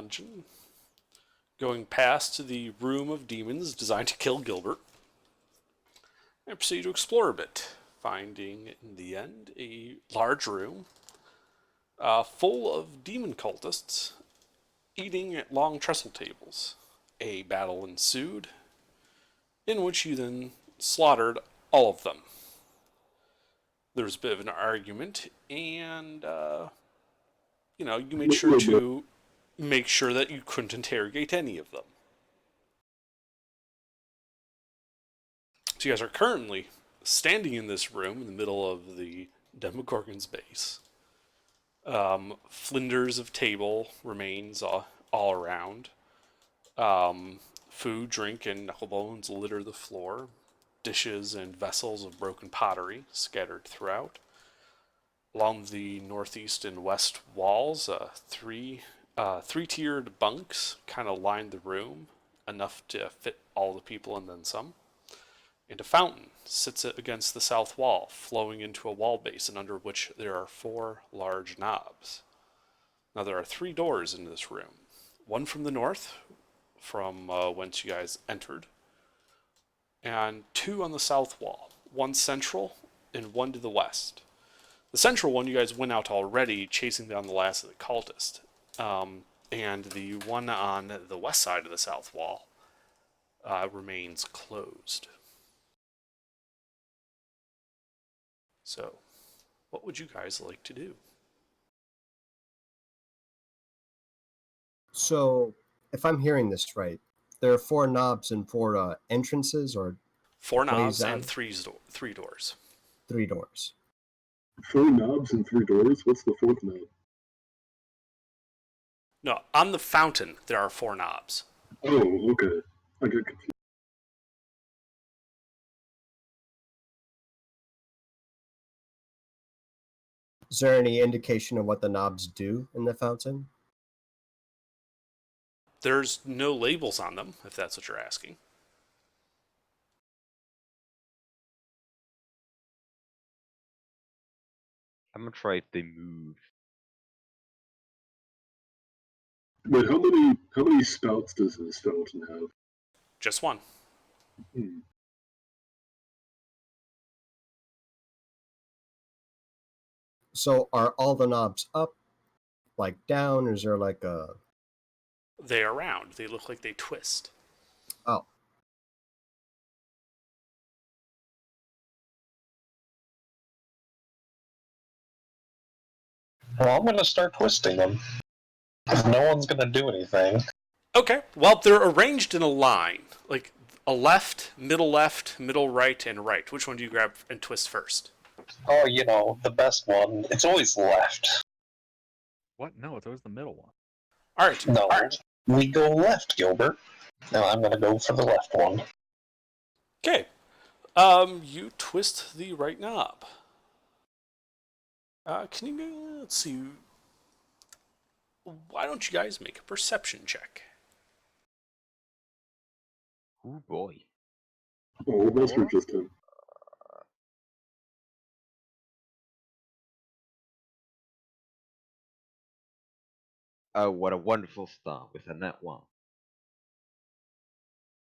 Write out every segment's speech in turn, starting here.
dungeon, going past the room of demons designed to kill Gilbert, and proceed to explore a bit, finding in the end a large room full of demon cultists eating at long trestle tables. A battle ensued, in which you then slaughtered all of them. There was a bit of an argument, and you made sure to make sure that you couldn't interrogate any of them. So you guys are currently standing in this room in the middle of the Demogorgon's base. Flinders of table remains all around. Food, drink, and knuckle bones litter the floor. Dishes and vessels of broken pottery scattered throughout. Along the northeast and west walls, three-tiered bunks kind of line the room, enough to fit all the people and then some. And a fountain sits against the south wall, flowing into a wall basin under which there are 4 large knobs. Now there are 3 doors into this room. One from the north, from whence you guys entered, and 2 on the south wall. One central and one to the west. The central one you guys went out already, chasing down the last of the cultists. And the one on the west side of the south wall remains closed. So, what would you guys like to do? So, if I'm hearing this right, there are 4 knobs and 4 entrances, or 4 knobs and 3 doors. 3 doors. 4 knobs and 3 doors? What's the 4th knob? No, on the fountain there are 4 knobs. Oh, okay. I get confused. Is there any indication of what the knobs do in the fountain? There's no labels on them, if that's what you're asking. I'm gonna try if they move. Wait, how many spouts does this fountain have? Just one. Hmm. So, are all the knobs up, like down, or is there like a... They are round. They look like they twist. Oh. Well, I'm gonna start twisting them. No one's gonna do anything. Okay, well, they're arranged in a line. Like a left, middle right, and right. Which one do you grab and twist first? Oh, the best one. It's always left. What? No, it's always the middle one. Alright. No, we go left, Gilbert. No, I'm gonna go for the left one. Okay. You twist the right knob. Let's see. Why don't you guys make a perception check? Oh boy. Oh, most were just him. Oh, what a wonderful start with a net 1.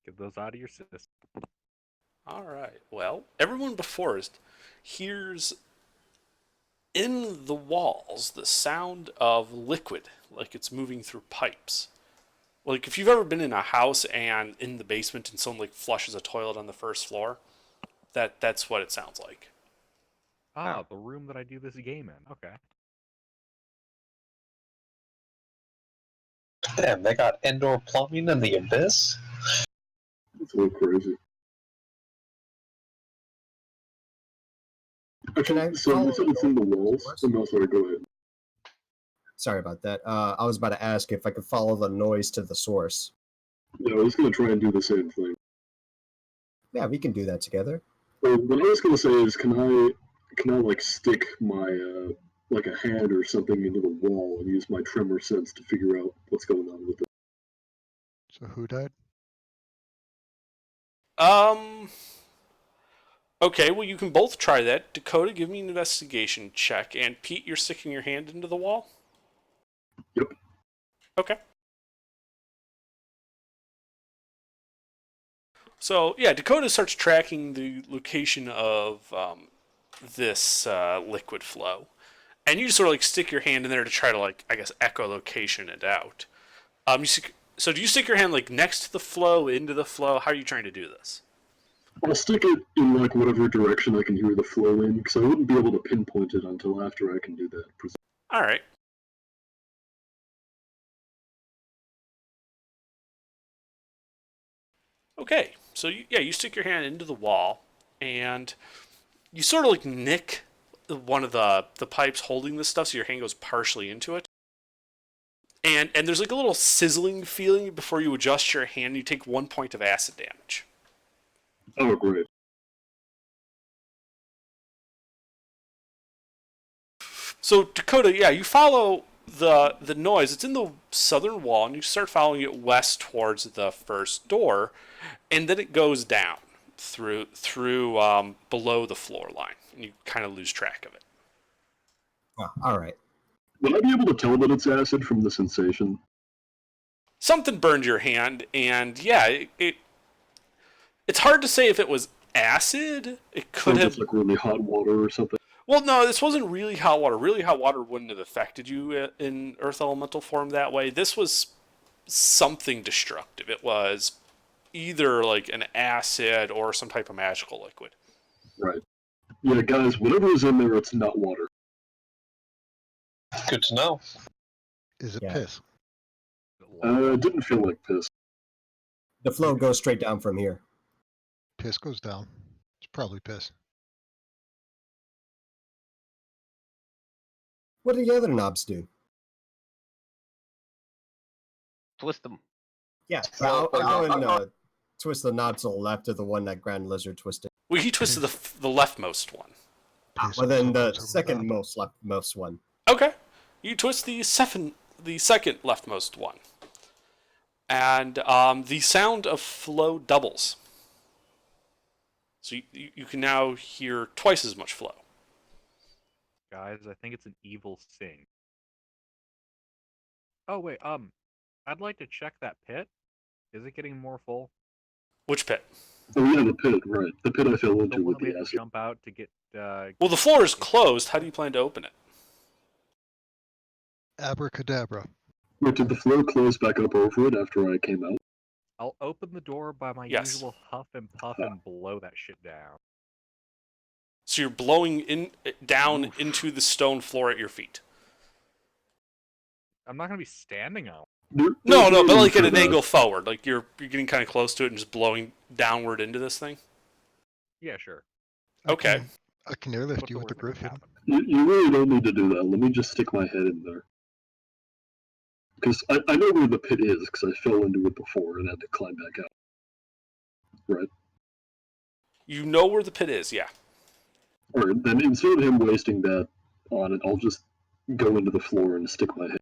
Get those out of your system. Alright, well, everyone before us hears in the walls the sound of liquid, like it's moving through pipes. Like if you've ever been in a house and in the basement and someone like flushes a toilet on the first floor, that's what it sounds like. Ah, the room that I do this game in. Okay. Damn, they got indoor plumbing in the abyss? It's a little crazy. Actually, so you said it's in the walls? Oh, no, sorry, go ahead. Sorry about that. I was about to ask if I could follow the noise to the source. Yeah, I was going to try and do the same thing. Yeah, we can do that together. Well, what I was going to say is, can I like stick my like a hand or something into the wall and use my tremor sense to figure out what's going on with it? So who died? Okay, well you can both try that. Dakota, give me an investigation check, and Pete, you're sticking your hand into the wall? Yep. Okay. So yeah, Dakota starts tracking the location of this liquid flow, and you just sort of like stick your hand in there to try to like I guess echolocation it out. So do you stick your hand like next to the flow, into the flow? How are you trying to do this? I'll stick it in like whatever direction I can hear the flow in, because I wouldn't be able to pinpoint it until after I can do that. All right. Okay, so you stick your hand into the wall, and you sort of like nick one of the pipes holding this stuff, so your hand goes partially into it. And there's like a little sizzling feeling before you adjust your hand. You take 1 point of acid damage. Oh, great. So Dakota, yeah, you follow the noise. It's in the southern wall, and you start following it west towards the first door, and then it goes down through below the floor line, and you kind of lose track of it. Oh, all right. Would I be able to tell that it's acid from the sensation? Something burned your hand, and yeah, it's hard to say if it was acid. It could Or have. just like really hot water or something? Well, no, this wasn't really hot water. Really hot water wouldn't have affected you in Earth Elemental form that way. This was something destructive. It was either like an acid or some type of magical liquid. Right. Yeah, guys, whatever's in there, it's not water. Good to know. Is it Yeah. piss? It didn't feel like piss. The flow goes straight down from here. Piss goes down. It's probably piss. What do the other knobs do? Twist them. Yeah, I'll go and twist the knob to the left of the one that Grand Lizard twisted. Well, he twisted the leftmost one. Piss Well, then the goes over second down. most leftmost one. Okay, you twist the second leftmost one, and the sound of flow doubles. So you can now hear twice as much flow. Guys, I think it's an evil sing. Oh wait, I'd like to check that pit. Is it getting more full? Which pit? Oh yeah, the pit, right. The pit I fell The into one with that we the had to acid. jump out to get. Well, the floor is closed. How do you plan to open it? Abracadabra. Wait, did the flow close back up over it after I came out? I'll open the door by my Yes. usual huff and puff and blow that shit down. So you're blowing down into the stone floor at your feet. I'm not gonna be standing on. No, but like at an angle forward. Like you're getting kind of close to it and just blowing downward into this thing. Yeah, sure. Okay. I can airlift What's you the with the worst that can Griffin. happen? You really don't need to do that. Let me just stick my head in there. Because I know where the pit is, because I fell into it before and had to climb back out. Right? You know where the pit is, yeah. Alright, then instead of him wasting that on it, I'll just go into the floor and stick my head.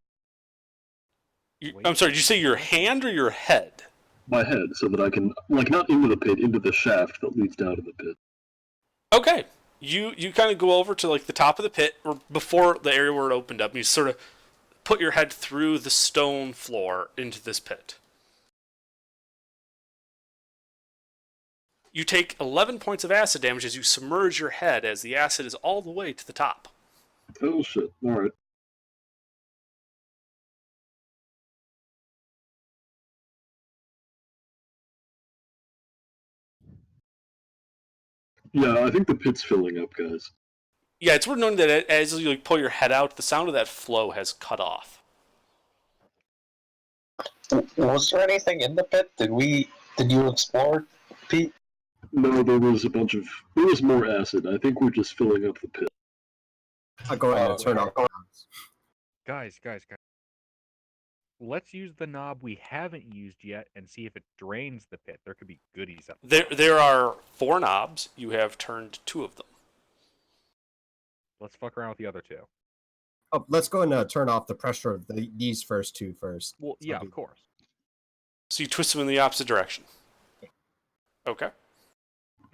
I'm sorry, did you say your hand or your head? My head, so that I can, like, not into the pit, into the shaft that leads down to the pit. Okay. You kind of go over to like the top of the pit, or before the area where it opened up, and you sort of put your head through the stone floor into this pit. You take 11 points of acid damage as you submerge your head as the acid is all the way to the top. Oh shit, alright. Yeah, I think the pit's filling up, guys. Yeah, it's worth noting that as you like pull your head out, the sound of that flow has cut off. Was there anything in the pit? Did you explore, Pete? No, there was more acid. I think we're just filling up the pit. I'll go ahead and turn okay. off the knobs. Guys. Let's use the knob we haven't used yet and see if it drains the pit. There could be goodies up There are 4 knobs. You have turned 2 of them. Let's fuck around with the other 2. Oh, let's go and turn off the pressure of these first 2 first. Well, So yeah, do- of course. So you twist them in the opposite direction. Okay.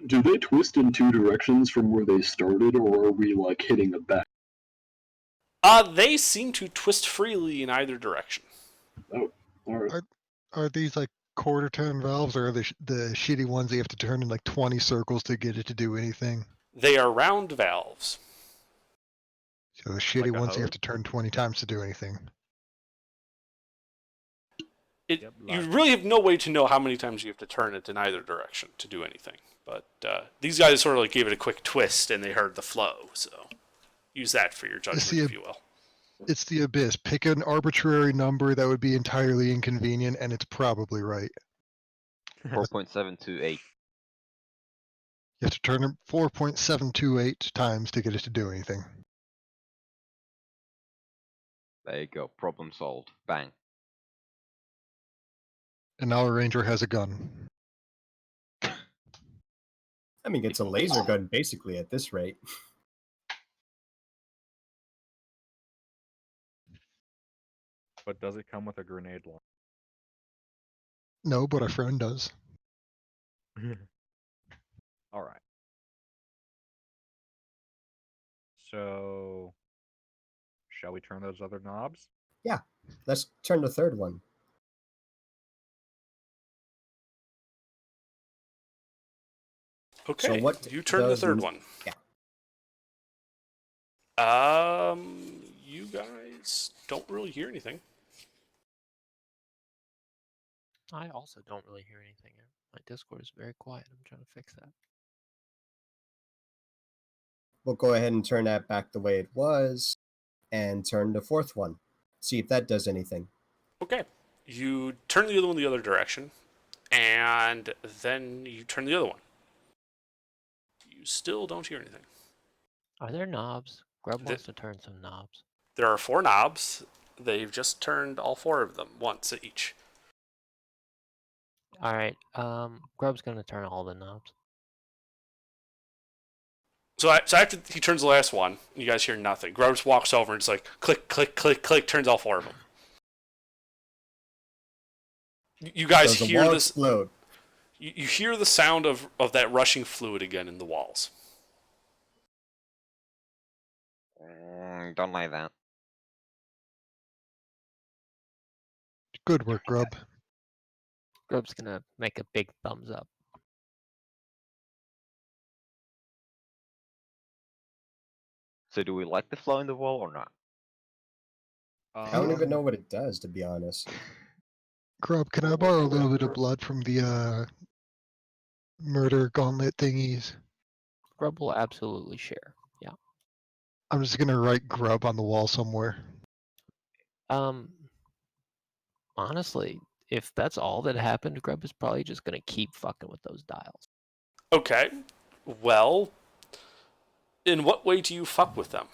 Do they twist in 2 directions from where they started, or are we, like, hitting a back? They seem to twist freely in either direction. Alright. Are these like quarter turn valves, or are the shitty ones that you have to turn in like 20 circles to get it to do anything? They are round valves. So the shitty Like a ones you have hose? to turn 20 times to do anything. You like- really have no way to know how many times you have to turn it in either direction to do anything. But these guys sort of like gave it a quick twist, and they heard the flow. So use that for your judgment, see if you will. It's the abyss. Pick an arbitrary number that would be entirely inconvenient, and it's probably right. 4.728. You have to turn it 4.728 times to get it to do anything. There you go. Problem solved. Bang. And now a ranger has a gun. I mean, it's a laser gun basically at this rate. But does it come with a grenade launcher? No, but a friend does. All right. So, shall we turn those other knobs? Let's turn the third one. Okay, what you turn the does third n- one. yeah. You guys don't really hear anything. I also don't really hear anything. My Discord is very quiet. I'm trying to fix that. We'll go ahead and turn that back the way it was and turn the fourth one. See if that does anything. Okay, you turn the other one the other direction, and then you turn the other one. You still don't hear anything. Are there knobs? Grub The- wants to turn some knobs. There are 4 knobs. They've just turned all 4 of them once each. All right. Grub's gonna turn all the knobs. So after he turns the last one, you guys hear nothing. Grubbs walks over and it's like click, click, click, click, turns all 4 of them. You guys Does the hear wall this? explode? You hear the sound of that rushing fluid again in the walls. Don't like that. Good work, Grub. Grub's gonna make a big thumbs up. So do we like the flow in the wall or not? I don't even know what it does, to be honest. Grub, can I borrow a little bit of blood from the murder gauntlet thingies? Grub will absolutely share. Yeah. I'm just gonna write Grub on the wall somewhere. Honestly, if that's all that happened, Grub is probably just gonna keep fucking with those dials. Okay, well, in what way do you fuck with them?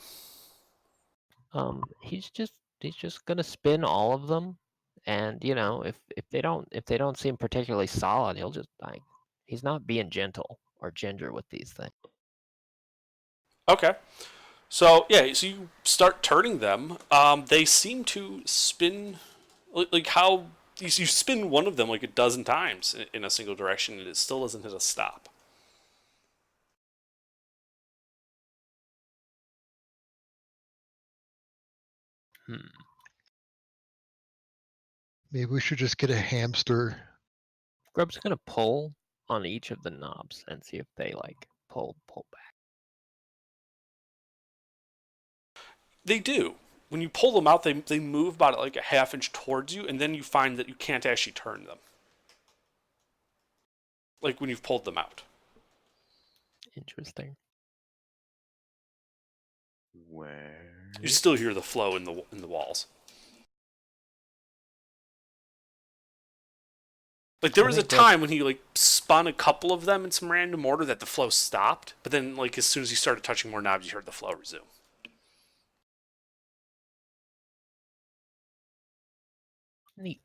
He's just gonna spin all of them, and you know, if they don't seem particularly solid, he'll just like he's not being gentle or ginger with these things. Okay. So so you start turning them. They seem to spin like how you spin one of them like a dozen times in a single direction, and it still doesn't hit a stop. Maybe we should just get a hamster. Grub's gonna pull on each of the knobs and see if they like pull back. They do. When you pull them out, they move about like a half inch towards you, and then you find that you can't actually turn them. Like when you've pulled them out. Interesting. Where? You still hear the flow in the walls. Like there I was a think that- time when he like spun a couple of them in some random order that the flow stopped, but then like as soon as he started touching more knobs, you heard the flow resume. Neat.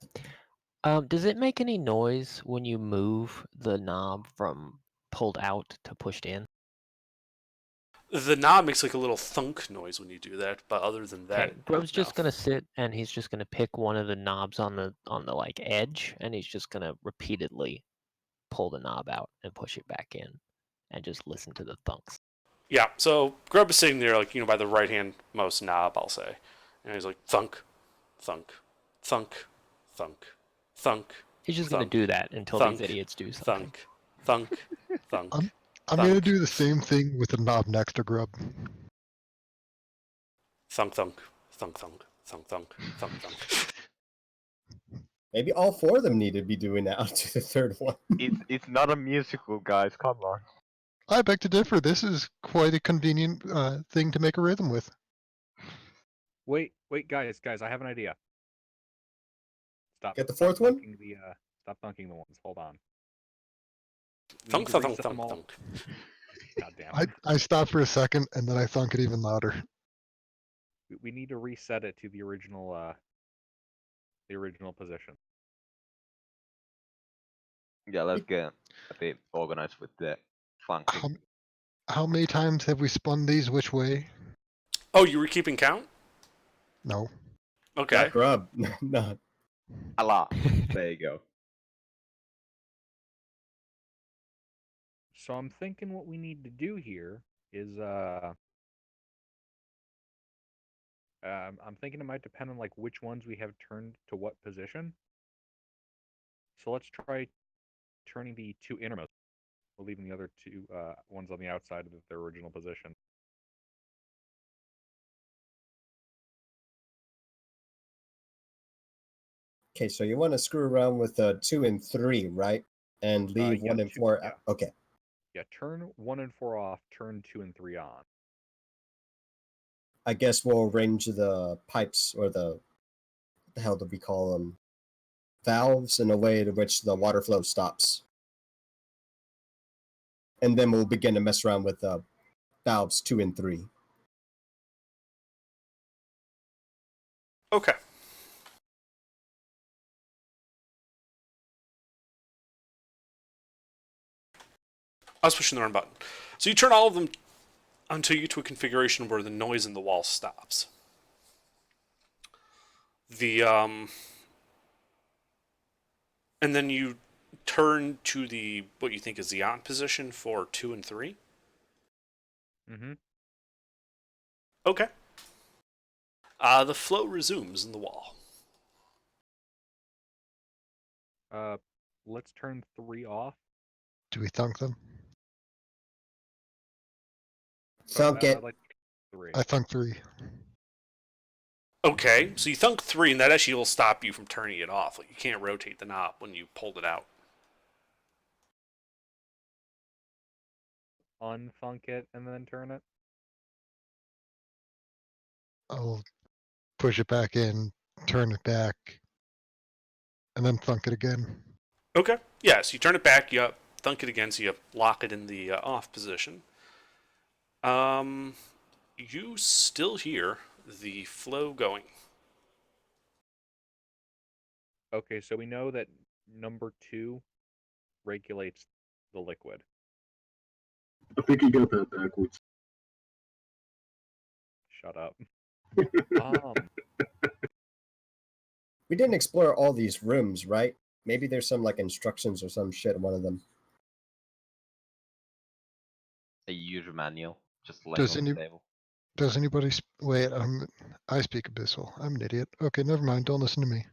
Does it make any noise when you move the knob from pulled out to pushed in? The knob makes like a little thunk noise when you do that, but other than that, Okay, Grub's just no. gonna sit and he's just gonna pick one of the knobs on the like edge, and he's just gonna repeatedly pull the knob out and push it back in, and just listen to the thunks. Yeah, so Grub is sitting there like, by the right hand most knob, I'll say. And he's like thunk, thunk, thunk, thunk, thunk, He's just gonna Thunk. do that until Thunk. these idiots do something. Thunk. Thunk. Thunk. I'm gonna Thunk. do the same thing with the knob next to Grub. Thunk. Thunk. Thunk. Thunk. Thunk. Thunk. Thunk. Thunk. Maybe all four of them need to be doing that up to the third one. It's not a musical, guys. Come on. I beg to differ. This is quite a convenient thing to make a rhythm with. Wait, guys, I have an idea. Stop. Get the stop fourth one? thunking the, stop thunking the ones. Hold on. We Thunk. need to Thunk. Thunk. reset them Thunk. all. Thunk. God damn it. I stop for a second and then I thunk it even louder. We need to reset it to the original position. Yeah, let's get a bit organized with the funky. How many times have we spun these which way? Oh, you were keeping count? No. Okay. Not Grub. Not. A lot. There you go. So I'm thinking what we need to do here is I'm thinking it might depend on like which ones we have turned to what position. So let's try turning the two innermost. We're leaving the other two ones on the outside of their original position. Okay, so you want to screw around with 2 and 3, right? And leave Yeah, 1 and 2, 4 yeah. out. Okay. Yeah, turn 1 and 4 off, turn 2 and 3 on. I guess we'll arrange the pipes, or the hell do we call them? Valves, in a way to which the water flow stops. And then we'll begin to mess around with valves 2 and 3. Okay. I was pushing the wrong button. So you turn all of them until you get to a configuration where the noise in the wall stops. And then you turn to the what you think is the on position for 2 and 3. Mm-hmm. Okay. The flow resumes in the wall. Let's turn 3 off. Do we thunk them? Thunk it. I'd like 3. I thunk 3. Okay, so you thunk 3, and that actually will stop you from turning it off. Like, you can't rotate the knob when you pulled it out. Unthunk it and then turn it. I'll push it back in, turn it back, and then thunk it again. Okay. Yeah, so you turn it back, you thunk it again, so you lock it in the off position. You still hear the flow going. Okay, so we know that number 2 regulates the liquid. I think you got that backwards. Shut up. We didn't explore all these rooms, right? Maybe there's some like instructions or some shit in one of them. A user manual. Just laying Does on the any- table. Does anybody wait? I speak Abyssal. I'm an idiot. Okay, never mind. Don't listen to me.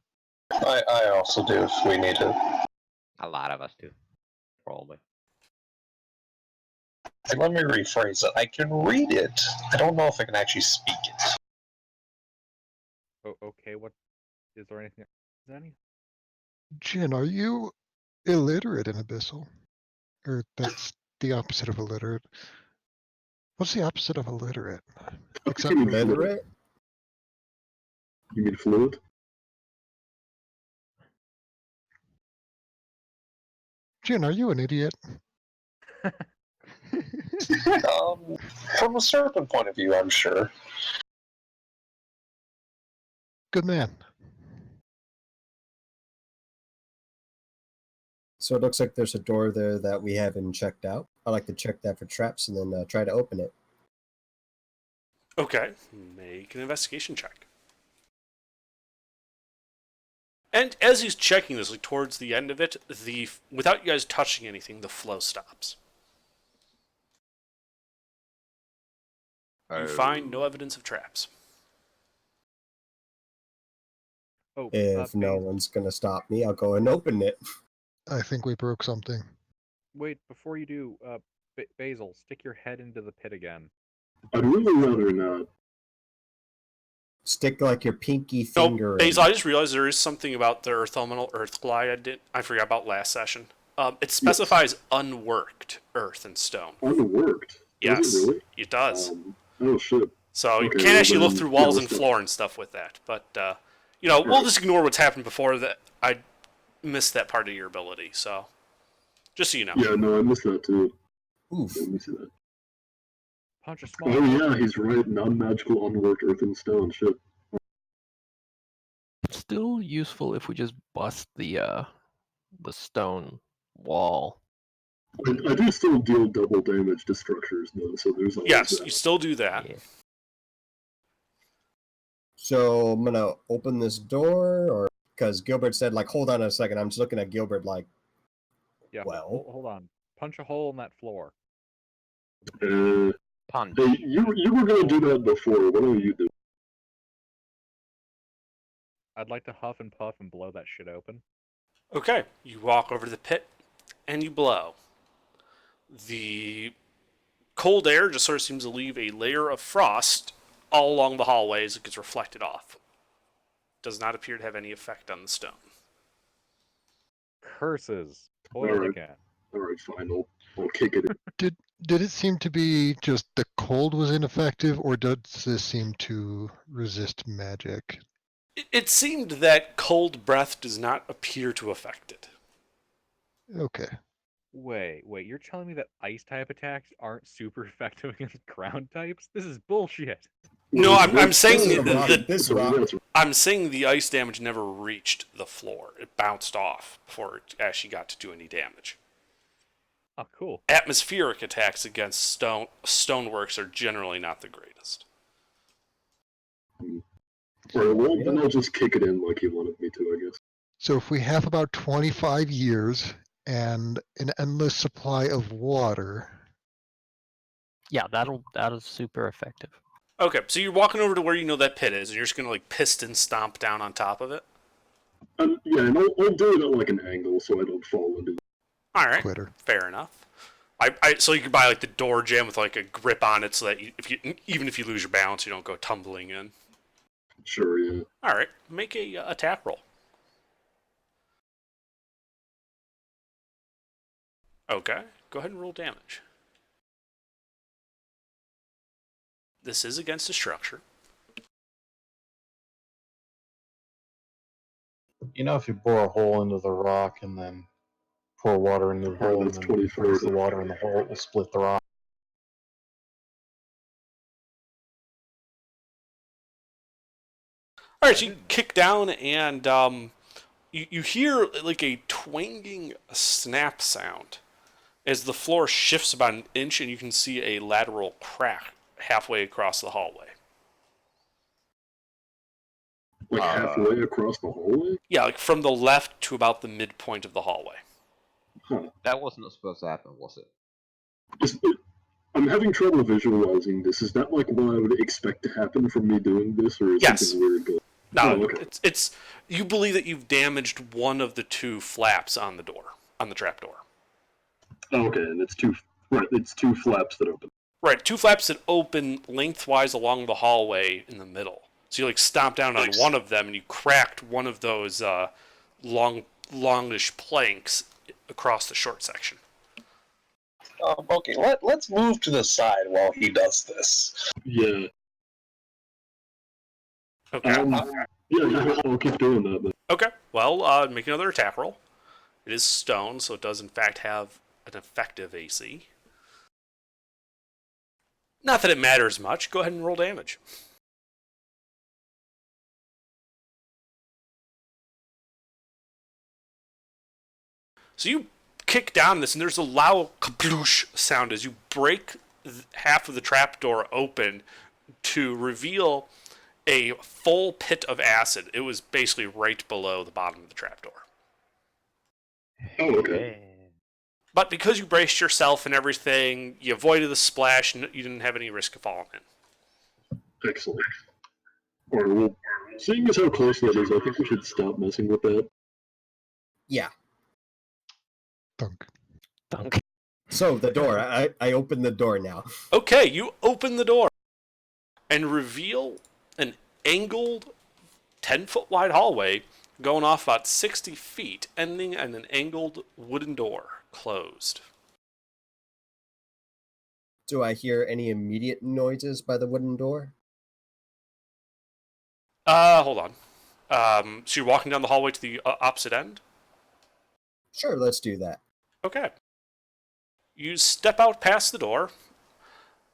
I also do if we need it. A lot of us do. Probably. Let me rephrase it. I can read it. I don't know if I can actually speak it. Oh, okay, what is there anything? Is there any? Jin, are you illiterate in Abyssal? Or that's the opposite of illiterate. What's the opposite of illiterate? Except You for mean Literate? You mean fluent? Jin, are you an idiot? From a certain point of view, I'm sure. Good man. So it looks like there's a door there that we haven't checked out. I like to check that for traps and then try to open it. Okay, make an investigation check. And as he's checking this, like towards the end of it, without you guys touching anything, the flow stops. You find no evidence of traps. Oh, If no Basil, one's gonna stop me, I'll go and open it. I think we broke something. wait, before you do, Basil, stick your head into the pit again. I'd really rather not. Stick like your pinky No, finger. Basil, in. I just realized there is something about the Earth Elemental Earth Glide I forgot about last session. It specifies unworked earth and stone. Unworked. Yes, Does it really? it does. Oh shit. So you Okay, can't well actually look then, through yeah, walls let's and go. floor and stuff with that. But we'll Alright. just ignore what's happened before. That I missed that part of your ability. So just so you know. Yeah, no, I missed that too. Oof. Let me see that. Punch a small. Oh yeah, he's right. Non-magical unworked earth and stone. Shit. Still useful if we just bust the stone wall. I do still deal double damage to structures though, so there's always Yes, that. you still do that. Yeah. So I'm gonna open this door, or because Gilbert said, like, hold on a second. I'm just looking at Gilbert, like, Yeah. well. Hold on. Punch a hole in that floor. Punch. Hey, you were gonna do that before. What are you doing? I'd like to huff and puff and blow that shit open. Okay, you walk over to the pit and you blow. The cold air just sort of seems to leave a layer of frost all along the hallway as it gets reflected off. Does not appear to have any effect on the stone. Curses. Toil Alright. again. Alright, fine. I'll kick it in. Did it seem to be just the cold was ineffective, or does this seem to resist magic? It seemed that cold breath does not appear to affect it. Okay. Wait, you're telling me that ice type attacks aren't super effective against ground types? This is bullshit. No, Well, I'm that's- saying This is a rock. that This so rock. that's I'm saying the ice damage never reached the floor. It bounced off before it actually got to do any damage. Oh, cool. Atmospheric attacks against stoneworks are generally not the greatest. Alright, well, then I'll just kick it in like he wanted me to, I guess. So if we have about 25 years and an endless supply of water, Yeah, that is super effective. Okay, so you're walking over to where you know that pit is, and you're just gonna like piston stomp down on top of it. Yeah, and I'll do it at like an angle so I don't fall into it. All right, quitter. fair enough. So you could buy like the door jamb with like a grip on it, so that even if you lose your balance, you don't go tumbling in. Sure, yeah. All right, make a attack roll. Okay, go ahead and roll damage. This is against a structure. You know, if you bore a hole into the rock and then pour water into the hole and that's then 24. freeze the water in the hole, it will split the rock. All right, so you kick down and you hear like a twanging snap sound as the floor shifts about an inch, and you can see a lateral crack halfway across the hallway. Like halfway across the hallway? Yeah, like from the left to about the midpoint of the hallway. Huh. That wasn't supposed to happen, was it? I'm having trouble visualizing this. Is that like what I would expect to happen from me doing this, or is Yes. something weird going No, Oh, okay. it's you believe that you've damaged one of the two flaps on the door, on the trap door. Oh, okay, and it's two flaps that open. Right, two flaps that open lengthwise along the hallway in the middle. So you like stomp down on Nice. one of them, and you cracked one of those longish planks across the short section. Okay, let's move to the side while he does this. Yeah. Okay. Yeah, I'll keep doing that. But Okay. Well, make another attack roll. It is stone, so it does in fact have an effective AC. Not that it matters much. Go ahead and roll damage. So you kick down this, and there's a loud kabloosh sound as you break half of the trapdoor open to reveal a full pit of acid. It was basically right below the bottom of the trapdoor. oh, okay. But because you braced yourself and everything, you avoided the splash, and you didn't have any risk of falling in. Excellent. Or, well, seeing as how close that is, I think we should stop messing with that. Yeah. Thunk. Thunk. So the door. I open the door now. Okay, you open the door and reveal an angled 10-foot wide hallway going off about 60 feet, ending in an angled wooden door, closed. Do I hear any immediate noises by the wooden door? Hold on. So you're walking down the hallway to the opposite end? Sure, let's do that. Okay. You step out past the door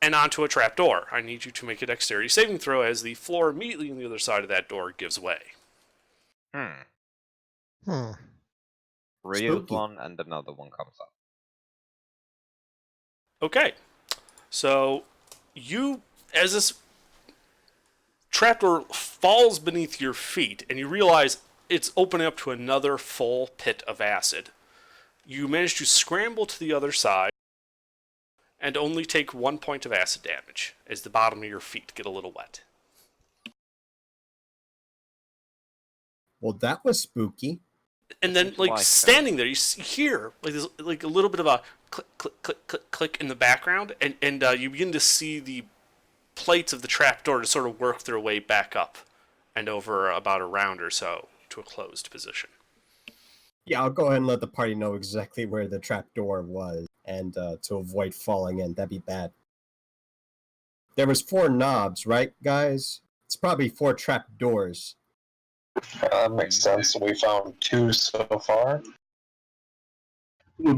and onto a trap door. I need you to make a dexterity saving throw as the floor immediately on the other side of that door gives way. Hmm. Reuse Spooky. one and another one comes up. Okay. So you, as this trapdoor falls beneath your feet and you realize it's opening up to another full pit of acid, you manage to scramble to the other side and only take 1 point of acid damage as the bottom of your feet get a little wet. Well, that was spooky. And then, Seems like, like, standing there, you hear like there's like a little bit of a click, click, click, click, click in the background, and you begin to see the plates of the trapdoor to sort of work their way back up and over about a round or so to a closed position. Yeah, I'll go ahead and let the party know exactly where the trapdoor was, and to avoid falling in. That'd be bad. There was 4 knobs, right, guys? It's probably 4 trapdoors. That makes sense. We found 2 so far. Well,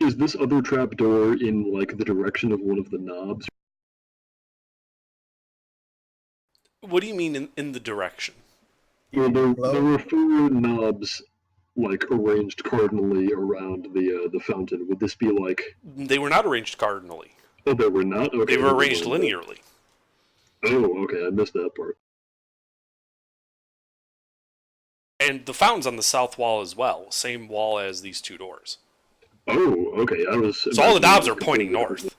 is this other trap door in like the direction of one of the knobs? What do you mean in the direction? Well, there Hello? were 4 knobs like arranged cardinally around the fountain. Would this be like? They were not arranged cardinally. Oh, they were not. Okay, They were never arranged mind. linearly. Oh, okay, I missed that part. And the fountain's on the south wall as well, same wall as these 2 doors. Oh, okay. I was. So all the knobs are imagining pointing completely north.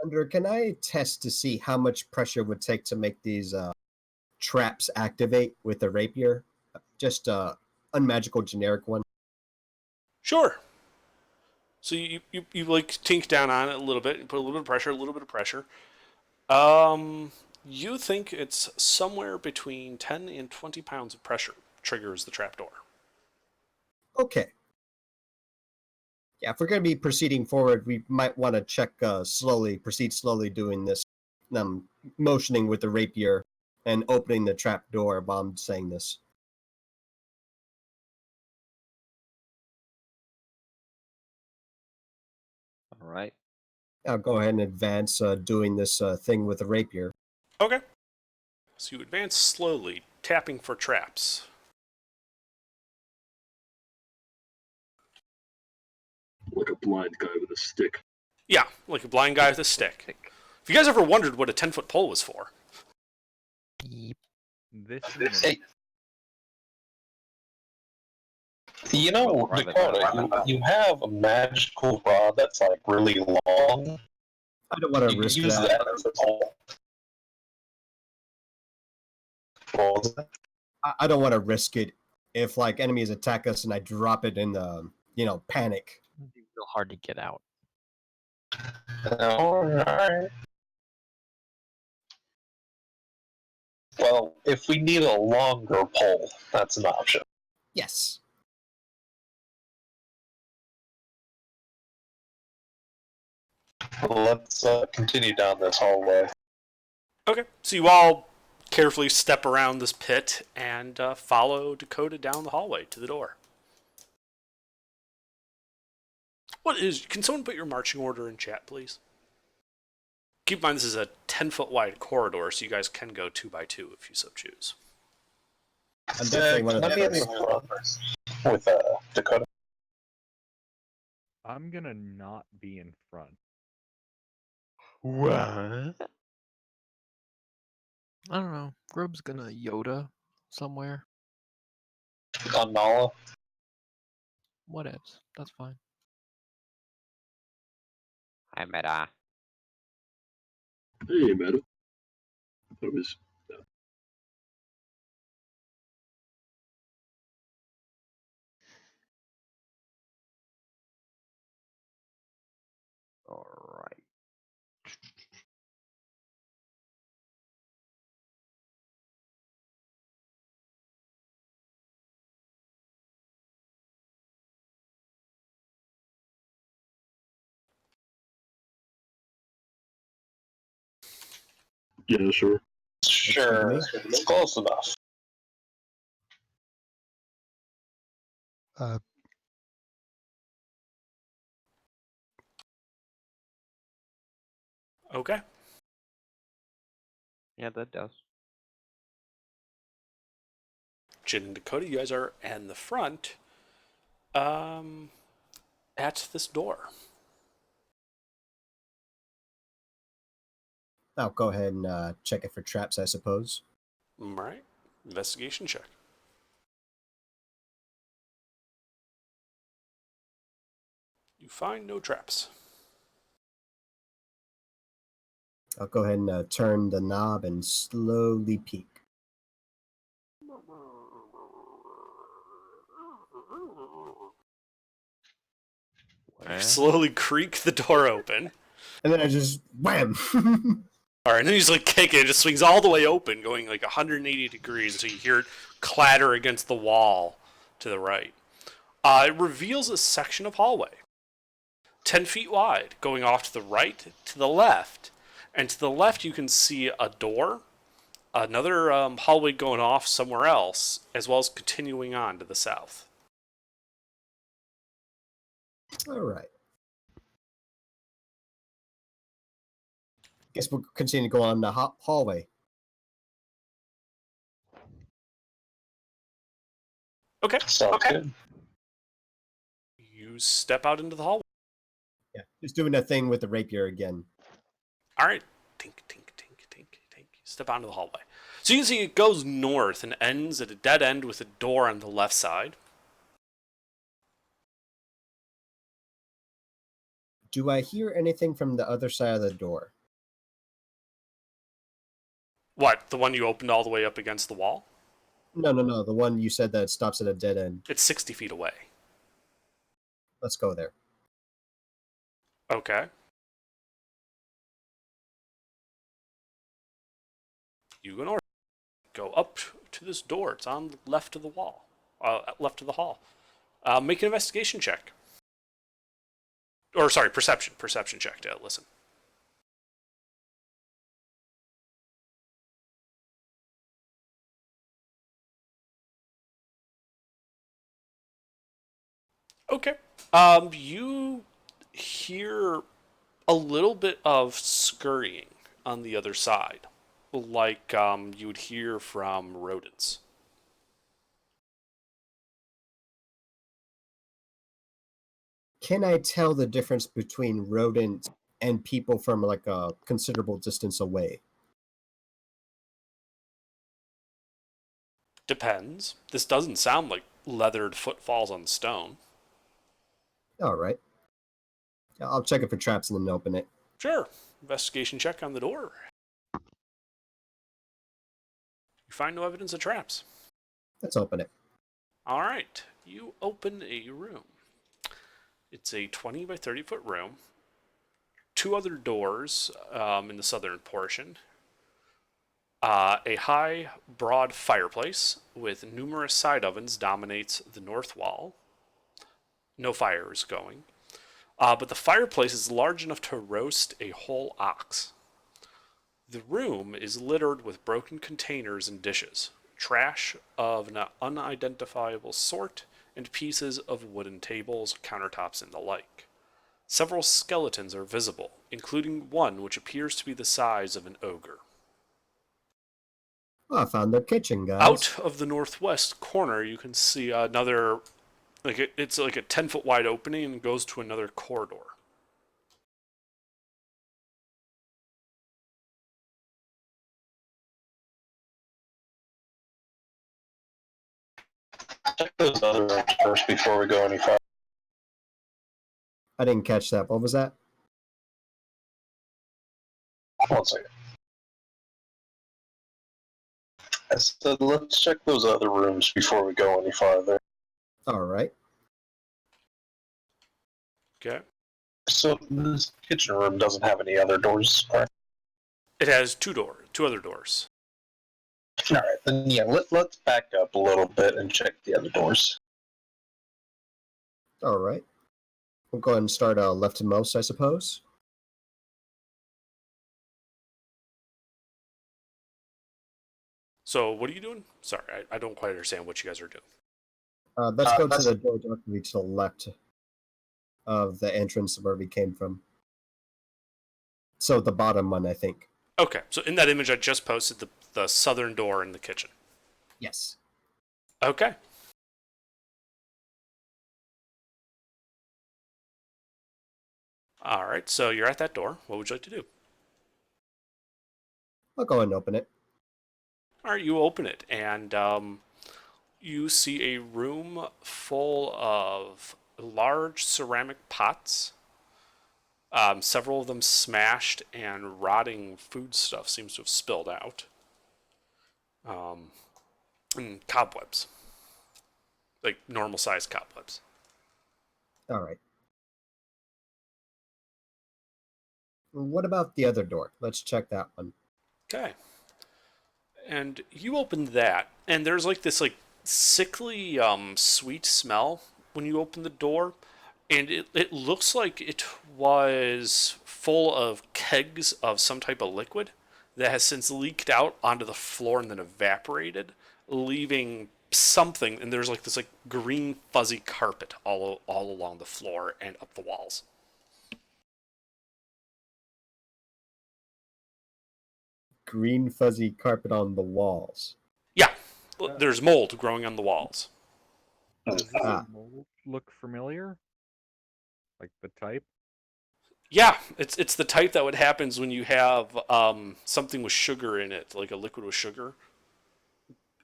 Under, can I test to see how much pressure it would take to make these traps activate with the rapier? Just a unmagical generic one. Sure. So you like tink down on it a little bit, you put a little bit of pressure, a little bit of pressure. You think it's somewhere between 10 and 20 pounds of pressure triggers the trapdoor. Okay. Yeah, if we're going to be proceeding forward, we might want to check proceed slowly doing this, motioning with the rapier and opening the trap door while I'm saying this. All right. I'll go ahead and advance doing this thing with the rapier. Okay. So you advance slowly, tapping for traps. like a blind guy with a stick. Yeah, like a blind guy with a stick. If you guys ever wondered what a 10-foot pole was for, This Hey, you know, Dakota, you have a magical rod that's like really long. I don't want You to can risk use that. that as a pole. What was that? I don't want to risk it if like enemies attack us and I drop it in the panic. It'd be real hard to get out. Alright. Well, if we need a longer pole, that's an option. Yes. Let's continue down this hallway. okay. So you all carefully step around this pit and follow Dakota down the hallway to the door. Can someone put your marching order in chat, please? Keep in mind this is a 10-foot wide corridor, so you guys can go 2 by 2 if you so choose. I'm definitely one of Can I the be in first. front with Dakota? I'm gonna not be in front. What? I don't know. Grub's gonna Yoda somewhere. On Nala? Whatevs. That's fine. Hi, Meta. Hey, Meta. That was. Alright. Yeah, sure. Sure, me. it's close enough. Uh, Okay. Yeah, that does. Jin and Dakota, you guys are in the front. At this door. I'll go ahead and check it for traps, I suppose. All right. Investigation check. You find no traps. I'll go ahead and turn the knob and slowly peek. You slowly creak the door open. And then I just wham! All right, and then you just like kick it. It just swings all the way open, going like 180 degrees until you hear it clatter against the wall to the right. It reveals a section of hallway, 10 feet wide, going off to the right, to the left. And to the left, you can see a door, another hallway going off somewhere else, as well as continuing on to the south. All right. Guess we'll continue to go on the hallway. Okay. Sounds good. You step out into the hallway. Yeah, just doing that thing with the rapier again. All right. Tink, tink, tink, tink, tink. Step out into the hallway. So you can see it goes north and ends at a dead end with a door on the left side. Do I hear anything from the other side of the door? What, the one you opened all the way up against the wall? No. The one you said that stops at a dead end. It's 60 feet away. Let's go there. Okay. You go north. Go up to this door. It's on the left of the wall. Left of the hall. Make an investigation check. Or, sorry, perception. Perception check to listen. Okay. You hear a little bit of scurrying on the other side, like you would hear from rodents. Can I tell the difference between rodents and people from like a considerable distance away? Depends. This doesn't sound like leathered footfalls on stone. All right. I'll check it for traps and then open it. Sure. Investigation check on the door. You find no evidence of traps. Let's open it. All right. You open a room. It's a 20 by 30 foot room. Two other doors in the southern portion. A high, broad fireplace with numerous side ovens dominates the north wall. No fire is going. But the fireplace is large enough to roast a whole ox. The room is littered with broken containers and dishes, trash of an unidentifiable sort, and pieces of wooden tables, countertops, and the like. Several skeletons are visible, including one which appears to be the size of an ogre. Oh, I found the kitchen, guys. Out of the northwest corner, you can see another, it's like a 10-foot wide opening and goes to another corridor. Check those other rooms first before we go any farther. I didn't catch that. What was that? 1 second. I said, let's check those other rooms before we go any farther. All right. Okay. So this kitchen room doesn't have any other doors, right? It has two other doors. All right, then yeah, let's back up a little bit and check the other doors. All right. We'll go ahead and start leftmost, I suppose. So what are you doing? Sorry, I don't quite understand what you guys are doing. Let's go to the door directly to the left of the entrance where we came from. So the bottom one, I think. Okay, so in that image I just posted, the southern door in the kitchen. Yes. Okay. All right, so you're at that door. What would you like to do? I'll go ahead and open it. All right, you open it, and you see a room full of large ceramic pots. Several of them smashed, and rotting food stuff seems to have spilled out. And cobwebs. Like normal-sized cobwebs. All right. What about the other door? Let's check that one. Okay. And you open that, and there's like this like sickly sweet smell when you open the door, and it looks like it was full of kegs of some type of liquid that has since leaked out onto the floor and then evaporated, leaving something, and there's like this like green fuzzy carpet all along the floor and up the walls. Green fuzzy carpet on the walls. Yeah, there's mold growing on the walls. Does this Ah. mold look familiar? Like the type? Yeah, it's the type that would happens when you have something with sugar in it, like a liquid with sugar,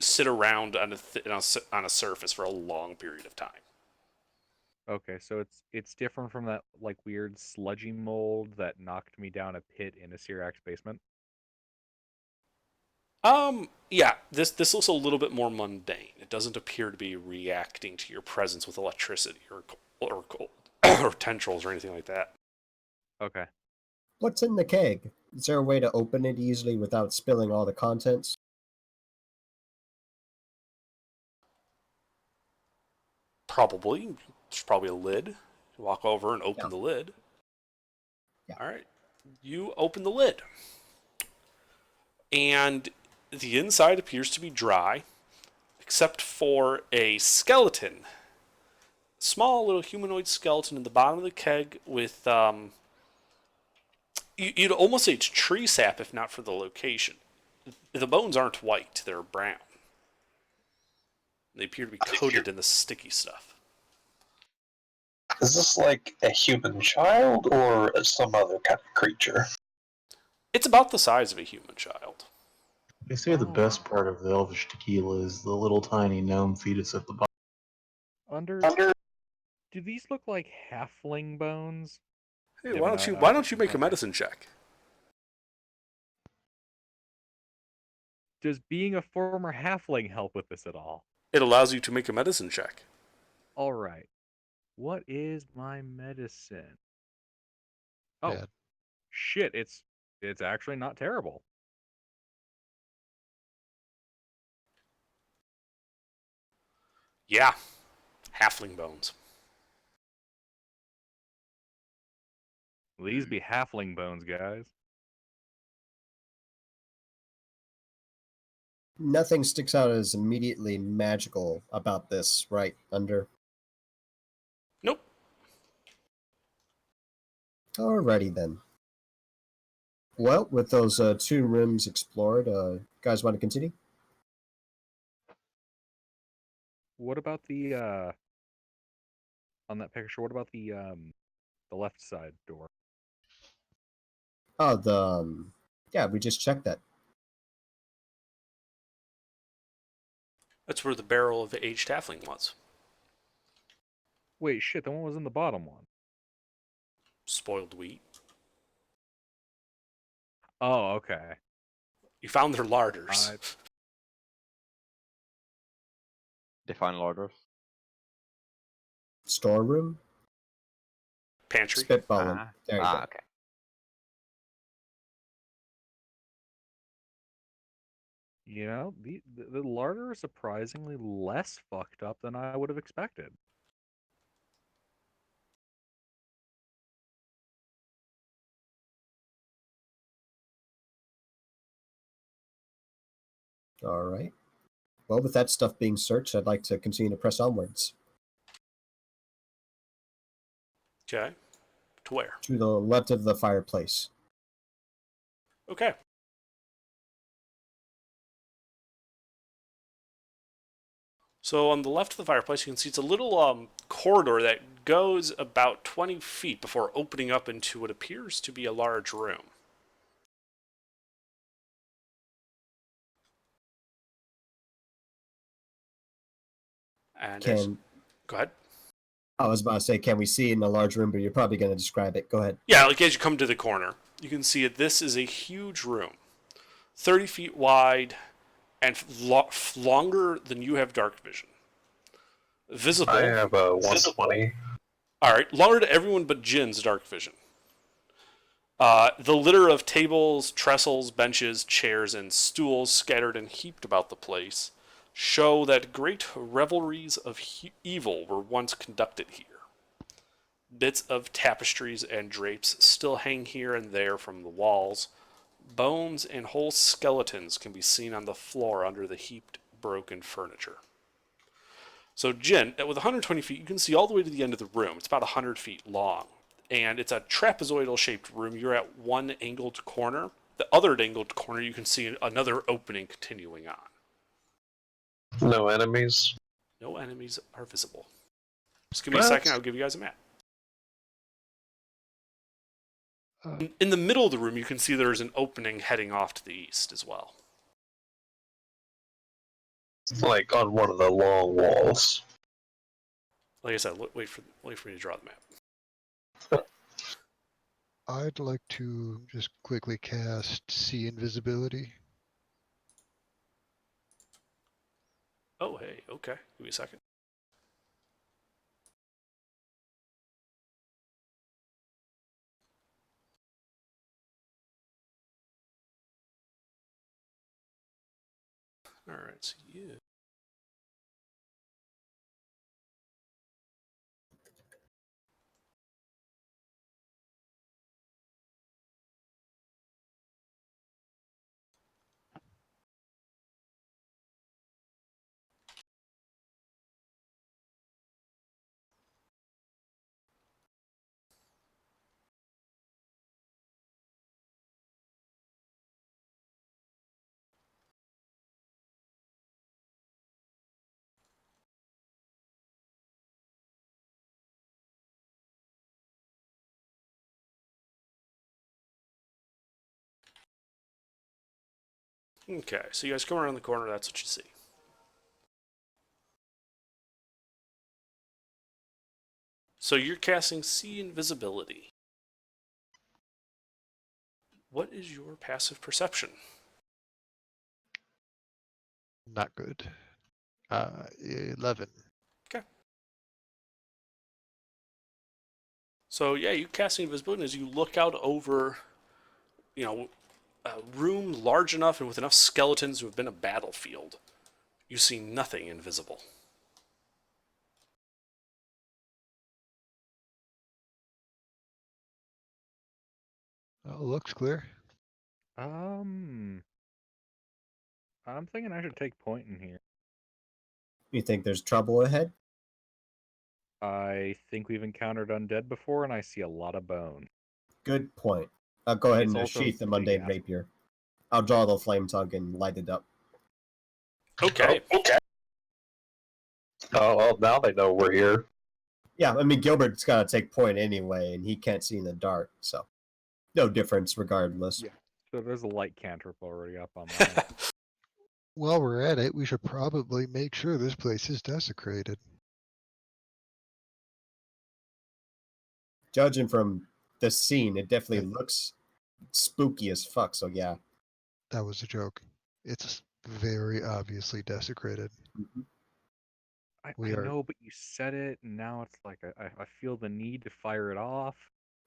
sit around on a surface for a long period of time. Okay, so it's different from that like weird sludgy mold that knocked me down a pit in a Cyrax basement. Yeah, this looks a little bit more mundane. It doesn't appear to be reacting to your presence with electricity or cold or tendrils or anything like that. Okay. What's in the keg? Is there a way to open it easily without spilling all the contents? Probably. There's probably a lid. You walk over and open Yeah. the lid. Yeah. All right. You open the lid. And the inside appears to be dry, except for a skeleton. Small little humanoid skeleton in the bottom of the keg with, you'd almost say it's tree sap if not for the location. The bones aren't white, they're brown. They appear to be coated in the sticky stuff. Is this like a human child or some other kind of creature? It's about the size of a human child. They say the best part of the Elvish tequila is the little tiny gnome fetus at the bottom. Under do these look like halfling bones? Hey, Yeah, why but don't you make a medicine check? Does being a former halfling help with this at all? It allows you to make a medicine check. All right. What is my medicine? Oh, Bad. shit, it's actually not terrible. Yeah, halfling bones. These be halfling bones, guys. Nothing sticks out as immediately magical about this, right, Under? Nope. Alrighty then. Well, with those two rooms explored, guys want to continue? What about the on that picture? What about the left side door? Oh, yeah, we just checked that. That's where the barrel of the aged halfling was. Wait, shit, the one was in the bottom one. Spoiled wheat. Oh, okay. You found their larders. Define larders. Storeroom? Pantry. Spitballing. Ah, There you go. okay. You know, the larder is surprisingly less fucked up than I would have expected. All right. Well, with that stuff being searched, I'd like to continue to press onwards Okay. To where? to the left of the fireplace. Okay. So on the left of the fireplace, you can see it's a little corridor that goes about 20 feet before opening up into what appears to be a large room. And go ahead. I was about to say, can we see in the large room, but you're probably going to describe it. Go ahead. Yeah, like as you come to the corner, you can see that this is a huge room, 30 feet wide and longer than you have dark vision. Visible. I have a 120. All right, longer to everyone but Jin's dark vision. The litter of tables, trestles, benches, chairs, and stools scattered and heaped about the place show that great revelries of evil were once conducted here. Bits of tapestries and drapes still hang here and there from the walls. Bones and whole skeletons can be seen on the floor under the heaped, broken furniture. So Jin, with 120 feet, you can see all the way to the end of the room. It's about 100 feet long. And it's a trapezoidal-shaped room. You're at one angled corner. The other angled corner, you can see another opening continuing on. No enemies. No enemies are visible. Just give me a second, I'll give you guys a map. In the middle of the room, you can see there's an opening heading off to the east as well. Like on one of the long walls. Like I said, wait for me to draw the map. I'd like to just quickly cast See Invisibility. Oh, hey, okay. Give me a second. All right, so you. Okay, so you guys come around the corner, that's what you see. So you're casting See Invisibility. What is your passive perception? Not good. 11. Okay. So yeah, you casting invisibility as you look out over, a room large enough and with enough skeletons to have been a battlefield. You see nothing invisible. Looks clear. I'm thinking I should take point in here. You think there's trouble ahead? I think we've encountered undead before, and I see a lot of bone. Good point. I'll go ahead It's and also sheath the big mundane ass. rapier. I'll draw the flame tongue and light it up. Okay. Okay. Oh, well, now they know we're here. Yeah, I mean, Gilbert's got to take point anyway, and he can't see in the dark, so no difference regardless. Yeah. So there's a light cantrip already up on mine. While we're at it, we should probably make sure this place is desecrated. Judging from the scene, it definitely looks spooky as fuck, so yeah. That was a joke. It's very obviously desecrated. Mm-hmm. I We are- know, but you said it, and now it's like I feel the need to fire it off.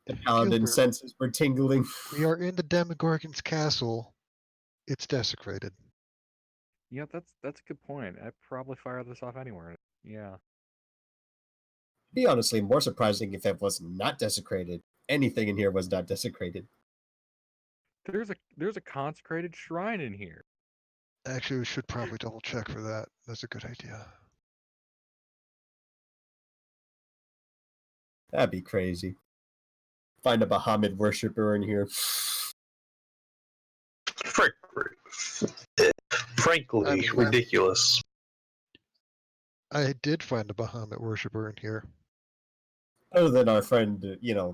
The paladin Gilbert. senses were tingling. We are in the Demogorgon's castle. It's desecrated. Yeah, that's a good point. I'd probably fire this off anywhere. Yeah. Be honestly more surprising if it was not desecrated. Anything in here was not desecrated. There's a consecrated shrine in here. Actually, we should probably double check for that. That's a good idea. That'd be crazy. Find a Bahamut worshiper in here. Frankly, I mean, ridiculous. I did find a Bahamut worshiper in here. Other than our friend,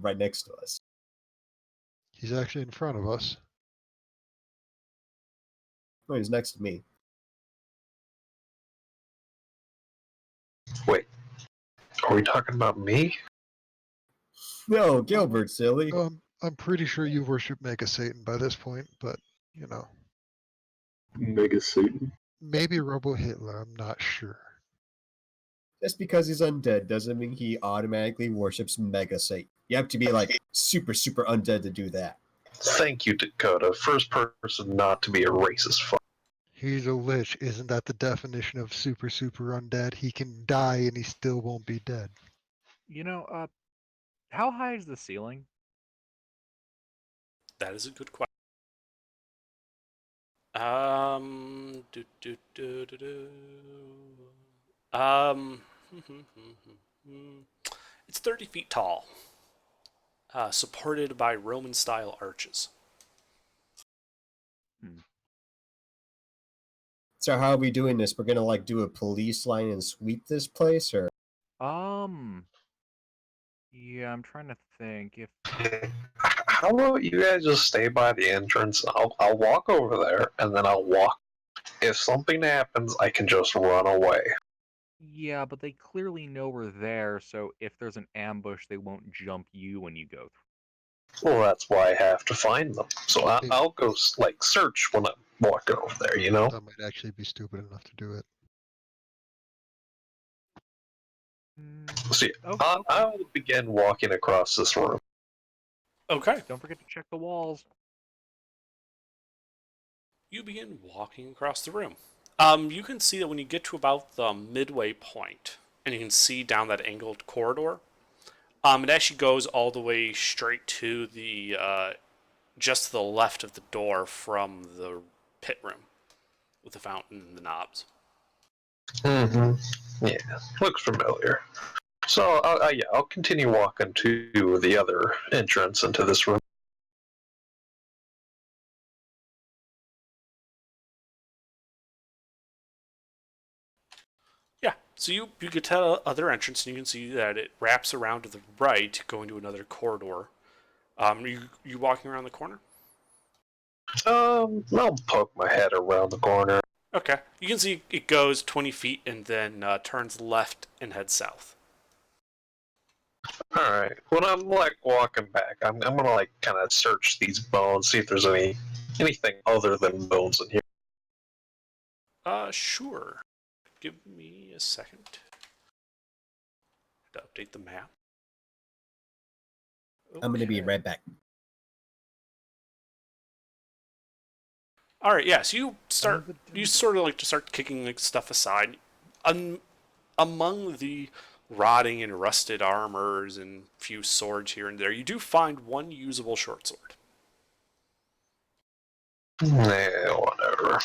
right next to us. He's actually in front of us. Oh, he's next to me. Wait, are we talking about me? No, Gilbert, silly. I'm pretty sure you worship Mega Satan by this point, but Mega Satan. maybe Robo Hitler. I'm not sure. Just because he's undead doesn't mean he automatically worships Mega Satan. You have to be like super, super undead to do that. Thank you, Dakota. First person not to be a racist fuck. He's a lich. Isn't that the definition of super, super undead? He can die and he still won't be dead. How high is the ceiling? That is a good question. It's 30 feet tall, supported by Roman-style arches. So how are we doing this? We're gonna do a police line and sweep this place, or Yeah, I'm trying to think if How about you guys just stay by the entrance? I'll walk over there and then I'll walk. If something happens, I can just run away. Yeah, but they clearly know we're there, so if there's an ambush, they won't jump you when you go through. Well, that's why I have to find them. So I'll go search when I'm walking over there. That might actually be stupid enough to do it. See, Okay. I'll begin walking across this room. Okay. Don't forget to check the walls. You begin walking across the room. You can see that when you get to about the midway point, and you can see down that angled corridor, it actually goes all the way straight to the just to the left of the door from the pit room with the fountain and the knobs. Mm-hmm. Yeah, looks familiar. So I'll continue walking to the other entrance into this room. Yeah, so you get to the other entrance, and you can see that it wraps around to the right, going to another corridor. You walking around the corner? I'll poke my head around the corner. Okay. You can see it goes 20 feet and then turns left and heads south. Alright, when I'm walking back, I'm gonna kind of search these bones, see if there's anything other than bones in here. Sure. Give me a second to update the map. I'm gonna be Okay. right back. All right, yeah. So you sort of to start kicking stuff aside. Among the rotting and rusted armors and few swords here and there, you do find one usable short sword. Nah, whatever.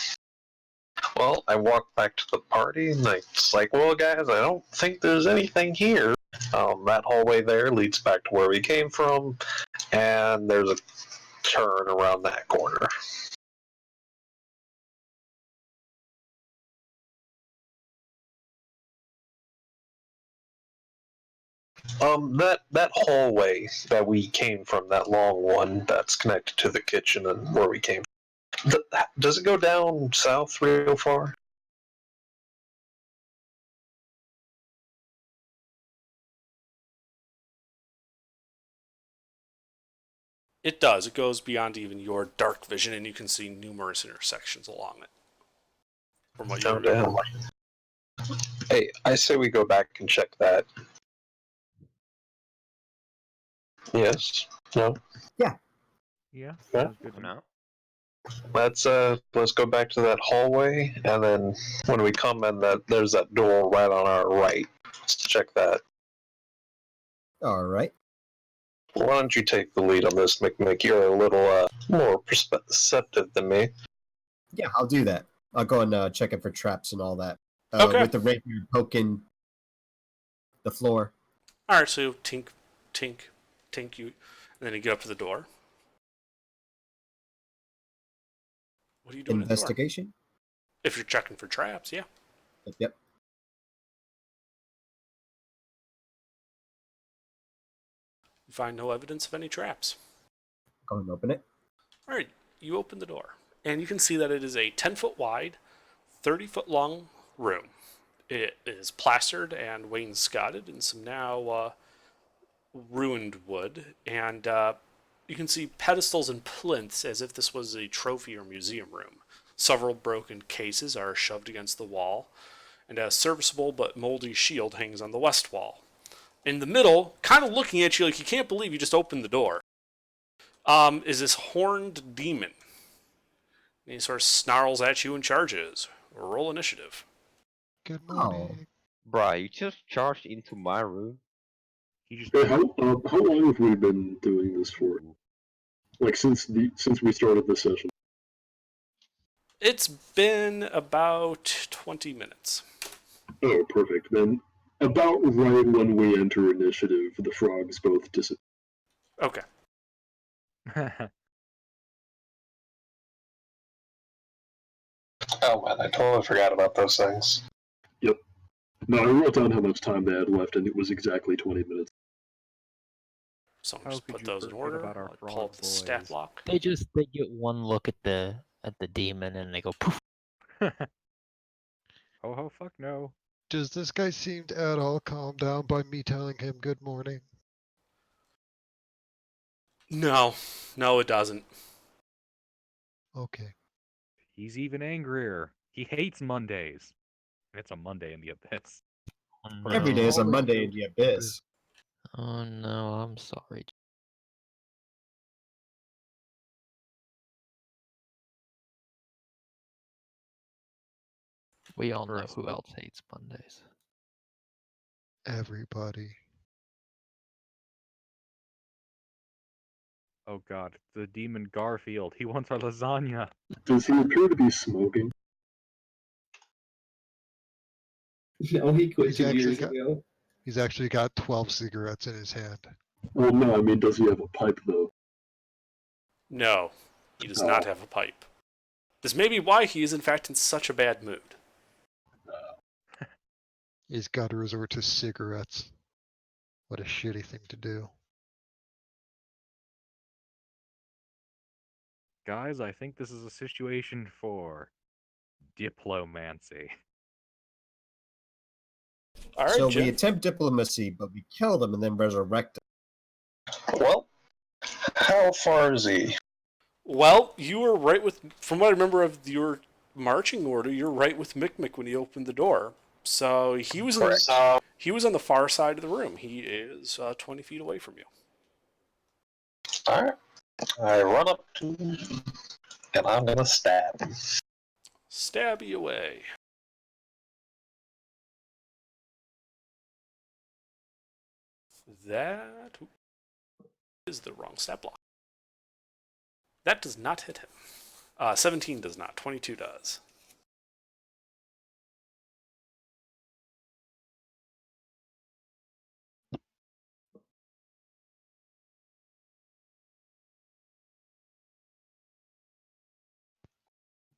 Well, I walk back to the party, and it's like, well, guys, I don't think there's anything here. That hallway there leads back to where we came from, and there's a turn around that corner. That hallway that we came from, that long one that's connected to the kitchen and where we came from, does it go down south real far? It does. It goes beyond even your dark vision, and you can see numerous intersections along it. From what you Oh, remember. damn. Hey, I say we go back and check that. Yes? No? Yeah, Yeah. sounds good to For me. now. Let's go back to that hallway, and then when we come in, there's that door right on our right. Let's check that. All right. Why don't you take the lead on this, McMick? You're a little more perceptive than me. Yeah, I'll do that. I'll go and check it for traps and all that. Okay. With the rapier poking the floor. All right, so tink, you, and then you get up to the door. What are you doing Investigation? at the door? If you're checking for traps, yeah. Yep. You find no evidence of any traps. Go and open it. All right, you open the door, and you can see that it is a 10-foot wide, 30-foot long room. It is plastered and wainscoted in some now ruined wood, and you can see pedestals and plinths as if this was a trophy or museum room. Several broken cases are shoved against the wall, and a serviceable but moldy shield hangs on the west wall. In the middle, kind of looking at you like you can't believe you just opened the door, is this horned demon. And he sort of snarls at you and charges. Roll initiative. Good Oh. morning. Bruh, you just charged into my room. He just Hey, how long have we been doing this for? Like since we started this session? It's been about 20 minutes. Oh, perfect. Then about right when we enter initiative, the frogs both disappear. Okay. Oh man, I totally forgot about those things. Yep. No, I wrote down how much time they had left, and it was exactly 20 minutes. Someone How just could put you those in forget order. about our I'll pull frog up the stat boys? block. They get one look at the demon and they go poof. Oh fuck no. Does this guy seem at all calmed down by me telling him good morning? No, it doesn't. Okay. He's even angrier. He hates Mondays. And it's a Monday in the Abyss. Oh, Every day is a Always Monday in do. the abyss. Oh no, I'm sorry. We all know First, who else hates Mondays. Everybody. Oh god, the demon Garfield. He wants our lasagna. Does he appear to be smoking? No, he quit He's 2 actually years got- ago. He's actually got 12 cigarettes in his hand. Well, no, I mean, does he have a pipe, though? No, he does not have a pipe. This may be why he is in fact in such a bad mood. He's got to resort to cigarettes. What a shitty thing to do. Guys, I think this is a situation for diplomancy. All right, So Jim. we attempt diplomacy, but we kill them and then resurrect them. Well, how far is he? Well, you were right with, from what I remember of your marching order, you're right with Mick when he opened the door. So he was he was on the far side of the room. He is 20 feet away from you. Alright. I run up to him, and I'm gonna stab him. Stabby away. That is the wrong stat block. That does not hit him. 17 does not. 22 does.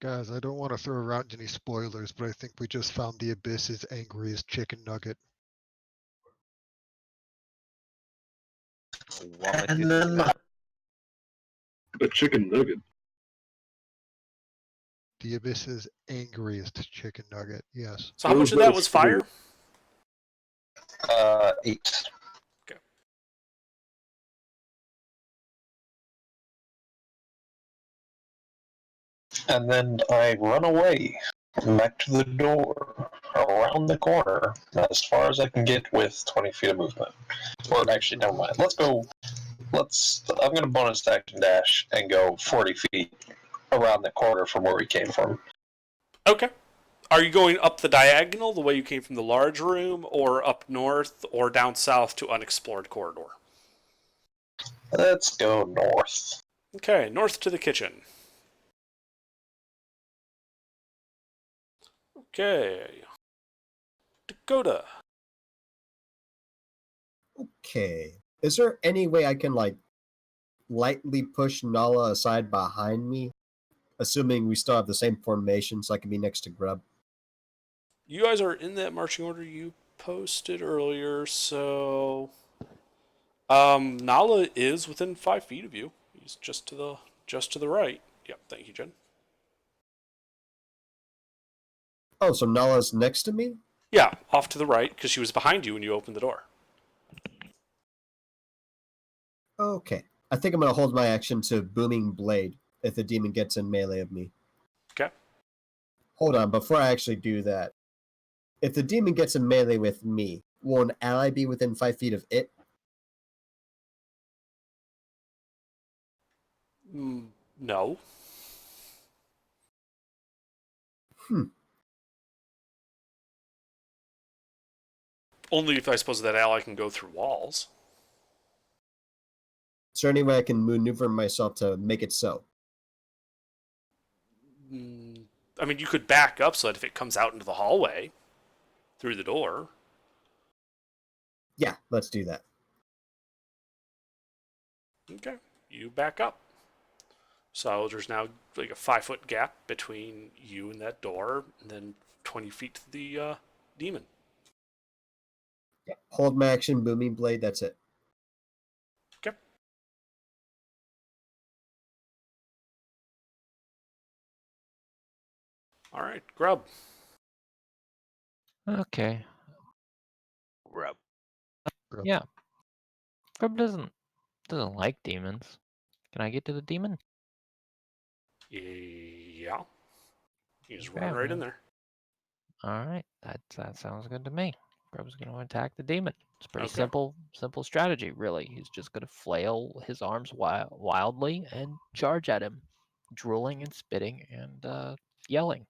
Guys, I don't want to throw around any spoilers, but I think we just found the Abyss's angriest chicken nugget. And then A chicken nugget. The Abyss's angriest chicken nugget, yes. So how much of that was fire? 8. Okay. And then I run away. back to the door, around the corner, as far as I can get with 20 feet of movement. Or actually, never mind. I'm going to bonus action dash and go 40 feet around the corner from where we came from. Okay. Are you going up the diagonal, the way you came from the large room, or up north, or down south to unexplored corridor? Let's go north. Okay, north to the kitchen. Okay. Dakota. Okay. Is there any way I can, like, lightly push Nala aside behind me? Assuming we still have the same formation, so I can be next to Grub. You guys are in that marching order you posted earlier, so Nala is within 5 feet of you. He's just to the right. Yep, thank you, Jen. Oh, so Nala's next to me? Yeah, off to the right, because she was behind you when you opened the door. Okay. I think I'm going to hold my action to Booming Blade if the demon gets in melee of me. Okay. Hold on, before I actually do that. If the demon gets in melee with me, will an ally be within 5 feet of it? No. Only if I suppose that ally can go through walls. Is there any way I can maneuver myself to make it so? I mean, you could back up so that if it comes out into the hallway through the door. Yeah, let's do that. Okay, you back up. So there's now like a 5-foot gap between you and that door, and then 20 feet to the demon. Yeah. Hold my action, Booming Blade, that's it. Okay. All right, Grub. Okay. Grub. Grub. Yeah. Grub doesn't like demons. Can I get to the demon? Yeah. You just Okay, run right in well. there. All right, that sounds good to me. Grub's going to attack the demon. It's pretty Okay. simple strategy, really. He's just going to flail his arms wildly and charge at him, drooling and spitting and yelling.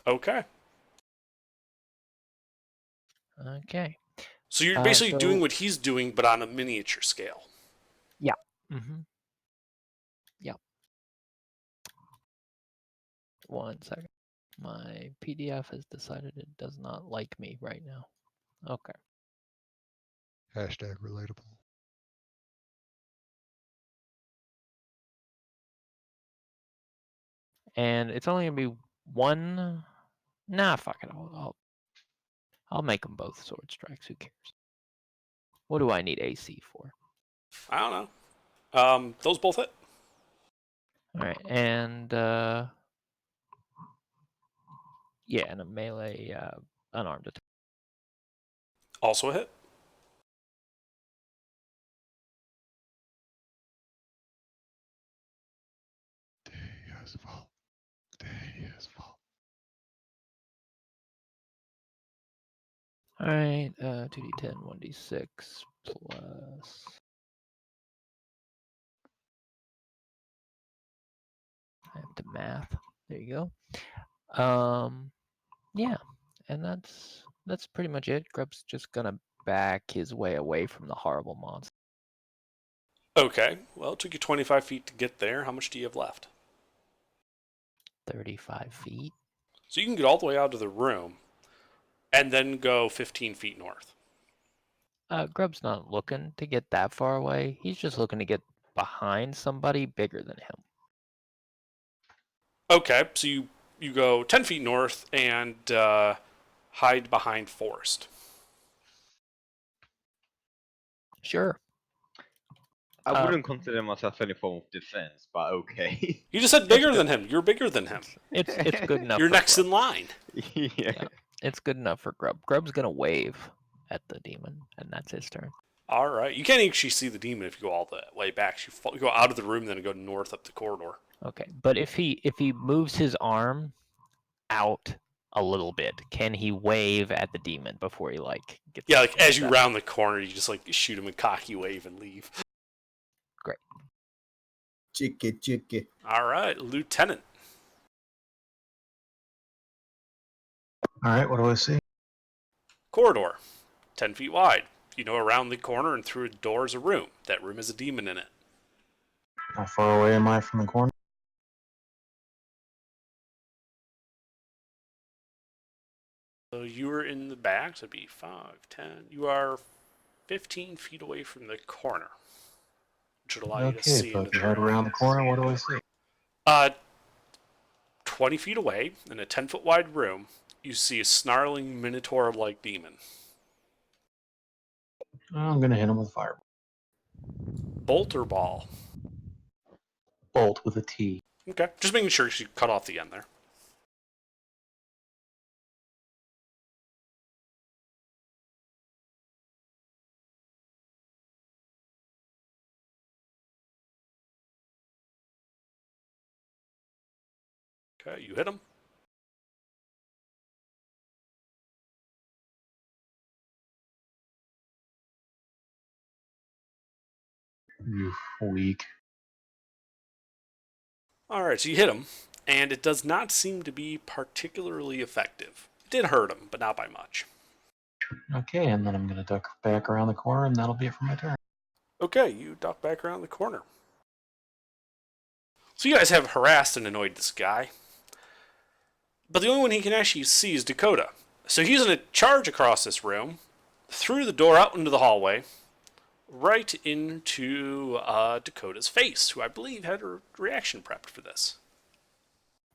Okay. Okay. So you're basically doing what he's doing, but on a miniature scale. Yeah. Mm-hmm. Yep. 1 second. My PDF has decided it does not like me right now. Okay. Hashtag relatable. And it's only gonna be one. Nah, fuck it. I'll make them both sword strikes. Who cares? What do I need AC for? I don't know. Those both hit. All right, and yeah, and a melee unarmed attack. Also a hit. Day has fall. Day has fall. All right, 2d10, 1d6 plus. I have to math. There you go. Yeah, and that's pretty much it. Grub's just gonna back his way away from the horrible monster. Okay. Well, it took you 25 feet to get there. How much do you have left? 35 feet. So you can get all the way out of the room and then go 15 feet north. Grub's not looking to get that far away. He's just looking to get behind somebody bigger than him. Okay, so you go 10 feet north and hide behind Forrest. Sure. I wouldn't consider myself any form of defense, but okay. You just said bigger than him. You're bigger than him. It's good enough. You're for next Grub. in line. Yeah. It's good enough for Grub. Grub's gonna wave at the demon, and that's his turn. All right. You can't actually see the demon if you go all the way back. You go out of the room, then go north up the corridor. Okay, but if he moves his arm out a little bit. Can he wave at the demon before he like gets? Yeah, up like from as the you death? round the corner, you just like shoot him a cocky wave and leave. Great. Chicky. All right, Lieutenant. Alright, what do I see? Corridor, 10 feet wide. You know, around the corner and through a door is a room. That room has a demon in it. How far away am I from the corner? So you are in the back, so it'd be 5, 10. You are 15 feet away from the corner, which would allow you to Okay, see poke into your head the around the corner, what do I see? 20 feet away, in a 10-foot wide room, you see a snarling minotaur-like demon. I'm gonna hit him with a fireball. Bolt or ball? Bolt with a T. Okay, just making sure you cut off the end there. Okay, you hit him. Weak. Alright, so you hit him, and it does not seem to be particularly effective. It did hurt him, but not by much. Okay, and then I'm gonna duck back around the corner, and that'll be it for my turn. Okay, you duck back around the corner. So you guys have harassed and annoyed this guy. But the only one he can actually see is Dakota. So he's going to charge across this room, through the door out into the hallway, right into Dakota's face, who I believe had a reaction prepped for this.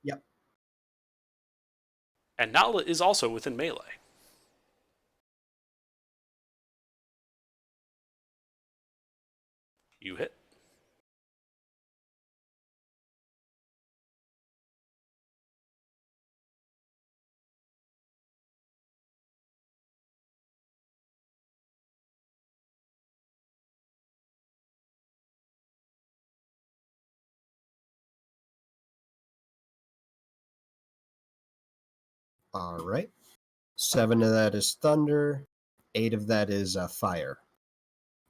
Yep. And Nala is also within melee. You hit. All right. 7 of that is thunder. 8 of that is fire.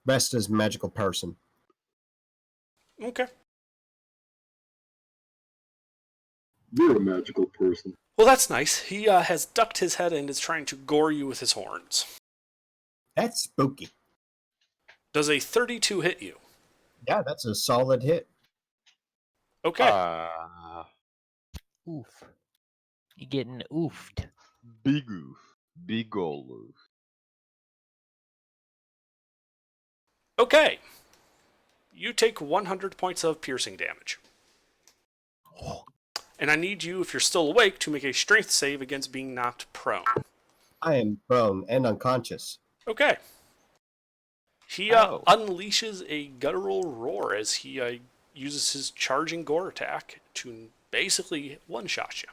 Rest is magical person. Okay. You're a magical person. Well, that's nice. He has ducked his head and is trying to gore you with his horns. That's spooky. Does a 32 hit you? Yeah, that's a solid hit. Okay. Oof. You getting oofed. Big oof. Big ol' oof. Okay. You take 100 points of piercing damage. And I need you, if you're still awake, to make a strength save against being knocked prone. I am prone and unconscious. Okay. He unleashes a guttural roar as he uses his charging gore attack to basically one-shot you.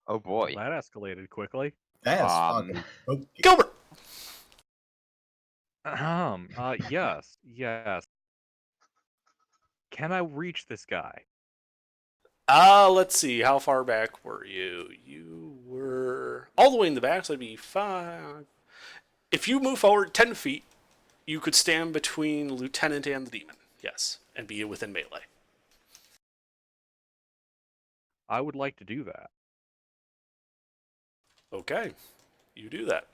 Oh boy. That escalated quickly. That's fucking spooky. Gilbert! Yes. Can I reach this guy? Let's see. How far back were you? You were all the way in the back, so that'd be 5. If you move forward 10 feet, you could stand between Lieutenant and the demon. Yes, and be within melee. I would like to do that. Okay, you do that.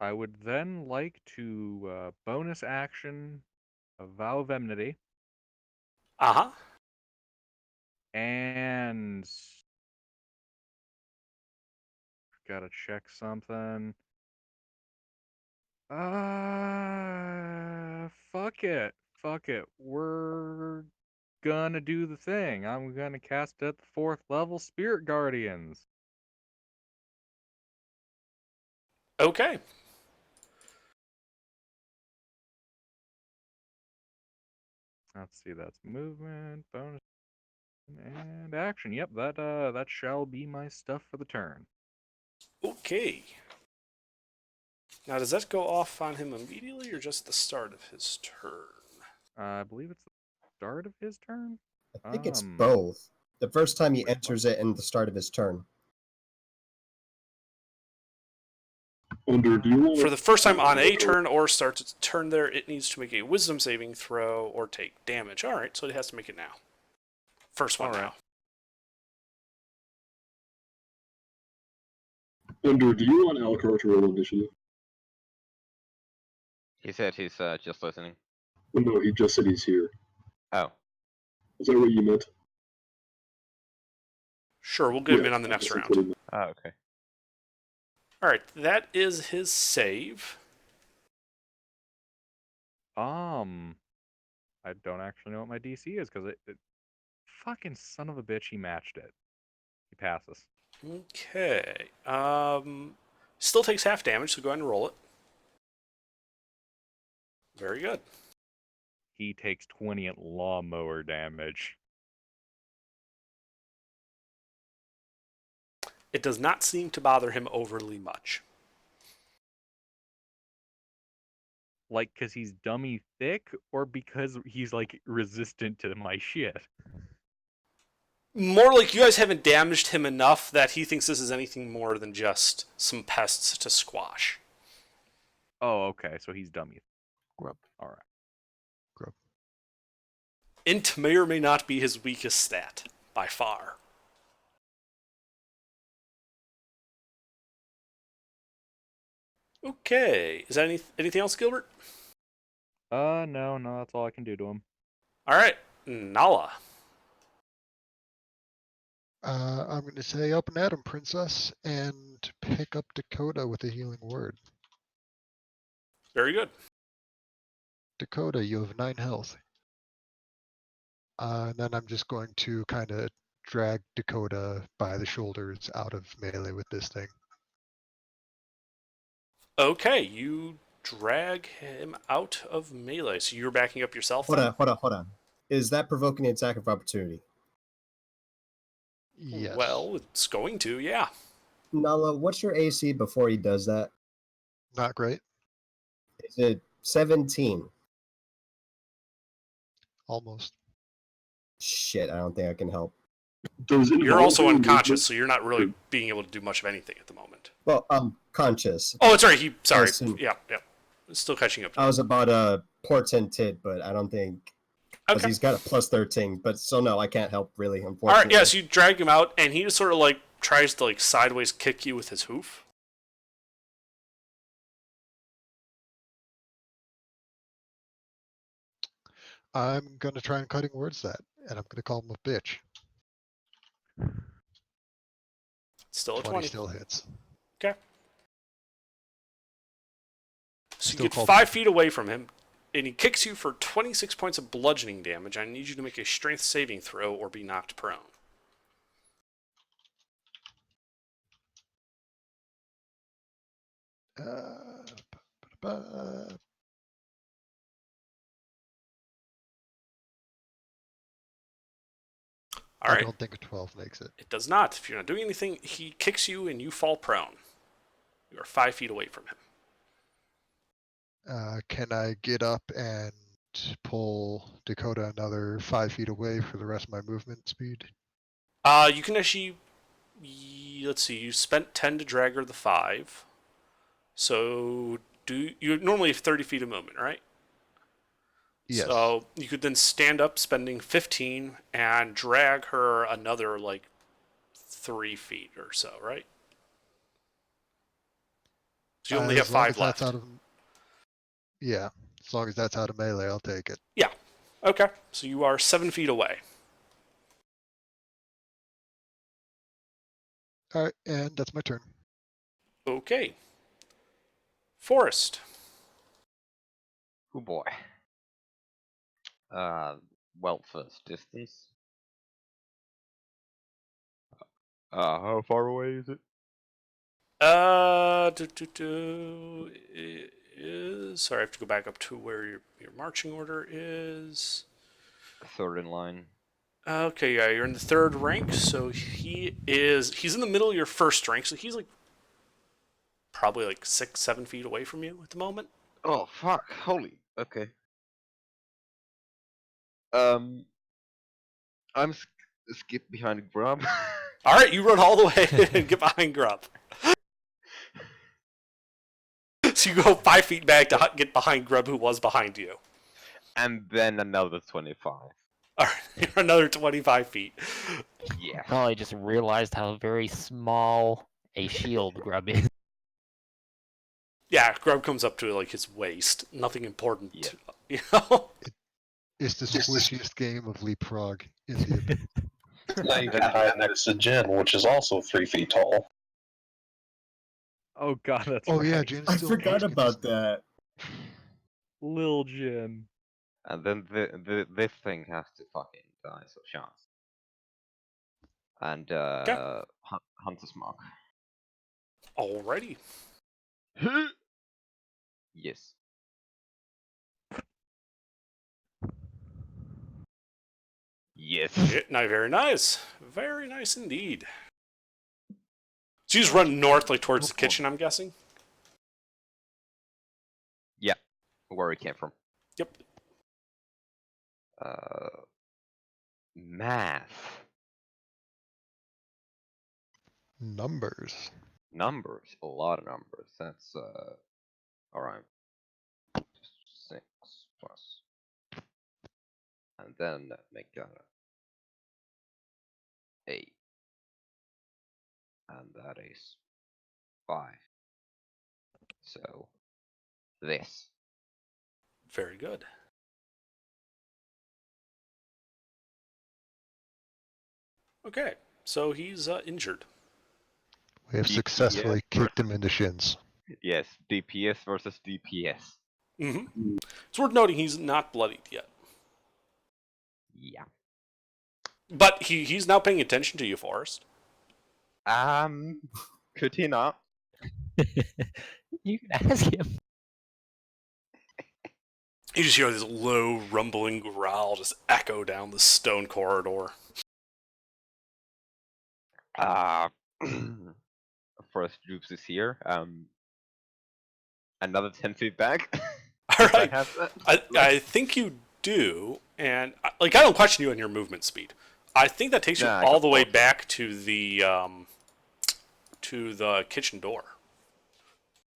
I would then like to bonus action a Vow of Enmity. Uh-huh. And gotta check something. Fuck it. We're gonna do the thing. I'm gonna cast at the 4th level Spirit Guardians. Okay. Let's see, that's movement, bonus, and action. Yep, that shall be my stuff for the turn. Okay. Now, does that go off on him immediately or just the start of his turn? I believe it's the start of his turn. I think it's both. The first time he enters it in the start of his turn. Under, do you want For the first time on a turn or starts its turn there, it needs to make a wisdom saving throw or take damage. Alright, so it has to make it now. First one now. Under, do you want Alucard to roll initiative? He said he's just listening. Oh, no, he just said he's here. Oh. Is that what you meant? Sure, we'll get him in on the next round. Oh, okay. Alright, that is his save. I don't actually know what my DC is because it fucking son of a bitch, he matched it. He passes. Okay. Still takes half damage, so go ahead and roll it. Very good. He takes 20 at lawnmower damage. It does not seem to bother him overly much. Like, because he's dummy thick, or because he's, like, resistant to my shit? More like you guys haven't damaged him enough that he thinks this is anything more than just some pests to squash. Oh, okay, so he's dummy. Grub. Alright. Grub. Int may or may not be his weakest stat, by far. Okay, is that anything else, Gilbert? No, that's all I can do to him. Alright, Nala. I'm going to say up and at him, princess, and pick up Dakota with a healing word. Very good. Dakota, you have 9 health. And then I'm just going to kind of drag Dakota by the shoulders out of melee with this thing. Okay, you drag him out of melee, so you're backing up yourself? Hold on. Is that provoking an attack of opportunity? Yes. Well, it's going to, yeah. Nala, what's your AC before he does that? Not great. Is it 17? Almost. Shit, I don't think I can help. You're also unconscious, so you're not really being able to do much of anything at the moment. Well, I'm conscious. Oh, it's right. Sorry. Listen. Yeah. Still catching up. I was about a portented, but I don't think... Because Okay. he's got a plus 13, but so no, I can't help really, unfortunately. All right, yeah, so you drag him out, and he just sort of like tries to like sideways kick you with his hoof. I'm going to try and cutting words that, and I'm going to call him a bitch. Still a 20 20. still hits. Okay. So you Still get called 5 feet away from him, and he kicks you for 26 points of bludgeoning damage. I need you to make a strength saving throw or be knocked prone. All right. I don't think a 12 makes it. It does not. If you're not doing anything, he kicks you and you fall prone. You are 5 feet away from him. Can I get up and pull Dakota another 5 feet away for the rest of my movement speed? You can actually... Let's see. You spent 10 to drag her the 5. So you normally have 30 feet of movement, right? Yes. So you could then stand up, spending 15, and drag her another like 3 feet or so, right? So you only have As long 5 as left. that's out of... Yeah, as long as that's out of melee, I'll take it. Yeah. Okay. So you are 7 feet away. Alright, and that's my turn. Okay. Forest. Oh boy. Well, first distance. How far away is it? It is... Sorry, I have to go back up to where your marching order is. Third in line. Okay, yeah, you're in the 3rd rank, so he's in the middle of your 1st rank, so he's like probably like 6-7 feet away from you at the moment. Oh fuck! Holy. Okay. skip behind Grub. All right, you run all the way and get behind Grub. So you go 5 feet back to get behind Grub, who was behind you. And then another 25. All right, you're another 25 feet. Yeah. Probably just realized how very small a shield Grub is. Yeah, Grub comes up to like his waist. Nothing important. Yeah. You know? It's the squishiest game of leapfrog in the abyss. Now you can hide next to Jin, which is also 3 feet tall. Oh god, that's Oh right. yeah, Jin's I still forgot punching about that. Lil Jin. And then this thing has to fucking die, so chance. And Hunter's Mark. Alrighty. Yes. Yes. Yeah, no, very nice. Very nice indeed. So you just run north, like towards the kitchen, I'm guessing? Yeah. Where we came from. Yep. Math. Numbers. Numbers. A lot of numbers. That's alright. 6 plus. And then make that 8. And that is 5. So this. Very good. Okay, so he's injured. We have DPS successfully kicked him into shins. Yes, DPS versus DPS. Mm-hmm. It's worth noting he's not bloodied yet. Yeah. But he's now paying attention to you, Forrest. Could he not? You can ask him. You just hear this low, rumbling growl just echo down the stone corridor. First Droops is here. Another 10 feet back. All right. I I think you do, and I don't question you on your movement speed. I think that takes you Nah, I all got the way both. back to the kitchen door.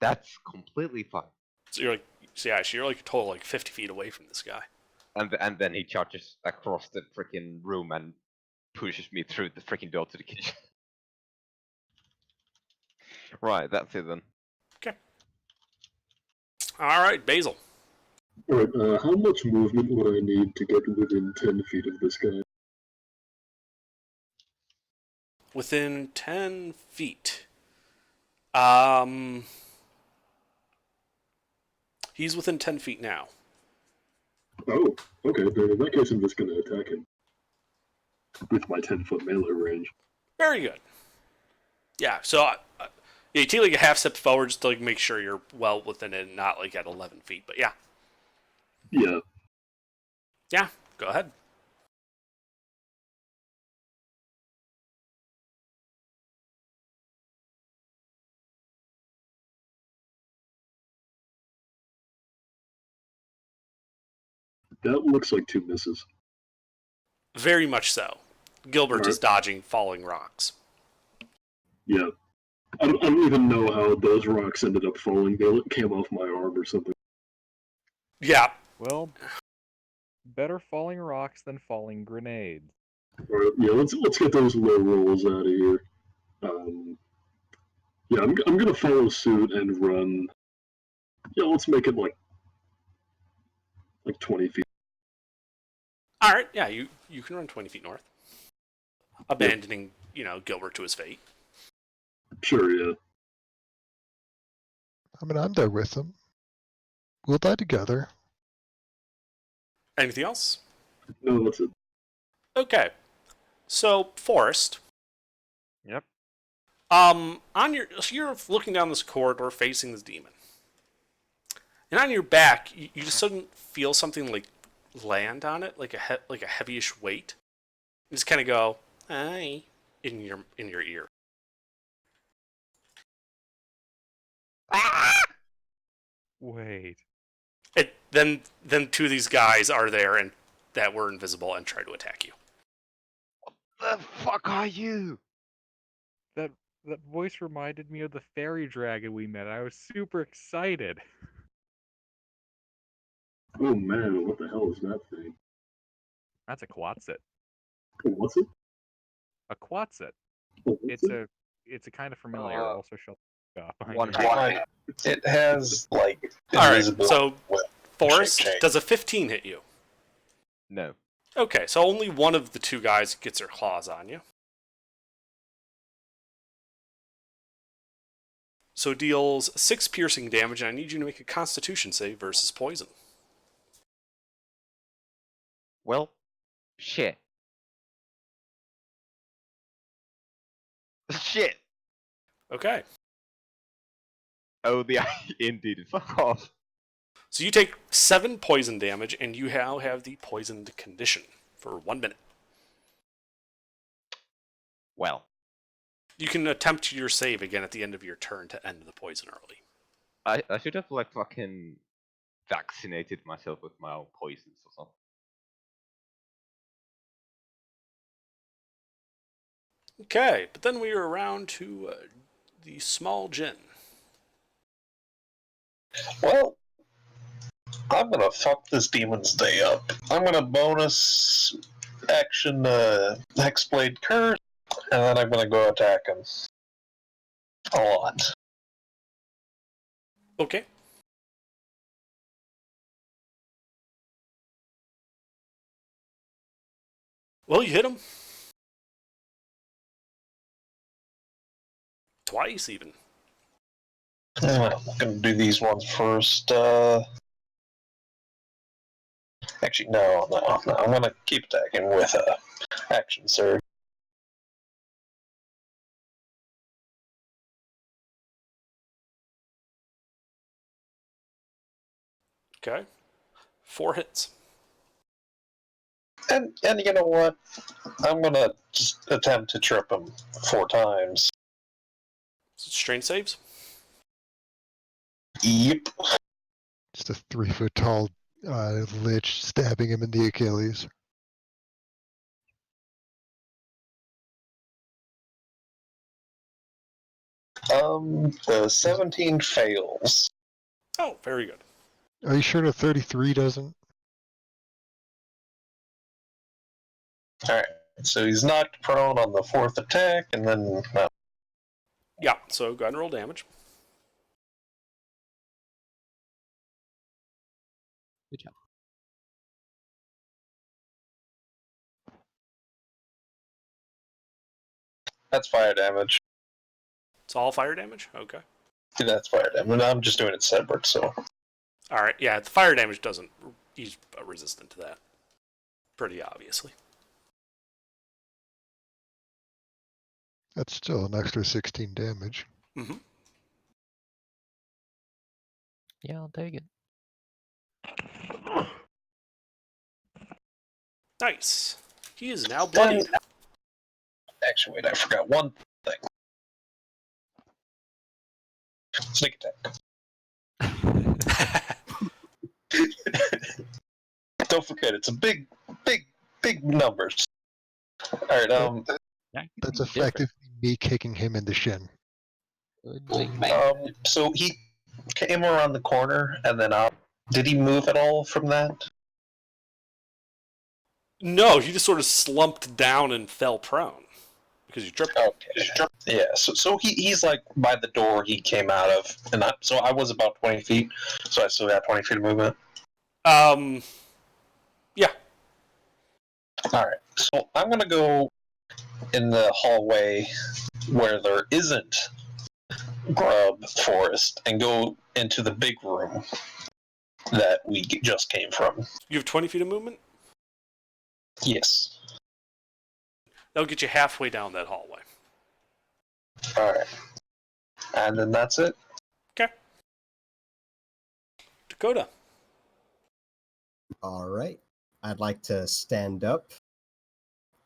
That's completely fine. So you're like, so you're like a total like 50 feet away from this guy. And then he charges across the freaking room and pushes me through the freaking door to the kitchen. Right, that's it then. All right, Basil. Alright, how much movement would I need to get within 10 feet of this guy? Within 10 feet. He's within 10 feet now. Oh, okay, then in that case I'm just gonna attack him. With my 10-foot melee range. Very good. Yeah, so you take like a half step forward just to like make sure you're well within it and not like at 11 feet. But yeah. Yeah. Yeah, go ahead. That looks like 2 misses. Very much so. Gilbert is Alright. dodging falling rocks. Yeah. I don't even know how those rocks ended up falling. They came off my arm or something. Yeah. Well, better falling rocks than falling grenades. Alright, yeah, let's get those low rolls out of here. Yeah, I'm gonna follow suit and run. Yeah, let's make it like 20 feet. All right. Yeah, you can run 20 feet north, abandoning Gilbert to his fate. Sure, yeah. I mean, I'm there with him. We'll die together. Anything else? No, that's it. Okay. So Forrest. Yep. So you're looking down this corridor facing this demon, and on your back, you just suddenly feel something like land on it, like a heavyish weight. You just kind of go, "Hi," in your ear. Wait. Then 2 of these guys are there and that were invisible and try to attack you. the fuck are you? That voice reminded me of the fairy dragon we met. I was super excited. Oh man, what the hell is that thing? That's a Quatsit. Oh, what's it? A Quatsit. Oh, what's it? It's a kind of familiar. Also, shut up. One Why? It has like All right, invisible. so Forrest, change. does a 15 hit you? No. Okay, so only one of the two guys gets their claws on you. So it deals 6 piercing damage, and I need you to make a Constitution save versus poison. Well, shit. Shit. Okay. Oh, the indeed. Fuck off. So you take 7 poison damage, and you now have the poisoned condition for 1 minute. Well, You can attempt your save again at the end of your turn to end the poison early. I should have like fucking vaccinated myself with my own poisons or something. Okay, but then we are around to the small Jinn. Well, I'm gonna fuck this demon's day up. I'm gonna bonus action Hexblade Curse, and then I'm gonna go attack him. A lot. Okay. Well, you hit him. Twice, even. I'm gonna do these ones first. Actually, no. I'm gonna keep attacking with action surge. Okay. 4 hits. And you know what? I'm gonna just attempt to trip him 4 times. Strength saves? Yep. Just a 3-foot tall lich stabbing him in the Achilles. The 17 fails. Oh, very good. Are you sure the 33 doesn't? Alright, so he's knocked prone on the 4th attack, and then... Yeah, so go ahead and roll damage. Good job. That's fire damage. It's all fire damage? Okay. Yeah, that's fire damage. I'm just doing it separate, so... Alright, yeah, the fire damage doesn't... He's resistant to that. Pretty obviously. That's still an extra 16 damage. Mm-hmm. Yeah, I'll take it. Nice. He is now bloodied. Actually, wait, I forgot one thing. Sneak attack. Don't forget, it's a big numbers. Alright, That's effectively me kicking him in the shin. so he came around the corner, and then did he move at all from that? No, he just sort of slumped down and fell prone. Because you tripped him. Okay. Yeah, so he's like by the door he came out of, and so I was about 20 feet, so I still got 20 feet of movement. Yeah. Alright, so I'm gonna go in the hallway where there isn't Grub Forest and go into the big room that we just came from. You have 20 feet of movement? Yes. That'll get you halfway down that hallway. Alright. And then that's it? Okay. Dakota. All right. I'd like to stand up,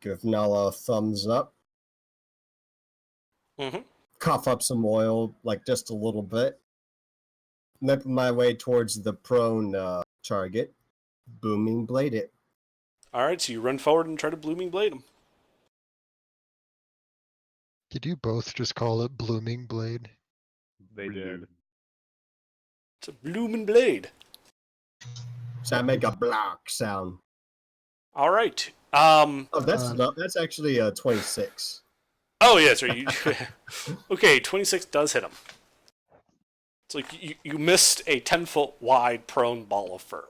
give Nala a thumbs up, Mm-hmm. cough up some oil, like just a little bit, make my way towards the prone target, booming blade it. Alright, so you run forward and try to blooming blade him. Did you both just call it Blooming Blade? They did. It's a blooming blade. So I make a block sound. All right. Oh, that's Uh, not, that's actually 26. Oh yeah, so you. Okay, 26 does hit him. It's like you missed a 10-foot wide prone ball of fur.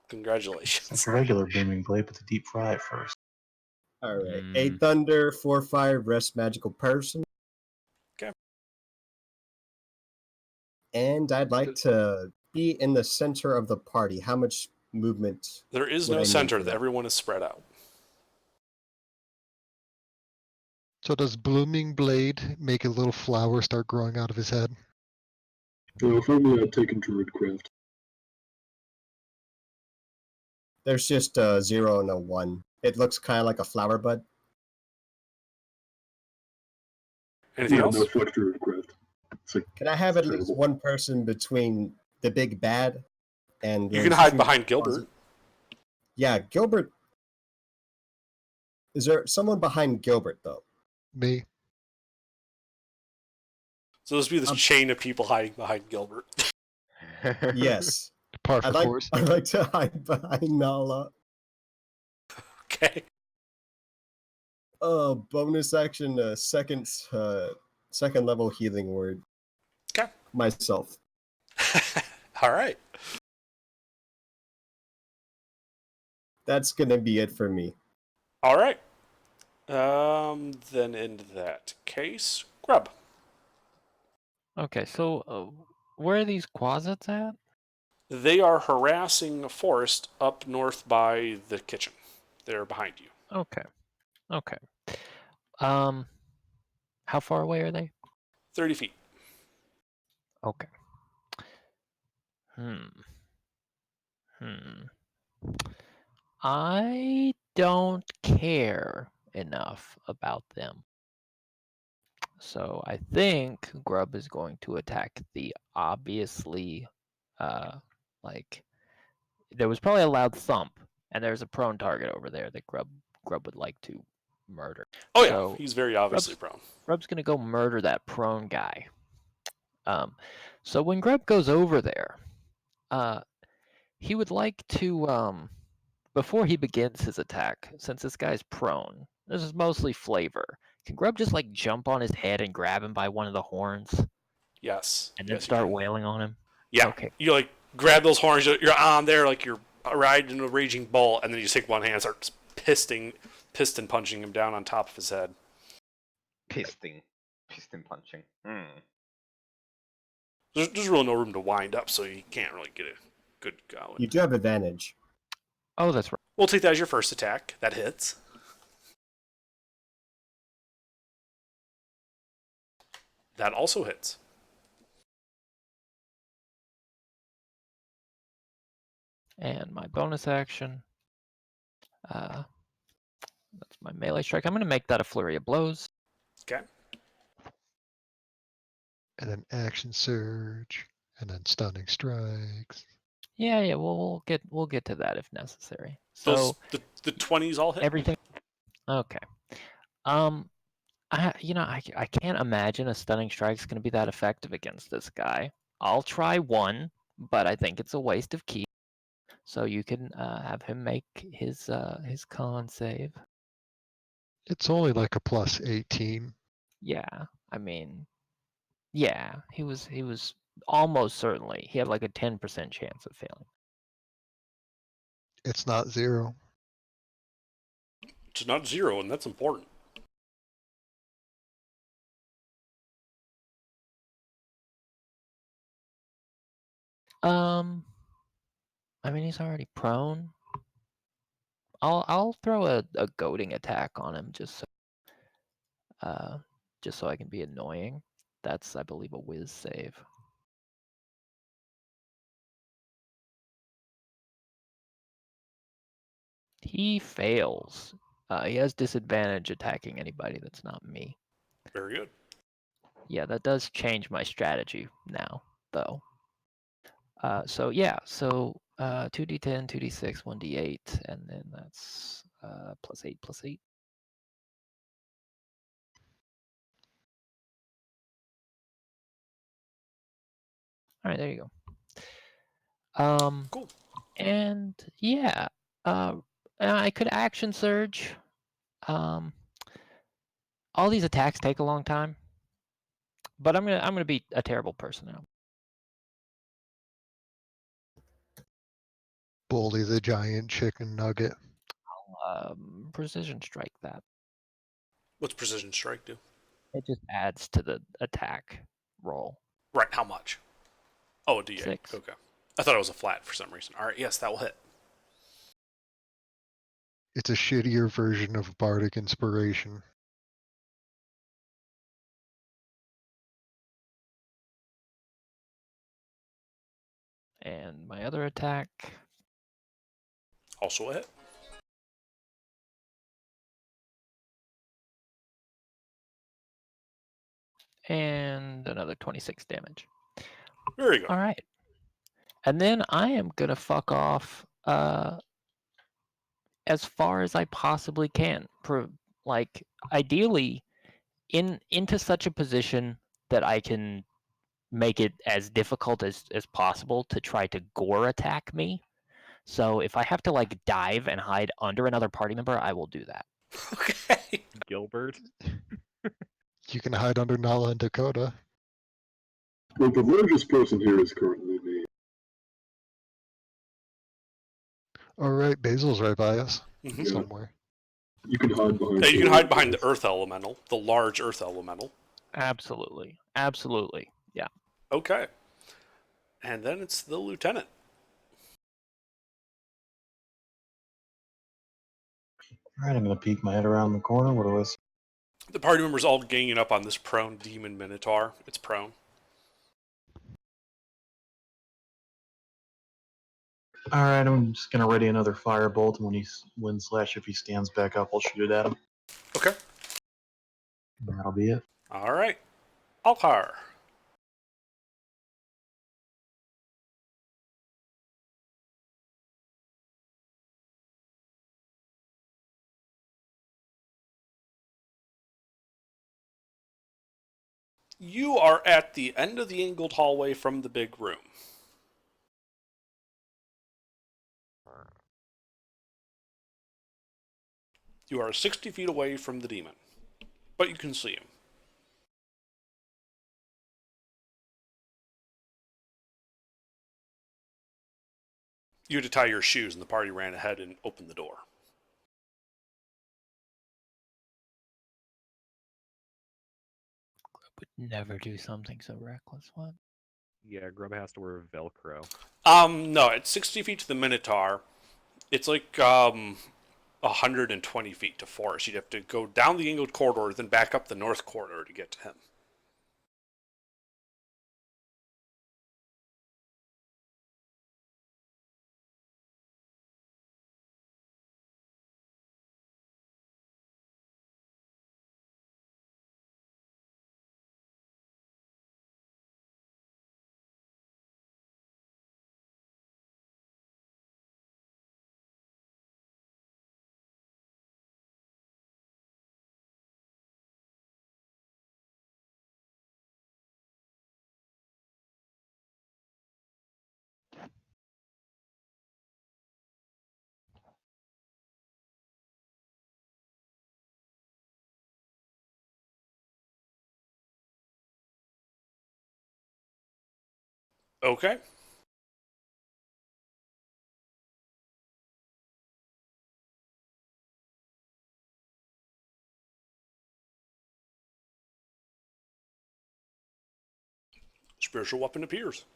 Congratulations. It's a regular Blooming Blade, but the deep fry it first. All right. Mm. 8 thunder, 4 fire, rest magical person. Okay. And I'd like to be in the center of the party. How much movement? There is What I no need center. for that. Everyone is spread out. So does Blooming Blade make a little flower start growing out of his head? If only I'd taken Druidcraft. There's just a 0 and a 1. It looks kind of like a flower bud. Anything Yeah, else? no flex Druidcraft. It's like, Can I have at least Terrible. one person between the big bad and You those can hide two behind Gilbert. closet- Yeah, Gilbert. Is there someone behind Gilbert though? Me? So there's be this chain of people hiding behind Gilbert. Yes. Par for I'd like course. I'd like to hide behind Nala. Okay. Bonus action, second level healing word. Okay. Myself. All right. That's gonna be it for me. All right. Then in that case, Grub. Okay, so where are these quasits at? They are harassing Forrest up north by the kitchen. They're behind you. Okay. Okay. How far away are they? 30 feet. Okay. I don't care enough about them. So I think Grub is going to attack the obviously, like, there was probably a loud thump, and there's a prone target over there that Grub would like to murder. Oh yeah, So he's very obviously prone. Grub's gonna go murder that prone guy. So when Grub goes over there, he would like to, before he begins his attack, since this guy's prone, this is mostly flavor. Can Grub just like jump on his head and grab him by one of the horns Yes. and then Yes, you start can. wailing on him? Yeah. Okay. You like grab those horns. You're on there like you're riding a raging bull, and then you just take one hand and start piston punching him down on top of his head. Piston punching. There's really no room to wind up, so you can't really get a good go. You do have advantage. Oh, that's right. We'll take that as your first attack. That hits. That also hits. And my bonus action. That's my melee strike. I'm gonna make that a flurry of blows. Okay. And then action surge. And then stunning strikes. Yeah, we'll get to that if necessary. So Those the 20s all hit. everything. Okay. I can't imagine a stunning strike is going to be that effective against this guy. I'll try one, but I think it's a waste of ki. So you can have him make his con save. It's only like a plus 18. Yeah, I mean, yeah, he was almost certainly. He had like a 10% chance of failing. It's not 0. It's not 0, and that's important. I mean, he's already prone. I'll throw a goading attack on him just so I can be annoying. That's, I believe, a whiz save. He fails. He has disadvantage attacking anybody that's not me. Very good. Yeah, that does change my strategy now, though. So yeah, 2d10, 2d6, 1d8, and then that's +8, +8. All right, there you go. Cool. And yeah, I could action surge. All these attacks take a long time, but I'm gonna be a terrible person now. Bully the giant chicken nugget. Precision strike that. What's precision strike do? It just adds to the attack roll. Right, how much? Oh, a D8. 6. Okay. I thought it was a flat for some reason. All right, yes, that will hit. It's a shittier version of Bardic Inspiration. And my other attack. Also a hit. And another 26 damage. Very good. All right. And then I am going to fuck off as far as I possibly can. Like, ideally, into such a position that I can make it as difficult as possible to try to gore attack me. So if I have to, like, dive and hide under another party member, I will do that. Okay. Gilbert. You can hide under Nala and Dakota. Well, the largest person here is currently me. All right, Basil's right by us Mhm. somewhere. You can hide behind. Yeah, you can hide behind the earth elemental, the large earth elemental. Absolutely. Absolutely. Yeah. Okay. And then it's the lieutenant. All right, I'm gonna peek my head around the corner. What do I see? The party members all ganging up on this prone demon minotaur. It's prone. All right, I'm just gonna ready another firebolt, and when he's wind slash, if he stands back up, I'll shoot it at him. Okay. And that'll be it. All right. Alkar. You are at the end of the angled hallway from the big room. You are 60 feet away from the demon, but you can see him. You had to tie your shoes, and the party ran ahead and opened the door. Would never do something so reckless. What? Yeah, Grub has to wear Velcro. No, it's 60 feet to the Minotaur. It's like 120 feet to Forest. You'd have to go down the angled corridor, then back up the north corridor to get to him. Okay. Spiritual weapon appears.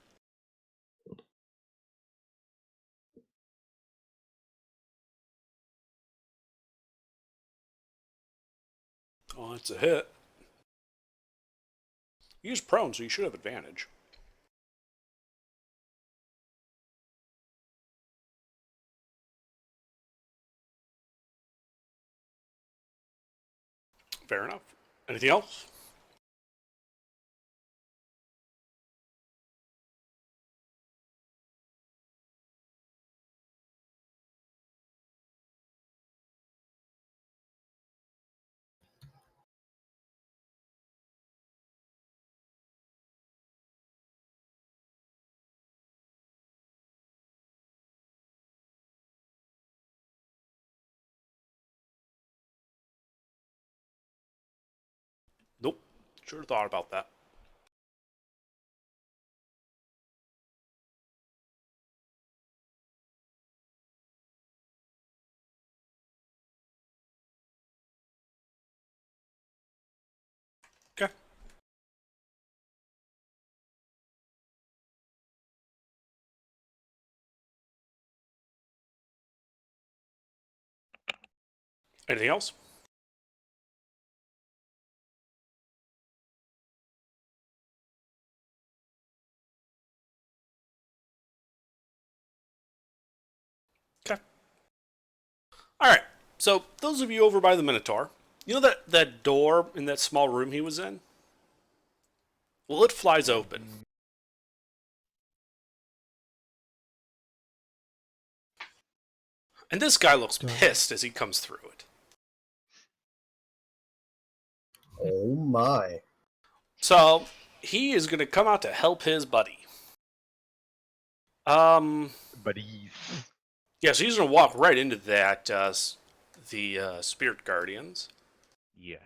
Oh, it's a hit. Use prone, so you should have advantage. Fair enough. Anything else? Sure thought about that. Okay. Anything else? Okay. All right. So those of you over by the Minotaur, you know that door in that small room he was in? Well, it flies open. And this guy looks pissed as he comes through it. Oh my. So he is going to come out to help his buddy. Buddies. Yeah, so he's going to walk right into that, the Spirit Guardians. Yes.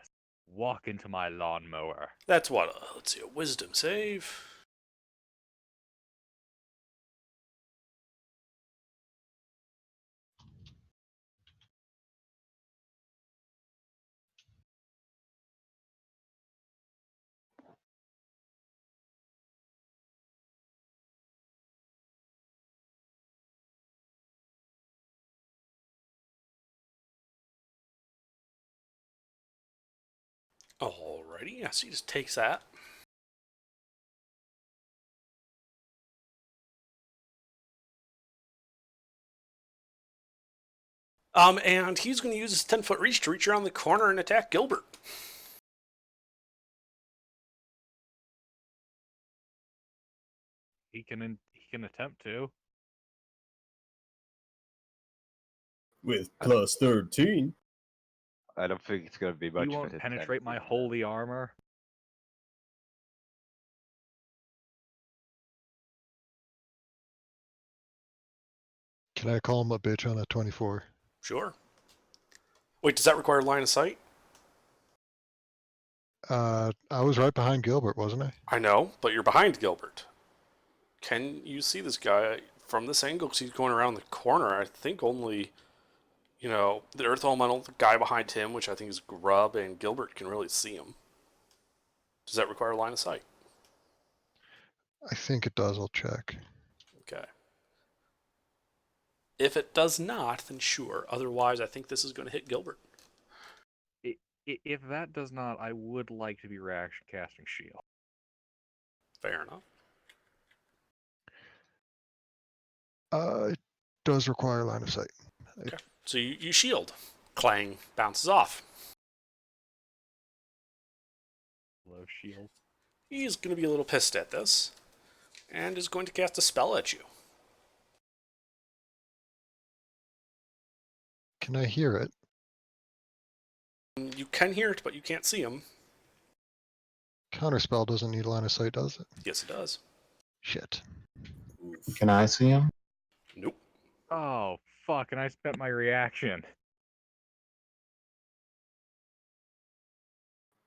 Walk into my lawnmower. That's what, let's see, a wisdom save. Alrighty, yeah, so he just takes that. And he's going to use his 10-foot reach to reach around the corner and attack Gilbert. He can attempt to. With plus 13. I don't think it's gonna be much. You of won't an penetrate my advantage. holy armor. Can I call him a bitch on a 24? Sure. Wait, does that require line of sight? I was right behind Gilbert, wasn't I? I know, but you're behind Gilbert. Can you see this guy from this angle? Because he's going around the corner. I think only, the Earth Elemental, the guy behind him, which I think is Grub, and Gilbert can really see him. Does that require line of sight? I think it does. I'll check. Okay. If it does not, then sure. Otherwise, I think this is going to hit Gilbert. If that does not, I would like to be reaction casting shield. Fair enough. It does require line of sight. Okay. So you shield. Clang bounces off. Love shield. He's going to be a little pissed at this, and is going to cast a spell at you. Can I hear it? You can hear it, but you can't see him. Counterspell doesn't need line of sight, does it? Yes, it does. Shit. Can I see him? Nope. Oh, fuck, and I spent my reaction.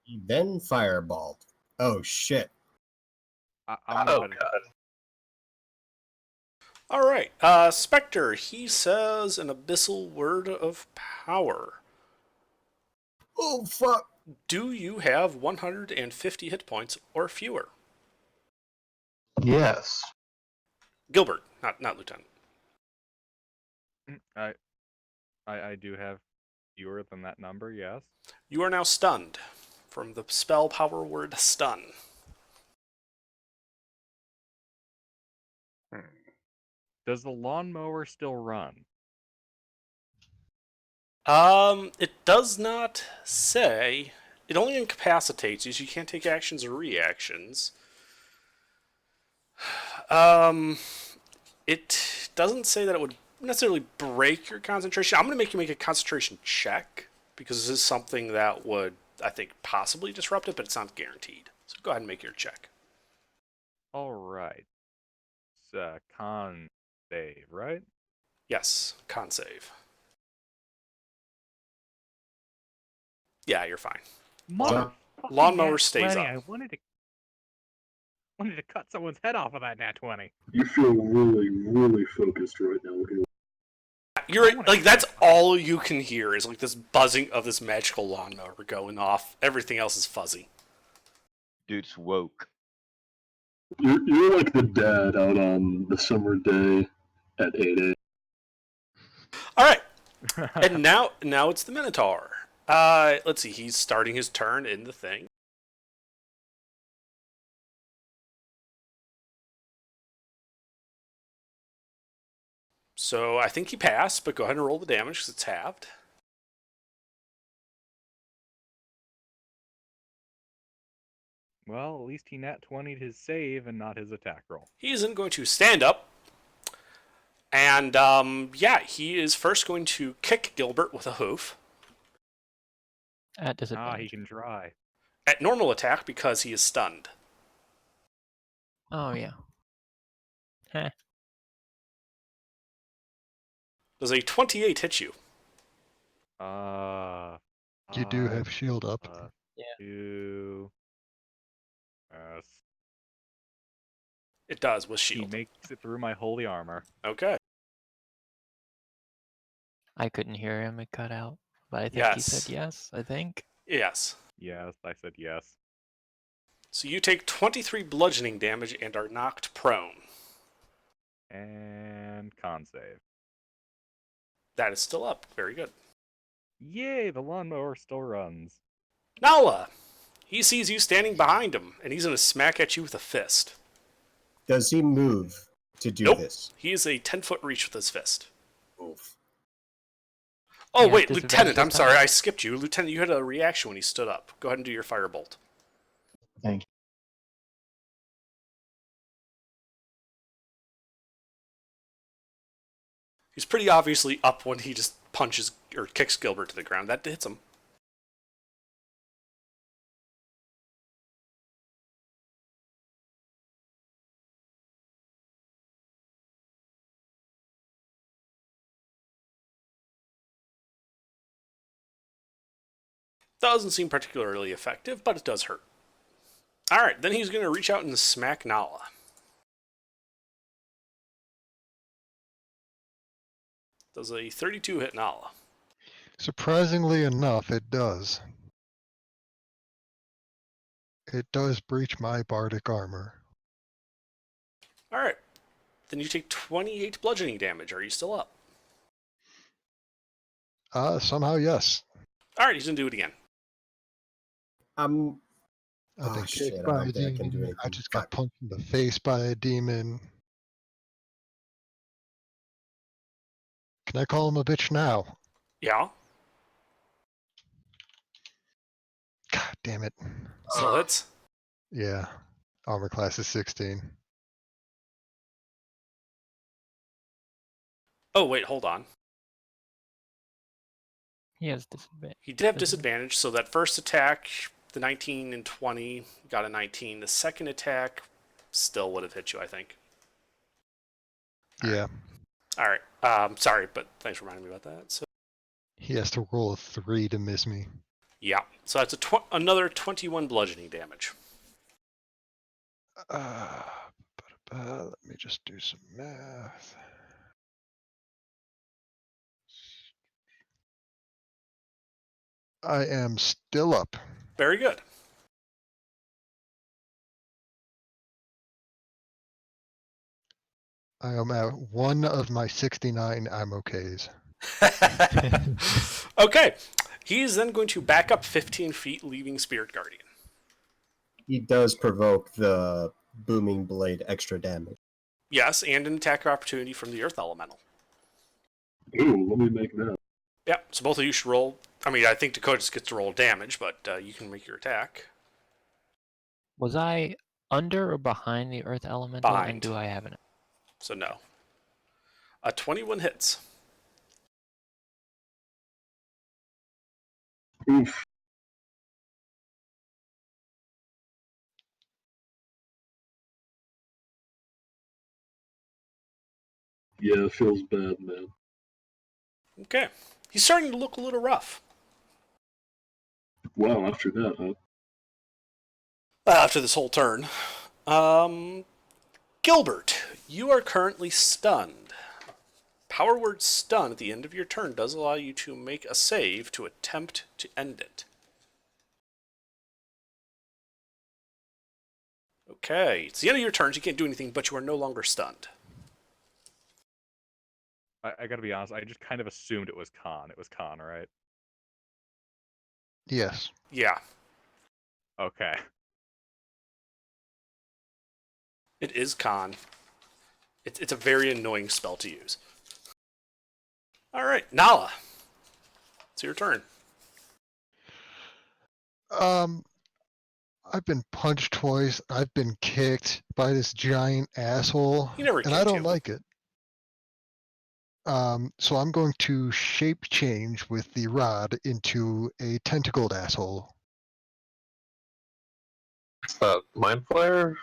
He then fireballed. Oh shit. I'm Oh, gonna- God. All right. Spectre, he says an abyssal word of power. Oh fuck. Do you have 150 hit points or fewer? Yes. Gilbert, not Lieutenant. I do have fewer than that number, yes. You are now stunned from the spell power word stun. Does the lawnmower still run? It does not say. It only incapacitates you, so you can't take actions or reactions. It doesn't say that it would necessarily break your concentration. I'm going to make you make a concentration check, because this is something that would, I think, possibly disrupt it, but it's not guaranteed. So go ahead and make your check. Alright. It's con save, right? Yes, con save. Yeah, you're fine. Fucking Lawnmower nat stays 20, up. I wanted to cut someone's head off with that nat 20. You feel really, really focused right now. Looking You're I wanna like, that's try. all you can hear is like this buzzing of this magical lawnmower going off. Everything else is fuzzy. Dude's woke. You're like the dad out on the summer day at 8 a.m. All right, and now it's the Minotaur. Let's see. He's starting his turn in the thing. So I think he passed, but go ahead and roll the damage because it's halved. Well, at least he nat 20'd his save and not his attack roll. He isn't going to stand up. And, yeah, he is first going to kick Gilbert with a hoof At disadvantage. Ah, he can try. at normal attack because he is stunned. Oh, yeah. Heh. Does a 28 hit you? You do have shield up. Yeah. 2. It does with He shield. makes it through my holy armor. Okay. I couldn't hear him. It cut out. But I think he Yes. said yes, I think. Yes. Yes, I said yes. So you take 23 bludgeoning damage and are knocked prone. And con save. That is still up. Very good. Yay, the lawnmower still runs. Nala! He sees you standing behind him, and he's going to smack at you with a fist. Does he move to do Nope. this? He is a 10-foot reach with his fist. Oof. Oh, He has wait, disadvantage Lieutenant, I'm this sorry, time? I skipped you. Lieutenant, you had a reaction when he stood up. Go ahead and do your firebolt. Thank you. He's pretty obviously up when he just punches or kicks Gilbert to the ground. That hits him. Doesn't seem particularly effective, but it does hurt. Alright, then he's going to reach out and smack Nala. Does a 32 hit Nala? Surprisingly enough, it does. It does breach my bardic armor. Alright. Then you take 28 bludgeoning damage. Are you still up? Somehow, yes. Alright, he's going to do it again. I've Oh, been shit, kicked I by don't a think I can do demon. I anything. just got Fuck. punched in the face by a demon. Can I call him a bitch now? Yeah, God damn it. still hits. Yeah. Armor class is 16. Oh, wait, hold on. He has disadvantage. He did have disadvantage, so that first attack, the 19 and 20, got a 19. The second attack still would have hit you, I think. Yeah. Alright, sorry, but thanks for reminding me about that. So, He has to roll a 3 to miss me. yeah, so that's another 21 bludgeoning damage. Let me just do some math. I am still up. Very good. I am at 1 of my 69 I'm okays. Okay, he's then going to back up 15 feet, leaving Spirit Guardian. He does provoke the booming blade extra damage. Yes, and an attack opportunity from the Earth Elemental. Ooh, let me make that. Yeah, so both of you should roll. I mean, I think Dakota just gets to roll damage, but you can make your attack. Was I under or behind the Earth Elemental? Behind. And do I have an... So no. A 21 hits. Oof. Yeah, it feels bad, man. Okay. He's starting to look a little rough. Wow, after that, huh? After this whole turn. Gilbert, you are currently stunned. Power word stun at the end of your turn does allow you to make a save to attempt to end it. Okay, it's the end of your turn, so you can't do anything, but you are no longer stunned. I gotta be honest, I just kind of assumed it was Khan. It was Khan, right? Yes. Yeah, Okay. it is Khan. It's a very annoying spell to use. Alright, Nala. It's your turn. I've been punched twice. I've been kicked by this giant asshole, He never and I kicked don't you. like it. So I'm going to shape change with the rod into a tentacled asshole. Mind Flare?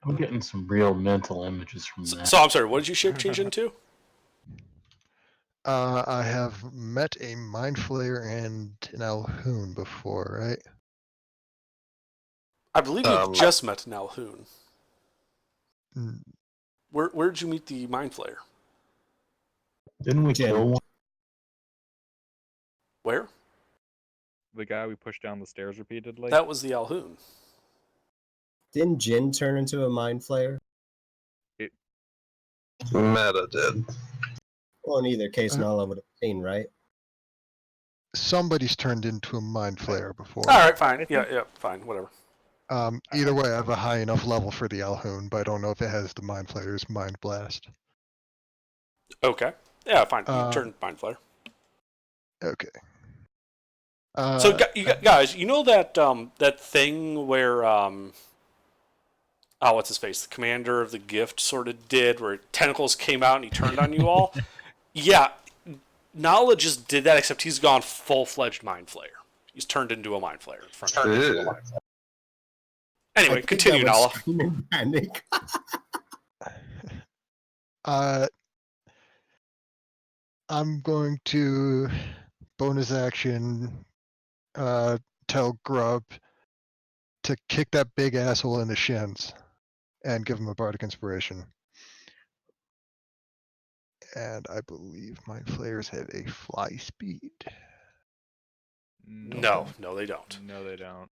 I'm getting some real mental images from So, that. so I'm sorry, what did you shape change into? I have met a Mind Flayer and an Alhoon before, right? I believe you just met Nalhoon. Mm, Where did you meet the Mind Flayer? Didn't we Jin. kill one? Where? The guy we pushed down the stairs repeatedly. That was the Alhoon. Didn't Jin turn into a mind flayer? Meta did. Well, in either case, Nala would have seen, right? Somebody's turned into a Mind Flayer before. Alright, fine. Yeah, fine, whatever. Either way, I have a high enough level for the Alhoon, but I don't know if it has the Mind Flayer's Mind Blast. Okay. Yeah, fine. You Uh, turned Mind Flayer. Okay. So, guys, you know that that thing where what's his face? The commander of the gift sort of did, where tentacles came out and he turned on you all. Yeah, Nala just did that, except he's gone full-fledged Mind Flayer. He's turned into a Mind Flayer. Anyway, I think continue, that was Nala. screaming panic. I'm going to bonus action tell Grub to kick that big asshole in the shins and give him a bardic inspiration. And I believe Mind Flayers have a fly speed. No, they don't. No, they don't.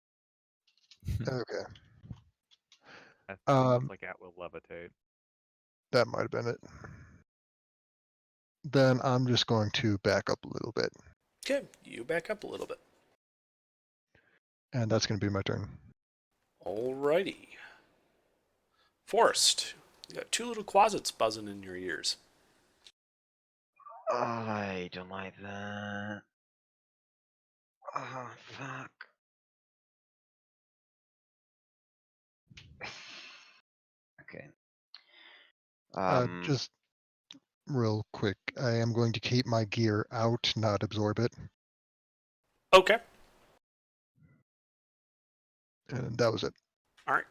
Okay. I think Um, it's like at will levitate. That might have been it. Then I'm just going to back up a little bit, Okay, you back up a little bit. and that's going to be my turn. Alrighty. Forrest, you got two little quasits buzzing in your ears. I don't like that. Oh, fuck. Okay. Just real quick, I am going to keep my gear out, not absorb it. Okay. And that was it. Alright.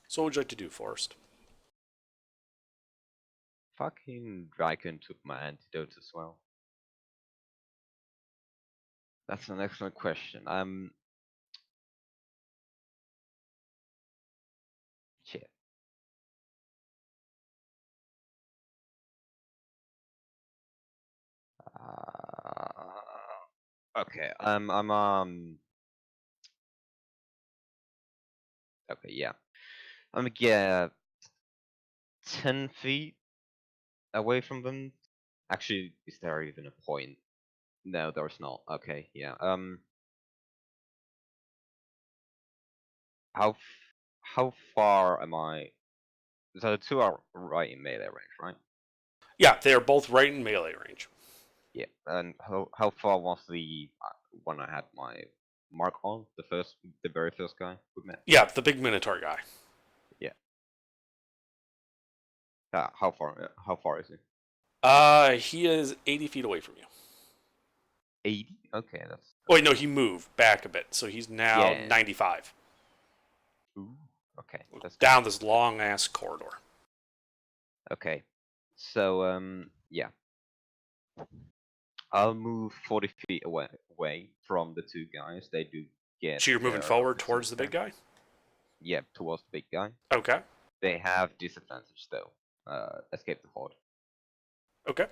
So what would you like to do, Forrest? Fucking Draken took my antidote as well. That's an excellent question. Shit. Okay. Okay, yeah. I'm gonna get 10 feet away from them. Actually, is there even a point? No, there's not. Okay, yeah. How far am I? So the two are right in melee range, right? Yeah, they are both right in melee range. Yeah. And how far was the one I had my mark on? The very first guy we met. Yeah, the big Minotaur guy. Yeah. How far? How far is he? He is 80 feet away from you. 80. Okay, that's. Wait, no, he moved back a bit, so he's now Yeah. 95. Ooh. Okay. That's good. Down this long ass corridor. Okay. So yeah. I'll move 40 feet away from the two guys. They do get. So you're moving their forward towards the opportunity big guy? Yeah, towards the big guy. Okay. They have disadvantage though. Escape the horde. Okay.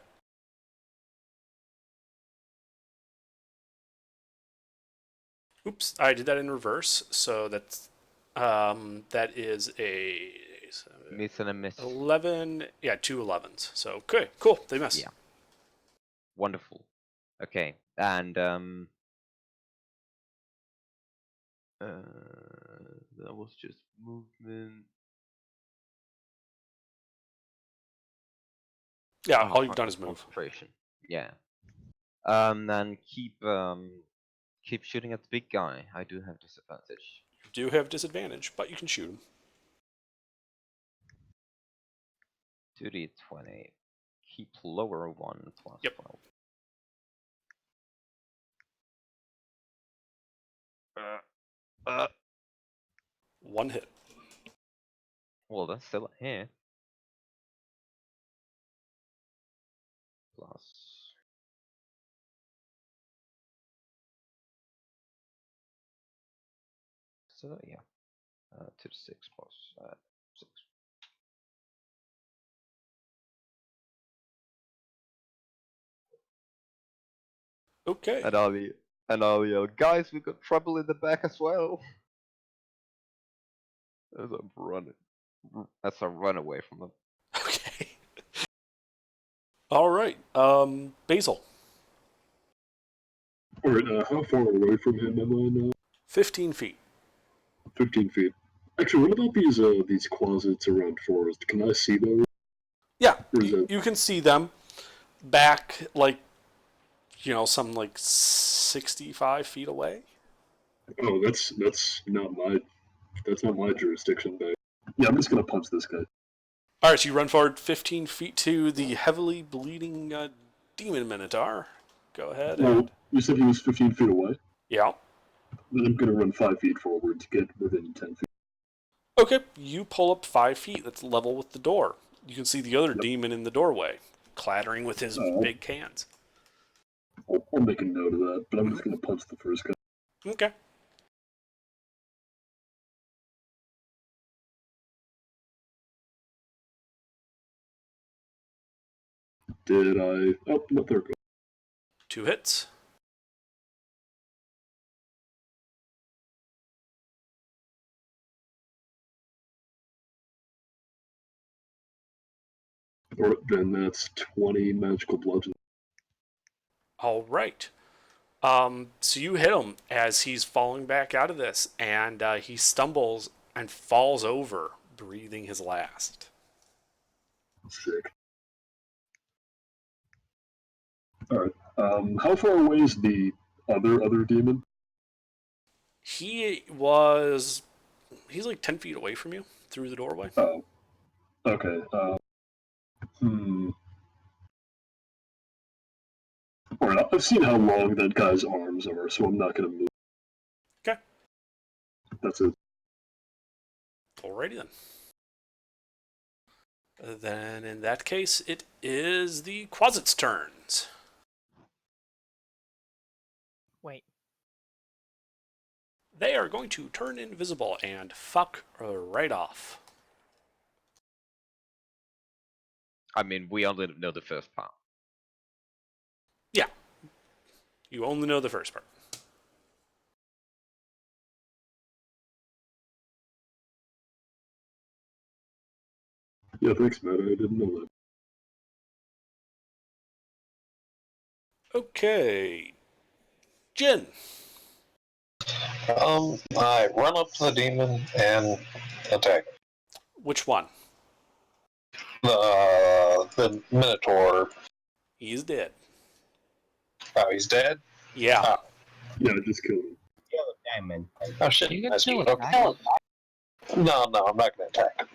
Oops, I did that in reverse. So that's that is a Miss and a miss. 11. Yeah, 2 11s. So okay, cool. They miss. Yeah. Wonderful. Okay, and that was just movement. Yeah, Oh, all you've done is move. concentration. Yeah. Then keep shooting at the big guy. I do have disadvantage. You do have disadvantage, but you can shoot him. 2d20. Keep lower 1 plus Yep. 12. One hit. Well, that's still here. Plus. So yeah, 2 to 6 plus 6. Okay. And I'll yell, guys, we got trouble in the back as well. As I'm running, as I run away from them. Okay. All right. Basil. Alright, how far away from him am I now? 15 feet. 15 feet. Actually, what about these closets around Forest? Can I see those? Yeah, Or is that... you can see them back, like, some like 65 feet away. Oh, that's not my jurisdiction, babe. Yeah, I'm just gonna punch this guy. All right, so you run forward 15 feet to the heavily bleeding demon minotaur. Go ahead. Well, you said he was 15 feet away? Yeah. Then I'm gonna run 5 feet forward to get within 10 feet. Okay, you pull up 5 feet. That's level with the door. You can see the other demon in the doorway, clattering with his big cans. I'll make a note of that, but I'm just gonna punch the first guy. Okay. Did I... Oh, no, there we go. 2 hits. Then that's 20 magical bludgeon. All right. So you hit him as he's falling back out of this, and he stumbles and falls over, breathing his last. Sick. Alright. How far away is the other demon? He's like 10 feet away from you through the doorway. Oh. Okay. Alright, I've seen how long that guy's arms are, so I'm not gonna move. Okay. That's it. Alrighty then. Then in that case, it is the Quasit's turns. Wait. They are going to turn invisible and fuck right off. I mean, we only know the first part. Yeah. You only know the first part. Yeah, thanks, Matt. I didn't know that. Okay. Jin. I run up to the demon and attack. Which one? The Minotaur. He's dead. Oh, he's dead? Yeah. Yeah, I just killed him. Kill the diamond. Oh shit. You can That's still good. attack. Okay. No, I'm not gonna attack.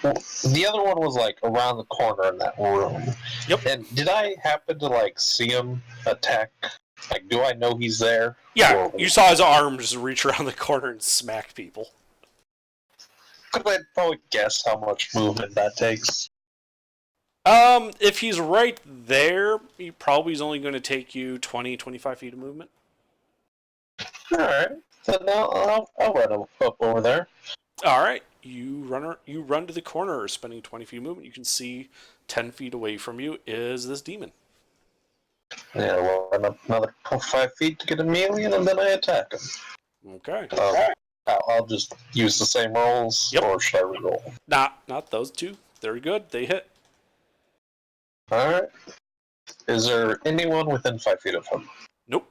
The other one was like around the corner in that room. Yep. And did I happen to like see him attack? Like, do I know he's there? Yeah, Or- you saw his arm just reach around the corner and smack people. Could I probably guess how much movement that takes? If he's right there, he probably is only going to take you 20, 25 feet of movement. Alright. Then I'll run up over there. All right, you run to the corner, spending 20 feet of movement. You can see 10 feet away from you is this demon. Yeah, we'll run up another 5 feet to get a melee, and then I attack him. Okay. I'll just use the same rolls, Yep. or should I reroll? Not those two. They're good. They hit. Alright. Is there anyone within 5 feet of him? Nope.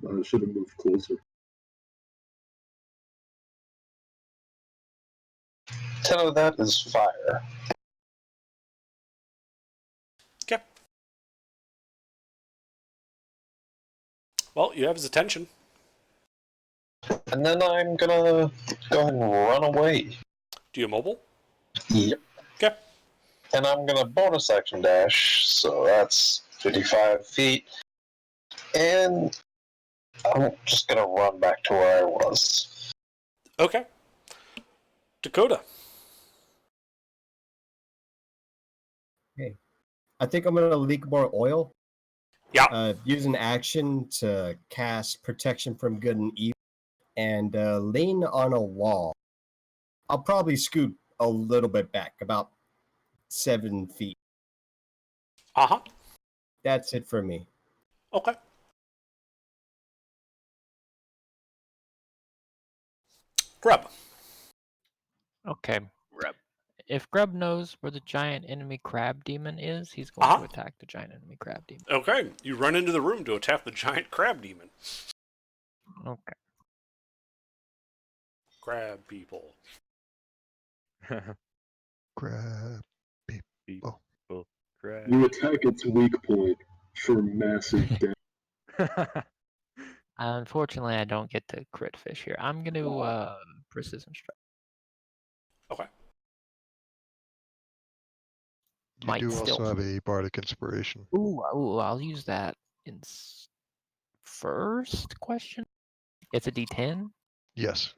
I should have moved closer. 10 of that is fire. Okay. Well, you have his attention. And then I'm gonna go ahead and run away. Do you mobile? Yep. Okay. And I'm gonna bonus action dash, so that's 55 feet. And I'm just gonna run back to where I was. Okay. Dakota. I think I'm gonna leak more oil. Yeah. Use an action to cast protection from good and evil, and lean on a wall. I'll probably scoot a little bit back, about 7 feet. Uh-huh. That's it for me. Okay. Grub. Okay. Grub. If Grub knows where the giant enemy crab demon is, he's going to attack the giant enemy crab demon. Okay. You run into the room to attack the giant crab demon. Okay. Crab people. Grab. People. Crab. You attack its weak point for massive damage. Unfortunately, I don't get to crit fish here. I'm going to precision strike. Okay. You Might do still. also have a bardic inspiration. Ooh, I'll use that in first question. It's a D10. Yes.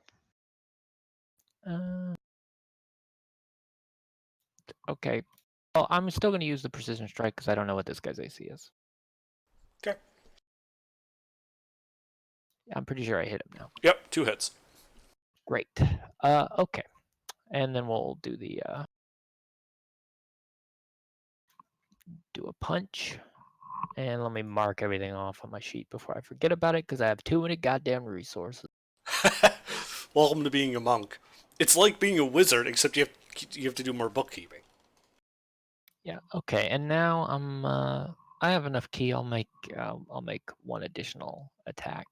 Okay. Well, I'm still going to use the precision strike because I don't know what this guy's AC is. Okay. I'm pretty sure I hit him now. Yep, 2 hits. Great. Okay. And then we'll do the do a punch. And let me mark everything off on my sheet before I forget about it because I have too many goddamn resources. Welcome to being a monk. It's like being a wizard, except you have to do more bookkeeping. Yeah. Okay. And now I have enough key. I'll make one additional attack.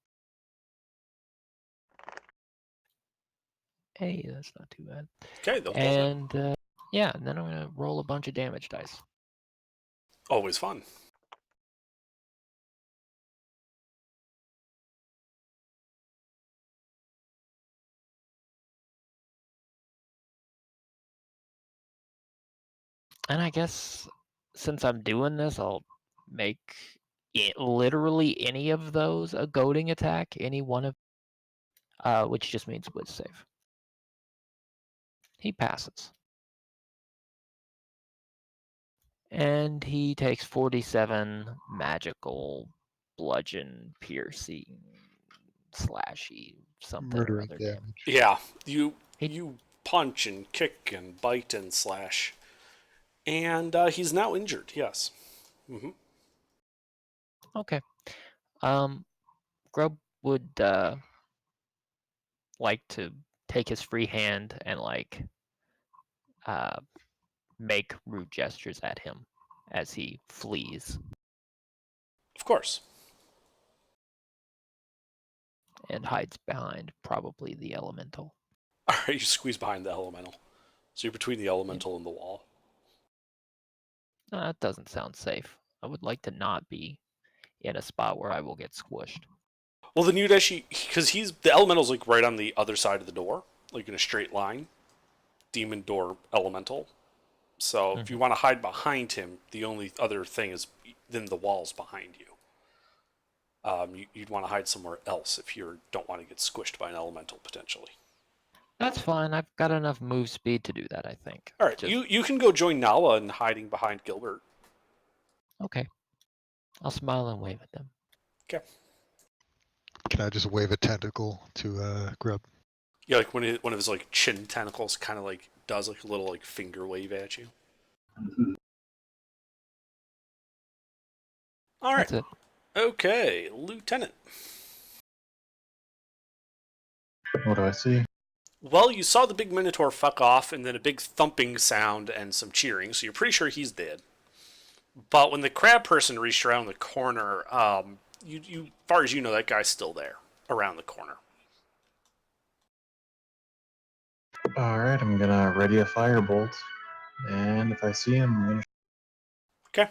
Hey, that's not too bad. Okay, they'll And yeah, and then I'm gonna roll a bunch of damage dice. always fun. And I guess since I'm doing this, I'll make literally any of those a goading attack. Any one of, which just means wit save. He passes. And he takes 47 magical, bludgeon, piercing, slashy, something or Murdering other damage. Yeah, you punch and kick and bite and slash. And he's now injured, yes. Mm-hmm. Okay. Grub would like to take his free hand and make rude gestures at him as he flees. Of course. And hides behind probably the elemental. Alright, you squeeze behind the elemental. So you're between the elemental and the wall. That doesn't sound safe. I would like to not be in a spot where I will get squished. Well, then you'd actually, because the elemental's like right on the other side of the door, like in a straight line. Demon door elemental. So if you want to hide behind him, the only other thing is within the walls behind you. You'd want to hide somewhere else if you don't want to get squished by an elemental potentially. That's fine. I've got enough move speed to do that, I think. All right, Just- you can go join Nala in hiding behind Gilbert. Okay. I'll smile and wave at them. Okay. Can I just wave a tentacle to Grub? Yeah, like one of his like chin tentacles kind of like does like a little like finger wave at you. All right. That's it. Okay, Lieutenant. What do I see? Well, you saw the big Minotaur fuck off, and then a big thumping sound and some cheering, so you're pretty sure he's dead. But when the crab person reached around the corner, you far as you know, that guy's still there, around the corner. Alright, I'm gonna ready a firebolt. And if I see him, I'm gonna... Okay.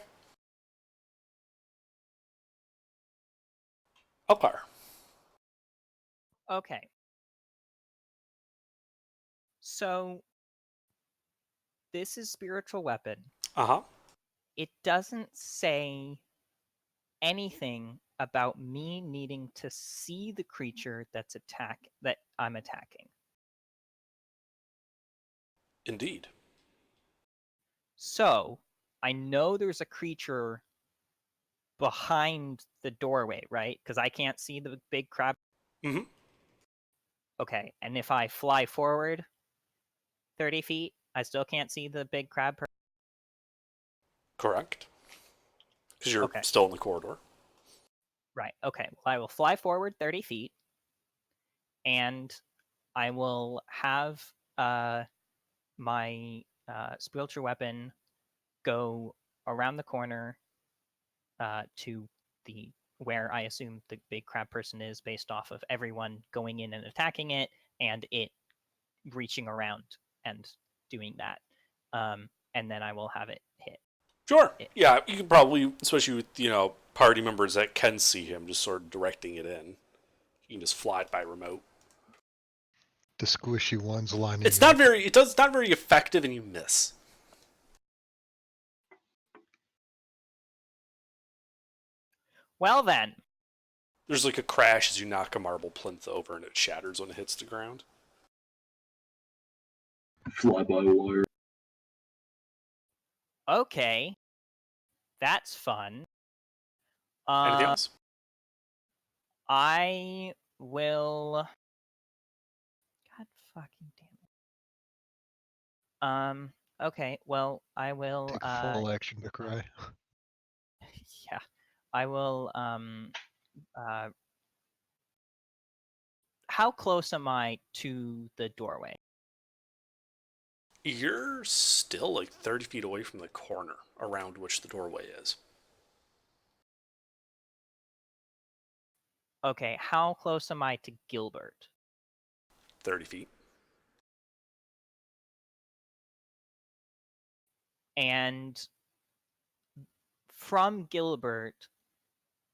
Elkar. Okay. So, this is spiritual weapon. Uh-huh. It doesn't say anything about me needing to see the creature that I'm attacking. Indeed. So, I know there's a creature behind the doorway, right? Because I can't see the big crab. Mm-hmm. Okay, and if I fly forward 30 feet, I still can't see the big crab. Correct. Because you're Okay. still in the corridor. Right, okay. Well, I will fly forward 30 feet, and I will have my spiritual weapon go around the corner to the where I assume the big crab person is, based off of everyone going in and attacking it, and it reaching around and doing that. And then I will have it hit. Sure. Yeah, you can probably, especially with, party members that can see him, just sort of directing it in. You can just fly it by remote. The squishy ones lining It's up. not very effective, and you miss. Well then. There's like a crash as you knock a marble plinth over and it shatters when it hits the ground. Fly by wire. Okay. That's fun. Anything else? I will... God fucking damn it. Okay, well, I will, Take a full action to cry. yeah. I will, how close am I to the doorway? You're still like 30 feet away from the corner around which the doorway is. Okay, how close am I to Gilbert? 30 feet. And from Gilbert,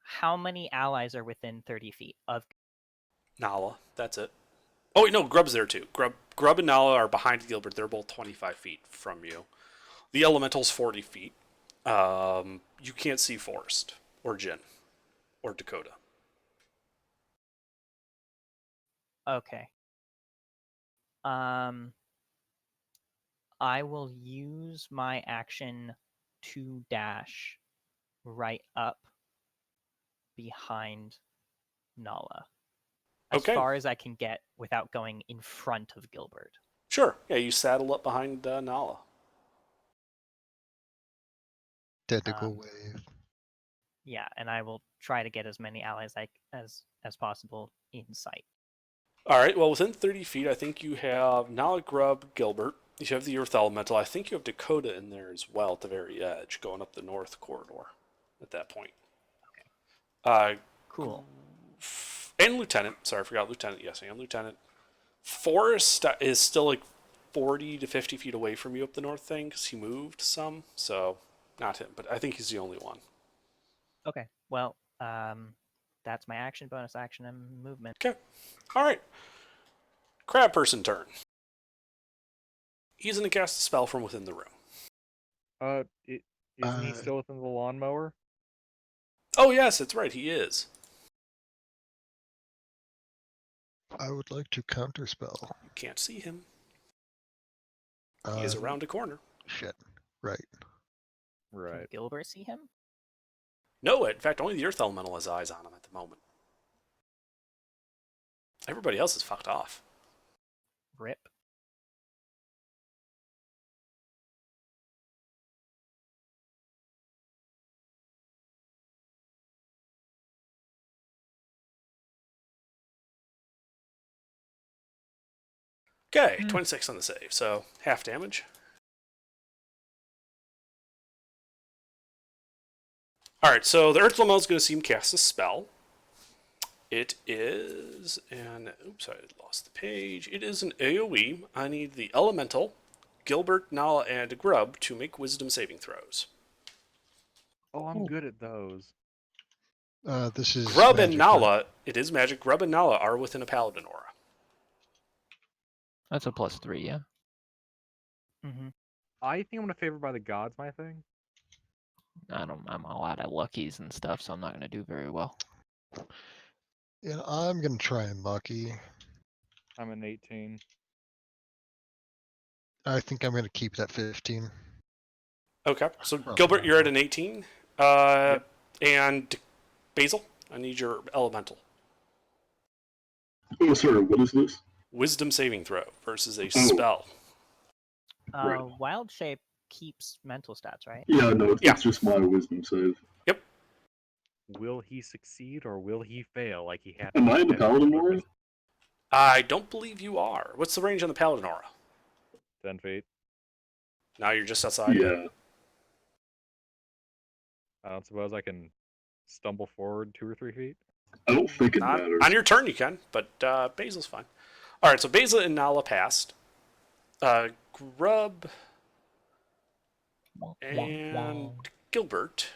how many allies are within 30 feet of... Nala, that's it. Oh, wait, no, Grub's there too. Grub and Nala are behind Gilbert. They're both 25 feet from you. The Elemental's 40 feet. You can't see Forrest, or Jin, or Dakota. Okay. I will use my action to dash right up behind Nala. As Okay. far as I can get without going in front of Gilbert. Sure. Yeah, you saddle up behind Nala. Tentacle wave. Yeah, and I will try to get as many allies as possible in sight. All right. Well, within 30 feet, I think you have Nala, Grub, Gilbert. You have the Earth Elemental. I think you have Dakota in there as well at the very edge, going up the north corridor at that point. Okay. Cool. And Lieutenant. Sorry, I forgot Lieutenant. Yes, and Lieutenant. Forrest is still like 40 to 50 feet away from you up the north thing because he moved some. So, not him, but I think he's the only one. Okay. Well, that's my action, bonus action, and movement. Okay. All right. Crab person turn. He's going to cast a spell from within the room. Isn't he still within the lawnmower? Oh yes, it's right. He is. I would like to counterspell. You can't see him. He is around a corner. Shit. Right. Can Right. Gilbert see him? No, in fact, only the Earth Elemental has eyes on him at the moment. Everybody else is fucked off. Rip. Okay, 26 on the save, so half damage. Alright, so the Earth Elemental is going to see him cast a spell. It is an... Oops, I lost the page. It is an AoE. I need the Elemental, Gilbert, Nala, and Grub to make wisdom saving throws. Oh, I'm good at those. This is Grub and magic, right? Nala, it is magic. Grub and Nala are within a Paladin aura. That's a +3, yeah. Mm-hmm. I think I'm gonna favor by the gods, my thing. I'm all out of luckies and stuff, so I'm not gonna do very well. Yeah, I'm gonna try and lucky. I'm an 18. I think I'm gonna keep that 15. Okay, so Probably Gilbert, not. you're at an 18. Yep. And Basil, I need your Elemental. Oh, sorry, what is this? Wisdom saving throw versus a Oh. spell. Right. Wild shape keeps mental stats, right? Yeah, no, it's, Yeah. it's just my wisdom save. Will he succeed or will he fail like he had? Am I in the Paladin aura? I don't believe you are. What's the range on the Paladin aura? 10 feet. Now you're just outside? Yeah. I don't suppose I can stumble forward 2 or 3 feet. I don't think it matters. On your turn you can, but Basil's fine. Alright, so Basil and Nala passed. Grub and Gilbert.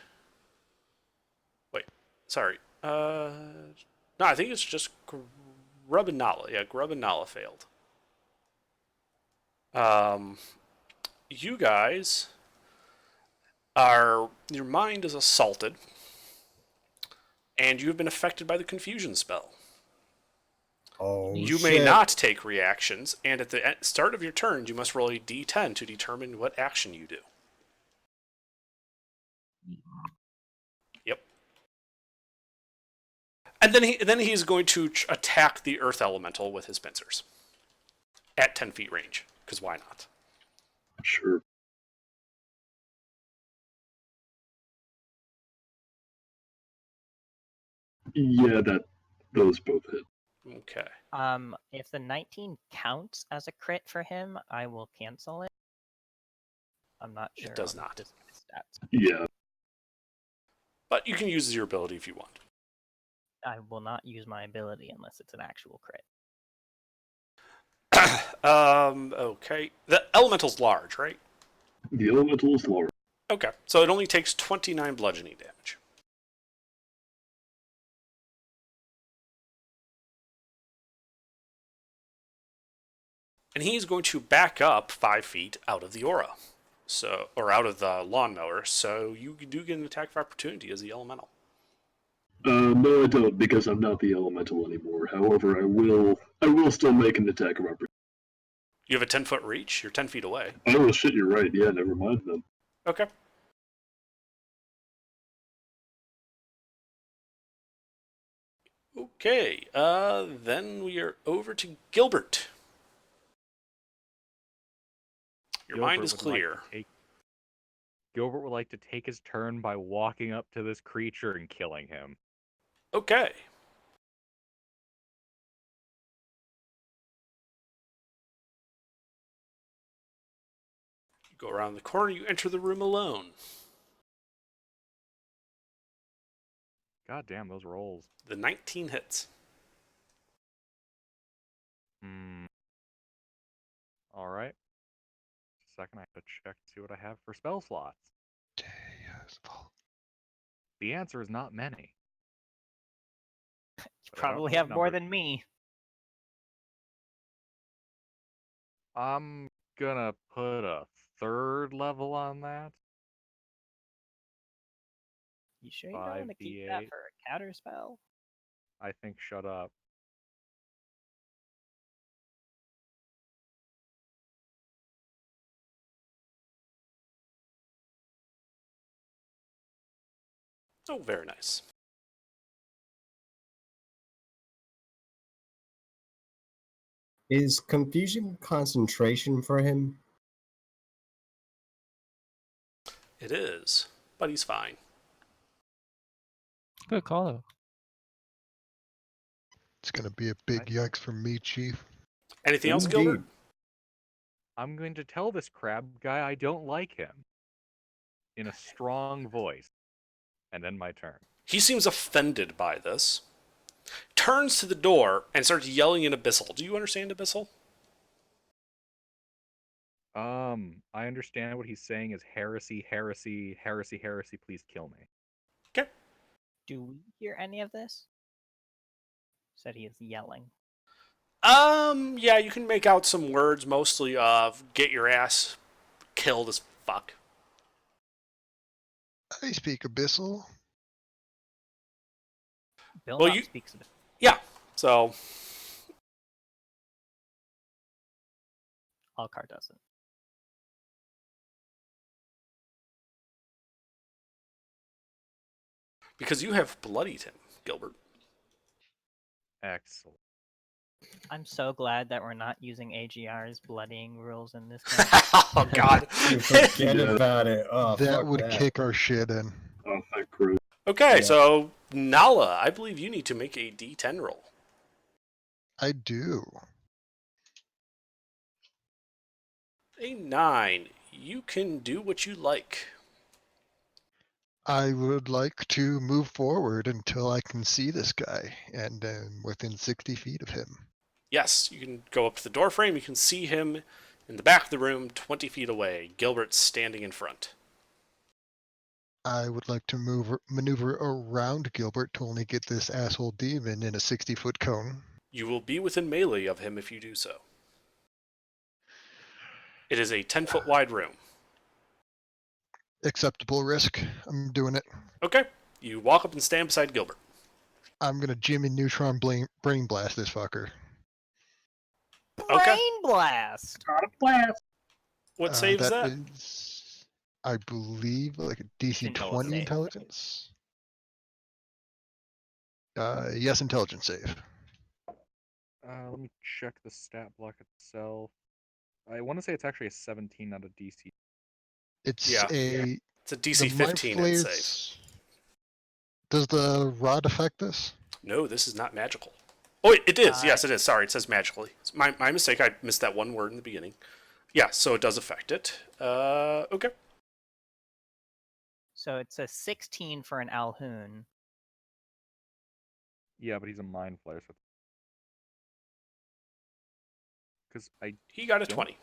Wait, sorry. No, I think it's just Grub and Nala. Yeah, Grub and Nala failed. You guys are... Your mind is assaulted. And you have been affected by the confusion spell. Oh, You shit. may not take reactions, and at the start of your turn, you must roll a d10 to determine what action you do. Yep. And then he's going to attack the Earth Elemental with his pincers. At 10 feet range, because why not? Sure. Yeah, those both hit. Okay. If the 19 counts as a crit for him, I will cancel it. I'm not sure. It does on not. this guy's stats. Yeah. But you can use your ability if you want. I will not use my ability unless it's an actual crit. Okay. The Elemental's large, right? The elemental is large. Okay. So it only takes 29 bludgeoning damage. And he's going to back up 5 feet out of the aura. So, or out of the lawnmower, so you do get an attack of opportunity as the elemental. No, I don't, because I'm not the elemental anymore. However, I will still make an attack of opportunity. You have a 10-foot reach. You're 10 feet away. Oh shit, you're right. Yeah, never mind then. Okay. Okay. Then we are over to Gilbert. Your mind is clear. Gilbert would like to take his turn by walking up to this creature and killing him. Okay. You go around the corner. You enter the room alone. God damn those rolls. The 19 hits. Alright. Second, I have to check to see what I have for spell slots. The answer is not many. You But I don't probably know have what more number. than me. I'm gonna put a 3rd level on that. You sure you don't want to keep that 5d8. for a counter spell? I think shut up. Oh, very nice. Is confusion concentration for him? It is, but he's fine. Good call though. It's gonna be a big yikes from me, Chief. Anything else, Indeed. Gilbert? I'm going to tell this crab guy I don't like him. In a strong voice. And then my turn. He seems offended by this. Turns to the door and starts yelling in Abyssal. Do you understand Abyssal? I understand what he's saying is heresy, heresy, heresy, heresy, please kill me. Okay. Do we hear any of this? Said he is yelling. Yeah, you can make out some words, mostly of get your ass killed as fuck. I speak Abyssal. Bill you- speaks of it. Yeah, so Alcar doesn't. because you have bloodied him, Gilbert. Excellent. I'm so glad that we're not using AGR's bloodying rules in this game. Oh God. You forget Yeah. about it. Oh, that fuck would that. kick our shit in. Oh, thank Christ. Okay, Yeah. so Nala, I believe you need to make a D10 roll. I do. A 9. You can do what you like. I would like to move forward until I can see this guy, and within 60 feet of him. Yes, you can go up to the door frame. You can see him in the back of the room, 20 feet away. Gilbert's standing in front. I would like to maneuver around Gilbert to only get this asshole demon in a 60-foot cone. You will be within melee of him if you do so. It is a 10-foot wide room. Acceptable risk. I'm doing it. Okay, you walk up and stand beside Gilbert. I'm gonna Jimmy Neutron brain blast this fucker. Okay. Brain blast! What save is that? Is, I believe, like a DC Intelligence 20 save. intelligence. Yes, intelligence save. Let me check the stat block itself. I want to say it's actually a 17, not a DC. It's Yeah. a It's a the DC Mind 15 and save. Flayers- Does the rod affect this? No, this is not magical. Oh, it is. Uh, Yes, it is. Sorry, it says magically. It's my mistake. I missed that one word in the beginning. Yeah, so it does affect it. Okay. So it's a 16 for an Alhoon. Yeah, but he's a mind flayer, so. Because He got a Don't- 20.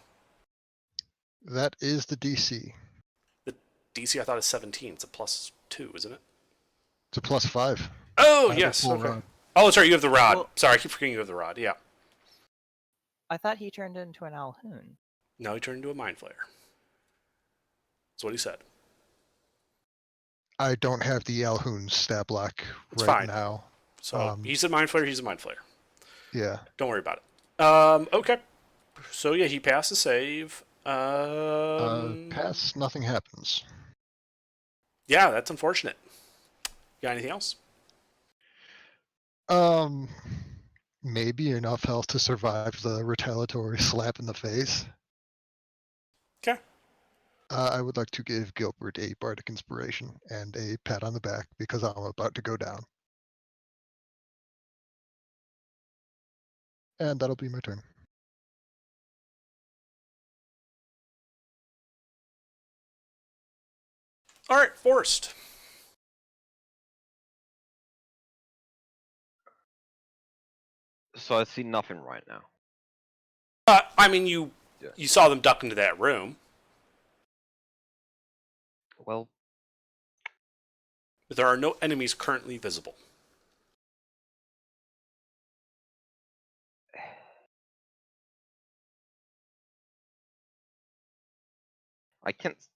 That is the DC. The DC I thought is 17. It's a +2, isn't it? It's a +5. Oh, I have a yes. full Okay. rod. Oh, sorry, you have the rod. Well- Sorry, I keep forgetting you have the rod. Yeah. I thought he turned into an Alhoon. No, he turned into a mind flayer. That's what he said. I don't have the Alhoon stat block It's right fine. now. So he's a mind flayer. He's a mind flayer. Yeah. Don't worry about it. Okay. So yeah, he passed the save. Pass, nothing happens. Yeah, that's unfortunate. Got anything else? Maybe enough health to survive the retaliatory slap in the face. Okay. I would like to give Gilbert a bardic inspiration and a pat on the back because I'm about to go down. And that'll be my turn. All right, Forrest. So I see nothing right now. I mean, you Yeah. saw them duck into that room, Well, but there are no enemies currently visible.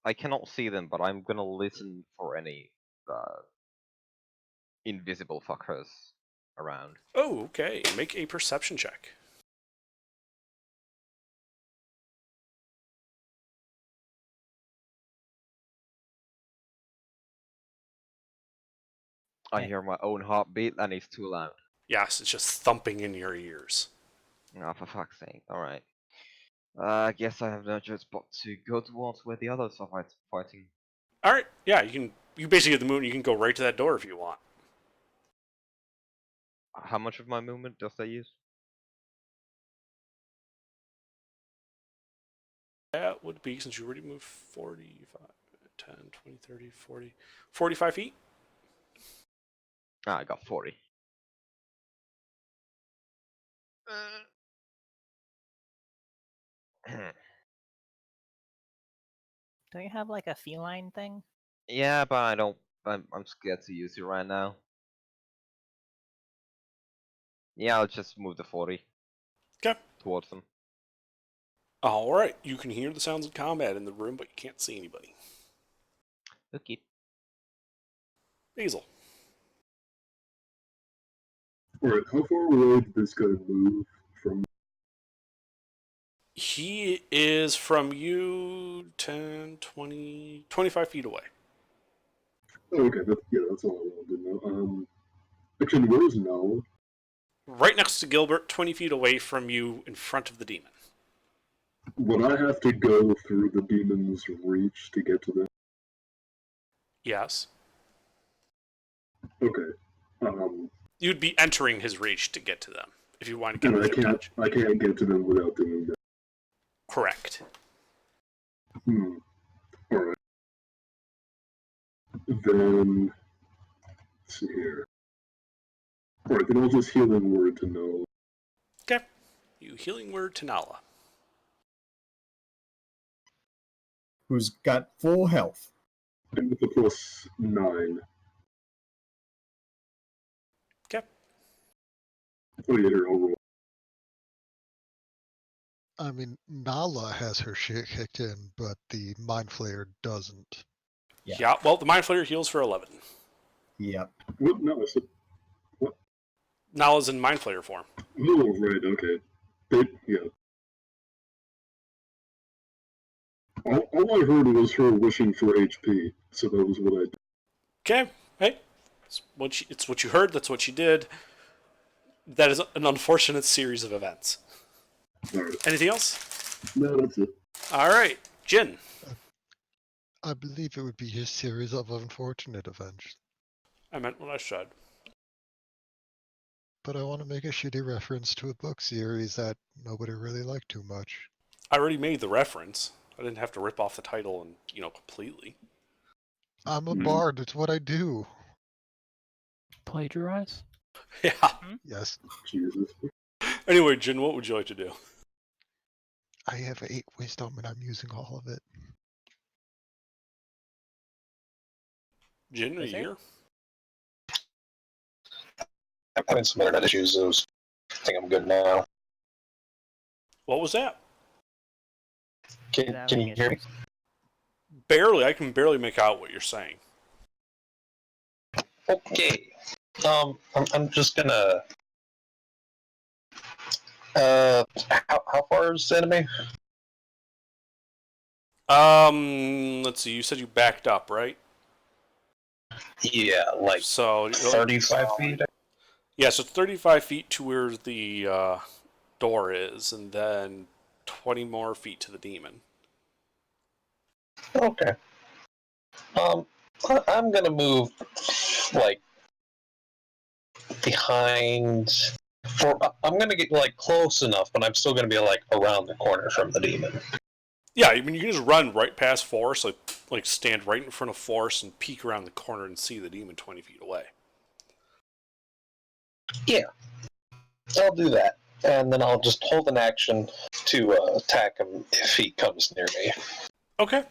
I cannot see them, but I'm gonna listen for any invisible fuckers around. Oh, okay. Make a perception check. I Okay. hear my own heartbeat and it's too loud. Yes, it's just thumping in your ears. Oh, for fuck's sake. Alright. I guess I have no choice but to go towards where the others are fighting. All right. Yeah, you basically get the moon. You can go right to that door if you want. How much of my movement does that use? That would be, since you already moved 45, 10, 20, 30, 40, 45 feet. Ah, I got 40. Don't you have like a feline thing? Yeah, but I don't. I'm scared to use it right now. Yeah, I'll just move the 40 Okay. towards them. All right. You can hear the sounds of combat in the room, but you can't see anybody. Okay. Basil. Alright, how far away did this guy move from? He is from you 10, 20, 25 feet away. Oh, okay, that's all I wanted to know. Actually, where is Nala? Right next to Gilbert, 20 feet away from you in front of the demon. Would I have to go through the demon's reach to get to them? Yes. Okay. You'd be entering his reach to get to them if you want to get And within touch. I can't get to them without doing that. Correct. Alright. Then, let's see here. Alright, then I'll just healing word to Nala. Okay. You healing word to Nala. Who's got full health. And with the +9. Okay. Oh yeah, here, I'll roll. I mean, Nala has her shit kicked in, but the Mind Flayer doesn't. Yeah. Well, the Mind Flayer heals for 11. Yep. What? No, I said... Nala's in Mind Flayer form. Oh, right, okay. Yeah. All I heard was her wishing for HP, so that was what I did. Okay. Hey. It's what you heard. That's what you did. That is an unfortunate series of events. Alright. Anything else? No, that's it. All right. Jin. I believe it would be a series of unfortunate events. I meant what I said. But I want to make a shitty reference to a book series that nobody really liked too much. I already made the reference. I didn't have to rip off the title and, completely. I'm a bard, it's what I do. Plagiarize? Yeah. Yes. Jesus. Anyway, Jin, what would you like to do? I have 8 wisdom and I'm using all of it. Jin, are you Is there? here? I'm having some internet issues. I think I'm good now. What was that? Can you hear me? Barely. I can barely make out what you're saying. Okay. I'm just gonna. How far is the enemy? Let's see. You said you backed up, right? Yeah, like So 35 feet. Yeah, so 35 feet to where the door is, and then 20 more feet to the demon. Okay. I'm gonna move like behind. I'm gonna get like close enough, but I'm still gonna be like around the corner from the demon. Yeah, I mean you can just run right past Force, like stand right in front of Force and peek around the corner and see the demon 20 feet away. Yeah, I'll do that, and then I'll just hold an action to attack him if he comes near me. Okay.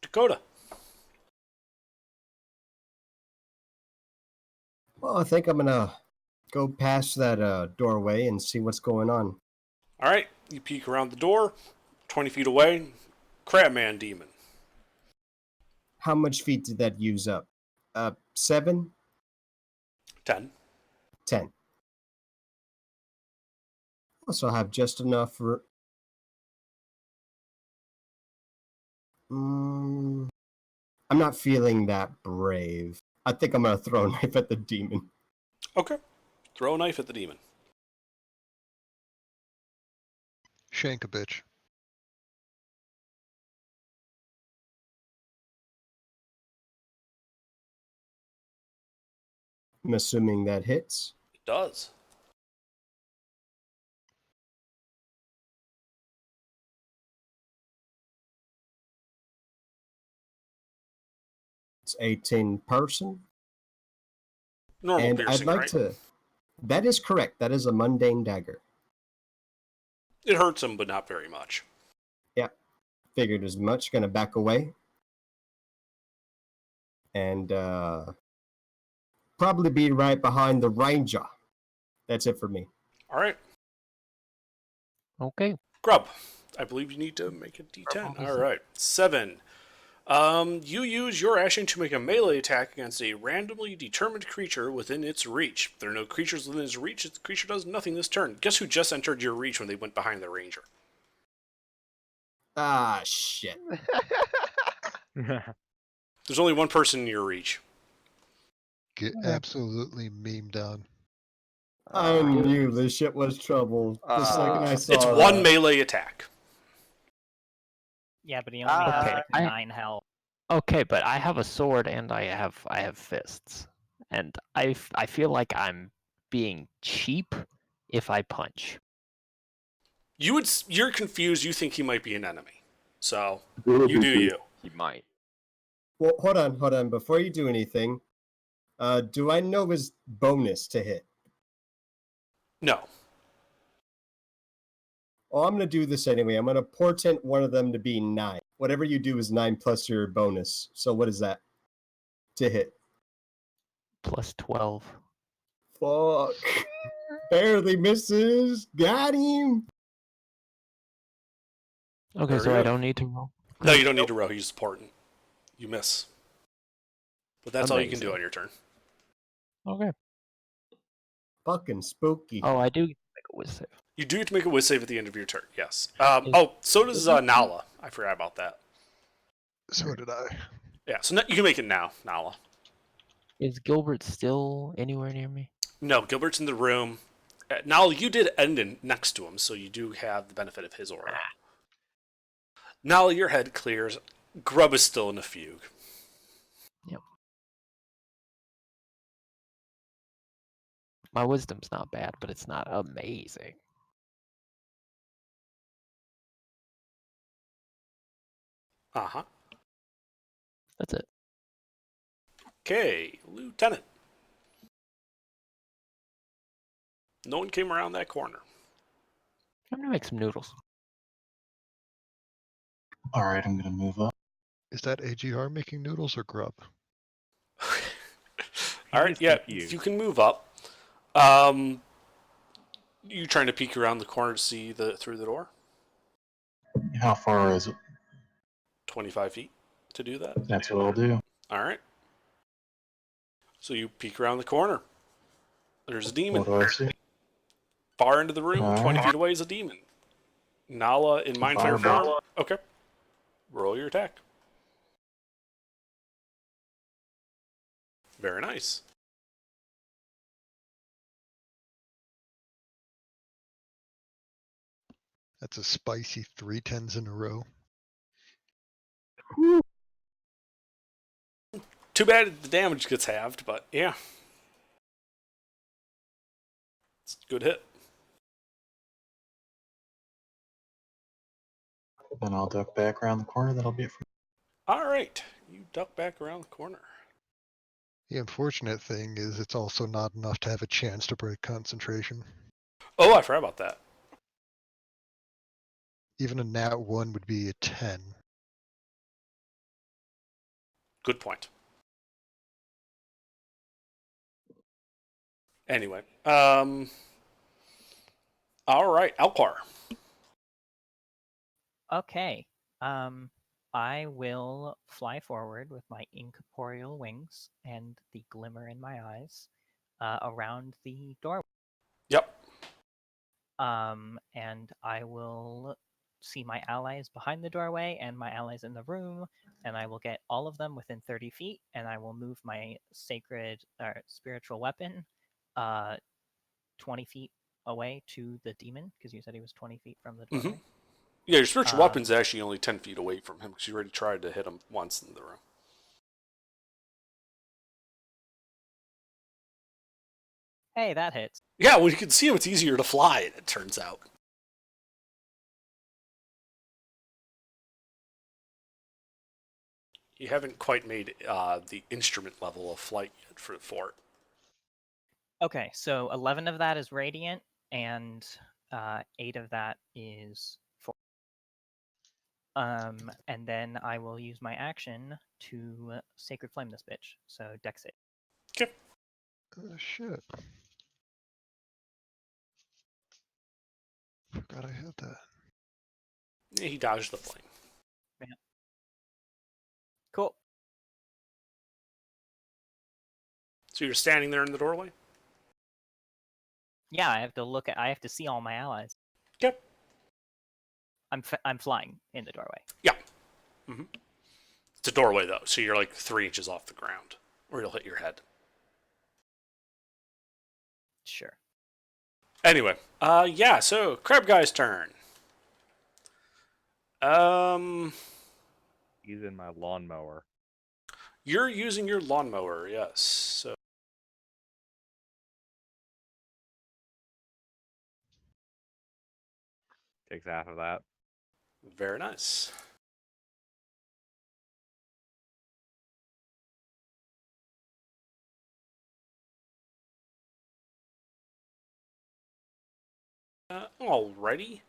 Dakota. Well, I think I'm gonna go past that doorway and see what's going on. All right, you peek around the door, 20 feet away, Crabman demon. How much feet did that use up? 7, 10. 10. Also have just enough for. I'm not feeling that brave. I think I'm gonna throw a knife at the demon. Okay. Throw a knife at the demon. Shank a bitch. I'm assuming that hits. It does. It's 18 person. Normal And piercing, I'd like right? to. That is correct. That is a mundane dagger. It hurts him, but not very much. Yeah. Figured as much. Gonna back away. And probably be right behind the ranger. That's it for me. All right. Okay. Grub, I believe you need to make a D10. All right. 7. You use your action to make a melee attack against a randomly determined creature within its reach. If there are no creatures within its reach, the creature does nothing this turn. Guess who just entered your reach when they went behind the ranger? Ah, shit. There's only one person in your reach. Get absolutely memed on. I knew this shit was trouble the second I saw It's that. one melee attack. Yeah, but he only has Okay, like I- 9 health. Okay, but I have a sword and I have fists, and I feel like I'm being cheap if I punch. You're confused. You think he might be an enemy. So, Grub you is do the- you. He might. Well, hold on. Before you do anything, do I know his bonus to hit? No. Oh, I'm gonna do this anyway. I'm gonna portent one of them to be 9. Whatever you do is 9 plus your bonus. So what is that to hit? Plus 12. Fuck. Barely misses. Got him. Okay, Very so I good. don't need to roll. No, you don't need to roll. He's important. You miss. But that's all you can do Amazing. on your turn. Okay. Fucking spooky. Oh, I do get to make a whiz save. You do get to make a whiz save at the end of your turn, yes. Is- So does Nala. I forgot about that. So did I. Yeah, so you can make it now, Nala. Is Gilbert still anywhere near me? No, Gilbert's in the room. Nala, you did end in next to him, so you do have the benefit of his aura. Nala, your head clears. Grub is still in a fugue. Yep. My wisdom's not bad, but it's not amazing. Uh-huh. That's it. Okay, Lieutenant. No one came around that corner. I'm gonna make some noodles. All right, I'm gonna move up. Is that AGR making noodles or grub? All right, is yeah, confused. you can move up. You trying to peek around the corner to see through the door? How far is it? 25 feet to do that. That's what I'll do. All right. So you peek around the corner. There's a demon. What do I see? Far into the room, 20 Alright. feet away is a demon. Nala in Mind Flayer Fireball. form. Okay. Roll your attack. Very nice. That's a spicy 3 10s in a row. Too bad the damage gets halved, but yeah. It's a good hit. Then I'll duck back around the corner. That'll be it for All right. You duck back around the corner. The unfortunate thing is it's also not enough to have a chance to break concentration. Oh, I forgot about that. Even a nat 1 would be a 10. Good point. Anyway, all right, Alquar. Okay. I will fly forward with my incorporeal wings and the glimmer in my eyes around the doorway. Yep. And I will see my allies behind the doorway and my allies in the room, and I will get all of them within 30 feet, and I will move my sacred or spiritual weapon 20 feet away to the demon, because you said he was 20 feet from the doorway. Yeah, your spiritual weapon's actually only 10 feet away from him because you already tried to hit him once in the room. Hey, that hits. Yeah, when you can see him, it's easier to fly, it turns out. You haven't quite made the instrument level of flight yet for the fort. Okay, so 11 of that is radiant, and 8 of that is force. And then I will use my action to Sacred Flame this bitch. So Dex save. Okay. Oh, shit. Forgot I had that. Yeah, he dodged the flame. Yeah. Cool. So you're standing there in the doorway? Yeah, I have to look at. I have to see all my allies. Yep. I'm flying in the doorway. Yeah. Mm-hmm. It's a doorway though, so you're like 3 inches off the ground, or you'll hit your head. Sure. Anyway, yeah. So Crab Guy's turn. Using my lawnmower. You're using your lawnmower, yes. So. Takes half of that. Very nice. Alrighty.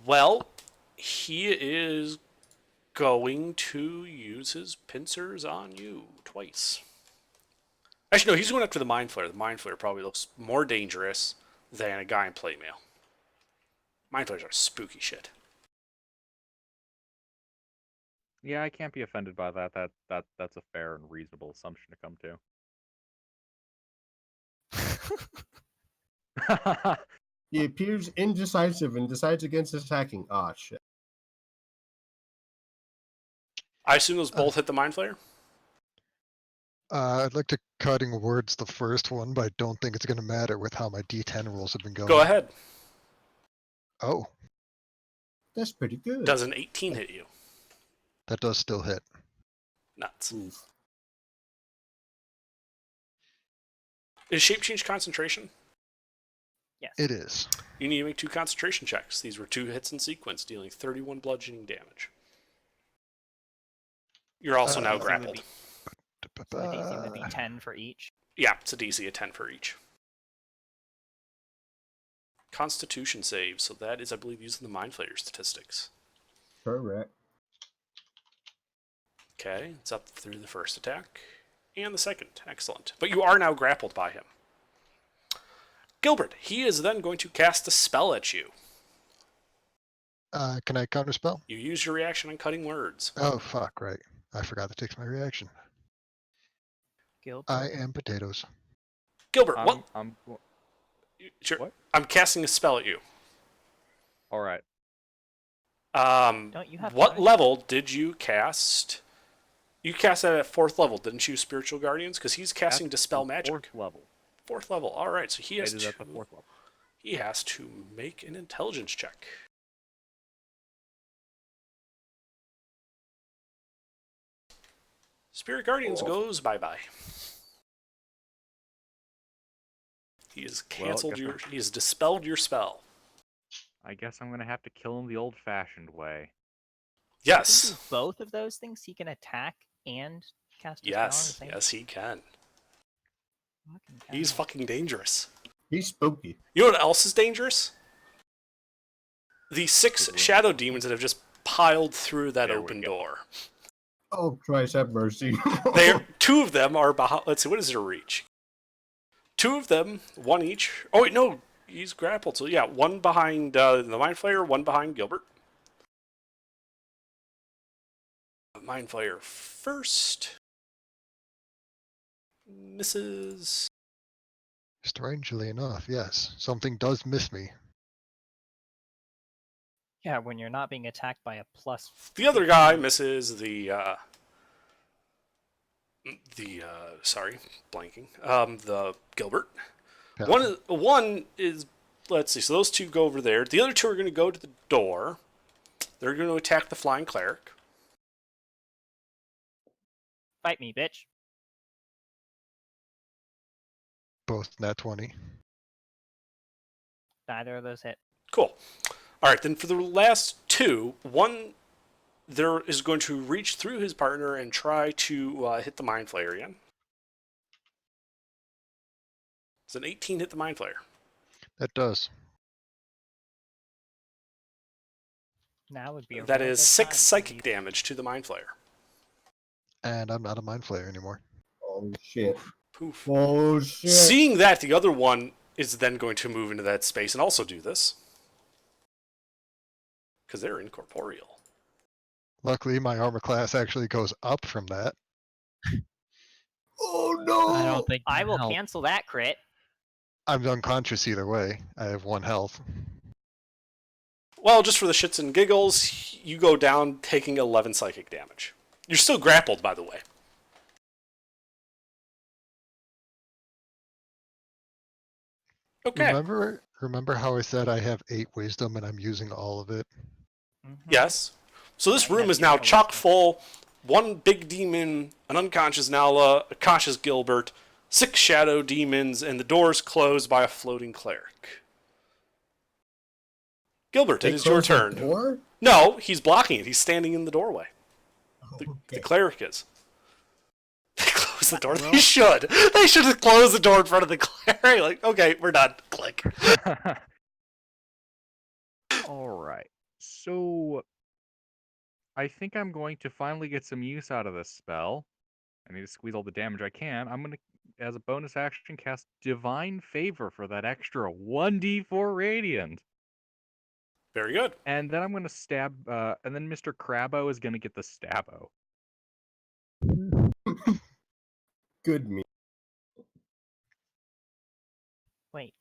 Well, he is going to use his pincers on you twice. Actually, no, he's going after the Mind Flayer. The Mind Flayer probably looks more dangerous than a guy in plate mail. Mind Flayers are spooky shit. Yeah, I can't be offended by that. That's a fair and reasonable assumption to come to. He appears indecisive and decides against attacking. Ah, shit. I assume those both hit the Mind Flayer? I'd like to cutting words the first one, but I don't think it's going to matter with how my D10 rolls have been going. Go ahead. Oh, That's pretty good. Does an 18 hit you? that does still hit. Nuts. Is Shape Change concentration? Yes. It is. You need to make 2 concentration checks. These were 2 hits in sequence, dealing 31 bludgeoning damage. You're also now DC would grappled. be- So the DC would be 10 for each. Yeah, it's a DC of 10 for each. Constitution save, so that is, I believe, using the Mind Flayer statistics. Correct. Okay, it's up through the first attack. And the second. Excellent. But you are now grappled by him. Gilbert, he is then going to cast a spell at you. Can I counterspell? You use your reaction on cutting words. Oh, fuck, right. I forgot that takes my reaction. Gilbert. I am potatoes. Gilbert, what? Sure. What? I'm casting a spell at you. All right. Don't you have What time? level did you cast? You cast that at 4th level, didn't you, Spiritual Guardians? Because he's casting That's Dispel the Magic. 4th level. 4th level. All right, so he I has did to. that the 4th level. He has to make an intelligence check. Spirit Guardians goes bye-bye. He has canceled guess your. I'm- He has dispelled your spell. I guess I'm gonna have to kill him the old-fashioned way. He can Yes. do both of those things. He can attack and cast a Yes. spell on the same. Yes, he can. Fucking He's cow. fucking dangerous. He's spooky. You know what else is dangerous? The 6 The room. shadow demons that have just piled through that There we open go. door. Oh, Christ, have mercy. They're 2 of them are behind. Let's see, what is their reach? 2 of them, 1 each. Oh wait, no, he's grappled. So yeah, 1 behind the Mind Flayer, 1 behind Gilbert. Mind Flayer first. Misses. Strangely enough, yes. Something does miss me. Yeah, when you're not being attacked by a plus. The other guy 15. misses sorry, blanking. The Gilbert. Yeah. One is, let's see, so those two go over there. The other two are going to go to the door. They're going to attack the flying cleric. Fight me, bitch. Both nat 20. Neither of those hit. Cool. All right, then for the last two, one there is going to reach through his partner and try to hit the Mind Flayer again. Does an 18 hit the Mind Flayer? That does. Now would be a That real is good 6 time to psychic leave. damage to the Mind Flayer. And I'm not a mind flayer anymore. Oh shit. Poof. Oh shit. Seeing that, the other one is then going to move into that space and also do this. Because they're incorporeal. Luckily, my armor class actually goes up from that. Oh no. I don't think I that will helped. cancel that crit. I'm unconscious either way. I have 1 health. Well, just for the shits and giggles, you go down taking 11 psychic damage. You're still grappled, by the way. Okay. Remember how I said I have 8 wisdom and I'm using all of it? Mhm. Yes. So this Yeah, room you is have now zero chock wisdom. full. One big demon, an unconscious Nala, a cautious Gilbert, 6 shadow demons, and the doors closed by a floating cleric. Gilbert, They it is your closed the turn. door? No, he's blocking it. He's standing in the doorway. The Okay. cleric is. They close the door. Well- They should. They should have closed the door in front of the cleric. Like, okay, we're done. Click. All right. So I think I'm going to finally get some use out of this spell. I need to squeeze all the damage I can. I'm going to, as a bonus action, cast Divine Favor for that extra 1d4 radiant. Very good. And then I'm going to stab, and then Mr. Crabbo is going to get the stabbo. Good me. Wait,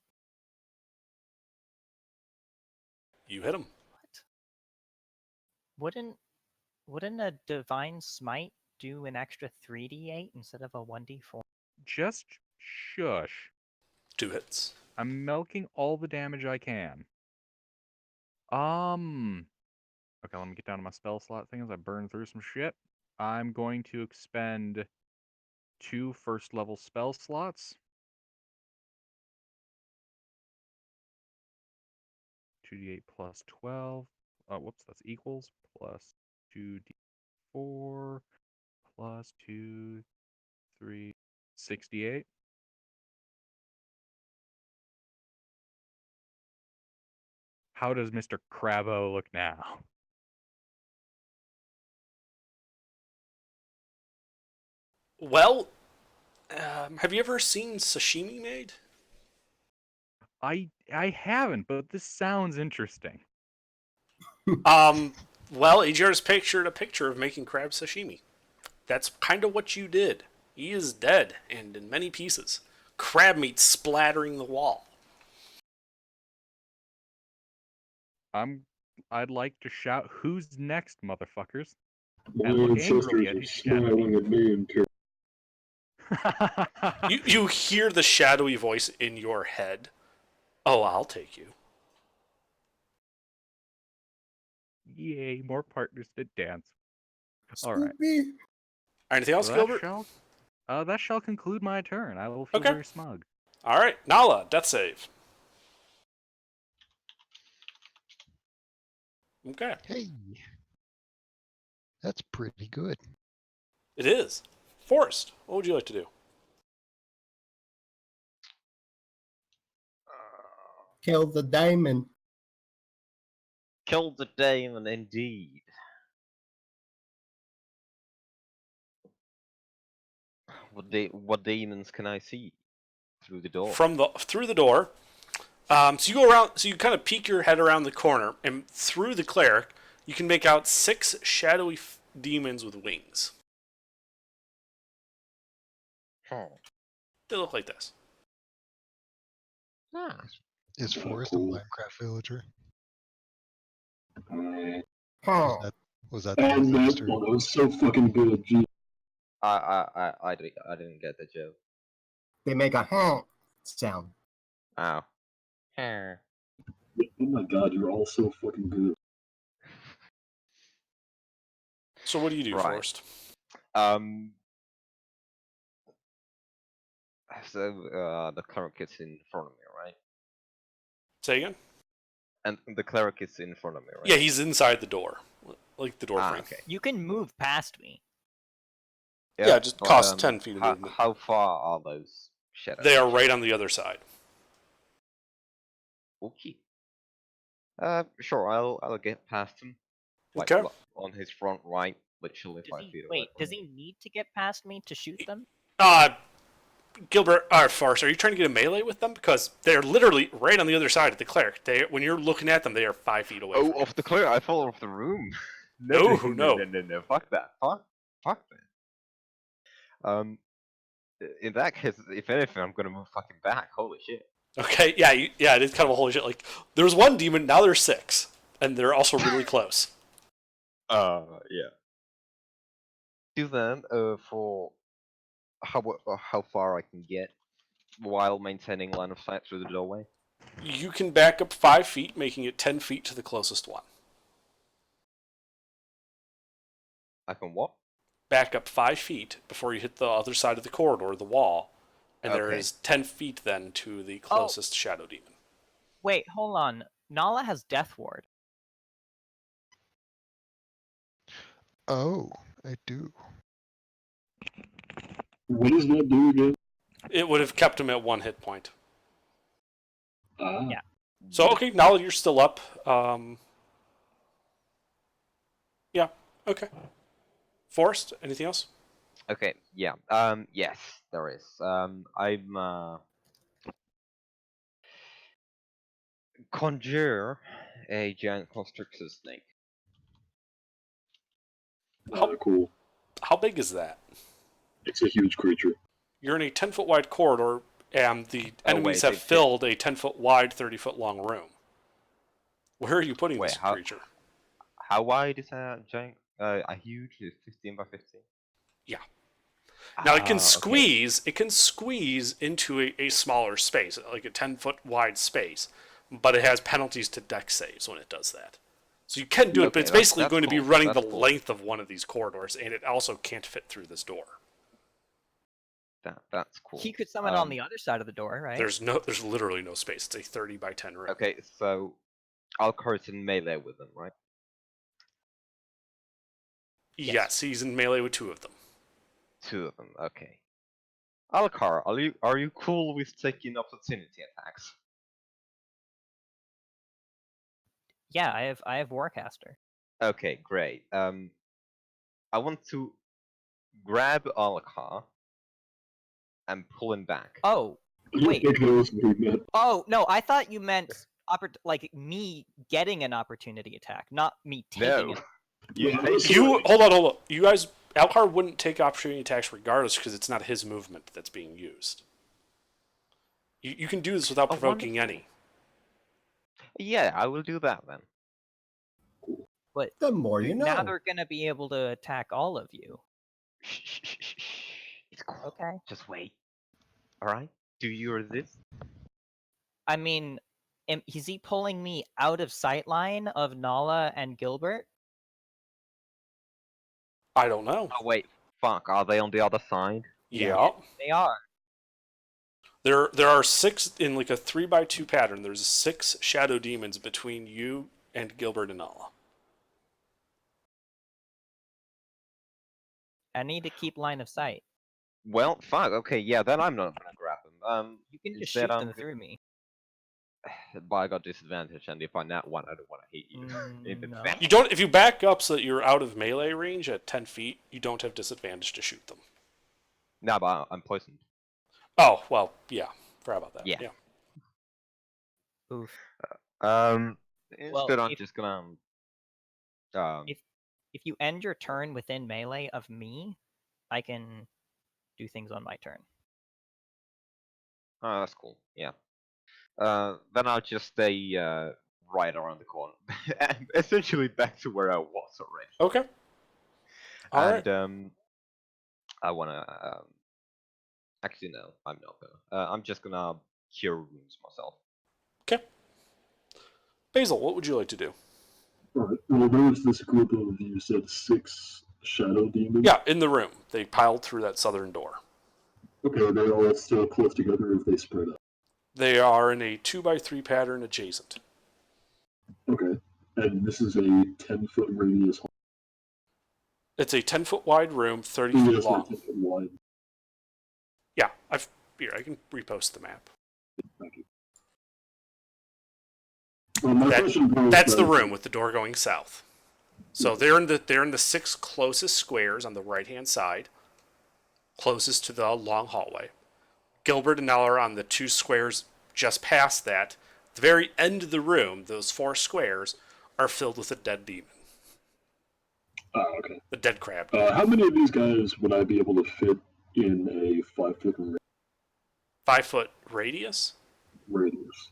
You hit him. what? Wouldn't a divine smite do an extra 3d8 instead of a 1d4? Just shush. 2 hits. I'm milking all the damage I can. Okay, let me get down to my spell slot thing as I burn through some shit. I'm going to expend 2 first level spell slots. 2d8 plus 12. Oh, whoops, that's equals. Plus 2d4 plus 2, 3, 68. How does Mr. Crabbo look now? Well, have you ever seen sashimi made? I haven't, but this sounds interesting. Well, Ajir's pictured a picture of making crab sashimi. That's kind of what you did. He is dead and in many pieces. Crab meat splattering the wall. I'd like to shout, "Who's next, motherfuckers?" My And look ancestors angrily at are his enemy. smiling at me in terror. You hear the shadowy voice in your head. Oh, I'll take you. Yay, more partners to dance. All right. Spoopy. Anything else, Well, Gilbert? that shall conclude my turn. I will feel Okay. very smug. All right, Nala, death save. Okay, Hey! That's pretty good. it is. Forrest, what would you like to do? Kill the diamond. Kill the demon, indeed. What demons can I see through the door? Through the door. So you go around. So you kind of peek your head around the corner, and through the cleric, you can make out 6 shadowy demons with wings. They look like this. Is Oh, Forrest cool. a Minecraft villager? Huh. Was that the And that monster? one was so fucking good. Gee. I didn't get the joke. They make a sound. Ow. Oh my god, you're all so fucking good. So what do you do, Right. Forrest? So the cleric is in front of me, right? Say again? And the cleric is in front of me, right? Yeah, he's inside the door. Like the door frame. Okay. You can move past me. Yeah, just but, cost 10 feet of how, movement. How far are those shadows? They are right on the other side. Okay. Sure. I'll get past him. Like, Okay. on his front right, literally Does 5 he, feet away. wait, from does me. he need to get past me to shoot them? Gilbert, Forrest, are you trying to get a melee with them? Because they're literally right on the other side of the cleric. When you're looking at them, they are 5 feet away. Oh, from you. off the clear. I fall off the room. No. No. Fuck that. Fuck that. In that case, if anything, I'm gonna move fucking back. Holy shit. Okay, yeah, it is kind of a holy shit. Like, there's one demon, now there's 6. And they're also really close. Yeah. Do then, for how far I can get while maintaining line of sight through the doorway. You can back up 5 feet, making it 10 feet to the closest one. I can what? Back up 5 feet before you hit the other side of the corridor, the wall. And there Okay. is 10 feet then to the closest shadow demon. Wait, hold on. Nala has Death Ward. Oh, I do. What does that do again? It would have kept him at 1 hit point. Yeah. So, okay, now you're still up. Yeah, okay. Forrest, anything else? Okay, yeah. Yes, there is. I'm conjure a giant constrictor snake. Cool. How big is that? It's a huge creature. You're in a 10-foot wide corridor, and the enemies wait, have filled a 10-foot wide, 30-foot long room. Where are you putting Wait, this how- creature? How wide is a giant? A huge 15 by 15. Yeah. Now it Ah, can okay. squeeze. It can squeeze into a smaller space, like a 10-foot wide space, but it has penalties to dex saves when it does that. So you can do it, but Okay, it's that's- basically that's going to be cool, running the that's cool. length of one of these corridors, and it also can't fit through this door. That's cool. He could summon on the other side of the door, right? There's literally no space. It's a 30 by 10 room. Okay, so I'll curtain melee with them, right? Yes, he's in melee with 2 of them. 2 of them. Okay. Alcar, are you cool with taking opportunity attacks? Yeah, I have Warcaster. Okay, great. I want to grab Alcar and pull him back. Oh, I don't wait. think that was what he meant. Oh no, I thought you meant like me getting an opportunity attack, not me taking No. it. Yeah, Hold on. You guys, Alcar wouldn't take opportunity attacks regardless because it's not his movement that's being used. You can do this without provoking any. Yeah, I will do that then. But The more you know. now they're gonna be able to attack all of you. Shh. It's cool. Okay. Just wait. Alright? Do you resist? I mean, is he pulling me out of sight line of Nala and Gilbert? I don't know. Oh wait, fuck, are they on the other side? Yeah. They are. There are 6 in like a 3 by 2 pattern. There's 6 shadow demons between you and Gilbert and Nala. I need to keep line of sight. Well, fuck, okay, yeah, then I'm not gonna grab them. You can just instead shoot them I'm through me. But I got disadvantage, and if I nat 1, I don't want to hit you. No. You don't. If you back up so that you're out of melee range at 10 feet, you don't have disadvantage to shoot them. No, but I'm poisoned. Oh well, yeah. Forgot about that. Yeah. Oof. Instead, Well, I'm just gonna. If if you end your turn within melee of me, I can do things on my turn. Oh, that's cool. Yeah. Then I'll just stay right around the corner, and essentially back to where I was already. Okay. All right. And I wanna. Actually, no, I'm not gonna. I'm just gonna cure wounds myself. Okay. Basil, what would you like to do? Alright, well, there was this group of, you said 6 shadow demons? Yeah, in the room. They piled through that southern door. Okay, are they all still close together, or have they spread out? They are in a 2x3 pattern adjacent. Okay, and this is a 10-foot radius. It's a 10-foot wide room, 30 Yeah, feet that's not long. 10 foot wide. Yeah, I can repost the map. Thank you. My That- question goes That's the back- room with the door going south. So they're in the 6 closest squares on the right-hand side, closest to the long hallway. Gilbert and Nell are on the 2 squares just past that. At the very end of the room, those 4 squares are filled with a dead demon, Okay. the dead crab. How many of these guys would I be able to fit in a 5-foot 5-foot radius, radius?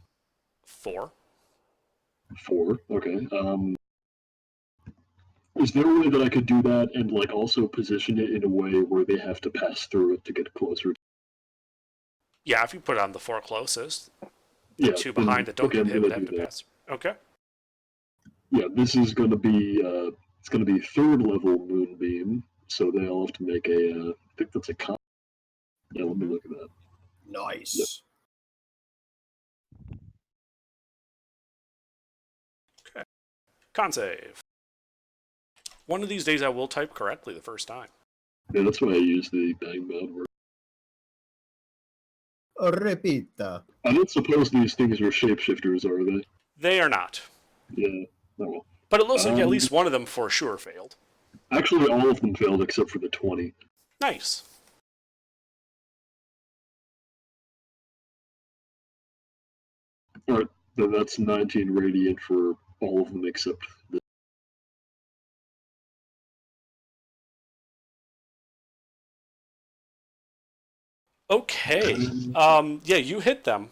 4. 4. Okay. Is there a way that I could do that and like also position it in a way where they have to pass through it to get closer? Yeah, if you put it on the 4 closest, Yeah. 2 behind that don't okay, get I'm hit would gonna have do to that. pass. Okay. Yeah, this is going to be it's going to be 3rd level moonbeam, so they all have to make a. I think that's a con. Yeah, let me look at that. Nice. Okay. Con save. One of these days I will type correctly the first time. Yeah, that's why I use the bang bad word. Repita. I don't suppose these things are shapeshifters, are they? They are not. Yeah. Oh well. But it looks like at least one of them for sure failed. Actually, all of them failed except for the 20. Nice. Alright, then that's 19 radiant for all of them except the. Okay. Yeah, you hit them.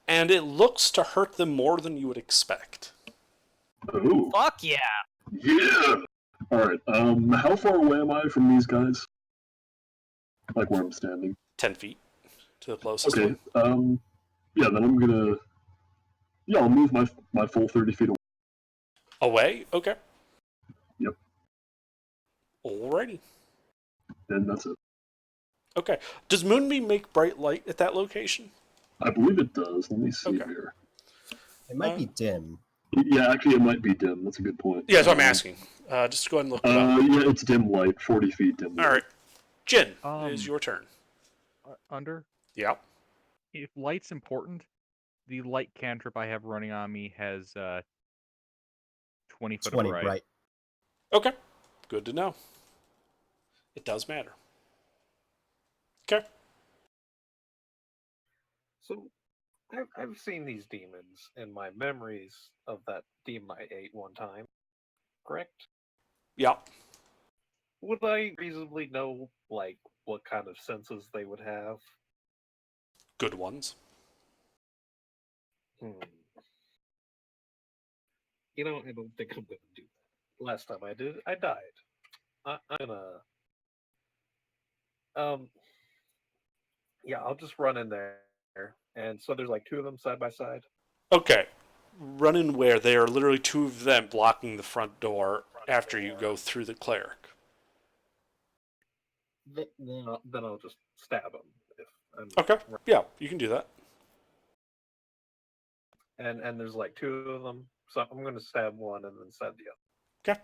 And it looks to hurt them more than you would expect. Oh. Fuck yeah! Yeah! Alright, how far away am I from these guys? Like where I'm standing? 10 feet to the closest Okay, one. yeah, then I'm gonna. Yeah, I'll move my full 30 feet away. Away? Okay. Yep. Alrighty. And that's it. Okay. Does Moonbeam make bright light at that location? I believe it does. Let me see Okay. here. It might be dim. Yeah, actually, it might be dim. That's a good point. Yeah, that's what I'm asking. Just go ahead and look it up. Yeah, it's dim light. 40 feet dim light. Alright. Jin, it is Um, your turn. Under, Yeah. if light's important, the light cantrip I have running on me has 20 foot 20 of bright. bright. Okay. Good to know. It does matter. Okay. So, I've seen these demons in my memories of that demon I ate one time. Correct? Yeah. Would I reasonably know, like, what kind of senses they would have? Good ones. You know, I don't think I'm gonna do that. Last time I did it, I died. I'm gonna. Yeah, I'll just run in there. And so there's like 2 of them side by side. Okay. Run in where there are literally 2 of them blocking the front door after you go through the cleric. Then I'll just stab them. If I'm Okay. Yeah, you can do that. And there's like 2 of them, so I'm gonna stab one and then stab the other. Okay.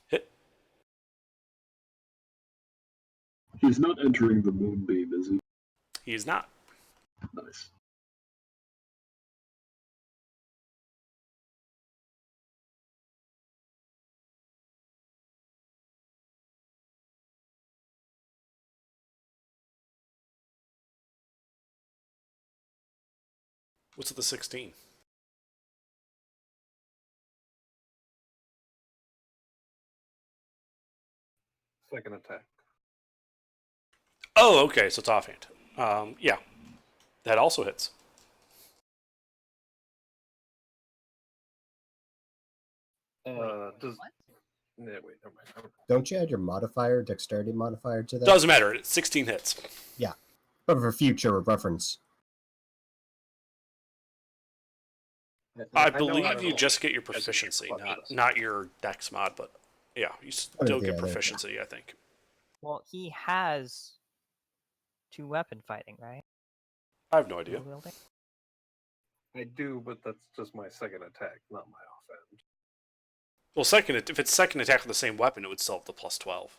Hit. He's not entering the moonbeam, is he? He's not. Nice. What's the 16? Second attack. Oh, okay, so it's offhand. Yeah, that also hits. Does yeah, wait, never mind. Don't you add your modifier, dexterity modifier to that? Doesn't matter. It's 16 hits. Yeah, but for future reference. I know believe how you to- just get your I think proficiency, it's not your dex mod, but yeah, you still yeah, get there you go. proficiency, I think. Well, he has 2 weapon fighting, right? I have no idea. Dual wielding? I do, but that's just my second attack, not my offhand. Well, if it's second attack with the same weapon, it would still have the plus 12.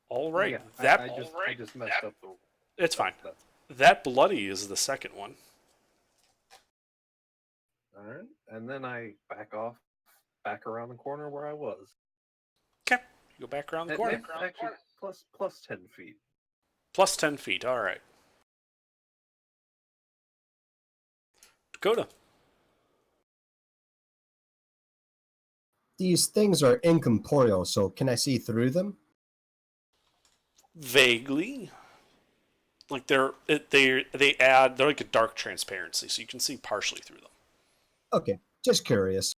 All right, Yeah, I just messed up the. It's fine. That's, That bloody is the second one. all right, and then I back around the corner where I was. Okay, you go back around the corner. Actually, plus 10 feet. Plus 10 feet. All right. Dakota. These things are incorporeal, so can I see through them? Vaguely. Like they're like a dark transparency, so you can see partially through them. Okay, just curious.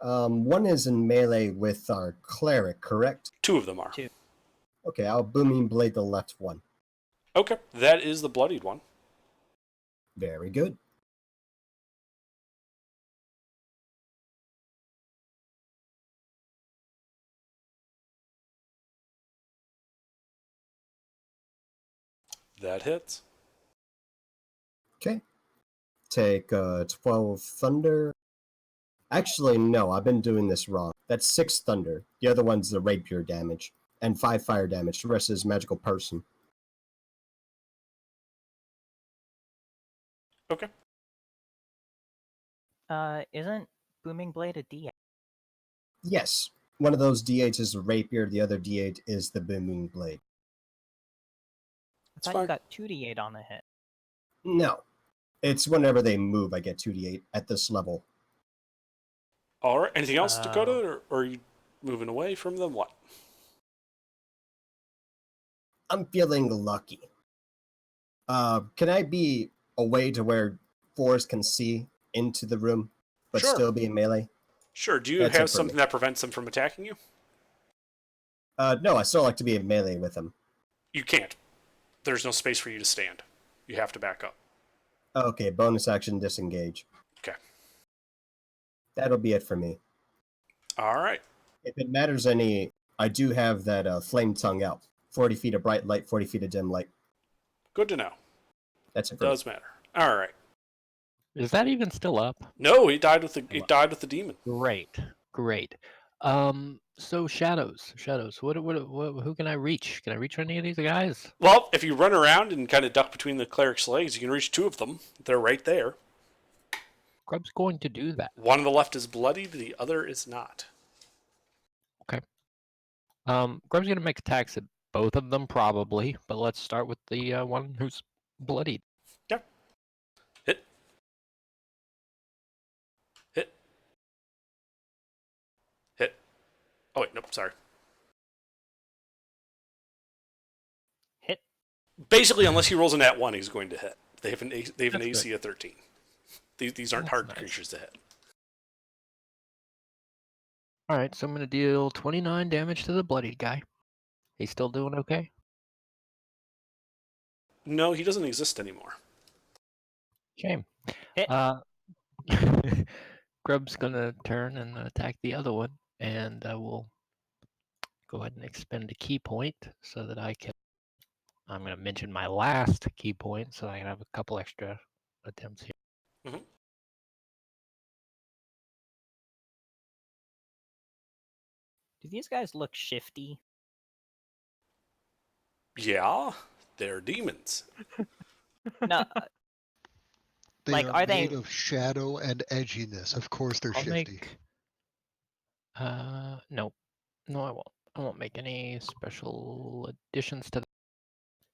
One is in melee with our cleric, correct? 2 of them are. 2. Okay, I'll booming blade the left one. Okay, that is the bloodied one. Very good. That hits. Okay. Take 12 thunder. Actually, no, I've been doing this wrong. That's 6 thunder. The other one's the rapier damage. And 5 fire damage. The rest is magical person. Okay. Isn't Booming Blade a D8? Yes. One of those D8s is the rapier, the other D8 is the booming blade. I thought you got 2d8 on the hit. No. It's whenever they move, I get 2d8 at this level. All right. Anything else, Dakota, or are you moving away from them? What? I'm feeling lucky. Can I be away to where Forrest can see into the room, but Sure. still be in melee? Sure. Do you That's it have for something me. that prevents them from attacking you? No, I still like to be in melee with him. You can't. There's no space for you to stand. You have to back up. Okay, bonus action disengage. Okay. That'll be it for me. All right. If it matters any, I do have that flame tongue out. 40 feet of bright light, 40 feet of dim light. Good to know. That's it for me. Does matter. All right. Is that even still up? No, he died with the demon. Great. So shadows. What? Who can I reach? Can I reach any of these guys? Well, if you run around and kind of duck between the cleric's legs, you can reach 2 of them. They're right there. Grub's going to do that. One on the left is bloodied, the other is not. Okay. Grub's gonna make attacks at both of them probably, but let's start with the one who's bloodied. Yeah. Hit. Hit. Hit. Oh wait, nope, sorry. Hit. Basically, unless he rolls a nat 1, he's going to hit. They have an That's AC of 13. These aren't That's hard nice. creatures to hit. All right, so I'm gonna deal 29 damage to the bloodied guy. He's still doing okay. No, he doesn't exist anymore. Shame. Hit. Grub's gonna turn and attack the other one, and I will go ahead and expend a key point so that I can. I'm gonna mention my last key point so I can have a couple extra attempts here. Mhm. Do these guys look shifty? Yeah, they're demons. No, They Like, are they- made of shadow and edginess. Of course they're I'll shifty. make. No, I won't. I won't make any special additions to that.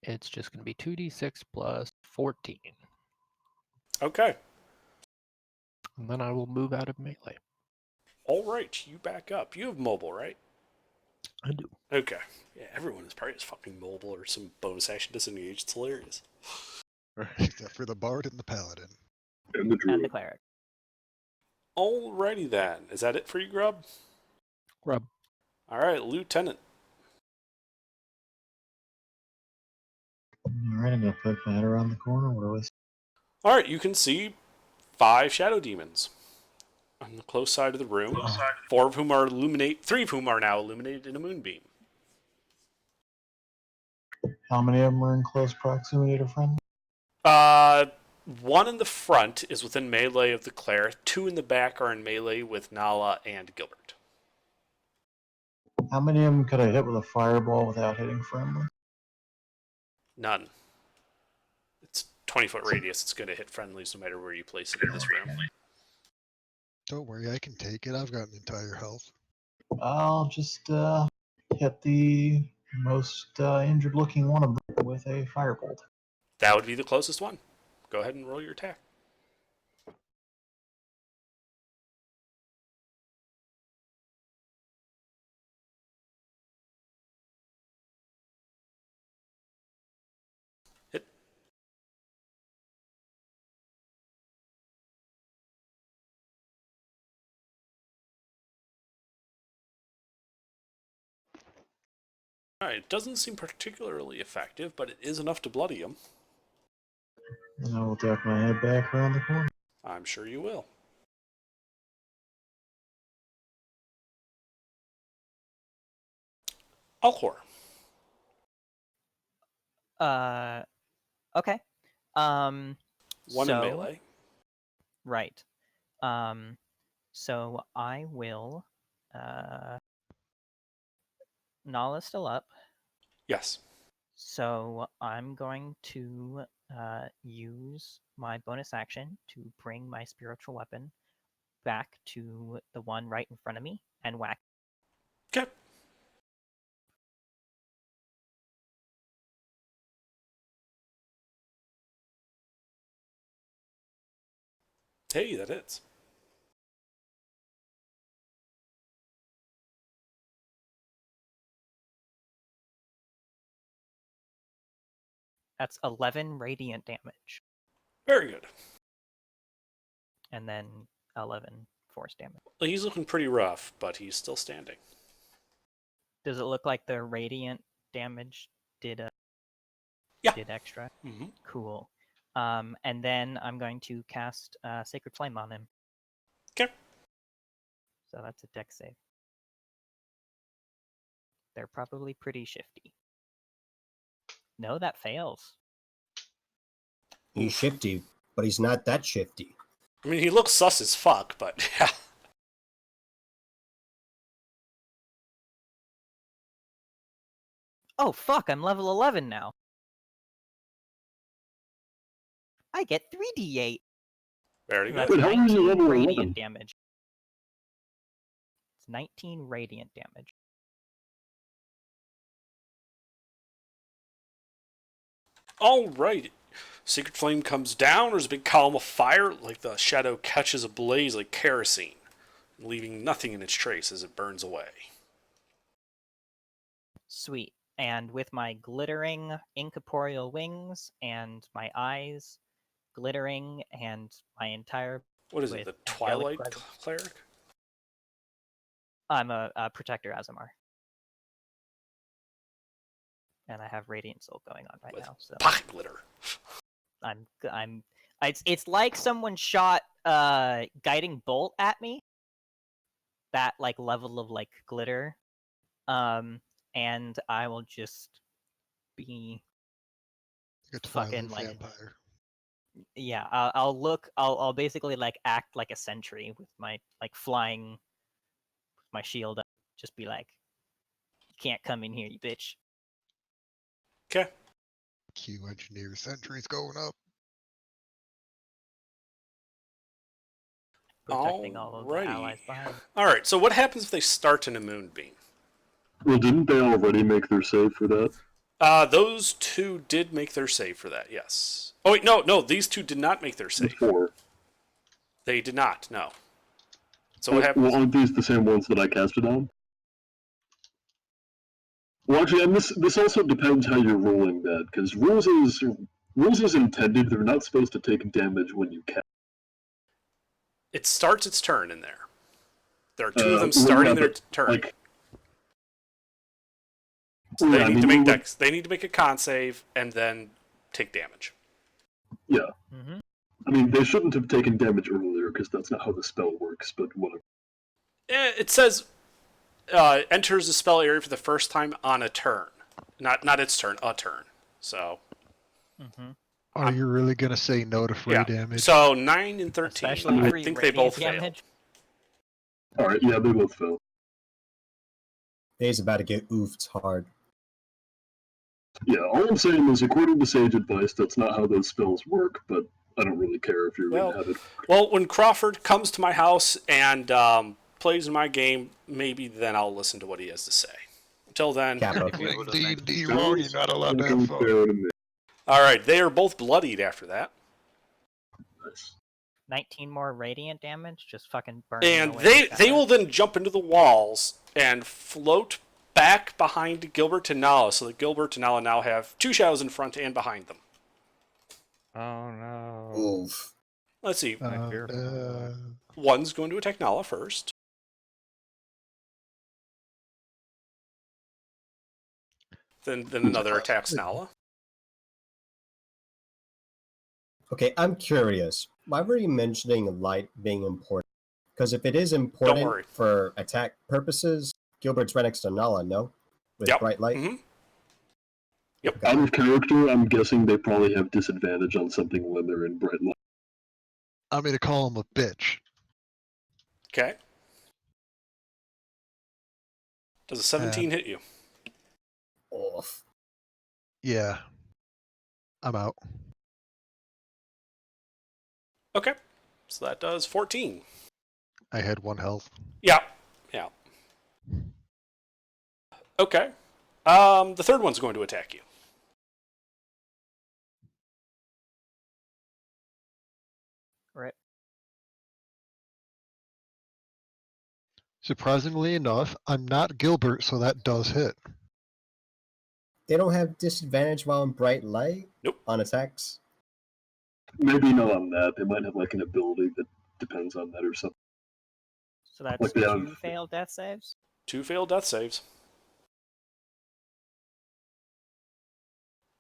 It's just gonna be 2d6 plus 14. Okay. And then I will move out of melee. All right, you back up. You have mobile, right? I do. Okay. Yeah, everyone is probably just fucking mobile or some bonus action disengage. It's hilarious. Except for the bard and the paladin. And the And druid. the cleric. Alrighty then. Is that it for you, Grub? Grub. All right, Lieutenant. Alright, I'm gonna poke my head around the corner. What do I see? All right, you can see 5 shadow demons on the close side of the room. 4 of whom are 3 of whom are now illuminated in a moonbeam. How many of them are in close proximity to friendly? 1 in the front is within melee of the cleric. 2 in the back are in melee with Nala and Gilbert. How many of them could I hit with a fireball without hitting friendly? None. It's 20-foot radius. It's going to hit friendlies no matter where you place it in this room. Don't worry, I can take it. I've got an entire health. I'll just hit the most injured looking one of them with a firebolt. That would be the closest one. Go ahead and roll your attack. Hit. Alright, it doesn't seem particularly effective, but it is enough to bloody him. And I will duck my head back around the corner. I'm sure you will. Alcor. Okay. 1 in So- melee. Right. So I will. Nala's still up, Yes. so I'm going to use my bonus action to bring my spiritual weapon back to the one right in front of me and whack. Okay. Hey, that hits. That's 11 radiant damage, Very good. and then 11 force damage. Well, he's looking pretty rough, but he's still standing. Does it look like the radiant damage did Yeah. did extra? Mm-hmm. Cool. And then I'm going to cast Sacred Flame on him. Okay. So that's a dex save. They're probably pretty shifty. No, that fails. He's shifty, but he's not that shifty. I mean, he looks sus as fuck, but yeah. Oh fuck, I'm level 11 now. I get 3d8. Very That's good. But how are you 19 level 11? radiant damage. It's 19 radiant damage. Alright. Secret Flame comes down. There's a big column of fire, like the shadow catches ablaze like kerosene, leaving nothing in its trace as it burns away. Sweet. And with my glittering incorporeal wings and my eyes glittering and my entire... What is it, With the angelic Twilight presence. Cleric? I'm a Protector Azamar. And I have Radiant Soul going on right With now. So pocket glitter. it's like someone shot guiding bolt at me. That like level of like glitter. And I will just be Like a Fucking, Twilight like- vampire. yeah, I'll basically like act like a sentry with my like flying my shield up. Just be like, you can't come in here, you bitch. Okay. Q engineer sentries going up. Protecting all of the Alrighty. allies behind. Alright, so what happens if they start in a moonbeam? Well, didn't they already make their save for that? Those two did make their save for that, yes. Oh, wait, no, these two did not make their The save. 4. They did not, no. So what happens? Well, aren't these the same ones that I casted on? Well, actually, and this also depends how you're rolling that, because rules is intended. They're not supposed to take damage when you cast. It starts its turn in there. There are two of them starting their turn. Like, so they need to make dex. They need to make a con save and then take damage. Yeah. Mm-hmm. I mean, they shouldn't have taken damage earlier because that's not how the spell works. But whatever. It says enters the spell area for the first time on a turn, not its turn, a turn. So. Mm-hmm. Are you really gonna say no to free damage? So 9 and 13. Especially I free think they both fail. damage. All right. Yeah, they both fail. Dave's about to get oofed hard. Yeah, all I'm saying is, according to sage advice, that's not how those spells work. But I don't really care if you're gonna have it. Well, when Crawford comes to my house and plays in my game, maybe then I'll listen to what he has to say. Until then, D&D wrong, you're not allowed to have fun. all right, they are both bloodied after that, Nice. 19 more radiant damage, just fucking burn. and they will then jump into the walls and float back behind Gilbert and Nala, so that Gilbert and Nala now have two shadows in front and behind them. Oh no. Oof. Let's see. I fear. One's going to attack Nala first. Then another attacks Nala. Okay, I'm curious. Why were you mentioning light being important? Because if it is important worry. for attack purposes, Gilbert's right next to Nala, no? With Yep. bright light? Mm-hmm. Yep. Out of character, I'm guessing they probably have disadvantage on something when they're in bright light. I'm gonna call him a bitch. Okay. Does a 17 hit you? Oof. Yeah. I'm out. Okay. So that does 14. I had 1 health. Yeah. Yeah. Okay. The third one's going to attack you. Rip. Surprisingly enough, I'm not Gilbert, so that does hit. They don't have disadvantage while in bright light? Nope. On attacks? Maybe not on that. They might have like an ability that depends on that or something. So that's Like they 2 have- failed death saves. 2 failed death saves.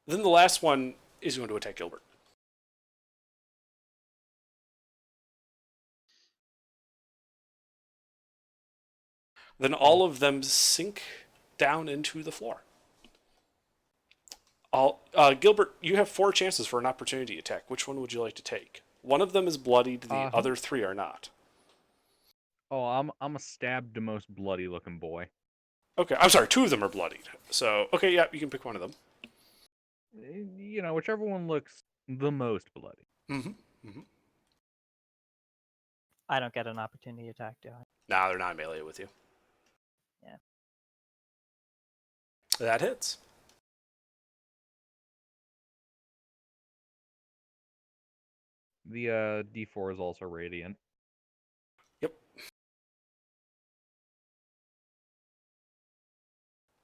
Then the last one is going to attack Gilbert. Then all of them sink down into the floor. Gilbert, you have 4 chances for an opportunity attack. Which one would you like to take? One of them is bloodied, the other 3 are not. Oh, I'm a stabbed, the most bloody looking boy. Okay, I'm sorry, 2 of them are bloodied. So, okay, yeah, you can pick one of them. You know, whichever one looks the most bloody. Mm-hmm. Mm-hmm. I don't get an opportunity attack, do I? Nah, they're not melee with you. Yeah. That hits. The D4 is also radiant. Yep.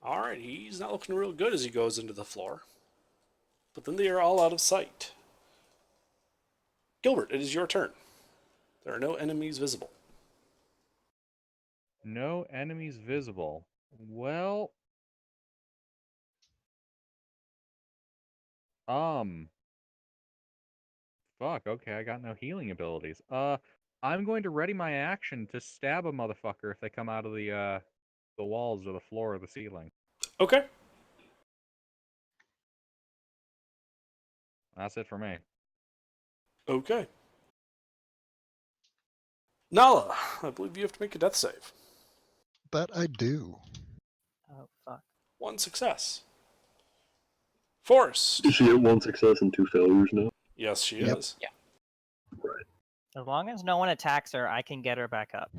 Alright, he's not looking real good as he goes into the floor. But then they are all out of sight. Gilbert, it is your turn. There are no enemies visible. No enemies visible. Well, fuck, okay, I got no healing abilities. I'm going to ready my action to stab a motherfucker if they come out of the walls or the floor or the ceiling. Okay. That's it for me. Okay. Nala, I believe you have to make a death save. That I do. Oh, fuck. 1 success. Forrest. Is she at 1 success and 2 failures now? Yes, she Yep. is. Right. As long as no one attacks her, I can get her back up.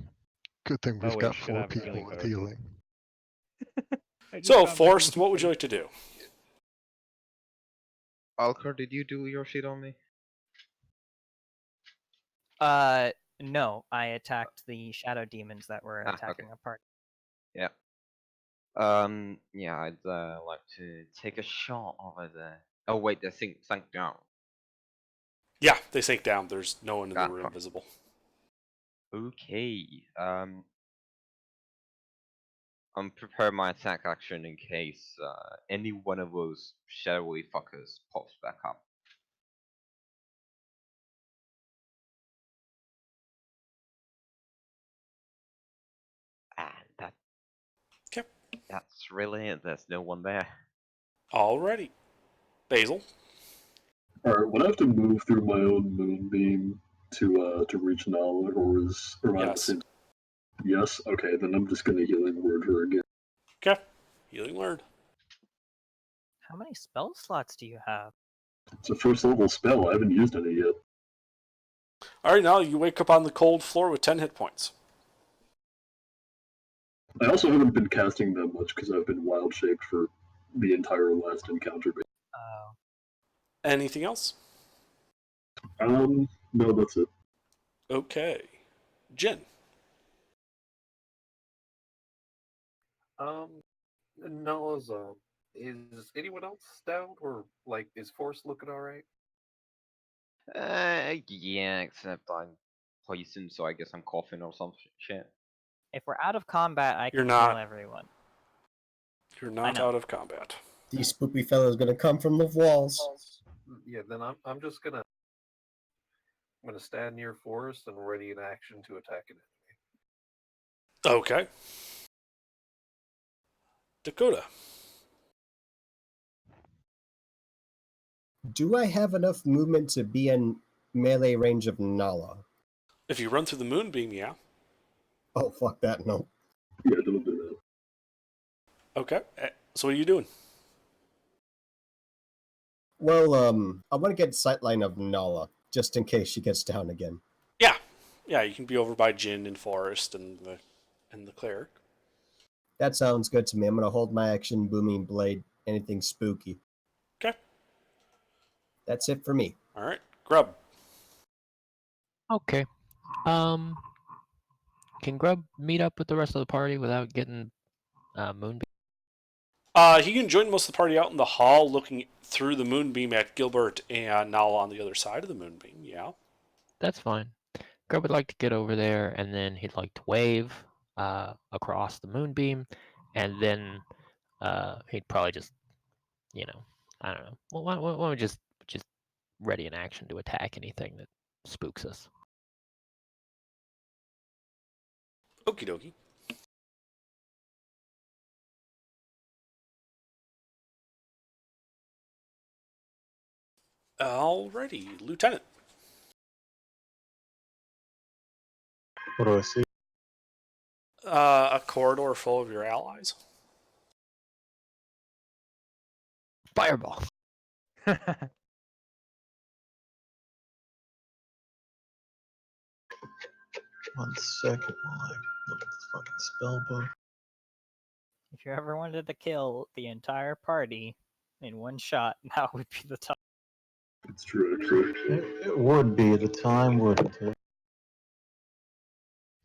Good thing we've wait, got should 4 have a people healing with potion. healing. I just So, found my Forrest, healing what would you potion. like to do? Alcar, did you do your shit on me? No, I attacked the shadow demons that were Ah, attacking okay. our party. Yeah. Yeah, I'd like to take a shot over there. Oh wait, they sank down. Yeah, they sank down. There's no one in the Ah, room fuck. visible. Okay. I'm prepare my attack action in case any one of those shadowy fuckers pops back up. And Okay. that's really it. There's no one there. Alrighty. Basil. Alright, would I have to move through my own moonbeam to reach Nala, or am I at the Yes. same? Yes. Okay, then I'm just gonna healing word her again. Okay. Healing word. How many spell slots do you have? It's a first level spell. I haven't used any yet. Alright, now you wake up on the cold floor with 10 hit points. I also haven't been casting that much because I've been wild shaped for the entire last encounter. Oh. Anything else? No, that's it. Okay. Jin. Nala's is anyone else down, or like is Force looking all right? Yeah, except I'm poisoned, so I guess I'm coughing or some shit. If we're out of combat, I You're can not. heal everyone. You're not know. out of combat. These spoopy fellows gonna come from the walls. Yeah, then I'm just gonna stand near Forest and ready in action to attack an enemy. Okay. Dakota. Do I have enough movement to be in melee range of Nala? If you run through the moonbeam, yeah. Oh, fuck that, no. Yeah, don't do that. Okay. So what are you doing? Well, I want to get sightline of Nala, just in case she gets down again. Yeah. Yeah, you can be over by Jin and Forest and the cleric. That sounds good to me. I'm gonna hold my action, booming blade, anything spooky. Okay. That's it for me. Alright. Grub. Okay. Can Grub meet up with the rest of the party without getting moonbeam? He can join most of the party out in the hall looking through the moonbeam at Gilbert and Nala on the other side of the moonbeam, yeah. That's fine. Grub would like to get over there, and then he'd like to wave across the moonbeam, and then he'd probably just, I don't know. Well, why don't we just ready in action to attack anything that spooks us? Okie dokie. Alrighty, Lieutenant. What do I see? A corridor full of your allies. Fireball. 1 second while I look at this fucking spell book. If you ever wanted to kill the entire party in one shot, now would be the time. It's true, actually. It would be at the time, wouldn't it?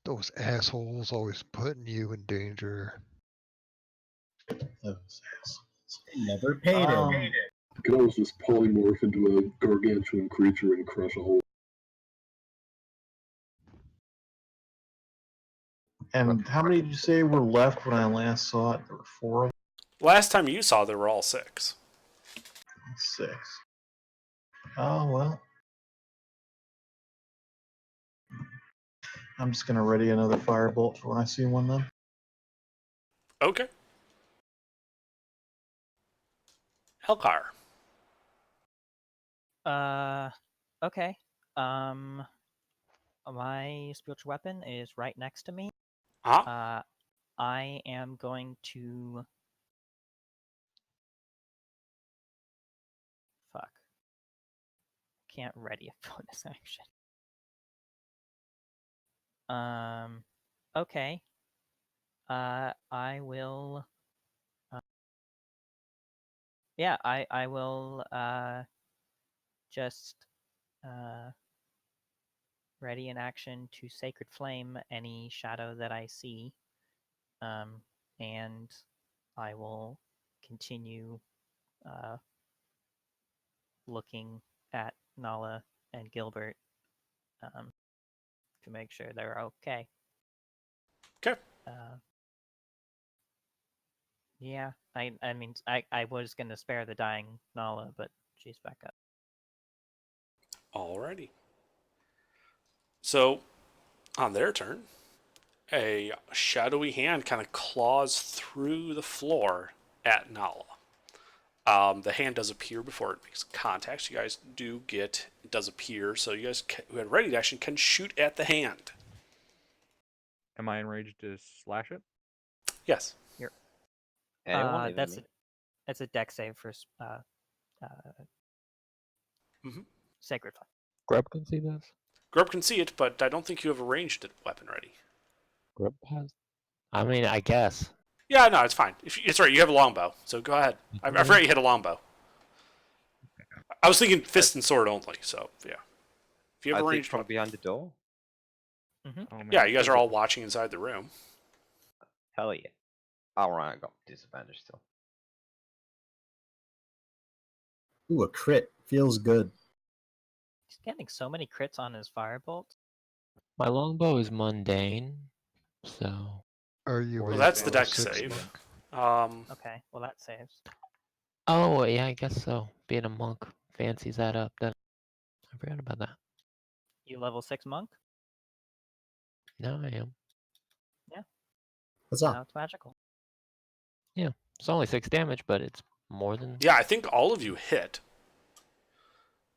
Those assholes always putting you in danger. Those assholes. Never paid him. You could always just polymorph into a gargantuan creature and crush a whole. And how many did you say were left when I last saw it? There were 4 of them? Last time you saw, there were all 6. 6. Oh, well. I'm just gonna ready another firebolt for when I see one then. Okay. Elkar. Okay. My spiritual weapon is right next to me. Ah. I am going to... Fuck. Can't ready a bonus action. Okay. I will... yeah, I will, just ready in action to Sacred Flame any shadow that I see. And I will continue looking at Nala and Gilbert to make sure they're okay. Okay. Yeah, I mean, I was going to spare the dying Nala, but she's back up. Alrighty. So, on their turn, a shadowy hand kind of claws through the floor at Nala. The hand does appear before it makes contact. So you guys do get, it does appear. So you guys who had ready action can shoot at the hand. Am I enraged to slash it? Yes. Anyone? Even That's me? that's a deck save for Mhm. Sacred Flame. Grub can see this. Grub can see it, but I don't think you have a ranged weapon ready. Grub has. I mean, I guess. Yeah, no, it's fine. It's right. You have a longbow, so go ahead. I forgot you had a longbow. I was thinking fist and sword only. So yeah, if you have I a think ranged from weapon, behind the door. Oh, man. yeah, you guys are all watching inside the room. Hell yeah. Alright, I got disadvantage still. Ooh, a crit. Feels good. He's getting so many crits on his firebolt. My longbow is mundane, so. Are you? Well, a that's the level deck 6 save. monk? Okay, well that saves. Oh yeah, I guess so. Being a monk fancies that up. Then I forgot about that. You level 6 monk? Now I am. What's Now up? it's magical. Yeah, it's only 6 damage, but it's more than. Yeah, I think all of you hit.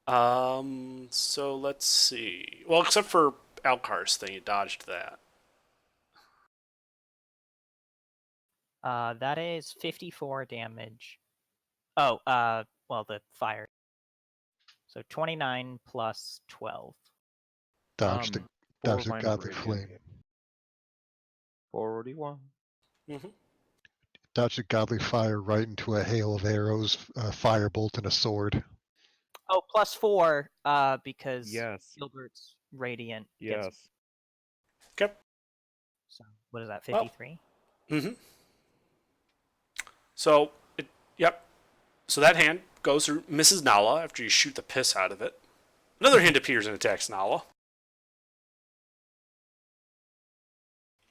So let's see. Well, except for Alkar's thing, you dodged that. That is 54 damage. Oh, well, the fire. So 29 plus 12. Dodge the 4 dodge the minor godly radiant. flame. 41. Mm-hmm. Dodge the godly fire right into a hail of arrows, a firebolt, and a sword. Oh, plus 4, because Yes. Gilbert's radiant gets. Yes. Okay. So what is that? Well- 53. Mm-hmm. So, yep. So that hand goes through Mrs. Nala after you shoot the piss out of it. Another hand appears and attacks Nala.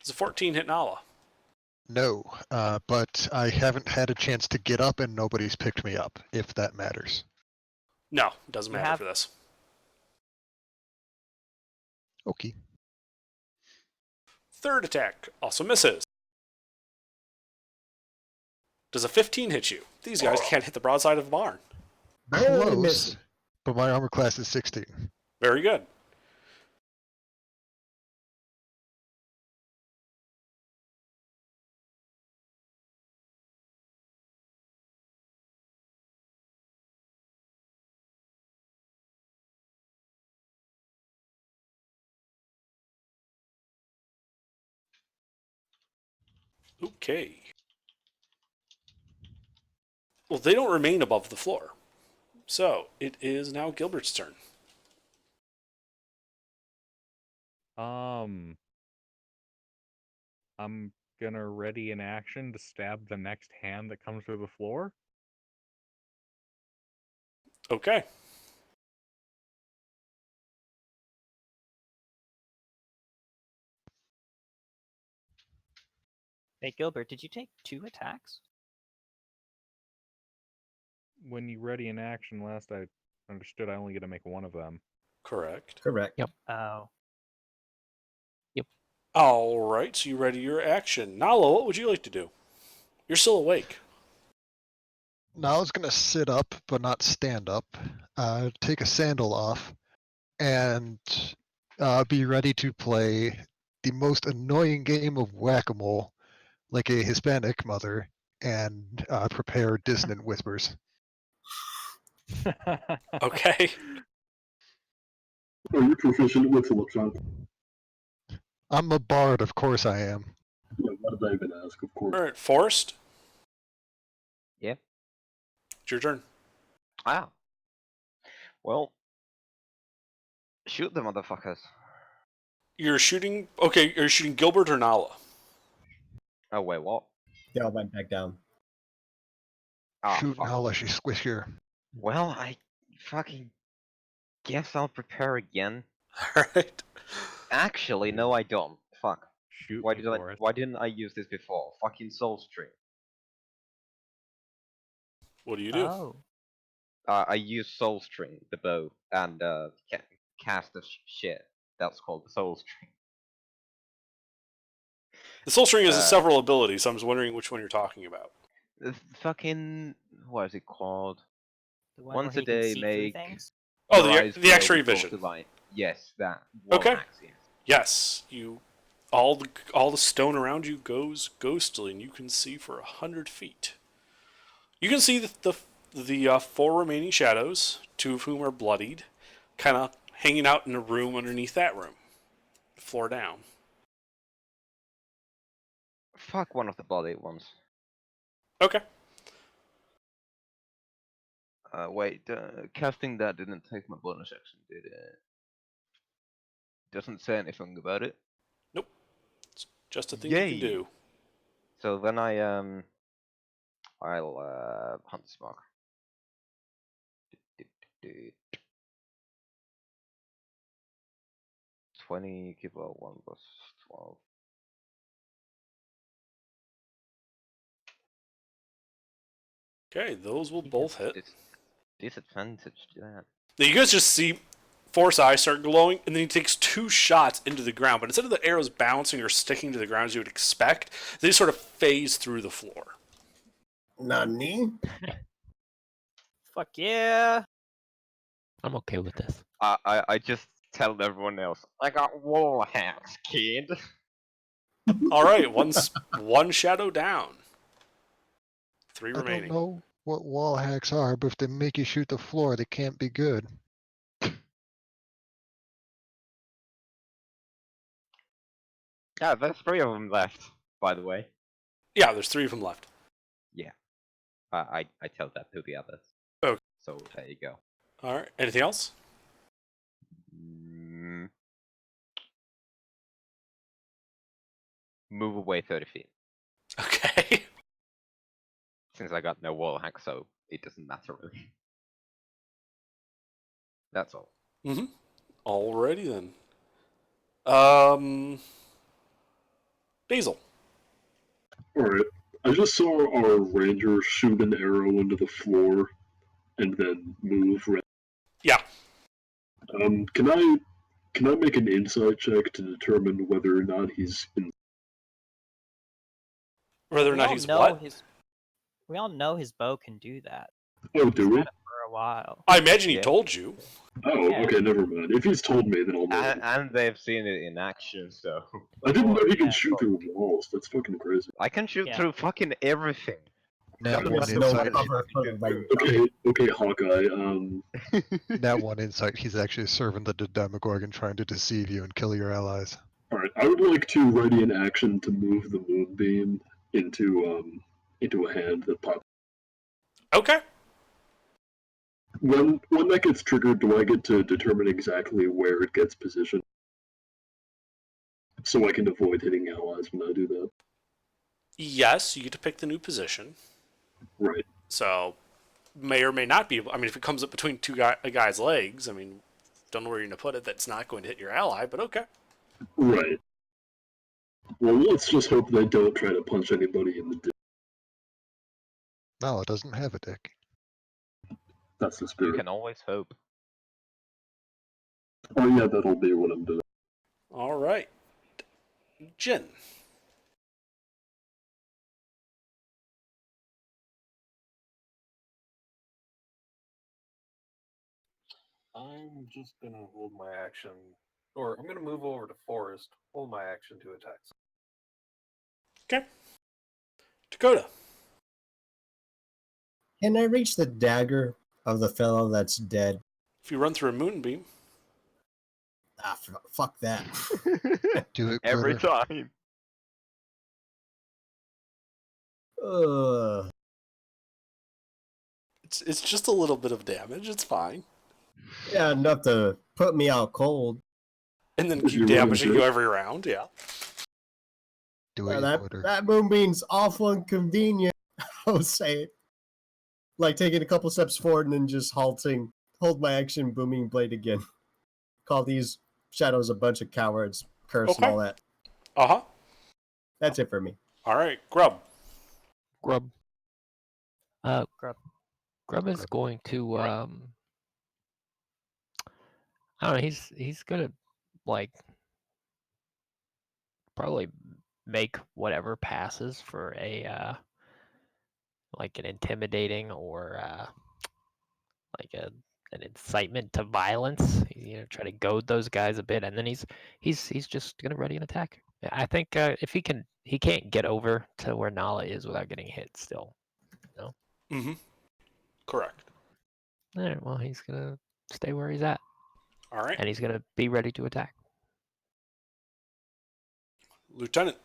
Does a 14 hit Nala? No, but I haven't had a chance to get up, and nobody's picked me up. If that matters. No, doesn't You matter have- for this. Okay. Third attack also misses. Does a 15 hit you? These guys can't hit the broadside of a barn. Barely Close, missing. but my armor class is 16. Very good. Okay. Well, they don't remain above the floor. So, it is now Gilbert's turn. I'm gonna ready in action to stab the next hand that comes through the floor. Okay. Hey, Gilbert, did you take 2 attacks? When you ready in action, last I understood, I only get to make one of them. Correct. Correct. Oh. All right, so you ready your action. Nala, what would you like to do? You're still awake. Now I was gonna sit up, but not stand up. Take a sandal off, and be ready to play the most annoying game of whack-a-mole, like a Hispanic mother, and prepare dissonant whispers. Okay. Are you proficient with Electron? I'm a bard, of course I am. Yeah, what did I even ask? Of course. All right, Forrest, Yeah. it's your turn. Ah. Well, shoot the motherfuckers. You're shooting. Okay, you're shooting Gilbert or Nala. Oh wait, what? They all went back down. Ah, Shoot fuck. Nala, she's squishier. Well, I fucking guess I'll prepare again. All right. Actually, no, I don't. Fuck. Shoot Why me did I? for it. Why didn't I use this before? Fucking Soul Stream. What do you do? Oh. I use Soul String, the bow, and cast the shit. That's called the Soul String. The Soul String has Uh, several abilities, so I'm just wondering which one you're talking about. The fucking what is it called? The one Once where a he can day, see through make things? Oh, your eyes the glow X-ray with vision. the light. Yes, that. Okay. Wallhax, yes. Yes, you. All the stone around you goes ghostly, and you can see for 100 feet. You can see the 4 remaining shadows, 2 of whom are bloodied, kind of hanging out in a room underneath that room, floor down. Fuck one of the bloody ones. Okay. Wait, casting that didn't take my bonus action, did it? Doesn't say anything about it. Nope. It's just a thing you Yay. can do. So then I'll hunt smoke. 20 keeper 1 plus 12. Okay, those will He both has hit. Disadvantage to that. Now you guys just see Force Eye start glowing, and then he takes 2 shots into the ground. But instead of the arrows bouncing or sticking to the ground as you would expect, they sort of phase through the floor. Nani? Fuck yeah! I'm okay with this. I just tell everyone else, I got wall hacks, kid. All right, one shadow down. 3 I don't remaining. know what wall hacks are, but if they make you shoot the floor, they can't be good. Yeah, there's 3 of them left, by the way. Yeah, there's 3 of them left. Yeah. I tell that to the others. Okay. So there you go. All right. Anything else? Move away 30 feet. Okay. Since I got no wall hack, so it doesn't matter really. That's all. Mm-hmm. Alrighty then. Basil. Alright. I just saw our ranger shoot an arrow into the floor and then move. Yeah. Can I make an insight check to determine whether or not he's in? Whether or We not all he's know what? We all know his bow can do that. Oh, do He's we? had it for a while. I imagine he Yeah. told you. Oh, Yeah. okay, never mind. If he's told me, then I'll know. And they've seen it in action, so. I didn't know he Yeah, could shoot through walls. That's fucking crazy. I can shoot Yeah. through fucking everything. Nat There one was no insight. cover for the right. Okay, Hawkeye. Nat one insight. He's actually serving the Demogorgon, trying to deceive you and kill your allies. All right, I would like to ready an action to move the moonbeam into a hand that pops. Okay. When that gets triggered, do I get to determine exactly where it gets positioned, so I can avoid hitting allies when I do that? Yes, you get to pick the new position. Right. So, may or may not be. I mean, if it comes up between a guy's legs, I mean, don't know where you're going to put it. That's not going to hit your ally, but okay. Right. Well, let's just hope they don't try to punch anybody in the dick. Nala doesn't have a dick. That's the You spirit. can always hope. Oh yeah, that'll be what I'm doing. All right. Jin. I'm just gonna hold my action, or I'm gonna move over to Forest, hold my action to attack. Okay. Dakota. Can I reach the dagger of the fellow that's dead? If you run through a moonbeam. Ah, fuck that. Do it Every glitter. time. Ugh. It's just a little bit of damage. It's fine. Yeah, enough to put me out cold. And then If keep you're running damaging you through. every round, yeah. Do Yeah, it, that Twitter. that moonbeam's awful inconvenient. I would say it. Like taking a couple steps forward and then just halting. Hold my action, booming blade again. Call these shadows a bunch of cowards, curse and Okay. all that. Uh-huh. That's it for me. All right, Grub. Grub. Grub. Grub is going to I don't know, he's gonna like probably make whatever passes for a like an intimidating or like an incitement to violence. Try to goad those guys a bit, and then he's just gonna ready an attack. I think if he can't get over to where Nala is without getting hit still. Mm-hmm. Correct. All right, well, he's gonna stay where he's at, All right. and he's gonna be ready to attack. Lieutenant.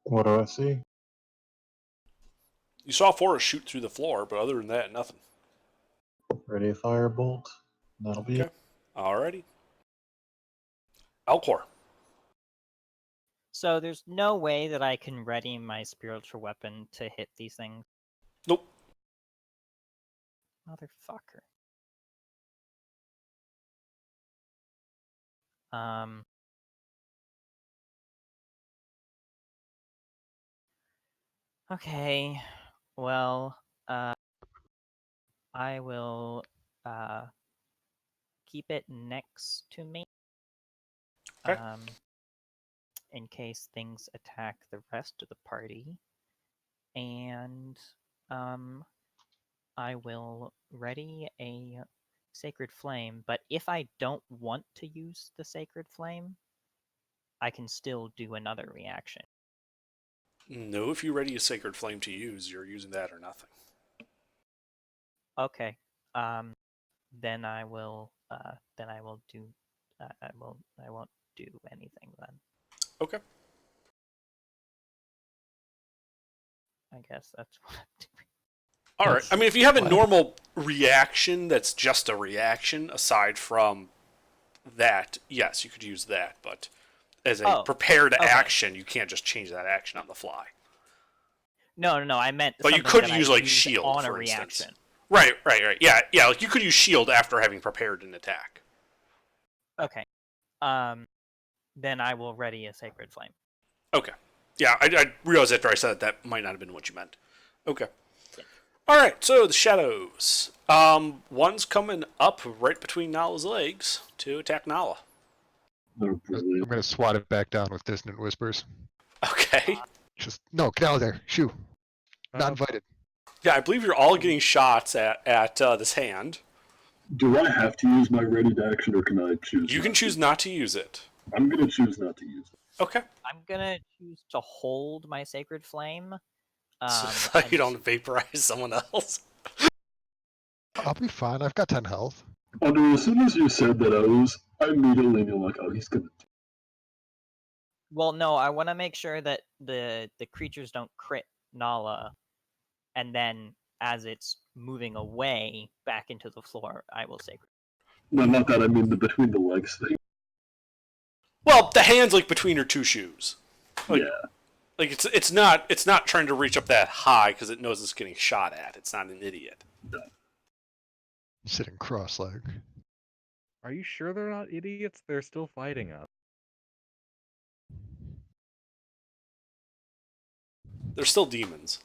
What do I see? You saw Forrest shoot through the floor, but other than that, nothing. Ready a firebolt. That'll be Okay. it. Alrighty. Alcor. So there's no way that I can ready my spiritual weapon to hit these things. Nope. Motherfucker. Okay. Well, I will keep it next to me. Okay. In case things attack the rest of the party. And I will ready a Sacred Flame, but if I don't want to use the Sacred Flame, I can still do another reaction. No, if you ready a Sacred Flame to use, you're using that or nothing. Okay. Then I will do I won't do anything then. Okay. I guess that's what I'm doing. All right. That's I mean, if you have a what- normal reaction that's just a reaction, aside from that, yes, you could use that. But as a Oh, prepared okay. action, you can't just change that action on the fly. No, I meant. But you something could that I use like use shield on for a instance. reaction. Right. Yeah. Like you could use shield after having prepared an attack. Okay. Then I will ready a Sacred Flame. Okay. Yeah, I realized after I said that might not have been what you meant. Okay. All right. So the shadows. One's coming up right between Nala's legs to attack Nala. Oh, I'm brilliant. gonna swat it back down with dissonant whispers. Okay. Just no, get out of there. Shoo. Not invited. Yeah, I believe you're all getting shots at this hand. Do I have to use my readied action, or can I choose? You can not choose to? not to use it. I'm gonna choose not to use it. Okay. I'm gonna choose to hold my Sacred Flame. So and- you don't vaporize someone else. I'll be fine. I've got 10 health. Under, as soon as you said that, I immediately knew, like, oh, he's gonna. Well, no, I want to make sure that the creatures don't crit Nala, and then as it's moving away back into the floor, I will Sacred. No, not that. I mean the between the legs thing. Well, the hand's like between her two shoes. Like, Yeah. Like it's not trying to reach up that high because it knows it's getting shot at. It's not an idiot. Sitting cross-legged. Are you sure they're not idiots? They're still fighting us. They're still demons,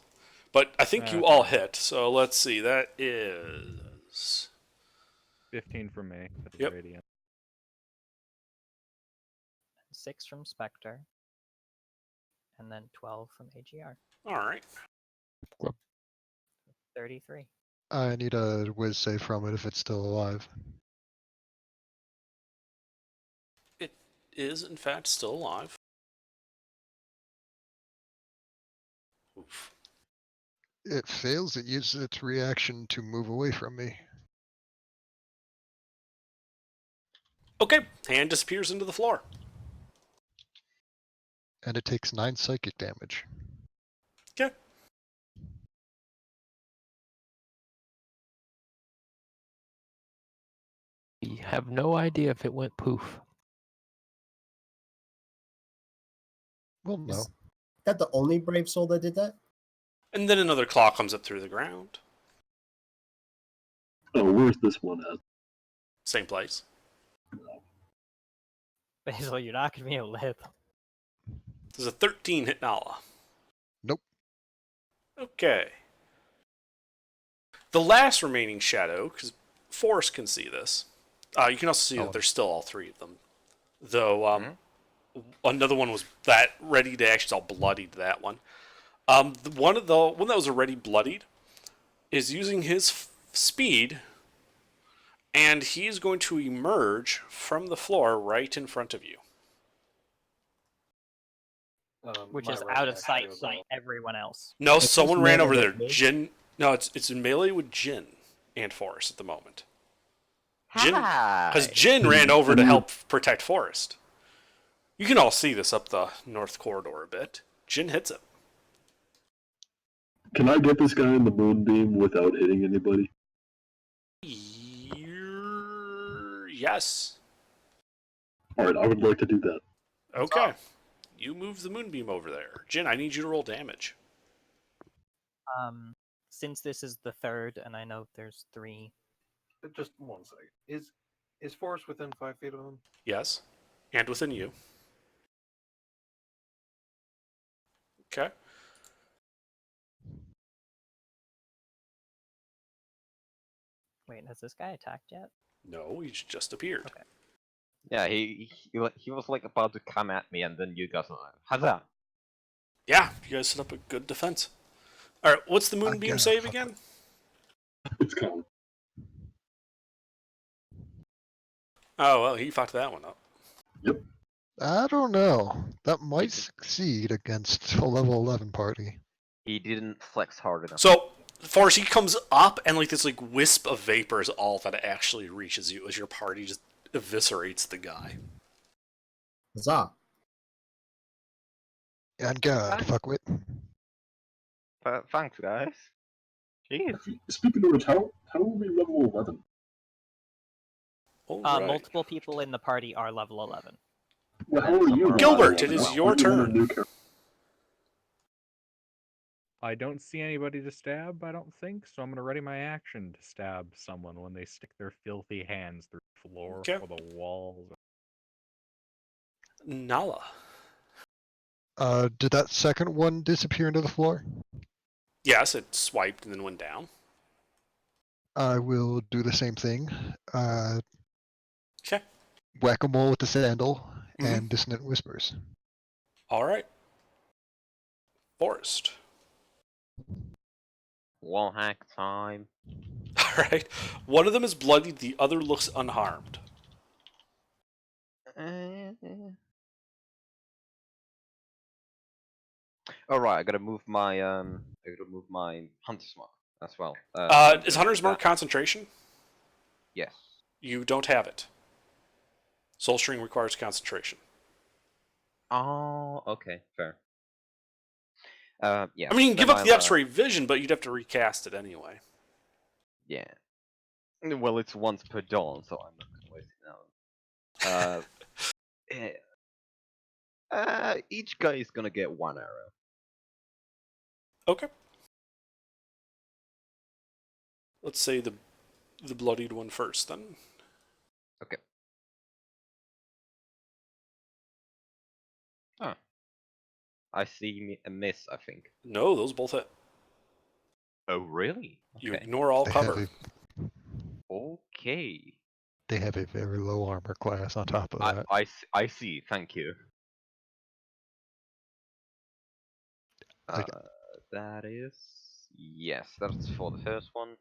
but I think you all hit. So let's see. That is 15 from me. That's Yep. radiant. 6 from Spectre, and then 12 from AGR. all right. 33. I need a whiz save from it if it's still alive. It is in fact still alive. Oof. It fails. It uses its reaction to move away from me. Okay, hand disappears into the floor. And it takes 9 psychic damage. Okay. have no idea if it went poof. Well, no. Is that the only brave soul that did that? And then another claw comes up through the ground. Oh, where's this one at? Same place. Basil, you're not going to be able to hit them. There's a 13 hit Nala. Nope. Okay. The last remaining shadow, because Forrest can see this. You can also see that there's still all three of them. Though another one was that ready to actually all bloodied, that one. The one that was already bloodied is using his speed, and he's going to emerge from the floor right in front of you. Which is out of sight from everyone else. No, It's someone just ran melee over there. with me? Jin. No, it's in melee with Jin and Forrest at the moment. Jin, because Jin ran over to help protect Forrest. You can all see this up the north corridor a bit. Jin hits it. Can I get this guy in the moonbeam without hitting anybody? Yes. Alright, I would like to do that. Okay. You move the moonbeam over there. Jin, I need you to roll damage. Since this is the third, and I know there's 3. Just 1 second. Is Forrest within 5 feet of him? Yes. And within you. Okay. Wait, has this guy attacked yet? No, he's just appeared. Okay. Yeah, he was like about to come at me, and then you guys were like, "Huzzah!" Yeah, you guys set up a good defense. Alright, what's the moonbeam Again, save again? It's coming. Oh, well, he fucked that one up. I don't know. That might succeed against a level 11 party. He didn't flex hard enough. So, Forrest, he comes up, and like this like wisp of vapor is all that actually reaches you as your party just eviscerates the guy. Huzzah. And God, fuckwit. Thanks, guys. Jeez. Speaking of which, how are we level 11? Alright. Multiple people in the party are level 11. Well, how are you? Gilbert, level it is 11? your Aren't you one of the turn. new characters? I don't see anybody to stab, I don't think, so I'm going to ready my action to stab someone when they stick their filthy hands through the floor Okay. or the walls. Nala. Did that second one disappear into the floor? Yes, it swiped and then went down. I will do the same thing. Okay. Whack-a-mole with the sandal Mhm. and dissonant whispers. Alright. Forrest. Wall hack time. Alright. One of them is bloodied, the other looks unharmed. Alright, I gotta move my Hunter's Mark as well. Is Hunter's Mark concentration? Yes. You don't have it. Soul String requires concentration. Oh, okay, fair. Yeah. I mean, you can give then up the I'll, X-ray vision, but you'd have to recast it anyway. Yeah. Well, it's once per dawn, so I'm not gonna waste it now. Each guy is gonna get 1 arrow. Okay. Let's say the bloodied one first, then. Okay. Huh. I see a miss, I think. No, those both hit. Oh, really? You Okay. ignore all They cover. have, Okay. they have a very low armor class on top of that. I see, thank you. Like- That is... Yes, that's for the first one.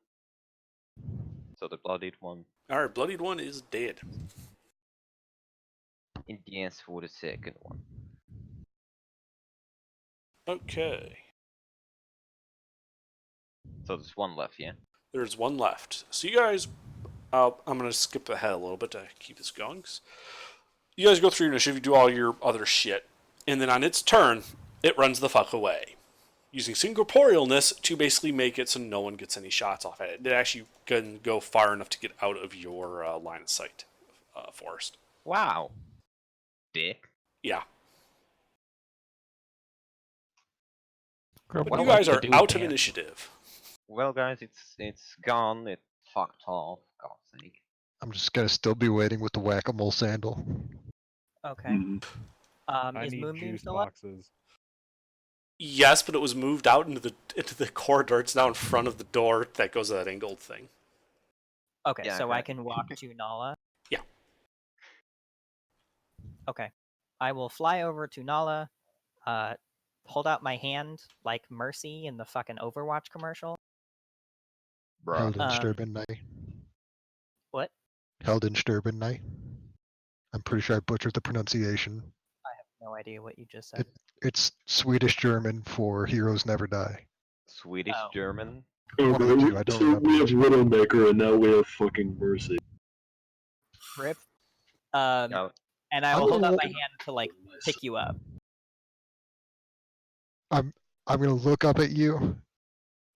So the bloodied one. Alright, bloodied one is dead. Indians for the second one. Okay. So there's one left, yeah? There's one left. So you guys... I'm going to skip ahead a little bit to keep this going. You guys go through your initiative, you do all your other shit. And then on its turn, it runs the fuck away. Using Syncorporealness to basically make it so no one gets any shots off at it. It actually can go far enough to get out of your line of sight. Forest. Wow. Dick. Yeah. Grub, But what you do I guys need to are do with out the of hand? initiative. Well, guys, it's gone. It fucked off. God's sake. I'm just gonna still be waiting with the whack-a-mole sandal. Okay. Mhm. I Is need Moonbeam juice still up? boxes. Yes, but it was moved out into the corridor. It's now in front of the door that goes to that angled thing. Okay, Yeah, so I okay. can walk to Nala. Yeah. Okay. I will fly over to Nala, hold out my hand like Mercy in the fucking Overwatch commercial. Bruh. Heldensterbenei. What? Heldensterbenei. I'm pretty sure I butchered the pronunciation. I have no idea what you just said. It's Swedish German for heroes never die. Swedish Oh. German. One of the two, I don't So remember we have which. Widowmaker, and now we have fucking Mercy. Rip. Yeah. And I I'm will hold gonna out my hand to like pick you up. I'm gonna look up at you,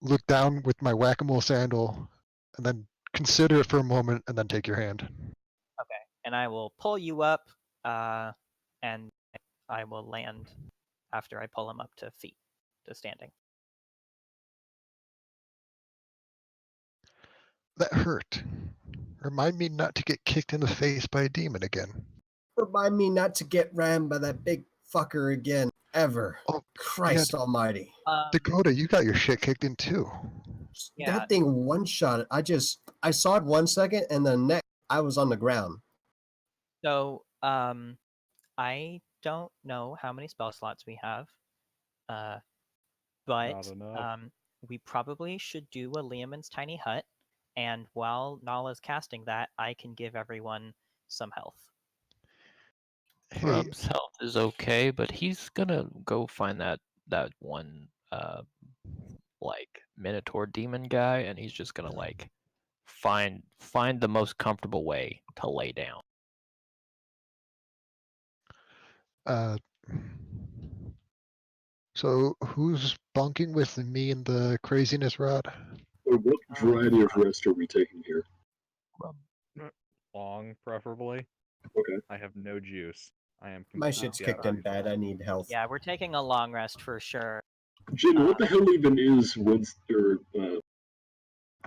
look down with my whack-a-mole sandal, and then consider it for a moment, and then take your hand. Okay. And I will pull you up, and I will land after I pull him up to feet, to standing. That hurt. Remind me not to get kicked in the face by a demon again. Remind me not to get rammed by that big fucker again, ever. Oh, Christ almighty. Dakota, you got your shit kicked in too. Yeah. That thing one-shot. I saw it 1 second, and the next I was on the ground. So, I don't know how many spell slots we have, but Not enough. we probably should do a Liamon's Tiny Hut, and while Nala's casting that, I can give everyone some health. Hey, Grub's health is okay, but he's gonna go find that one like Minotaur demon guy, and he's just gonna like find the most comfortable way to lay down. So who's bunking with me and the craziness rod? Or what variety of rest are we taking here? Long, preferably. Okay. I have no juice. I am My completely shit's kicked in out. bad. I need health. Yeah, we're taking a long rest for sure. Jin, what the hell even is Winston?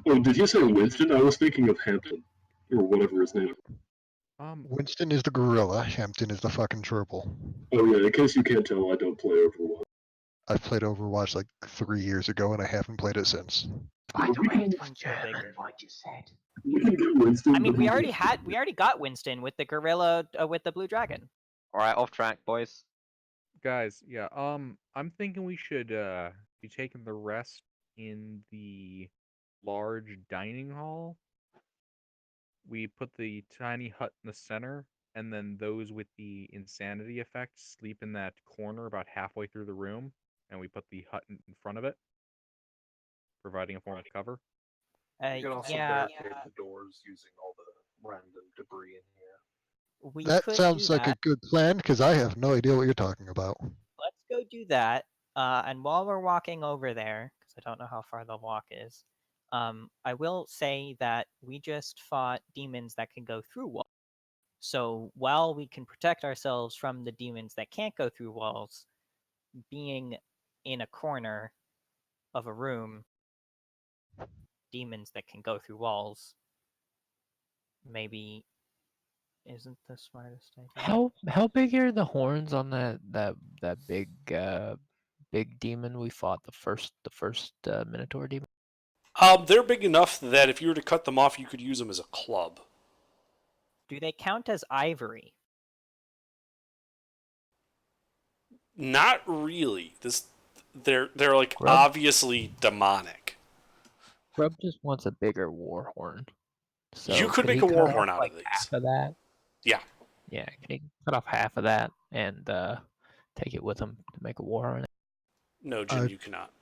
Oh, did you say Winston? I was thinking of Hampton, or whatever his name is. Winston is the gorilla, Hampton is the fucking gerbil. Oh yeah, in case you can't tell, I don't play Overwatch. I've played Overwatch like 3 years ago and I haven't played it since. By the way, what you said. We can get Winston. I mean, but we he already got Winston with the gorilla with the blue dragon. All right, off track, boys. Guys, yeah. I'm thinking we should be taking the rest in the large dining hall. We put the tiny hut in the center, and then those with the insanity effect sleep in that corner about halfway through the room, and we put the hut in front of it, providing a form of cover. You can also Yeah, barricade the doors using all the random debris in here. we That could sounds do like that. a good plan because I have no idea what you're talking about. Let's go do that. And while we're walking over there, because I don't know how far the walk is, I will say that we just fought demons that can go through walls. So while we can protect ourselves from the demons that can't go through walls, being in a corner of a room, demons that can go through walls, maybe isn't the smartest idea. How big are the horns on that big demon we fought, the first Minotaur demon? They're big enough that if you were to cut them off, you could use them as a club. Do they count as ivory? Not really. They're like Grub? obviously demonic. Grub just wants a bigger war horn. So You could make he a war cut horn off, out like of these. half of that? Yeah. Yeah, can he cut off half of that and take it with him to make a war horn? No, Jin, you cannot.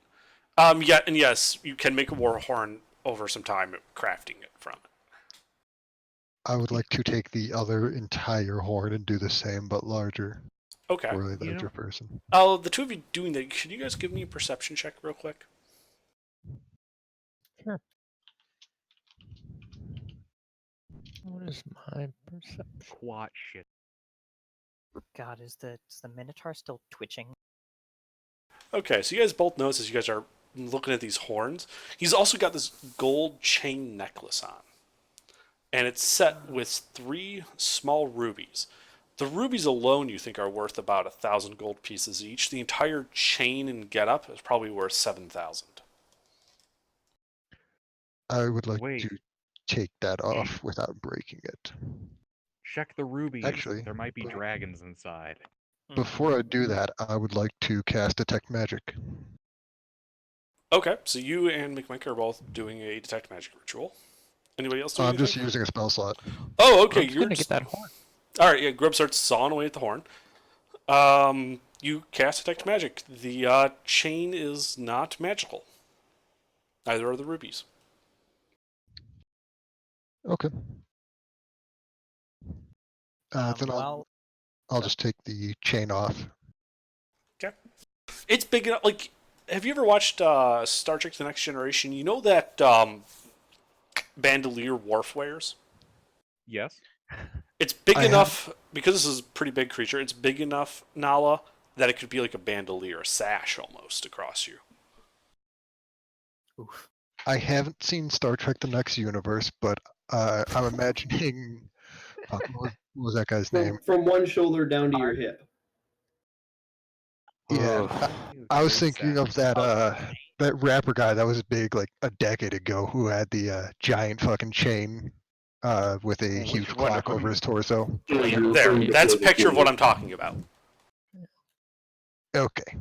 Yeah, and yes, you can make a war horn over some time crafting it from it. I would like to take the other entire horn and do the same but larger. Okay. For a larger person. Oh, the two of you doing that, should you guys give me a perception check real quick? Sure. What is my perception? Quat shit. God, is the Minotaur still twitching? Okay, so you guys both notice as you guys are looking at these horns, he's also got this gold chain necklace on. And it's set with 3 small rubies. The rubies alone you think are worth about 1,000 gold pieces each. The entire chain and getup is probably worth 7,000. I would like Wait. to take that off without breaking it. Check the rubies. Actually, There might be dragons inside. Before I do that, I would like to cast Detect Magic. Okay, so you and McMike are both doing a detect magic ritual. Anybody else doing I'm just anything? using a spell slot. Oh, okay. Grub's gonna get that horn. All right, yeah. Grub starts sawing away at the horn. You cast detect magic. The chain is not magical. Neither are the rubies. Okay. Then Well, I'll just take the chain off. Okay. It's big enough. Like, have you ever watched Star Trek: The Next Generation? You know that bandolier Worf wears? Yes. It's big I enough because this is a pretty big creature. It's big enough, Nala, that it could be like a bandolier, a sash almost across you. oof. I haven't seen Star Trek: The Next Universe, but I'm imagining. Fuck, what was that guy's name? From one shoulder down to your hip. Yeah, I was thinking of that that rapper guy that was big like a decade ago who had the giant fucking chain with a Which huge one of clock over them? his torso. There, that's a picture of what I'm talking about. Okay.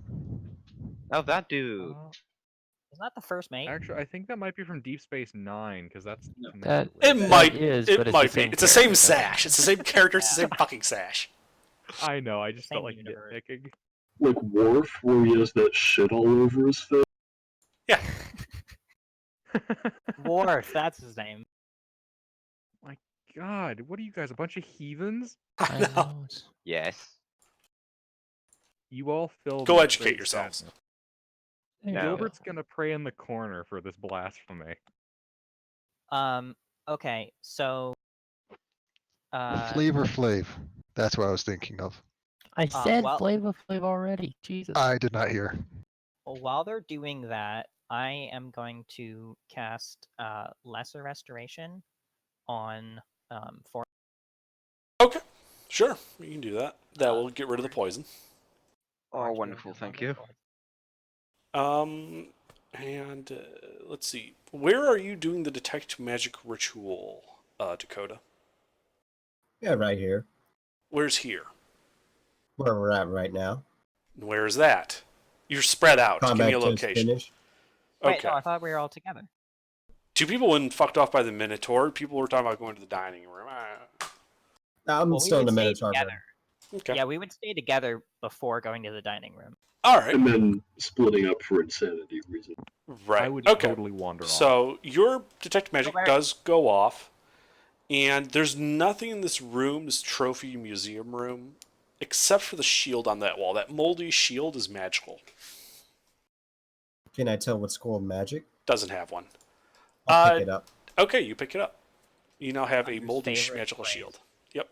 Oh, that dude. Isn't that the first mate? Actually, I think that might be from Deep Space Nine, because that's That It that might. is, It but might it's the be. same It's the same character. sash. It's the same character. It's the same fucking sash. I know. I just Same felt like universe. nitpicking. Like Worf, where he has that shit all over his face. Yeah. Worf, that's his name. My God, what are you guys? A bunch of heathens? I know. It's... Yes. You all filled. Go me with educate great yourselves. sadness. There you No. go. Gilbert's gonna pray in the corner for this blasphemy. Okay, so Flavor Flav. That's what I was thinking of. I said well- Flava Flav already. Jesus. I did not hear. while they're doing that, I am going to cast Lesser Restoration on for Okay. Sure. You can do that. That will get rid of the poison. Oh, wonderful. Thank you. And let's see. Where are you doing the detect magic ritual, Dakota? Yeah, right here. Where's here? Where we're at right now. Where's that? You're spread out. Give Combat me a just location. finished. Wait, Okay. no, I thought we were all together. 2 people went fucked off by the Minotaur. People were talking about going to the dining room. I'm Well, we still in would the stay Minotaur room. together. Okay. Yeah, we would stay together before going to the dining room. All right. And then splitting up for insanity reasons. Right. I would okay. totally wander off. So your detect magic where- does go off, and there's nothing in this room, this trophy museum room, except for the shield on that wall. That moldy shield is magical. Can I tell what's called magic? Doesn't have one. I'll pick it up. Okay, you pick it up. You now have a His moldy favorite magical phrase. shield. Yep.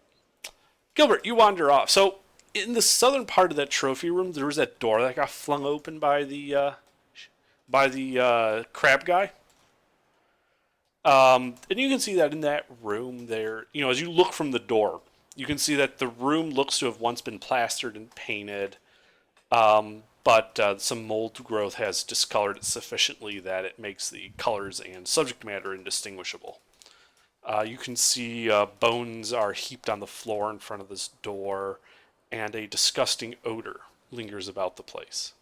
Gilbert, you wander off. So in the southern part of that trophy room, there was that door that got flung open by the crab guy. And you can see that in that room there, as you look from the door, you can see that the room looks to have once been plastered and painted, but some mold growth has discolored it sufficiently that it makes the colors and subject matter indistinguishable. You can see bones are heaped on the floor in front of this door, and a disgusting odor lingers about the place.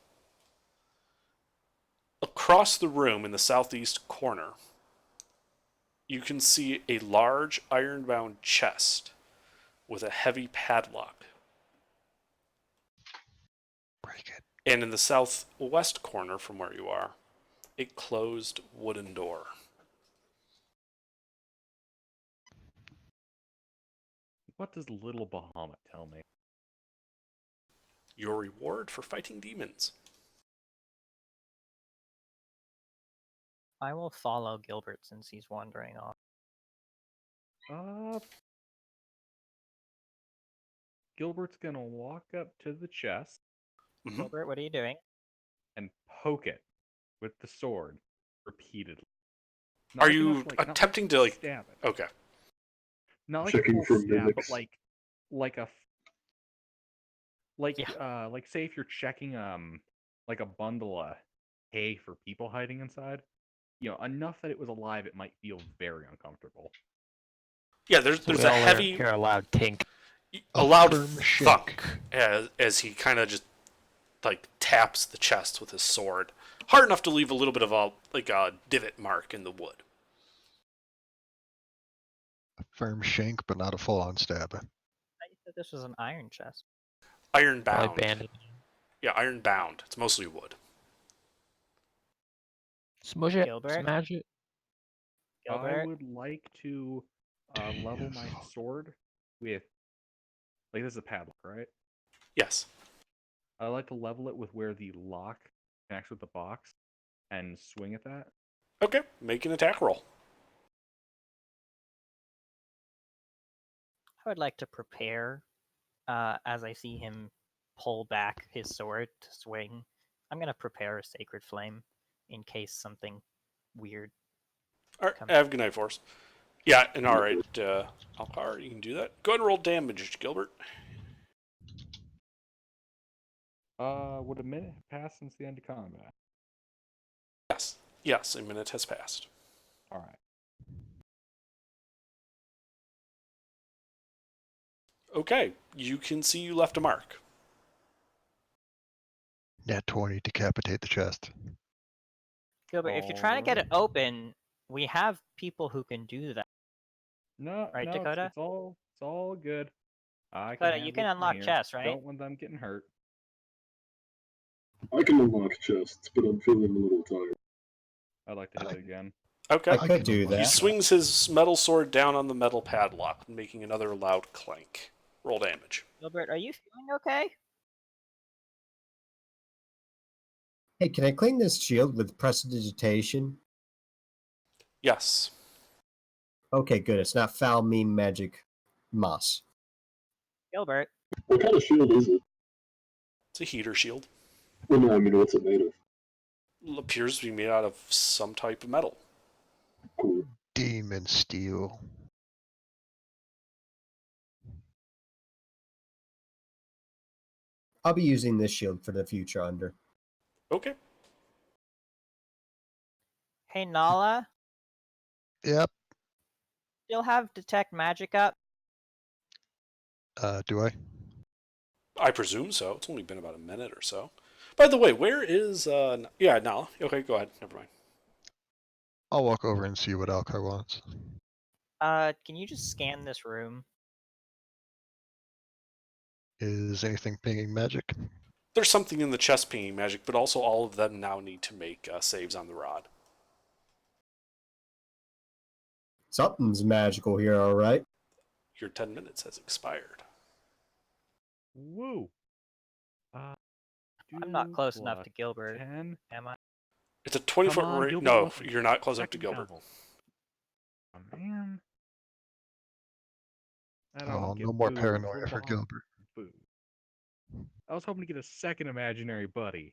Across the room in the southeast corner, you can see a large iron-bound chest with a heavy padlock. Break it. And in the southwest corner from where you are, a closed wooden door. What does Little Bahamut tell me? Your reward for fighting demons. I will follow Gilbert since he's wandering off. Gilbert's gonna walk up to the chest Mhm. Gilbert, what are you doing? and poke it with the sword repeatedly. Are like you enough, not attempting to like? stab it? Okay. Not like a Checking full for stab, mimics. but like say if you're checking like a bundle of hay for people hiding inside, enough that it was alive, it might feel very uncomfortable. Yeah, there's So we a all heavy, hear a loud tink. a loud firm thunk as he kind of just like taps the chest with his sword, hard enough to leave a little bit of a divot mark in the wood. A firm shank, but not a full-on stab. I thought you said this was an iron chest. Iron Probably bound. banded. Yeah, iron bound. It's mostly wood. Smush it. Gilbert? Smash it. I Gilbert? would like to level my sword with, like, this is a padlock, right? Yes. I'd like to level it with where the lock connects with the box and swing at that. Okay, make an attack roll. I would like to prepare as I see him pull back his sword to swing. I'm going to prepare a Sacred Flame in case something weird. All right, Avgonite Force. Yeah, and all right, Alcar, you can do that. Go ahead and roll damage, Gilbert. Would a minute have passed since the end of combat? Yes. Yes, a minute has passed. All right. Okay, you can see you left a mark. Nat 20, decapitate the chest. Gilbert, if you're trying to get it open, we have people who can do that. No, Right, no, Dakota? It's all good. I Dakota, can you can handle it from unlock here. chests, right? Don't want them getting hurt. I can unlock chests, but I'm feeling a little tired. I'd like to hit it again. Okay. I could do He that. swings his metal sword down on the metal padlock, making another loud clank. Roll damage. Gilbert, are you feeling okay? Hey, can I clean this shield with prestidigitation? Yes. Okay, good. It's not foul meme magic moss. Gilbert, What kind of shield is it? It's a heater shield. Well, no, I mean, what's it made of? It appears to be made out of some type of metal. Cool. Demon steel. I'll be using this shield for the future under. Okay. hey Nala, Yep. still have detect magic up? Do I? I presume so. It's only been about a minute or so. By the way, where is yeah, Nala. Okay, go ahead. Never mind. I'll walk over and see what Alcar wants. Can you just scan this room? Is anything pinging magic? There's something in the chest pinging magic, but also all of them now need to make saves on the rod. Something's magical here, all right. Your 10 minutes has expired. Woo! I'm not close enough to Gilbert, 10. am I? It's a 20-foot Come on, range. Gilbert No, wants a you're not close enough to second Gilbert. level. Oh, man. I don't Oh, get no more booed. paranoia Little for Bahamut Gilbert. booed. I was hoping to get a second imaginary buddy.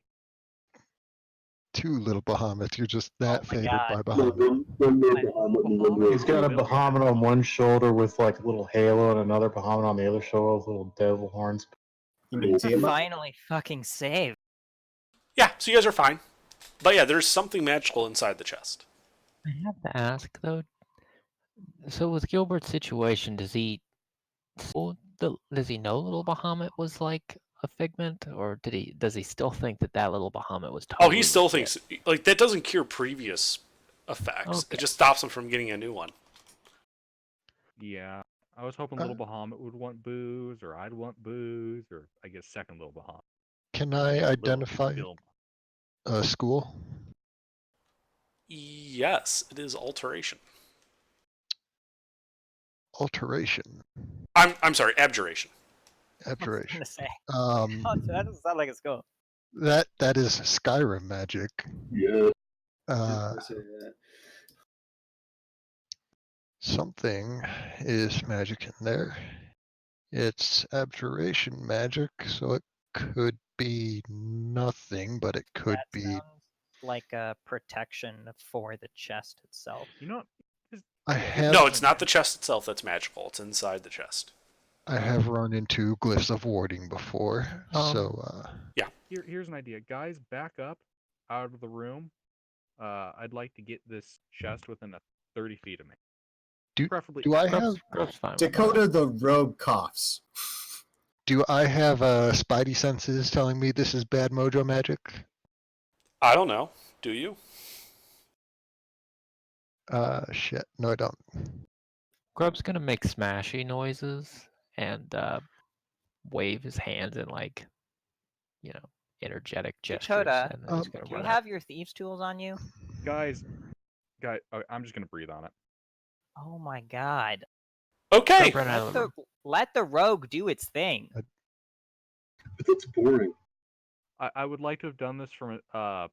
2 little Bahamut. You're just that my favored God. by No, Bahamut. one more My Bahamut and little one more He's got a Bill. Bahamut on one shoulder with like a little halo, and another Bahamut on the other shoulder with little devil horns. You mean Tiamat? Finally fucking saved. Yeah, so you guys are fine. But yeah, there's something magical inside the chest. I have to ask though. So with Gilbert's situation, does he know Little Bahamut was like a figment, or does he still think that little Bahamut was totally? Oh, he still legit? thinks like that doesn't cure previous effects. Okay. It just stops him from getting a new one. Yeah. I was hoping little Bahamut would want booze, or I'd want booze, or I guess second little Bahamut. Can I Little identify Bill. a school? Yes, it is alteration. Alteration. I'm sorry, abjuration. Abjuration. gonna say. Oh, that doesn't sound like a skull. that is Skyrim magic. Yeah. Uh, Say that. Something is magic in there. It's abjuration magic, so it could be nothing, but it could That be. sounds like a protection for the chest itself. You know, just, I yeah, have No, it's not the chest itself that's magical. It's inside the chest. I have run into glyphs of warding before, so here's an idea, guys. Back up out of the room. I'd like to get this chest within 30 feet of me. do Preferably. do I have Grub's fine with Dakota the rogue coughs. spidey senses telling me this is bad mojo magic? I don't know. Do you? Shit. No, I don't. Grub's gonna make smashy noises and wave his hands in like, energetic gestures, Dakota, and then he's gonna do you run have your thieves' tools on you? Guys, I'm just gonna breathe on it. Oh my god. Okay. Grub ran out of the room. Let the rogue do its thing. But that's boring. I would like to have done this from how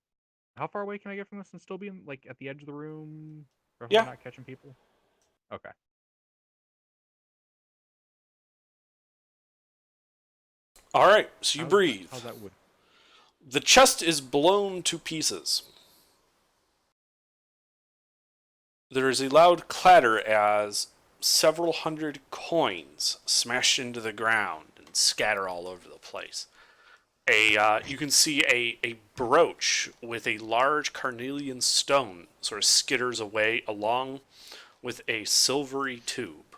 far away can I get from this and still be in, like, at the edge of the room? Or Yeah. not catching people? Okay. All right. So you breathe. How's that wood? The chest is blown to pieces. There is a loud clatter as several hundred coins smash into the ground and scatter all over the place. You can see a brooch with a large carnelian stone sort of skitters away along with a silvery tube.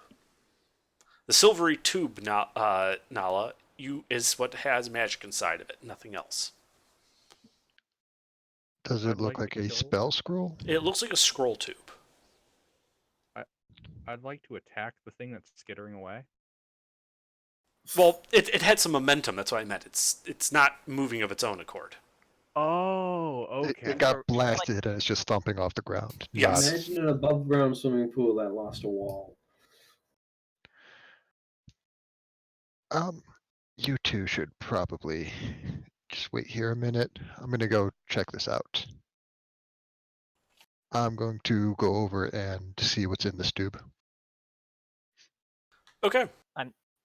The silvery tube, Nala, is what has magic inside of it, nothing else. Does it look like a spell scroll? It looks like a scroll tube. I'd like to attack the thing that's skittering away. Well, it had some momentum. That's what I meant. It's not moving of its own accord. Oh, okay. It got blasted and it's just stomping off the ground. Yes. Imagine an above ground swimming pool that lost a wall. You two should probably just wait here a minute. I'm gonna go check this out. I'm going to go over and see what's in this tube. Okay.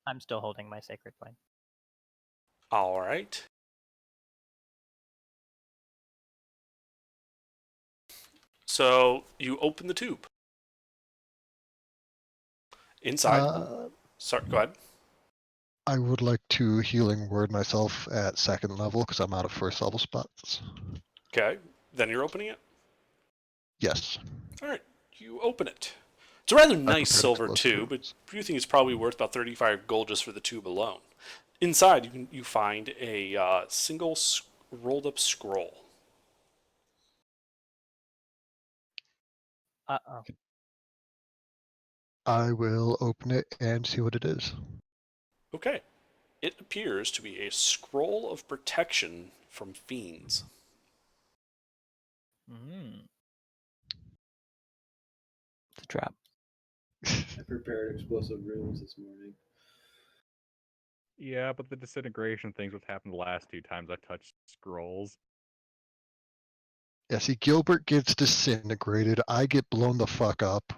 I'm still holding my sacred flame. All right. So you open the tube. Inside. Sorry, go ahead. I would like to healing word myself at second level because I'm out of first level spots. Okay. Then you're opening it? Yes. All right. You open it. It's a rather nice prefer silver explosive. tube. You think it's probably worth about 35 gold just for the tube alone. Inside, you find a single rolled up scroll. Uh-oh. I will open it and see what it is. Okay. It appears to be a scroll of protection from fiends. It's a trap. I prepared explosive runes this morning. Yeah, but the disintegration thing's what happened the last 2 times I touched scrolls. Yeah, see, Gilbert gets disintegrated. I get blown the fuck up.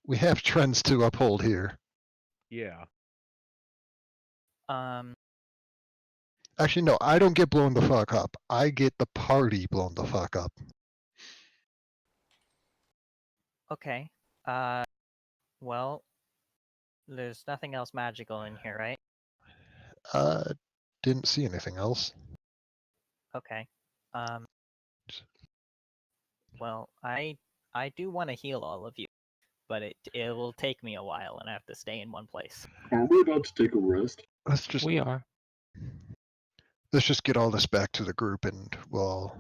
We have trends to uphold here. Yeah. Actually, no, I don't get blown the fuck up. I get the party blown the fuck up. Okay. Well, there's nothing else magical in here, right? Didn't see anything else. Okay. Well, I do want to heal all of you, but it will take me a while, and I have to stay in one place. Are we about to take a rest? We are. Let's just get all this back to the group and we'll all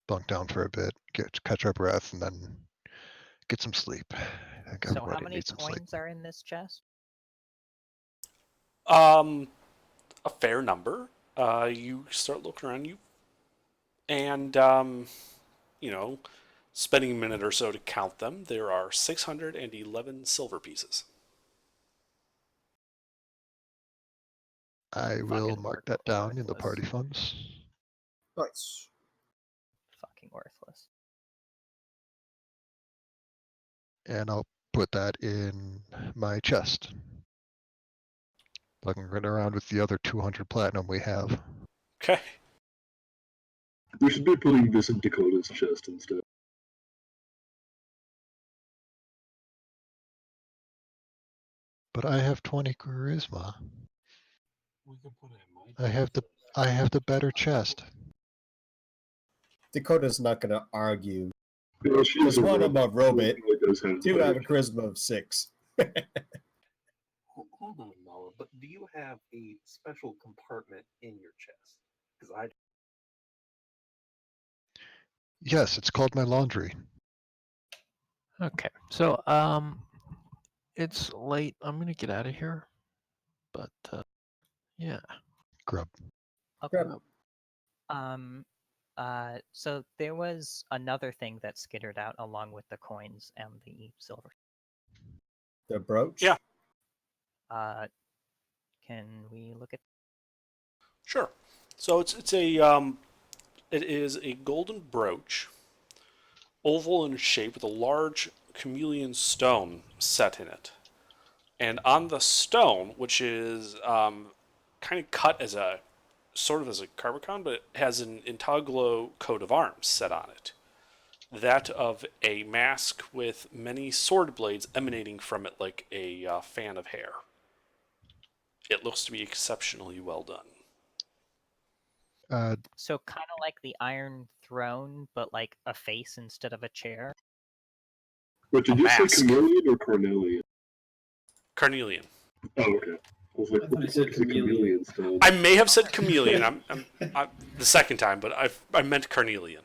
bunk down for a bit, catch our breath, and then get some sleep. I think So how everybody many needs some sleep. coins are in this chest? A fair number. You start looking around you, and spending a minute or so to count them. There are 611 silver pieces. I will Fucking mark that down in the worthless. party funds. Nice. Fucking worthless. And I'll put that in my chest. Looking right around with the other 200 platinum we have. Okay. We should be putting this in Dakota's chest instead. But I have 20 charisma. We can put it in my I have the better chest. Dakota's not going to argue. Yeah, she is Because one, I'm a robot. Really does have Two, I better have a charisma of 6. Hold on, Nala, but do you have a special compartment in your chest? Because I Yes, it's called my laundry. Okay, so it's late. I'm gonna get out of here. But yeah. Grub. Okay. So there was another thing that skittered out along with the coins and the silver. The brooch? Yeah. Can we look at? Sure. So it is a golden brooch, oval in shape with a large chameleon stone set in it. And on the stone, which is kind of cut as a sort of as a carbicon, but it has an Intaglo coat of arms set on it. That of a mask with many sword blades emanating from it like a fan of hair. It looks to be exceptionally well done. So kind of like the Iron Throne, but like a face instead of a chair. But did you say chameleon or Cornelian? Carnelian. Oh, okay. I was like, I thought what you the said fuck is a chameleon stone? I may have said chameleon. I'm the second time, but I meant carnelian.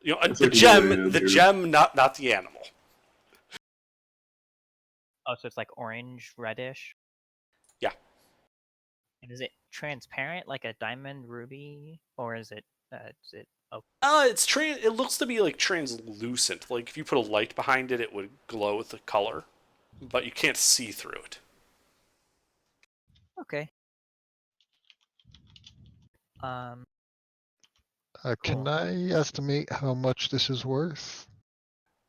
You know, It's the like gem, Ryan the here. gem, not the animal. Oh, so it's like orange, reddish. Yeah. And is it transparent like a diamond ruby, or is it? Oh, It looks to be like translucent. Like if you put a light behind it, it would glow with the color, but you can't see through it. okay. Can Cool. I estimate how much this is worth?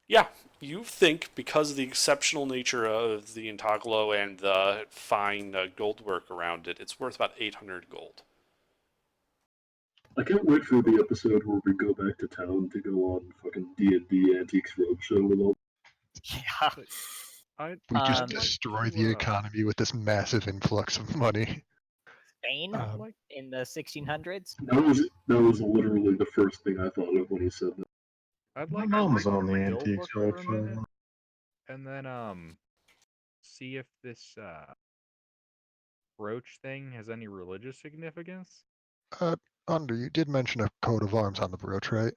Yeah, you think because of the exceptional nature of the Intaglo and the fine gold work around it, it's worth about 800 gold. I can't wait for the episode where we go back to town to go on fucking D&D Antiques Roadshow with all. Yeah. We just I'd like destroy to, the economy with this massive influx of money. Spain in the 1600s. That was literally the first thing I thought of when he said that. I'd My like mom's to on the read Antiques Billbook for a Roadshow. minute, and then see if this brooch thing has any religious significance. Under, you did mention a coat of arms on the brooch, right?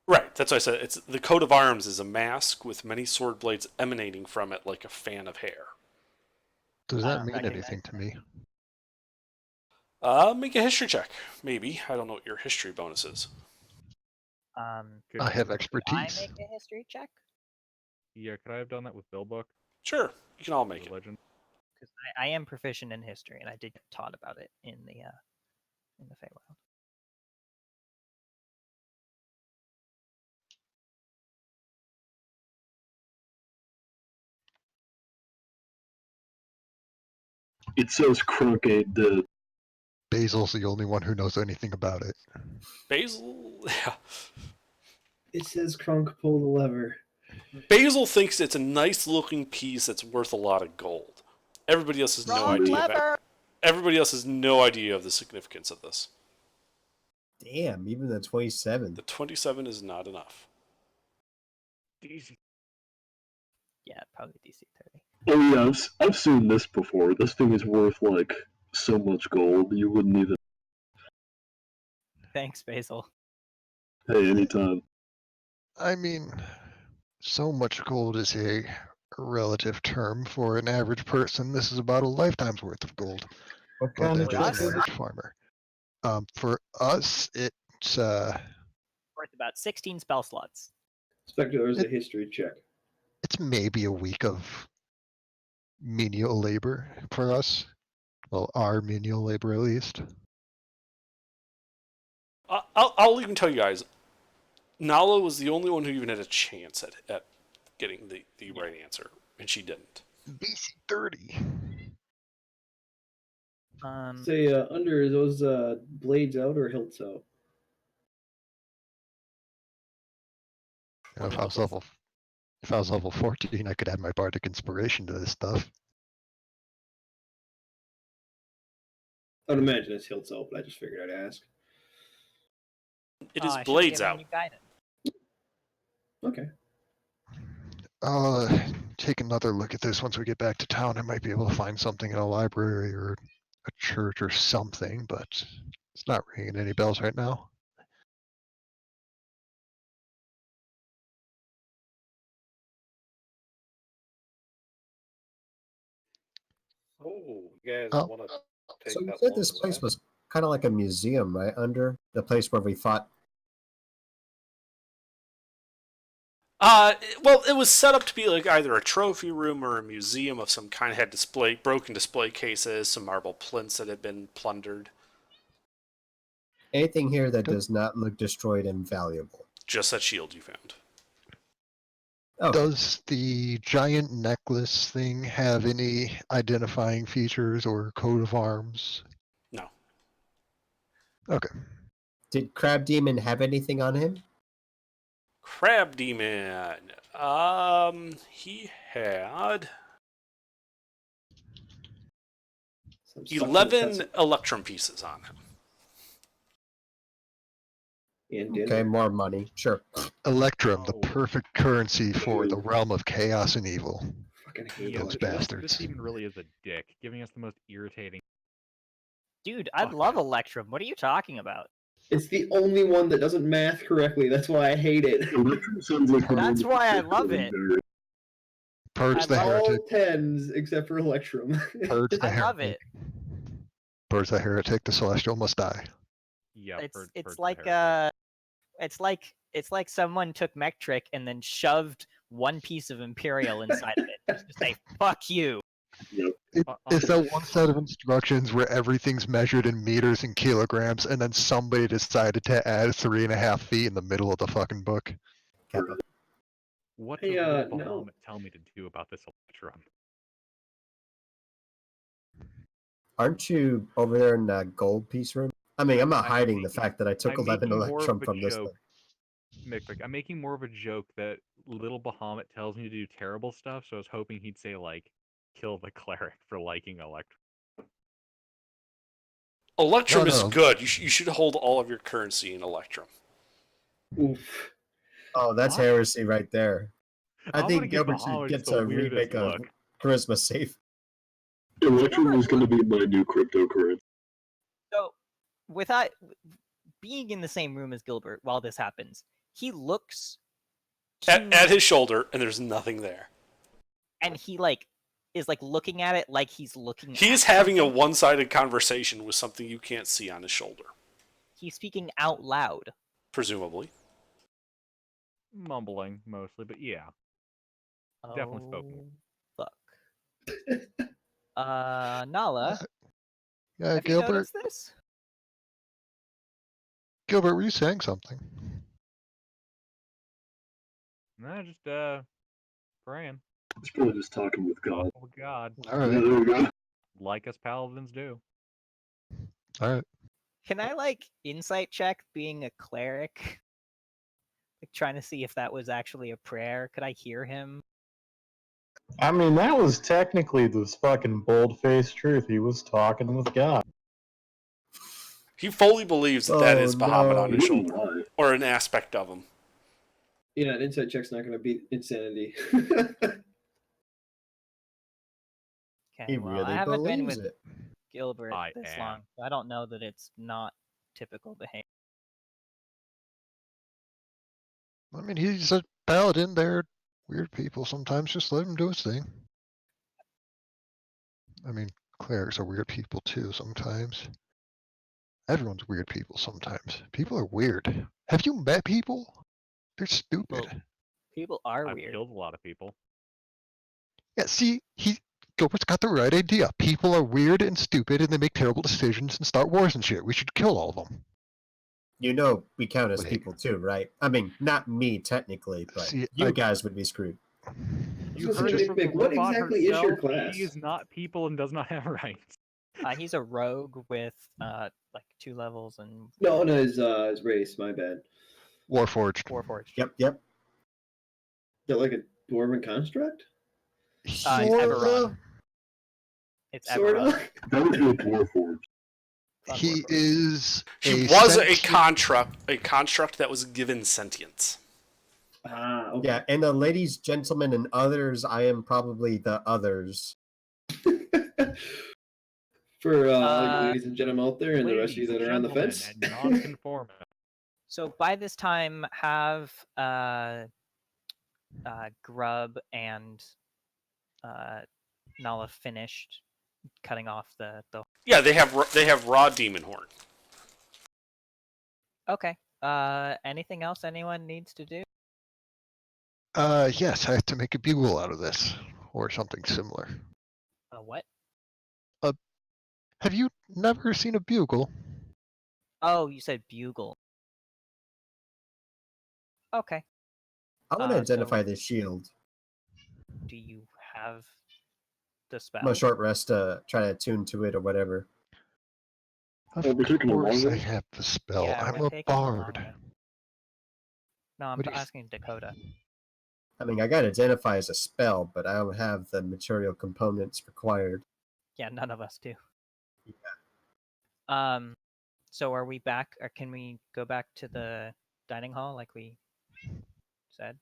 Right, that's what I said. It's the coat of arms is a mask with many sword blades emanating from it like a fan of hair. Does I that don't mean recognize anything to me? Make a history check, maybe. I don't know what your history bonus is. I have Could I expertise. make a history check? Yeah, could I have done that with Billbook? Sure, you can all make it. Religion. Because I am proficient in history, and I did get taught about it in the Feywild. It says Crunk ain't dead. Basil's the only one who knows anything about it. Basil, yeah. It says Kronk pull the lever. Basil thinks it's a nice looking piece that's worth a lot of gold. Everybody else has no idea. Everybody else has no idea of the significance of this. Damn, even the 27. The 27 is not enough. DC. Yeah, probably DC 30. Oh yeah, I've seen this before. This thing is worth like so much gold you wouldn't even. Thanks, Basil. Hey, anytime. I mean, so much gold is a relative term for an average person. This is about a lifetime's worth of gold. What But kind of that is job? an average farmer. For us, it's Worth about 16 spell slots. Spectre, there's a history check. it's maybe a week of menial labor for us. Well, our menial labor at least. I'll even tell you guys, Nala was the only one who even had a chance at getting the right answer. and she didn't. BC 30. Say, under, are those blades out or hilts out? You know, if I was level 14, I could add my bardic inspiration to this stuff. I'd imagine it's hilts out, but I just figured I'd ask. It is I should've blades given out. you guidance. Okay. I'll take another look at this once we get back to town. I might be able to find something in a library or a church or something, but it's not ringing any bells right now. Oh, you guys Oh. want to take So you that said long this place rest? was kind of like a museum, right? Under the place where we fought. Well, it was set up to be like either a trophy room or a museum of some kind. It had broken display cases, some marble plinths that had been plundered. Anything here that does not look destroyed and valuable. Just that shield you found. Okay. Does the giant necklace thing have any identifying features or coat of arms? No. Okay. Did Crab Demon have anything on him? Crab Demon. He had Some stuff in the 11 chest. electrum pieces on him. And dinner. Okay, more money. Sure. Electrum, the Oh. perfect currency for the realm of chaos and evil. Fucking hate Yeah, Those Electrum. bastards. This demon really is a dick, giving us the most irritating. Dude, I Fuck. love Electrum. What are you talking about? It's the only one that doesn't math correctly. That's why I hate it. Electrum sounds like the That's one why I that's love it. legendary. Purge I the love heretic. All tens except for Electrum. Purge the I love heretic. it. Purge the heretic. The celestial must die. Yeah, It's it's like someone took Mechtrick and then shoved one piece of Imperial inside of it. Just to say, fuck you. It's that one set of instructions where everything's measured in meters and kilograms, and then somebody decided to add 3.5 feet in the middle of the fucking book. Kappa. What Hey, does Little no. Bahamut tell me to do about this Electrum? Aren't you over there in that gold piece room? I mean, I'm not I'm hiding the making- fact that I took I'm 11 making more of Electrum a from this joke. thing. Mixed, I'm making more of a joke that Little Bahamut tells me to do terrible stuff, so I was hoping he'd say, like, kill the cleric for liking Electrum. Electrum No, is no. good. You should hold all of your currency in Electrum. Oof. Oh, that's What? heresy right there. I I'm think gonna give Gilbert should Bahamut get the to weirdest remake a look. charisma save. Electrum is going to be my new cryptocurrency. So, without being in the same room as Gilbert while this happens, he looks At his shoulder, and there's nothing there. and he like is like looking at it like he's looking. He's at having a something. one-sided conversation with something you can't see on his shoulder, He's speaking out loud. presumably. Mumbling, mostly, but yeah. Definitely spoken. Fuck. Nala, Yeah, have you Gilbert. noticed this? Gilbert, were you saying something? Nah, just praying. It's probably just talking with God. Oh God, All Yeah, right. there we go. like us paladins do. All right. Can I like insight check being a cleric? Like trying to see if that was actually a prayer. Could I hear him? I mean, that was technically this fucking bold-faced truth. He was talking with God. He fully believes that that Oh, is Bahamut no. on his Wouldn't shoulder, lie. or an aspect of him. Yeah, an insight check's not going to beat insanity. Okay, He well, really I haven't been believes with it. Gilbert I this am. long, so I don't know that it's not typical behavior. I mean, he's a paladin. They're weird people sometimes. Just let him do his thing. I mean, clerics are weird people too sometimes. Everyone's weird people sometimes. People are weird. Have you met people? They're stupid. Well, people are I've weird. killed a lot of people. Yeah, see, Gilbert's got the right idea. People are weird and stupid, and they make terrible decisions and start wars and shit. We should kill all of them. You know we count as Wait. people too, right? I mean, not me technically, but See, you I- guys would be screwed. You was heard gonna it from the say, what robot exactly is your herself. class? He is not people and does not have rights. He's a rogue with like 2 levels and No, his race. My bad. Warforged. Warforged. Yep, yep. Is that like a dwarven construct? It's Sorta. Everon. It's Sorta. Everon. That would be a Dwarforged. Fuck He Warforged. is He a was a sentient- construct that was given sentience. Ah, okay. Yeah, and the ladies, gentlemen, and others, I am probably the others. For Uh, ladies and gentlemen out there, and the rest of you that are on the fence. And non-conformist. So by this time, have Grub and Nala finished cutting off the. Yeah, they have raw demon horn. Okay. Anything else anyone needs to do? Yes, I have to make a bugle out of this, or something similar. What? Have you never seen a bugle? Oh, you said bugle. Okay. I want to So- identify this shield. Do you have the spell? I'm a short rest to try to attune to it or whatever. Of Oh, we're taking a course long I rest? have the spell. Yeah, I'm we're a taking a long bard. rest. No, I'm What do you- asking Dakota. I mean, I got to identify as a spell, but I don't have the material components required. Yeah, none of us do. So are we back, or can we go back to the dining hall like we said?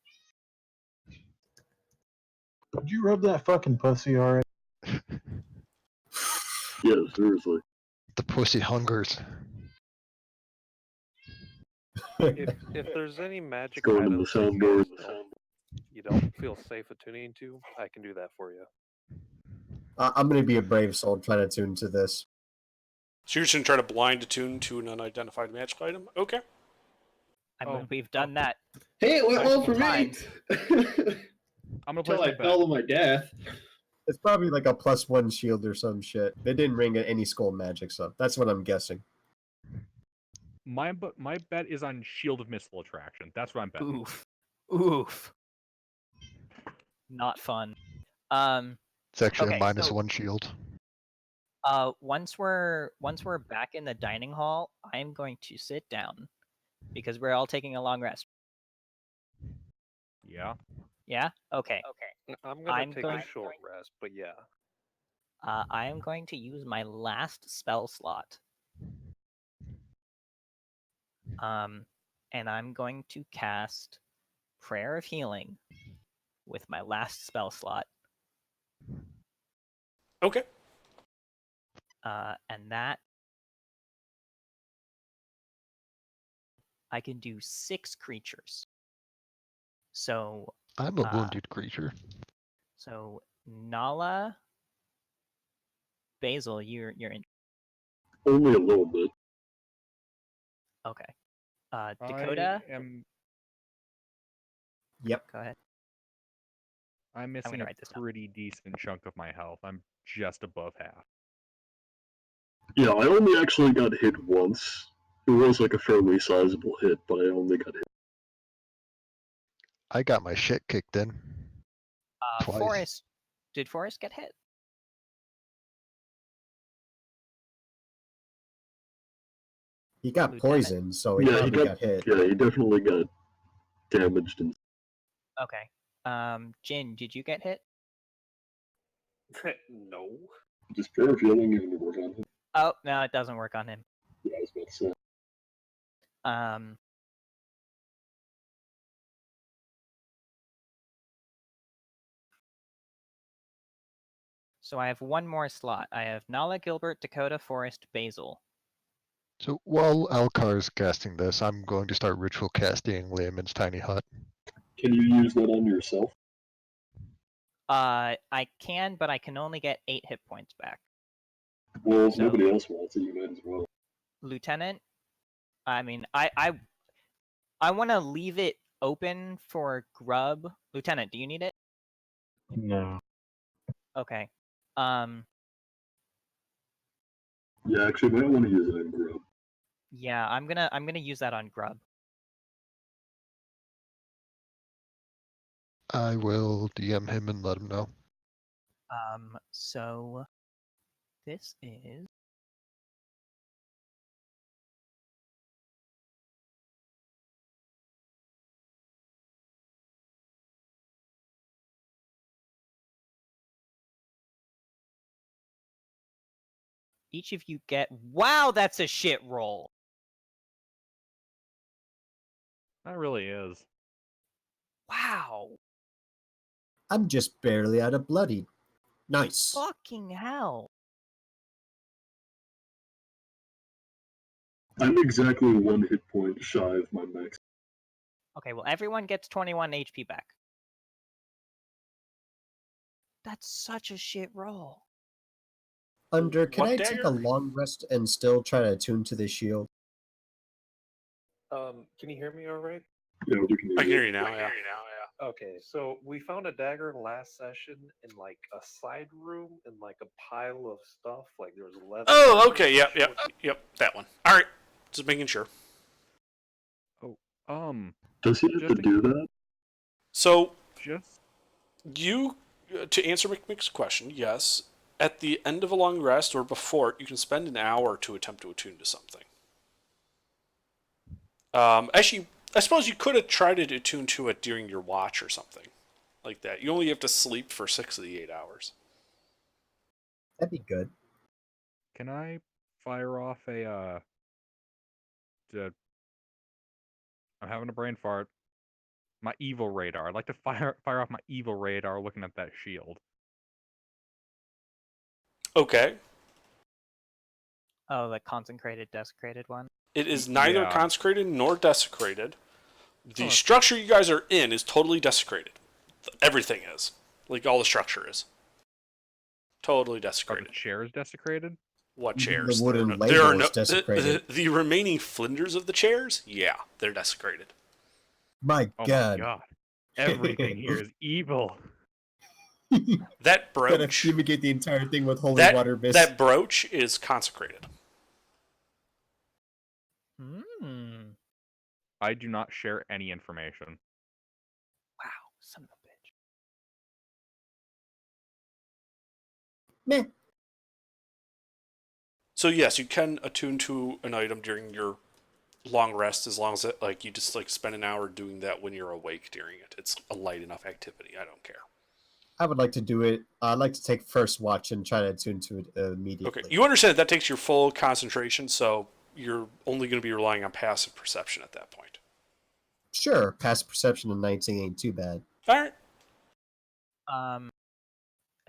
Did you rub that fucking pussy already? Yeah, seriously. The pussy hungers. If there's any magic Going to the items that soundboard. you don't feel safe attuning to, I can do that for you. I'm going to be a brave soul trying to tune to this. So you're just gonna try to blind attune to an unidentified magical item? Okay. I mean, Oh, we've done that. Hey, it went well for me. Times. I'm gonna place Until I my bet. fell to my death. It's probably like a +1 shield or some shit. They didn't ring any skull magic, so that's what I'm guessing. My bet is on Shield of Missile Attraction. That's what I'm betting. Oof. Oof. Not fun. It's actually Okay, a minus so- 1 shield. Once we're back in the dining hall, I'm going to sit down because we're all taking a long rest. Yeah. Yeah? Okay. I'm gonna I'm take going- a short rest, but yeah. I am going to use my last spell slot. And I'm going to cast Prayer of Healing with my last spell slot. Okay. And that I can do 6 creatures. So I'm a wounded creature. So Nala, Basil, you're in. Only a little bit. Okay. Dakota, I am. Yep. go ahead. I'm missing gonna a write this down. pretty decent chunk of my health. I'm just above half. Yeah, I only actually got hit once. It was like a fairly sizable hit, but I only got hit. I got my shit kicked in. Twice. Forrest, did Forrest get hit? He got Lieutenant? poisoned, so he Yeah, he probably got- got hit. Yeah, he definitely got damaged and Okay. Jin, did you get hit? No. just prayer of healing and work on him. Oh, no, it doesn't work on him. Yeah, I was about to say. Um, so I have one more slot. I have Nala, Gilbert, Dakota, Forrest, Basil. So while Alkar's casting this, I'm going to start ritual casting Layman's tiny hut. Can you use that on yourself? I can, but I can only get 8 hit points back. Well, if So- nobody else wants it, you might as well. Lieutenant, I mean, I want to leave it open for Grub. Lieutenant, do you need it? No. Okay. Yeah, actually, might want to use it in Grub. Yeah, I'm gonna use that on Grub. I will DM him and let him know. So this is each of you get. Wow, that's a shit roll. That really is. Wow. I'm just barely out of bloodied. Nice. Fucking hell. I'm exactly 1 hit point shy of my max. Okay, well, everyone gets 21 HP back. That's such a shit roll. Under, can What I take a dagger? long rest and still try to attune to the shield? Can you hear me all right? Yeah, we can I can hear hear you. you now. Yeah. Okay, so we found a dagger last session in like a side room in like a pile of stuff. Like there was leather. Oh, armor okay. and Yep. That one. All right. Just making sure. Does he have Just to do that? So Just you, to answer McMick's question, yes. At the end of a long rest or before it, you can spend an hour to attempt to attune to something. Actually, I suppose you could have tried to attune to it during your watch or something like that. You only have to sleep for 6 of the 8 hours. That'd be good. can I fire off a I'm having a brain fart. My evil radar. I'd like to fire off my evil radar looking at that shield. Okay. Oh, the consecrated, desecrated one? It is neither Yeah. consecrated nor desecrated. The Oh. structure you guys are in is totally desecrated. Everything is. Like, all the structure is. Totally Are the desecrated. chairs desecrated? What Even chairs? the wooden there are label no, is desecrated. the remaining flinders of the chairs, yeah, they're desecrated. My Oh god. my god. Everything here is evil. That Gotta brooch, fumigate the entire thing with holy water mist. that brooch is consecrated. Hmm. I do not share any information. Wow, son of a bitch. Meh. So yes, you can attune to an item during your long rest as long as it, like, you just like spend an hour doing that when you're awake during it. It's a light enough activity. I don't care. I would like to do it. I'd like to take first watch and try to attune to it immediately. Okay, you understand that takes your full concentration, so you're only going to be relying on passive perception at that point. Sure, passive perception of 19 ain't too bad. All right.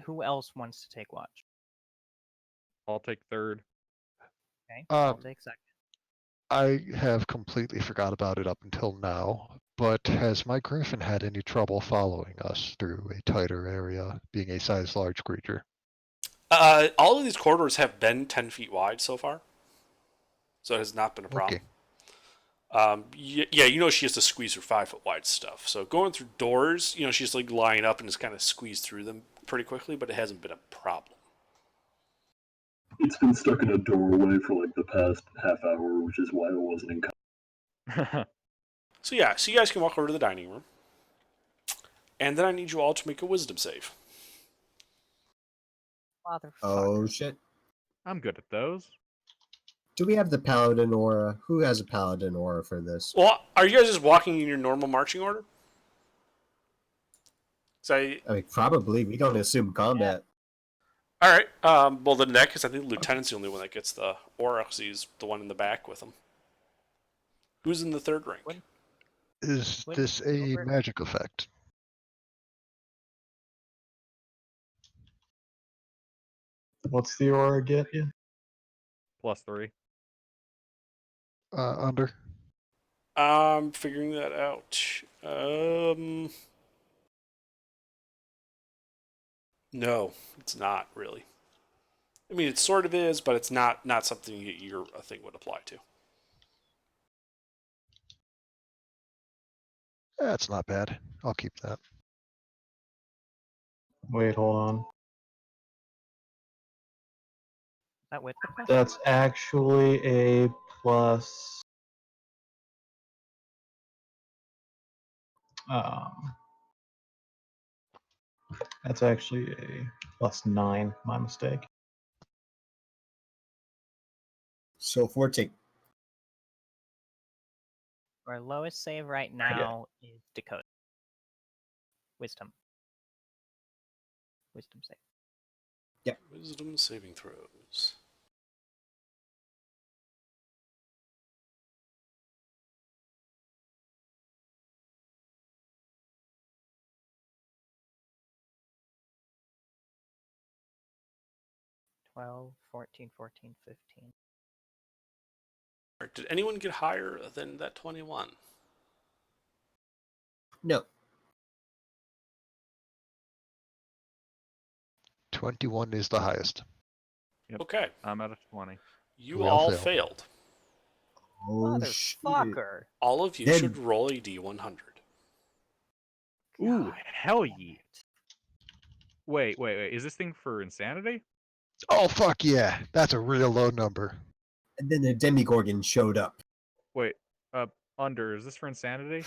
Who else wants to take watch? I'll take third. Okay, I'll take second. I have completely forgot about it up until now, but has my griffin had any trouble following us through a tighter area, being a size large creature? All of these corridors have been 10 feet wide so far, so it has not been a problem. Yeah, you know she has to squeeze through 5 foot wide stuff. So going through doors, you know, she's like lying up and just kind of squeeze through them pretty quickly, but it hasn't been a problem. It's been stuck in a doorway for like the past half hour, which is why it wasn't in. So yeah, so you guys can walk over to the dining room, and then I need you all to make a wisdom save. Motherfucker. Oh shit. I'm good at those. Do we have the paladin aura? Who has a paladin aura for this? Well, are you guys just walking in your normal marching order? I mean, probably. We don't assume combat. All right. Well, then in that case, I think the lieutenant's the only one that gets the aura, because he's the one in the back with him. Who's in the third rank? Is this a magic effect? What's the aura get you? +3. Under? I'm figuring that out. No, it's not really. I mean, it sort of is, but it's not something that your thing would apply to. That's not bad. I'll keep that. Wait, hold on. That with the plus? That's actually a plus. That's actually a +9. My mistake. So 14. Our lowest save right now is Dakota. Wisdom. Wisdom save. Wisdom saving throws. Twelve, 14, 14, 15. Did anyone get higher than that 21? No. 21 is the highest. Yep. Okay. I'm at a 20. You We all all failed. failed. Oh, shit. Motherfucker. All of you Then- should roll a d100. Ooh, God hell damn yeah. it. Wait. Is this thing for insanity? Oh, fuck yeah. That's a real low number. And then the Demigorgon showed up. Wait, Under, is this for insanity?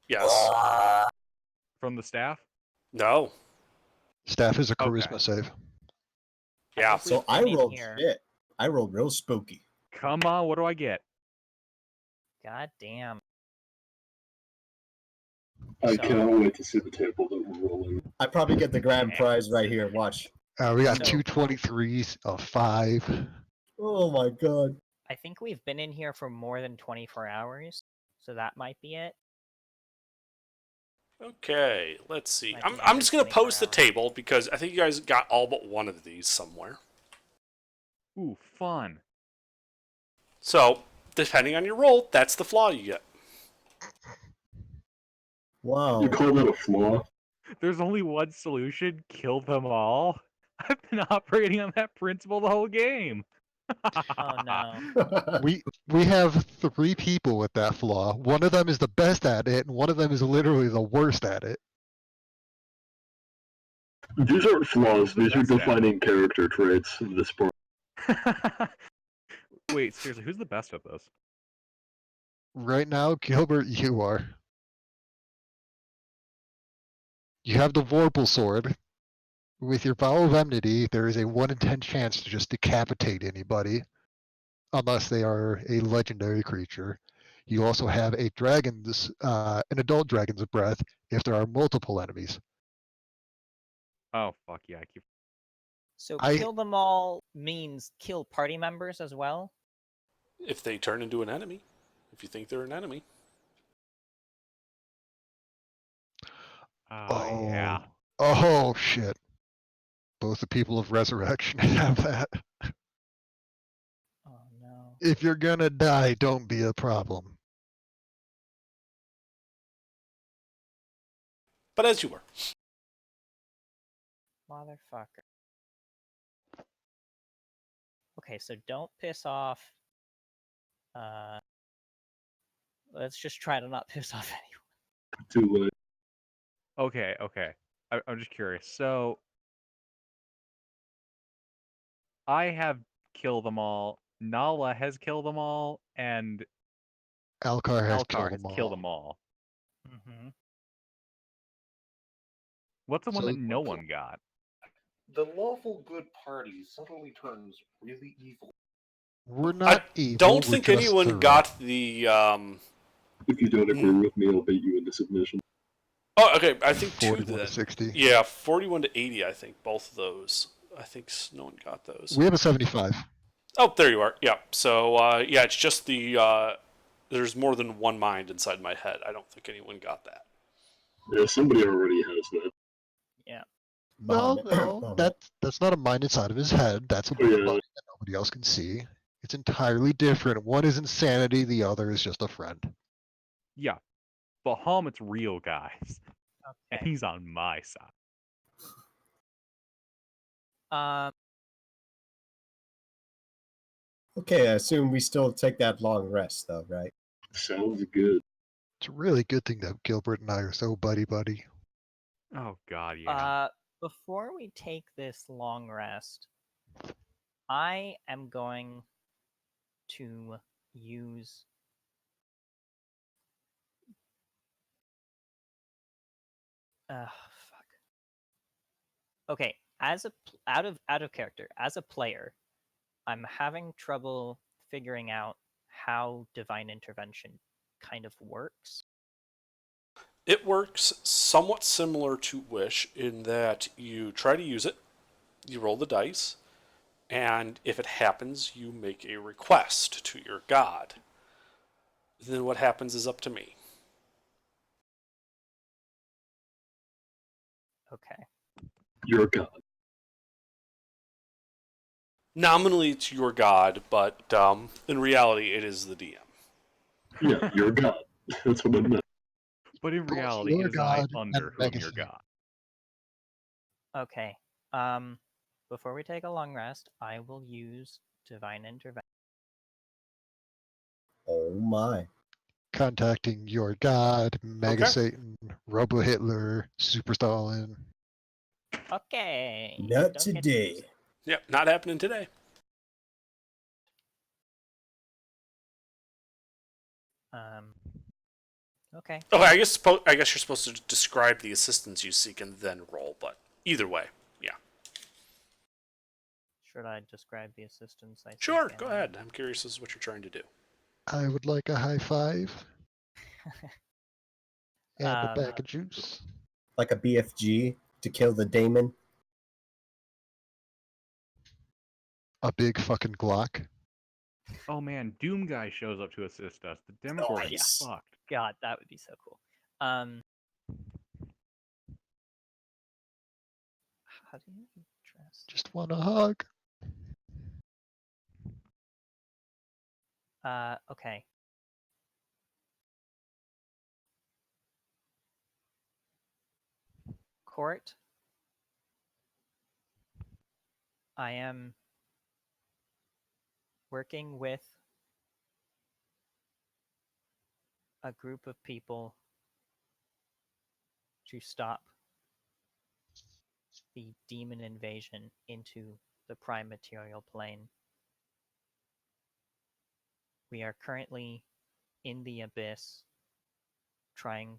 Yes. From the staff? No. Staff is a Okay. charisma save. Yeah. think So we've I been in rolled here. shit. I rolled real spooky. Come on, what do I get? God damn. I So- cannot wait to see the table that we're rolling. I probably get the grand prize right here. Watch. We got So- two 23s, a 5. Oh my god. I think we've been in here for more than 24 hours, so that might be it. Okay, let's see. Might I'm, be I'm just going to 24 post the hours. table because I think you guys got all but one of these somewhere. Ooh, fun. So, depending on your roll, that's the flaw you get. Wow. You call that a flaw? There's only one solution, kill them all. I've been operating on that principle the whole game. Oh no. We have 3 people with that flaw. One of them is the best at it, and one of them is literally the worst at it. These aren't flaws. Who's the These are best at it? defining character traits of this part. Wait, seriously, who's the best at this? Right now, Gilbert, you are. You have the Vorpal Sword. With your Vow of Enmity, there is a 1 in 10 chance to just decapitate anybody, unless they are a legendary creature. You also have a an adult dragon's breath if there are multiple enemies. Oh, fuck yeah, I keep... So I- kill them all means kill party members as well? If they turn into an enemy, if you think they're an enemy. Oh, yeah. Oh, shit. Both the people of Resurrection have that. Oh no. If you're gonna die, don't be a problem. But as you were. Motherfucker. Okay, so don't piss off. Let's just try to not piss off anyone. Too late. Okay. I'm just curious. So, I have killed them all. Nala has killed them all, and Alcar has Alcar killed has them all. killed them all. Mm-hmm. What's the one So- that no one got? The lawful good party suddenly turns really evil. We're not evil. Don't we're think just anyone thorough. got the. If you don't agree with me, I'll bait you into submission. Oh, okay. I think 41 two to then. 60. Yeah, 41 to 80. I think both of those. I think no one got those. We have a 75. Oh, there you are. Yeah. So yeah, it's just the. There's more than one mind inside my head. I don't think anyone got that. Yeah, somebody already has that. Yeah. No, Bahamut. no, that's not a mind inside of his head. That's a Oh, yeah. mind that nobody else can see. It's entirely different. One is insanity, the other is just a friend. Yeah, Bahamut's real, guys, and Okay. he's on my side. Okay, I assume we still take that long rest, though, right? Sounds good. It's a really good thing that Gilbert and I are so buddy-buddy. Oh God, yeah. Before we take this long rest, I am going to use fuck. Okay, out of character, as a player, I'm having trouble figuring out how divine intervention kind of works. It works somewhat similar to Wish in that you try to use it, you roll the dice, and if it happens, you make a request to your god. Then what happens is up to me. Okay. Your god. Nominally, it's your god, but in reality, it is the DM. Yeah, your god. That's what I meant. But in Both reality, your it is I god under and whom your Megathon. god. Okay. Before we take a long rest, I will use divine intervention. Oh my. Contacting your god, Mega Okay. Satan, Robo Hitler, Super Stalin. Okay. Not don't get today. confused. Yep, not happening today. Okay. Okay, I guess you're supposed to describe the assistance you seek and then roll, but either way, yeah. Should I describe the assistance I seek? Sure, and go then- ahead. I'm curious as to what you're trying to do. I would like a high five and a Um, bag of juice. Like a BFG to kill the daemon. A big fucking Glock. Oh man, Doom guy shows up to assist us. The Demogorgon Nice. is fucked. God, that would be so cool. How do you address? Just want a hug. Okay. Court. I am working with a group of people to stop the demon invasion into the prime material plane. We are currently in the abyss trying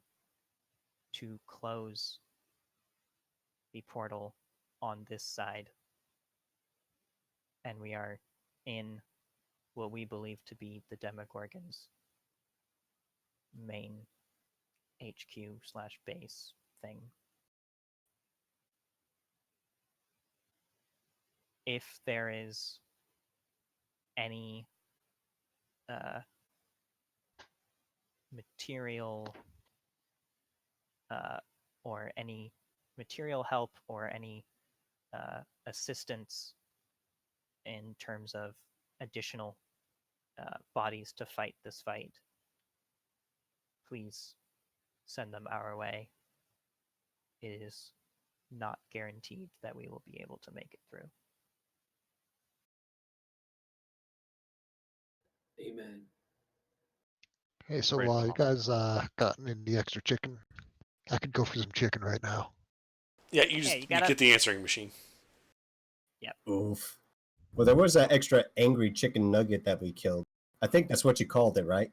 to close the portal on this side. And we are in what we believe to be the Demogorgon's main HQ/base thing. If there is any material or any material help or any assistance in terms of additional bodies to fight this fight, please send them our way. It is not guaranteed that we will be able to make it through. Amen. Hey, so Right, while you Mom. guys gotten in the extra chicken, I could go for some chicken right now. Yeah, you just you you gotta- get the answering machine. Oof. Well, there was that extra angry chicken nugget that we killed. I think that's what you called it, right?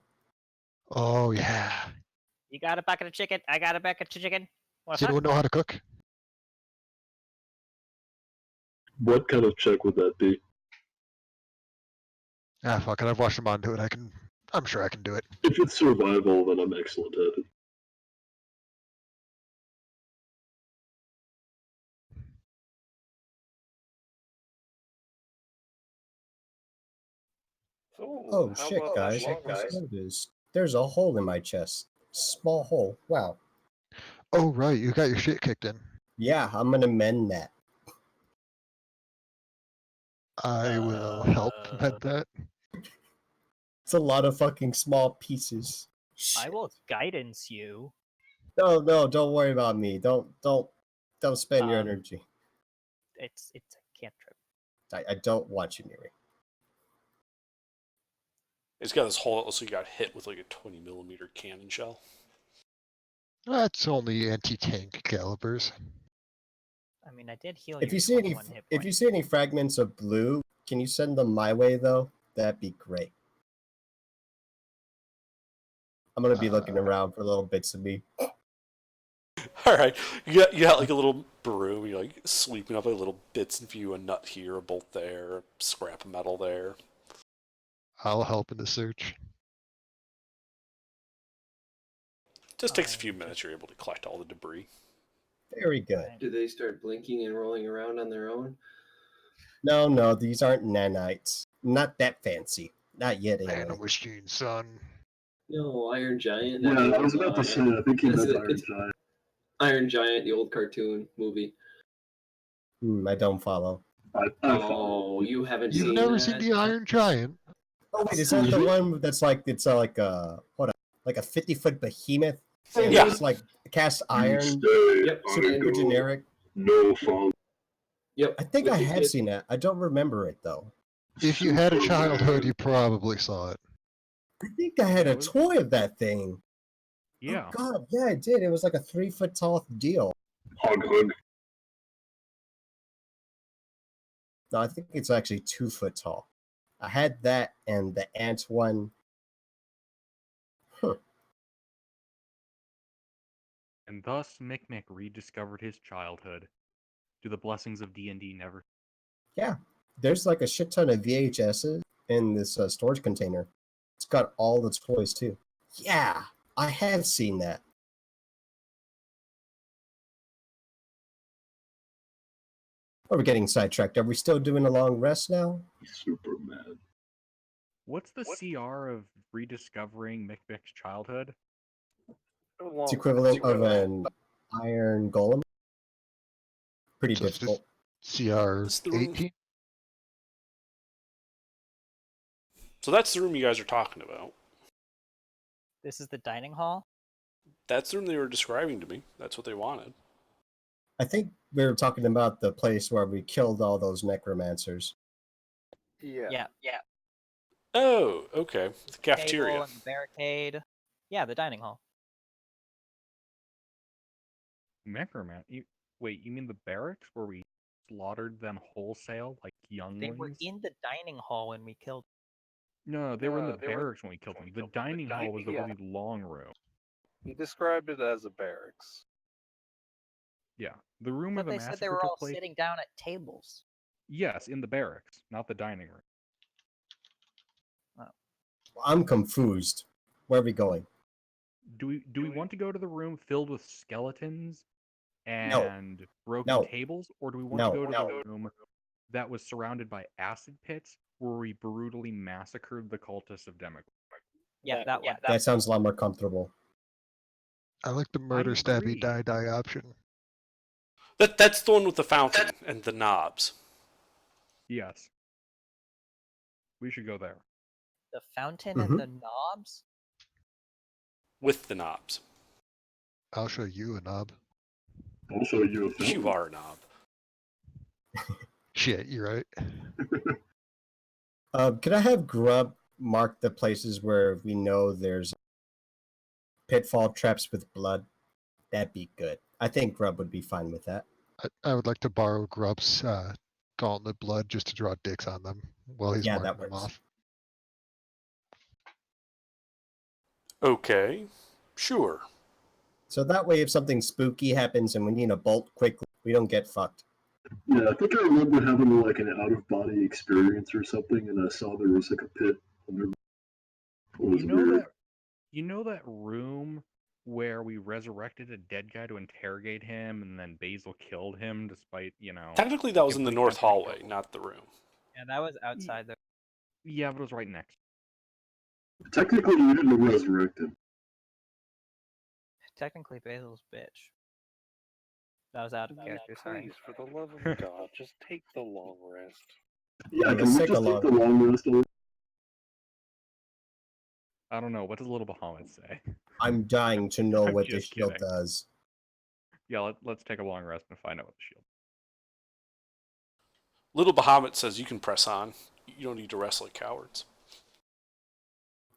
Oh yeah. You got a bucket of chicken? I got a bucket of chicken. What's Does anyone know how to cook? What kind of check would that be? Ah, fuck it. I've watched them on do it. I'm sure I can do it. If it's survival, then I'm excellent at it. So, Oh how shit, about guys! that I long just rest? noticed there's a hole in my chest. Small hole. Wow. Oh right, you got your shit kicked in. Yeah, I'm gonna mend that. I will help med that. It's a lot of fucking small pieces. I will guidance you. No, don't worry about me. Don't spend your Um, energy. It's a cantrip. I don't want you near me. It's got this hole, also you got hit with like a 20mm cannon shell. That's only anti-tank calibers. I mean, I did heal If your you see any 21 hit if you points. see any fragments of blue, can you send them my way though? That'd be great. I'm gonna be looking around for little bits of me. All right, you got like a little broom. You're like sweeping up like little bits of you, a nut here, a bolt there, a scrap of metal there. I'll help in the search. Just takes a few minutes. You're able to collect all the debris. Very good. Do they start blinking and rolling around on their own? No, these aren't nanites. Not that fancy. Not yet, anyway. Nanomachine, son. No, Iron Giant. Yeah, that I was was about to say, I think he meant Iron Giant. Iron Giant, the old cartoon movie. I don't follow. Oh, you haven't You've seen never that? seen the Iron Giant? Oh wait, is that the one that's like it's like a 50-foot behemoth? And Yeah. it's like cast iron. Yep. Super generic. No fun. Yep. I think with I the have kid. seen that. I don't remember it though. If you had a childhood, you probably saw it. I think I had a toy of that thing. Yeah. Oh God, yeah, I did. It was like a 3-foot tall deal. Hug. No, I think it's actually 2 foot tall. I had that and the ant one. Huh. And thus Micmac rediscovered his childhood. Do the blessings of D&D never? Yeah, there's like a shit ton of VHSs in this storage container. It's got all the toys too. Yeah, I have seen that. Oh, we're getting sidetracked. Are we still doing a long rest now? Superman. What's the CR of rediscovering Micmac's childhood? It's equivalent of an iron golem. Pretty So it's difficult. CR It's the room. 18? So that's the room you guys are talking about. This is the dining hall. That's the room they were describing to me. That's what they wanted. I think we were talking about the place where we killed all those necromancers. Yeah. Oh, okay. The cafeteria. Table and the barricade. Yeah, the dining hall. Necroman. Wait, you mean the barracks where we slaughtered them wholesale like younglings? They were in the dining hall when we killed. No, they were in the barracks when we killed them. The dining hall was the really long room. He described it as a barracks. Yeah, the room where But the they said massacre they were took all place. sitting down at tables. Yes, in the barracks, not the dining room. I'm confused. Where are we going? Do we want to go to the room filled with skeletons No. and broken No. tables, or do we want No. to go to No. the room that was surrounded by acid pits where we brutally massacred the cultists of Demogorgon? Yeah, that one. That sounds a lot more comfortable. I like the murder agree. stabby die option. That's the one with the fountain and the knobs. Yes. We should go there. The fountain Mhm. and the knobs. With the knobs. I'll show you a knob. I'll show you a film. You are a knob. Shit, you're right. Could I have Grub mark the places where we know there's pitfall traps with blood? That'd be good. I think Grub would be fine with that. I would like to borrow Grub's gauntlet blood just to draw dicks on them while he's Yeah, marking that them works. off. Okay, sure. So that way, if something spooky happens and we need a bolt quickly, we don't get fucked. Yeah, I think I remember having like an out-of-body experience or something, and I saw there was like a pit under. It was weird. You know that room where we resurrected a dead guy to interrogate him, and then Basil killed him despite, Technically, that was in the north hallway, not the room. Yeah, that was outside the. Yeah, but it was right next. Technically, you didn't resurrect him. Technically, Basil's bitch. That was out of character. Sorry. Please, for the love of God, just take the long rest. Yeah, Yeah, can we let's take just a take long- the long rest? I don't know. What does Little Bahamut say? I'm dying to know I'm what this just shield kidding. does. Yeah, let's take a long rest and find out what the shield. Little Bahamut says you can press on. You don't need to rest like cowards.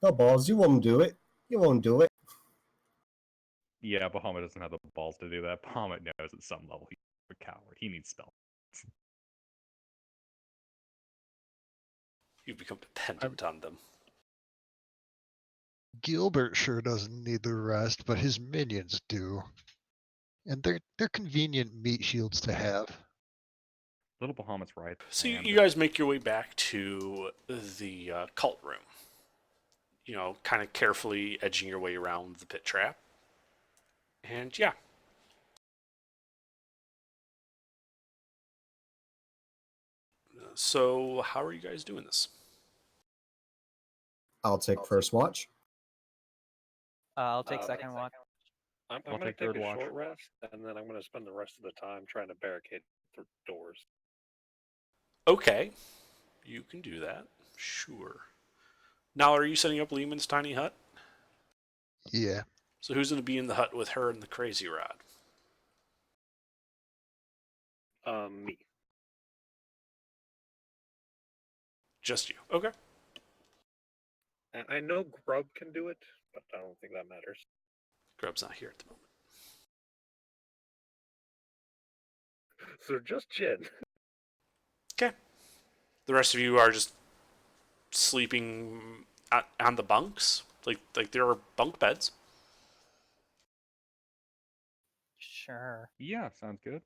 No balls, you won't do it. You won't do it. Yeah, Bahamut doesn't have the balls to do that. Bahamut knows at some level he's a coward. He needs spell. You've become dependent on them. Gilbert sure doesn't need the rest, but his minions do. And they're convenient meat shields to have. Little Bahamut's right. So you, and you guys make your way back to the cult room. You know, kind of carefully edging your way around the pit trap. And yeah. So how are you guys doing this? I'll take first watch. I'll take second watch. I'm I'll going to take take third a watch. short rest, and then I'm going to spend the rest of the time trying to barricade the doors. Okay, you can do that. Sure. Now, are you setting up Lehman's tiny hut? Yeah. So who's going to be in the hut with her and the crazy rod? Me. Just you. Okay. And I know Grub can do it, but I don't think that matters. Grub's not here at the moment. So just Jin. Okay. The rest of you are just sleeping on the bunks. Like there are bunk beds. Sure. Yeah, sounds good.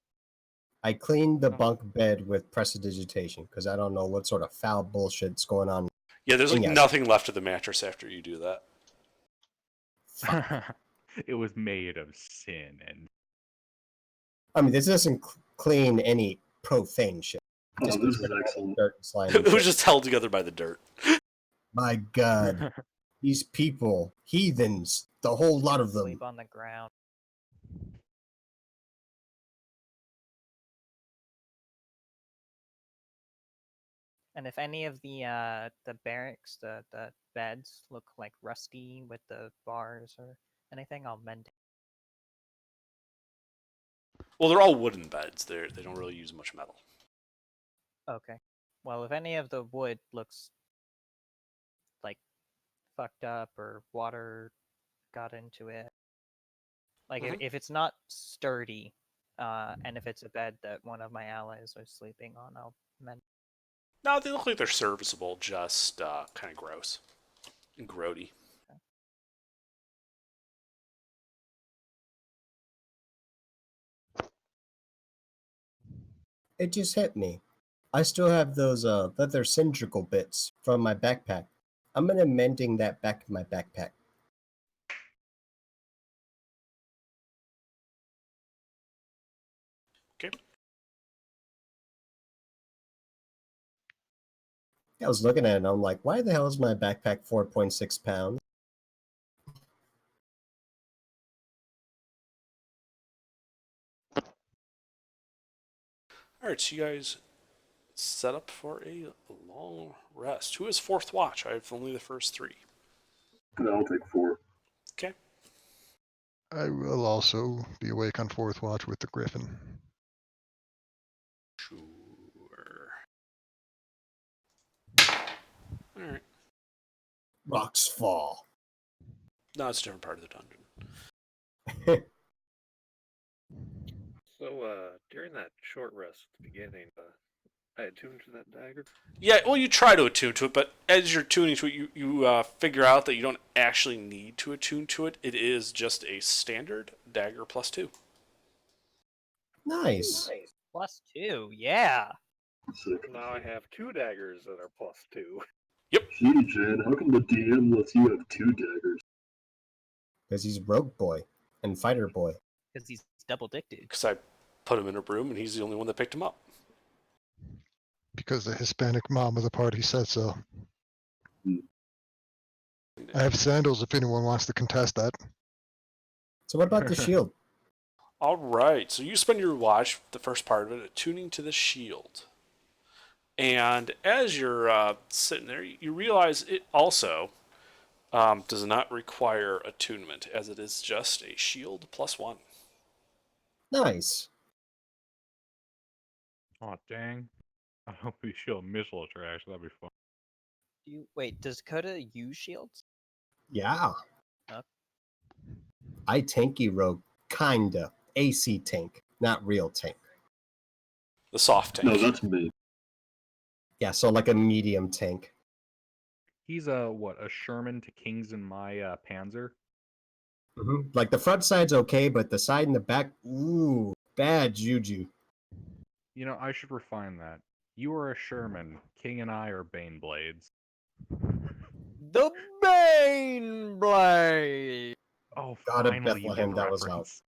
I cleaned the bunk bed with prestidigitation because I don't know what sort of foul bullshit's going on. Yeah, there's like Yes. nothing left of the mattress after you do that. It was made of sin and I mean, this doesn't clean any profane shit. Oh, Just this gets is rid of all the excellent. dirt and slime. It was just held together by the dirt. My God, these people, heathens, the whole lot of them. Sleep on the ground. And if any of the barracks, the beds look like rusty with the bars or anything, I'll mend it. Well, they're all wooden beds. They don't really use much metal. Okay. Well, if any of the wood looks like fucked up or water got into it, like if it's not sturdy, and if it's a bed that one of my allies are sleeping on, I'll mend. No, they look like they're serviceable, just kind of gross and grody. It just hit me. I still have those leather cylindrical bits from my backpack. I'm gonna mending that back in my backpack. Okay. I was looking at it and I'm like, why the hell is my backpack 4.6 pounds? All right, so you guys set up for a long rest. Who has fourth watch? I have only the first three. I'll take 4. Okay. I will also be awake on fourth watch with the Griffin. Sure. All right. Rocks fall. No, it's a different part of the dungeon. So, during that short rest at the beginning, I attuned to that dagger. Yeah, well, you try to attune to it, but as you're tuning to it, you figure out that you don't actually need to attune to it. It is just a standard dagger +2. Nice. +2, yeah. Sick. Now I have 2 daggers that are +2. Gee, Jin, how come the DM lets you have 2 daggers? Because he's rogue boy and fighter boy. Because he's double dick dude. Because I put him in a room, and he's the only one that picked him up. Because the Hispanic mom of the party said so. I have sandals if anyone wants to contest that. So what about the shield? All right, so you spend your watch, the first part of it, attuning to the shield. And as you're sitting there, you realize it also does not require attunement, as it is just a shield +1. Nice. oh dang. I hope we show missile attraction, that'd be fun. Wait, does Dakota use shields? Yeah. Okay. I tanky rogue, kinda. AC tank, not real tank. The soft tank. No, that's me. Yeah, so like a medium tank. He's a Sherman to Kings and my Panzer? Like the front side's okay, but the side and the back, ooh, bad juju. You know, I should refine that. You are a Sherman. King and I are Bane Blades. The Bane Blade. Oh, God of finally you get Bethlehem, the that was loud. reference.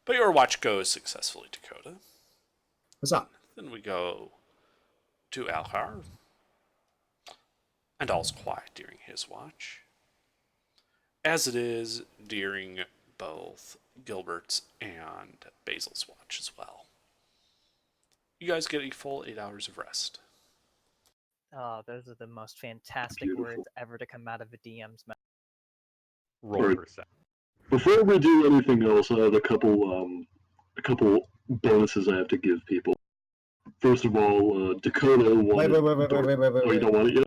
But your watch goes successfully, Dakota. What's up? Then we go to Alhar. And all's quiet during his watch. As it is during both Gilbert's and Basil's watch as well. You guys get a full 8 hours of rest. Oh, those are the most fantastic Beautiful. words ever to come out of a DM's mouth. Roll Alright. percent. Before we do anything else, I have a couple bonuses I have to give people. First of all, Dakota wanted. Wait. Oh, you don't want it yet?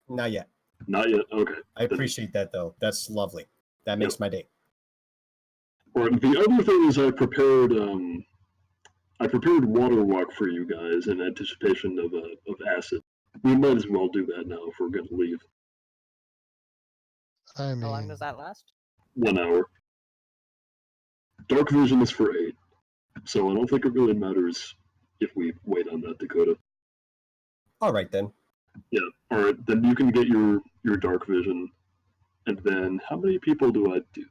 Not yet. Not yet. Okay. I appreciate that though. That's lovely. That makes my day. Alright, the other thing is I prepared water walk for you guys in anticipation of acid. We might as well do that now if we're gonna leave. I How long mean, does that last? 1 hour. Dark vision is for 8, so I don't think it really matters if we wait on that, Dakota. All right then. Yeah. All right. Then you can get your dark vision, and then how many people do I do?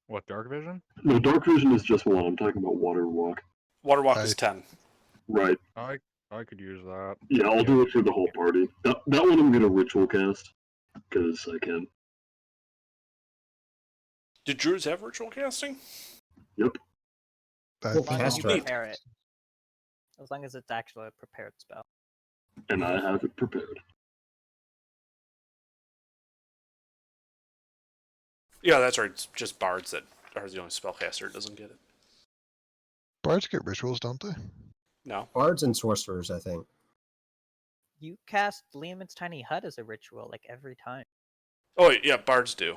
What, dark vision? No, dark vision is just one. I'm talking about water walk. Water walk is 10. Right. I could use that. Yeah, I'll do it for the whole party. That one I'm gonna ritual cast because I can. Did druids have ritual casting? Yep. I Cool, As long as you cast right. prepare it. As long as it's actually a prepared spell. And I have it prepared. Yeah, that's right. It's just bards that are the only spellcaster that doesn't get it. bards get rituals, don't they? No. Bards and sorcerers, I think. You cast Liam's Tiny Hut as a ritual like every time. Oh, yeah, bards do.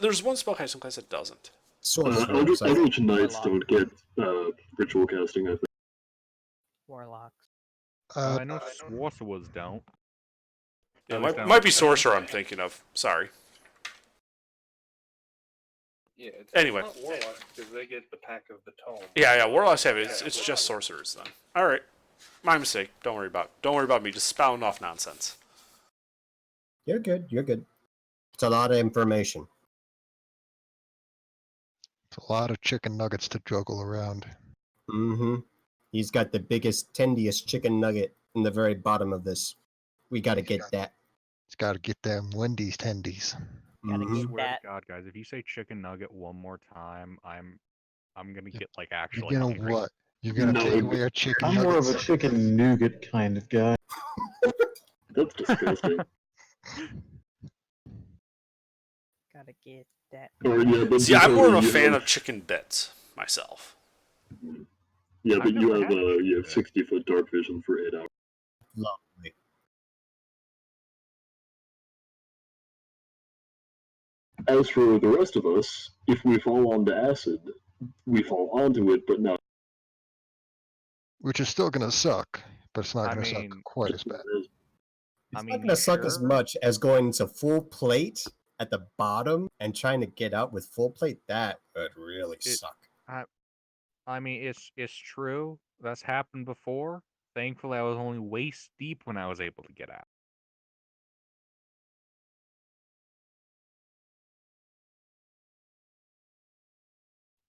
There's one spellcasting class that doesn't. Sorcerers, I think. Eldritch Knights Warlock. don't get ritual casting, I think. Warlocks. I know sorcerers don't. Yeah, At least might be sorcerer I'm thinking of. Sorry. Yeah, it's Anyway. not warlocks because they get the pack of the tome. Yeah, warlocks have it. It's just sorcerers then. All right, my mistake. Don't worry about me. Just spouting off nonsense. You're good. You're good. It's a lot of information. It's a lot of chicken nuggets to juggle around. Mm-hmm. He's got the biggest, tendiest chicken nugget in the very bottom of this. We got to get that. It's got to get them Wendy's tendies. Gotta Mhm. get Swear that. to God, guys, if you say chicken nugget one more time, I'm gonna get like You're actually gonna hungry. what? You're gonna No, take away our chicken I'm more of nuggets? a chicken nougat kind of guy. That's disgusting. Gotta get that. Or, yeah, but See, I'm more of a you fan have- of chicken bits myself. Yeah, but I've you never have had chicken you have bit. 60-foot dark vision for 8 hours. Lovely. As for the rest of us, if we fall onto acid, we fall onto it, but not. Which is still gonna suck, but it's not I gonna suck mean- quite as bad. It's I not mean, going to suck as sure. much as going to full plate at the bottom and trying to get out with full plate. That would really suck. I mean, it's true. That's happened before. Thankfully, I was only waist deep when I was able to get out.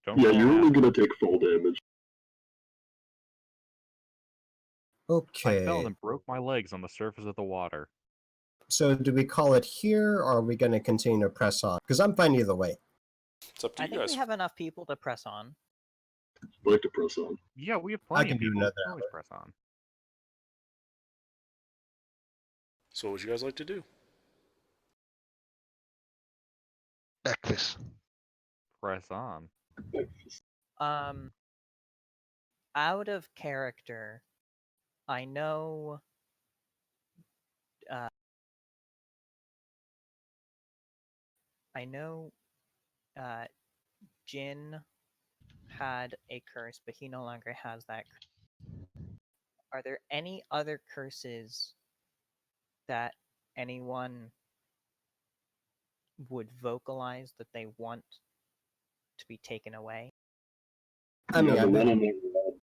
Don't Yeah, call you're it only acid. gonna take fall damage. I Okay. fell and broke my legs on the surface of the water. So do we call it here, or are we going to continue to press on? Because I'm fine either way. It's up to I you think guys. we have enough people to press on. I'd like to press on. Yeah, we have I plenty can of do people. another We can always hour. press on. So what would you guys like to do? Breakfast. Press on. Out of character, I know. Jin had a curse, but he no longer has that. Are there any other curses that anyone would vocalize that they want to be taken away. I mean, yeah, but let 'em know.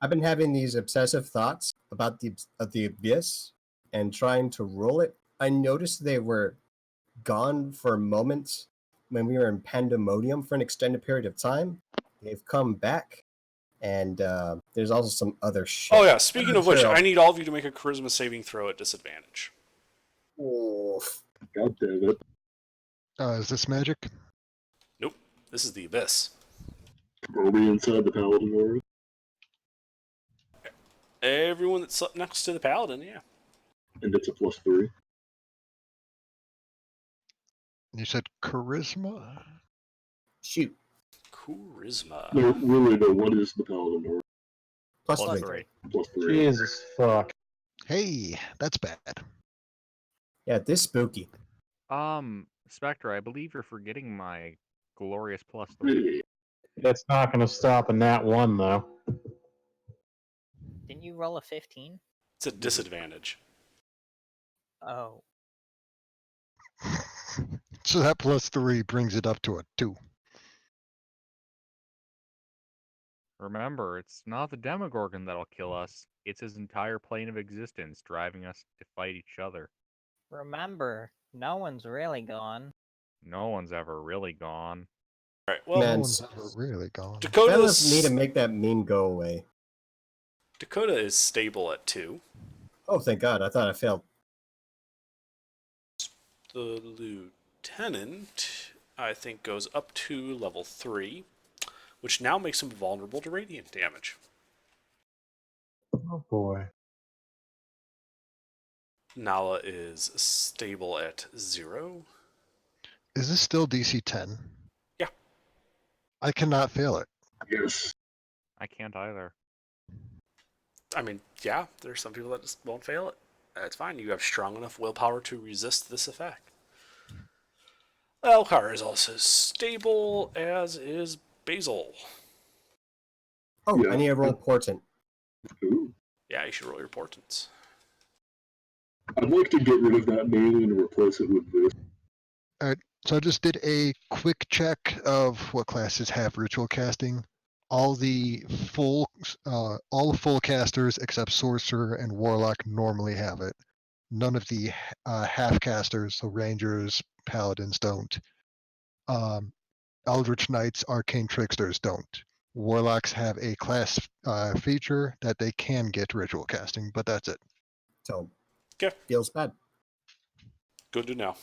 I've been having these obsessive thoughts about the abyss and trying to roll it. I noticed they were gone for moments when we were in Pandemonium for an extended period of time. They've come back, and there's also some other shit. Oh yeah, speaking of which, Sure. I need all of you to make a charisma saving throw at disadvantage. Oof. God damn it. Is this magic? Nope, this is the abyss. Are we inside the Paladin Aura? Everyone that's up next to the paladin, yeah. And it's a +3. You said charisma? Shoot. Charisma. No, really though, what is the Paladin Aura? Plus Plus three. 3. +3. Jesus fuck. Hey, that's bad. Yeah, this spooky. Spectre, I believe you're forgetting my glorious +3. It's not going to stop in that one, though. Didn't you roll a 15? It's a disadvantage. Oh, So that +3 brings it up to a 2. Remember, it's not the Demogorgon that'll kill us. It's his entire plane of existence driving us to fight each other. remember, no one's really gone. No one's ever really gone. All right. Well, Man, No one's ever really gone. that Dakota was me is to make that meme go away. Dakota is stable at 2. Oh, thank God. I thought I failed. The lieutenant, I think, goes up to level 3, which now makes him vulnerable to radiant damage. Oh boy. Nala is stable at 0. Is this still DC 10? Yeah. I cannot fail it. Yes. I can't either. I mean, yeah, there's some people that just won't fail it. That's fine. You have strong enough willpower to resist this effect. Elkar is also stable, as is Basil. Oh, Yeah. I need to roll portent. Ooh. Yeah, you should roll your portents. I'd like to get rid of that name and replace it with this. So I just did a quick check of what classes have ritual casting. All the full casters except sorcerer and warlock normally have it. None of the half casters, so rangers, paladins don't. Eldritch knights, arcane tricksters don't. Warlocks have a class feature that they can get ritual casting, but that's it. So, Okay. feels bad. Good to know.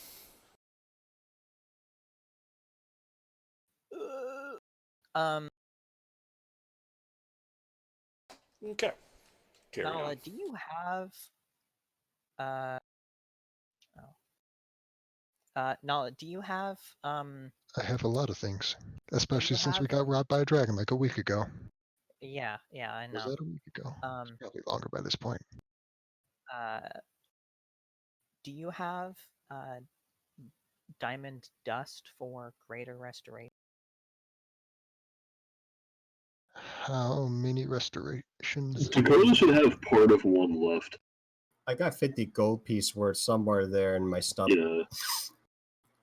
Um, Okay. Carry Nala, on. do you have Nala, do you have I have a lot of things, especially since we have- got robbed by a dragon like a week ago. yeah, I Was know. that a week ago? Probably longer by this point. Do you have diamond dust for greater restoration? How many restorations? Dakota should have part of one left. I got 50 gold piece worth somewhere there in my stomach.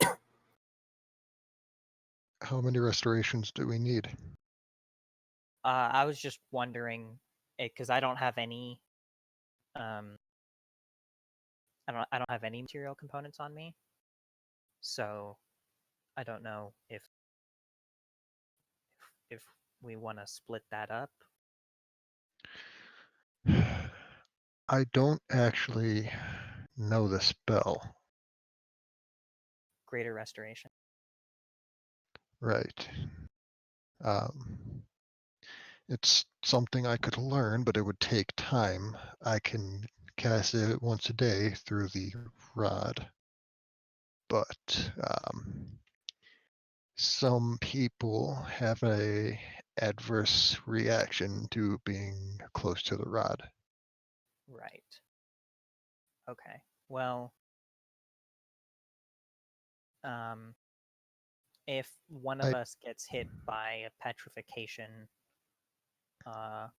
Yeah. How many restorations do we need? I was just wondering, because I don't have any. I don't have any material components on me, so I don't know if we want to split that up. I don't actually know the spell. Greater restoration. Right. It's something I could learn, but it would take time. I can cast it once a day through the rod. But some people have a adverse reaction to being close to the rod. Right. Okay. Well, if one of us gets hit by a petrification, or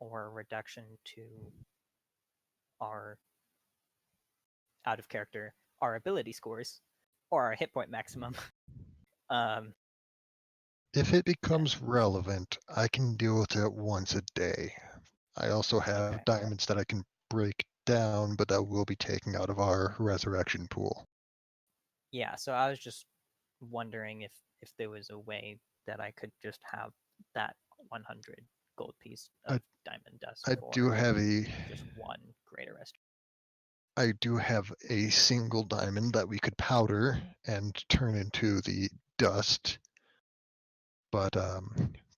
a reduction to our out of character, our ability scores, or our hit point maximum. um, If it becomes relevant, I can deal with it once a day. I also have Okay. diamonds that I can break down, but that will be taken out of our resurrection pool. yeah, so I was just wondering if there was a way that I could just have that 100 gold piece of diamond dust I for do have just one greater restoration. I do have a single diamond that we could powder and turn into the dust, but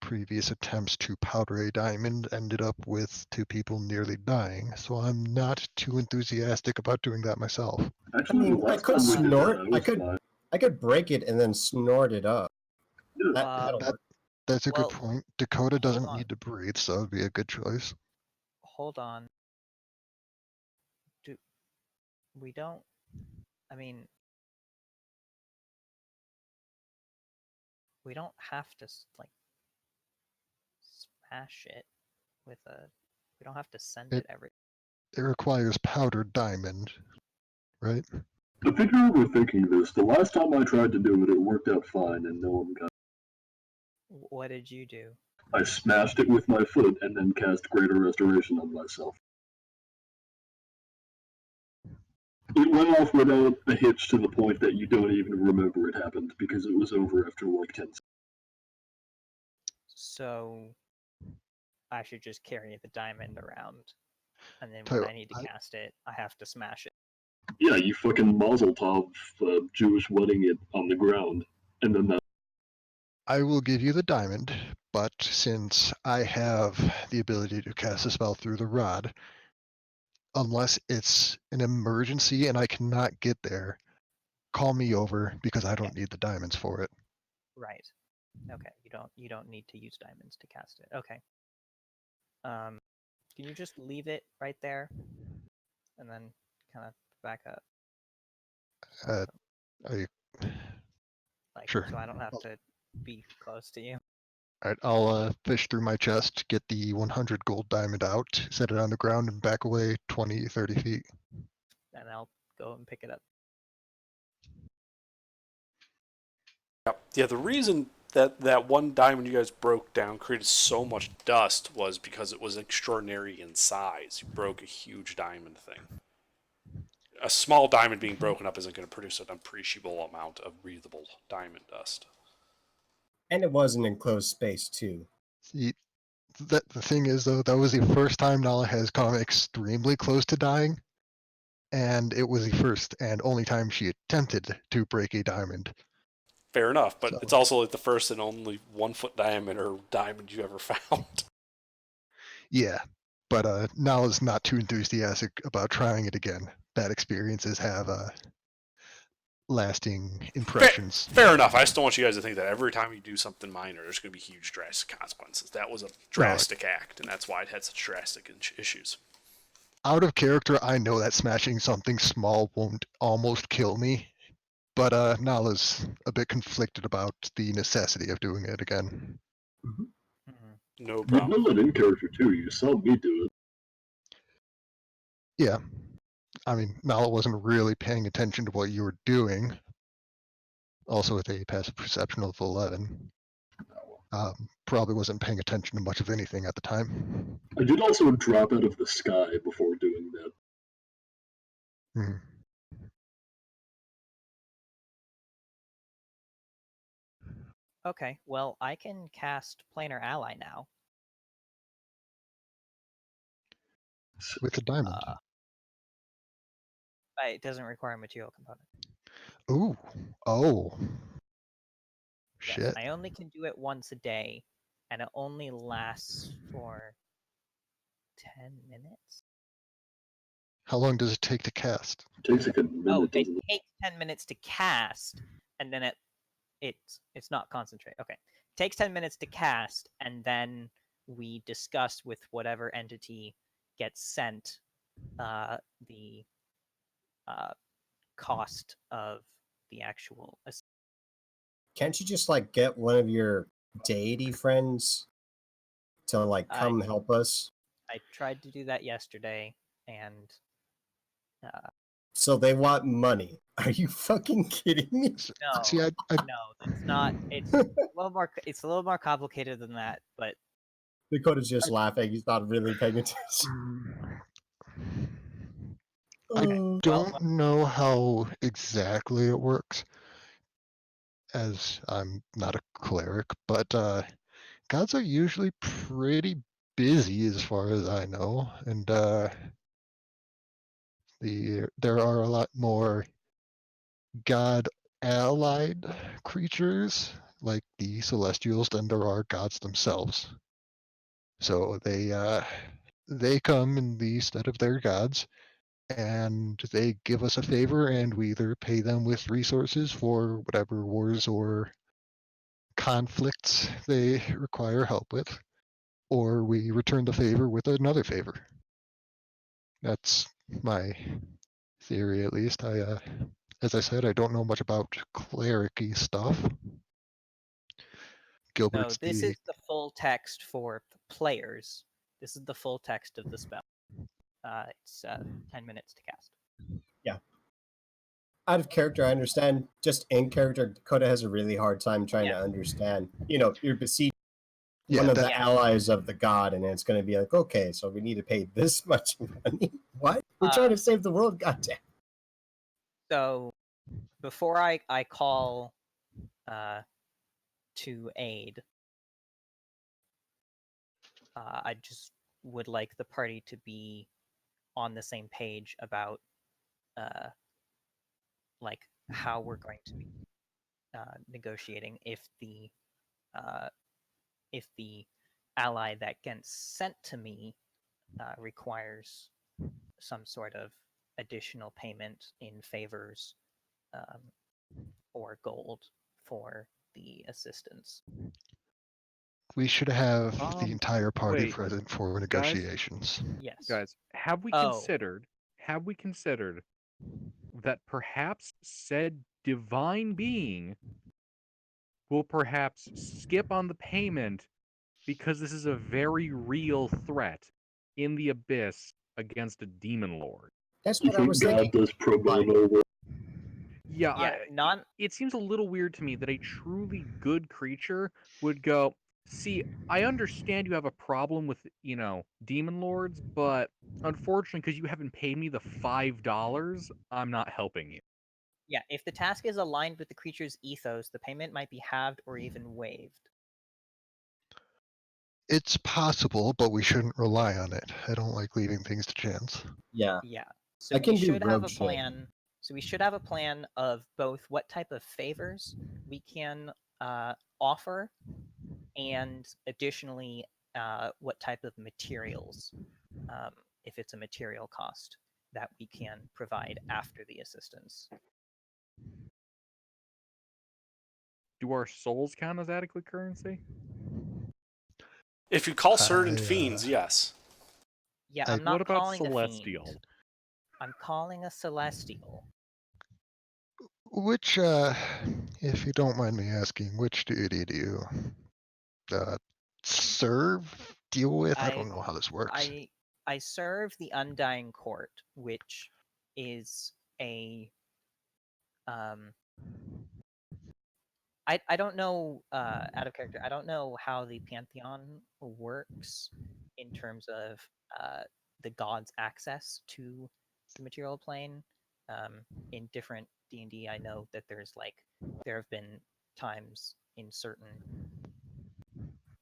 previous attempts to powder a diamond ended up with 2 people nearly dying, so I'm not too enthusiastic about doing that myself. I Actually, the mean, I last could time we did snort. that, I was could. fine. I could break it and then snort it up. That'll That work. that's a well, good point. Dakota hold doesn't on. need to breathe, so it'd be a good choice. Hold on. We don't. I mean, we don't have to like smash it with a. We don't have to send it every. It requires powdered diamond, right? I think you're overthinking this. The last time I tried to do it, it worked out fine, and no one got. What did you do? I smashed it with my foot and then cast Greater Restoration on myself. It went off without a hitch to the point that you don't even remember it happened because it was over after like 10 seconds. So I should just carry the diamond around, and then Tell when you I need to cast it, I have to smash it. Yeah, you fucking Mazel Tov Jewish wedding it on the ground, and then that. I will give you the diamond, but since I have the ability to cast a spell through the rod, unless it's an emergency and I cannot get there, call me over because I don't need the diamonds for it. Right. Okay. You don't need to use diamonds to cast it. Okay. Can you just leave it right there, and then kind of back up? Like, Sure. so I don't have to be close to you. Alright, I'll fish through my chest, get the 100 gold diamond out, set it on the ground, and back away 20, 30 feet. And I'll go and pick it up. Yeah, the reason that one diamond you guys broke down created so much dust was because it was extraordinary in size. You broke a huge diamond thing. A small diamond being broken up isn't going to produce an appreciable amount of breathable diamond dust. And it was an enclosed space too. See, the thing is, though, that was the first time Nala has come extremely close to dying, and it was the first and only time she attempted to break a diamond. Fair enough, but it's also like the first and only 1 foot diameter diamond you ever found. Yeah, but Nala's not too enthusiastic about trying it again. Bad experiences have lasting impressions. Fair enough. I just don't want you guys to think that every time you do something minor, there's going to be huge drastic consequences. That was a drastic act, and that's why it had such drastic issues. Out of character, I know that smashing something small won't almost kill me, but Nala's a bit conflicted about the necessity of doing it again. No You problem. know that in character too. You saw me do it. Yeah. I mean, Nala wasn't really paying attention to what you were doing. Also with a passive perception of 11. Probably wasn't paying attention to much of anything at the time. I did also drop out of the sky before doing that. Hmm. Okay, well, I can cast Planar Ally now. With the diamond. It doesn't require a material component. Ooh. Oh. Yes, Shit. I only can do it once a day, and it only lasts for 10 minutes. How long does it take to cast? It takes like a minute. Oh, it takes 10 minutes to cast, and then it's not concentrate. Okay, it takes 10 minutes to cast, and then we discuss with whatever entity gets sent the cost of the actual. Can't you just like get one of your deity friends to like come help us? I tried to do that yesterday, and So they want money. Are you fucking kidding me? No, See, I no, that's not. It's a little more. It's a little more complicated than that. But Dakota's just laughing. He's not really paying attention. I Oh. don't know how exactly it works, as I'm not a cleric, but gods are usually pretty busy as far as I know, and there are a lot more god allied creatures like the celestials than there are gods themselves. So they come in the stead of their gods, and they give us a favor, and we either pay them with resources for whatever wars or conflicts they require help with, or we return the favor with another favor. That's my theory, at least. As I said, I don't know much about cleric-y stuff. no, Gilbert's this the is the full text for players. This is the full text of the spell. It's 10 minutes to cast. Yeah. Out of character, I understand. Just in character, Dakota has a really hard time trying to understand. You know, you're besieged one of the allies of the god, and it's going to be like, okay, so we need to pay this much money. What? We're trying to save the world, goddamn. So before I call to aid, I just would like the party to be on the same page about like how we're going to be negotiating if the ally that gets sent to me requires some sort of additional payment in favors or gold for the assistance. We should have the entire party wait, present for guys? negotiations. Yes. Guys, have we considered that perhaps said divine being will perhaps skip on the payment because this is a very real threat in the abyss against a demon lord? That's You what I think was God thinking. does pro bono work? Yeah, it seems a little weird to me that a truly good creature would go, see, I understand you have a problem with, demon lords, but unfortunately, because you haven't paid me the $5, I'm not helping you. Yeah, if the task is aligned with the creature's ethos, the payment might be halved or even waived. It's possible, but we shouldn't rely on it. I don't like leaving things to chance. Yeah. Yeah. So I can we do should have rogue a shit. plan. So we should have a plan of both what type of favors we can offer, and additionally, what type of materials, if it's a material cost, that we can provide after the assistance. Do our souls count as adequate currency? If you call certain fiends, yes. Yeah, I'm not What about calling celestial? a fiend. I'm calling a celestial. Which, if you don't mind me asking, which deity do you serve, deal with? I don't know how this works. I serve the Undying Court, which is a I don't know out of character. I don't know how the Pantheon works in terms of the gods' access to the material plane. In different D&D, I know that there have been times in certain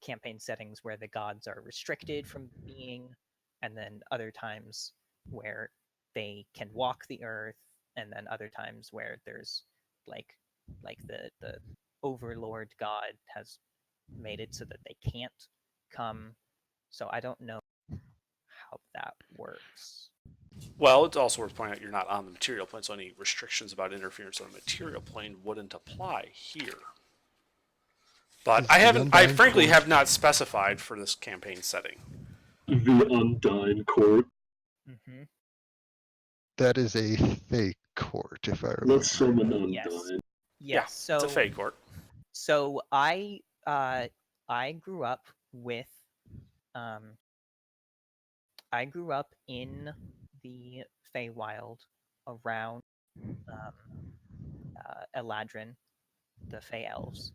campaign settings where the gods are restricted from being, and then other times where they can walk the earth, and then other times where there's like the overlord god has made it so that they can't come. So I don't know how that works. Well, it's also worth pointing out you're not on the material plane, so any restrictions about interference on the material plane wouldn't apply here. But I frankly have not specified for this campaign setting. The Undying Court. Mm-hmm. That is a fake court, if I remember. Let's summon Undying. Yes. Yeah, So it's a fake court. So I grew up with I grew up in the Feywild around Eladrin, the Fey Elves,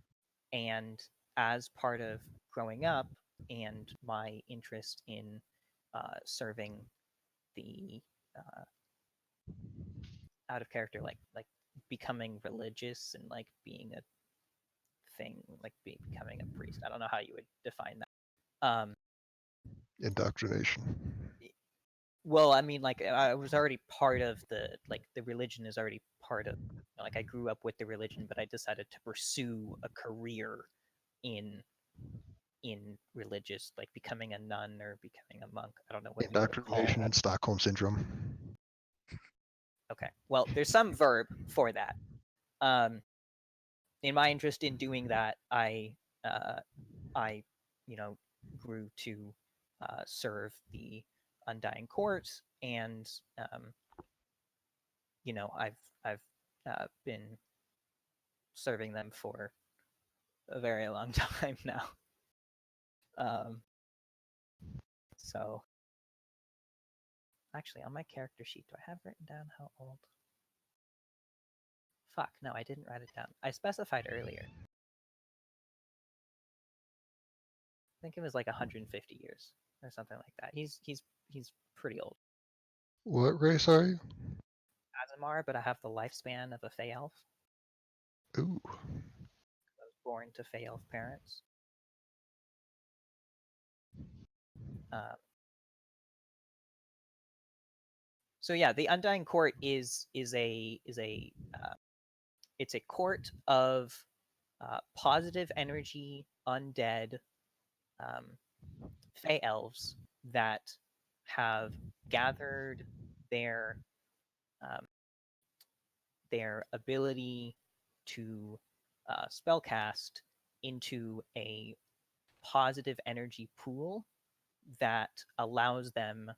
and as part of growing up and my interest in serving the out of character, like becoming religious and like being a thing, like becoming a priest. I don't know how you would define that. Indoctrination. Well, I mean, like I was already part of the religion is already part of like I grew up with the religion, but I decided to pursue a career in religious, like becoming a nun or becoming a monk. I don't know what you would call Indoctrination that. and Stockholm syndrome. Okay, well, there's some verb for that. In my interest in doing that, I grew to serve the Undying Court, and I've been serving them for a very long time now. So actually, on my character sheet, do I have written down how old? Fuck, no, I didn't write it down. I specified earlier. I think it was like 150 years or something like that. He's pretty old. What race are you? Azamar, but I have the lifespan of a Fey Elf. Ooh. I was born to Fey Elf parents. So yeah, the Undying Court is a it's a court of positive energy undead Fey elves that have gathered their ability to spellcast into a positive energy pool that allows them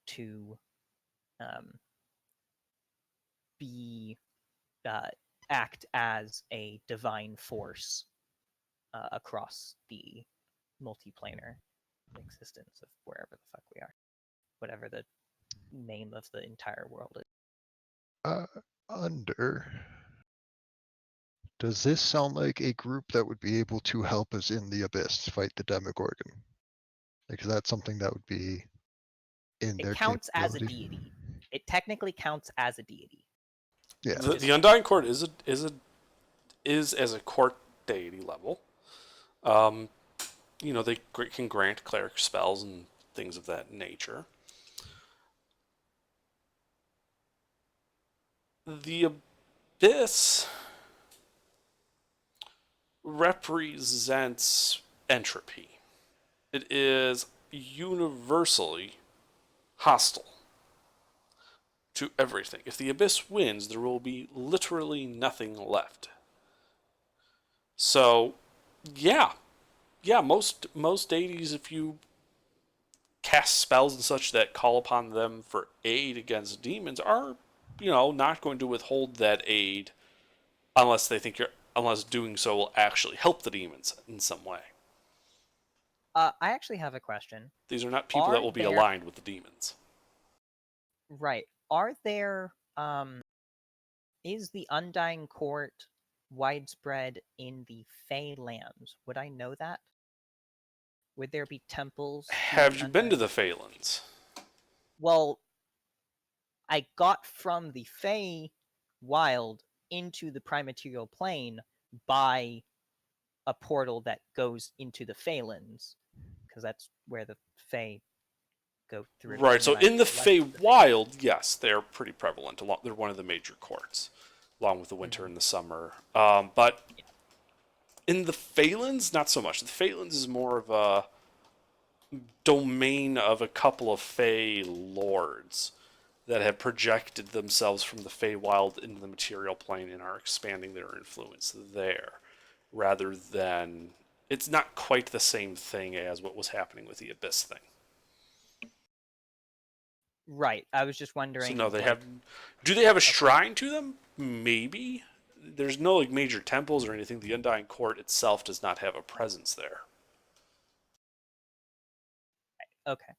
to act as a divine force across the multiplanar existence of wherever the fuck we are, whatever the name of the entire world is. Under. Does this sound like a group that would be able to help us in the Abyss fight the Demogorgon? Like, is that something that would be in their It counts as a capability? deity. It technically counts as a deity. Yeah. The Undying Court is as a court deity level. They can grant cleric spells and things of that nature. The Abyss represents entropy. It is universally hostile to everything. If the Abyss wins, there will be literally nothing left. So, yeah, most deities, if you cast spells and such that call upon them for aid against demons, are, not going to withhold that aid unless they think unless doing so will actually help the demons in some way. I actually have a question. These are not people that will be aligned with the demons. Right. Are there is the Undying Court widespread in the Fey lands? Would I know that? Would there be temples? Have you been to the Phalanx? Well, I got from the Fey Wild into the Primaterial Plane by a portal that goes into the Phalanx, because that's where the Fey go through. Right, so in the Fey Wild, yes, they're pretty prevalent. They're one of the major courts, along with the winter and the summer. But in the Phalanx, not so much. The Phalanx is more of a domain of a couple of Fey lords that have projected themselves from the Feywild into the material plane and are expanding their influence there, rather than... It's not quite the same thing as what was happening with the Abyss thing. Right, I was just wondering... So no, they have... Do they have a shrine to them? Maybe. There's no major temples or anything. The Undying Court itself does not have a presence there. Okay.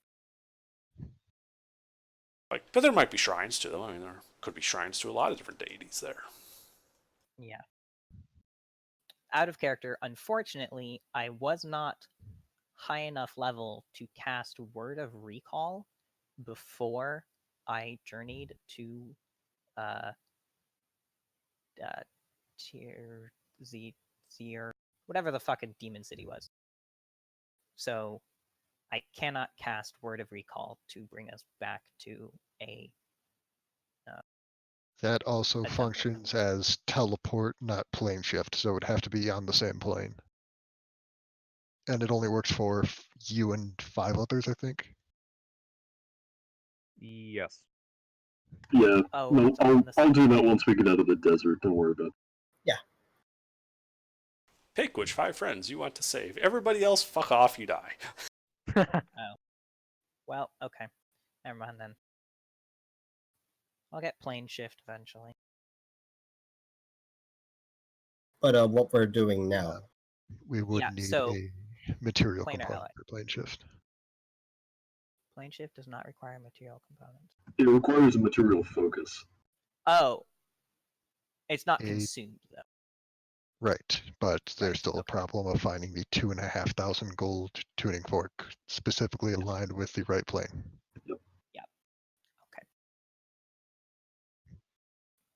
But there might be shrines to them. I mean, there are Could be shrines to a lot of different deities there. Yeah. Out of character, unfortunately, I was not high enough level to cast Word of Recall before I journeyed to Tier whatever the fucking demon city was. So I cannot cast Word of Recall to bring us back to a That also temple. functions as teleport, not plane shift, so it would have to be on the same plane. And it only works for you and 5 others, I think. Yes. Yeah, Oh, no, it's on the I'll do same that plane. once we get out of the desert. Don't worry about it. Pick which 5 friends you want to save. Everybody else, fuck off, you die. Oh. Well, okay. Never mind then. I'll get plane shift eventually. But what we're doing now. We would Yeah, need so a material planar component ally. for plane shift. Plane shift does not require material components. It requires a material focus. Oh. It's not A- consumed though. Right, but there's Right, still a okay. problem of finding the 2,500 gold tuning fork specifically aligned with the right plane.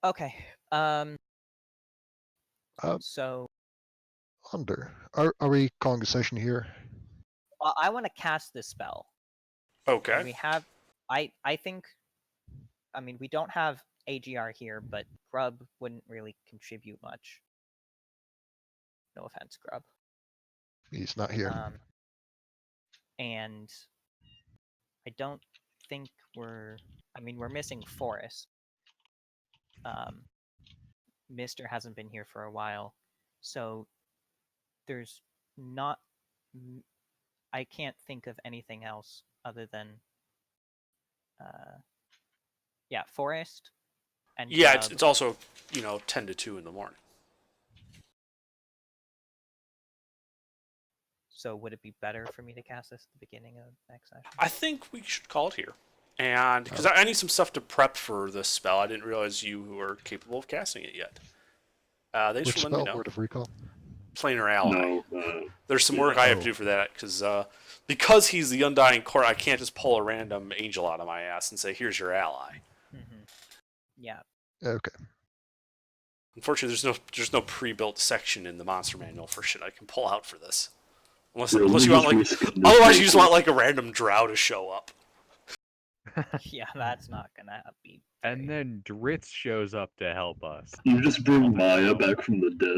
Okay. So Under. Are we calling a session here? well, I want to cast this spell. Okay. We have I think I mean we don't have AGR here, but Grub wouldn't really contribute much. No offense, Grub. He's not here. And I don't think we're missing Forest. Mister hasn't been here for a while, so there's not. I can't think of anything else other than, Forest. And Yeah, Grub. it's also 10 to 2 in the morning. So would it be better for me to cast this at the beginning of next session? I think we should call it here. And because I need some stuff to prep for this spell, I didn't realize you were capable of casting it yet. Thanks Which for letting spell? me know. Word of recall? Planar ally. No, There's some work I have to do for that because he's the Undying Court. I can't just pull a random angel out of my ass and say, "Here's your ally." Mm-hmm. Yeah. Okay. Unfortunately, there's no pre-built section in the monster manual for shit I can pull out for this. Unless Yeah, you we're want just risking otherwise this you just thing. want like a random drow to show up. Yeah, that's not gonna be. And then Dritz shows up to help us. You just bring Maya back from the dead.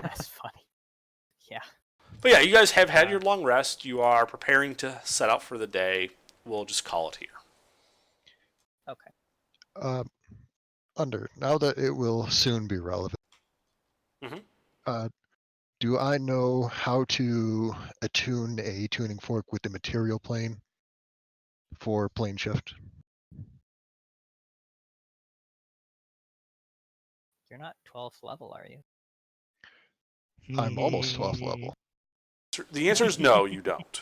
That's funny. Yeah. But yeah, you guys have had your long rest. You are preparing to set out for the day. We'll just call it here. Okay. Under. Now that it will soon be relevant. Mhm. Do I know how to attune a tuning fork with the material plane for plane shift? You're not 12th level, are you? I'm almost 12th level. The answer is no, you don't.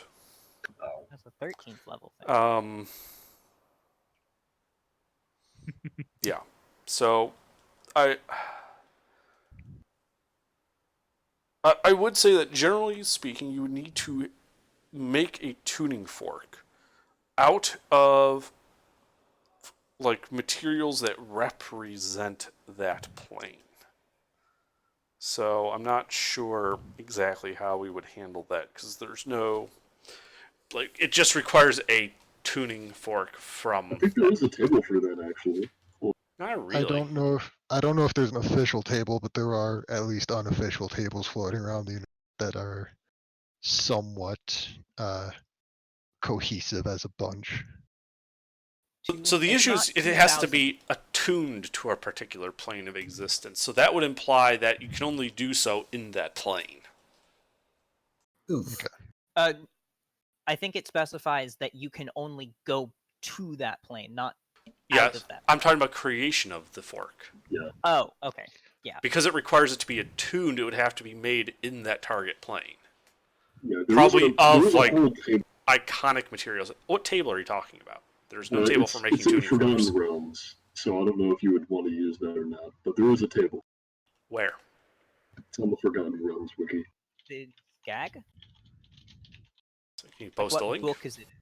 That's a 13th level thing. Yeah. So, I would say that generally speaking, you would need to make a tuning fork out of like materials that represent that plane. So I'm not sure exactly how we would handle that because there's no it just requires a tuning fork from. I think there is a table for that actually. Not really. I don't know if there's an official table, but there are at least unofficial tables floating around the that are somewhat cohesive as a bunch. So the issue is it has to be attuned to a particular plane of existence. So that would imply that you can only do so in that plane. Oof. Okay. I think it specifies that you can only go to that plane, not out Yes, of that. I'm talking about creation of the fork. Yeah. Oh, okay. Yeah. Because it requires it to be attuned, it would have to be made in that target plane. Yeah, Probably of like whole table. iconic materials. What table are you talking about? There's no No, table it's, for making it's in tuning forks. Forgotten Realms. So I don't know if you would want to use that or not, but there is a table. Where? It's on the Forgotten Realms wiki. The gag? So can you Like, post a what link? book is it in?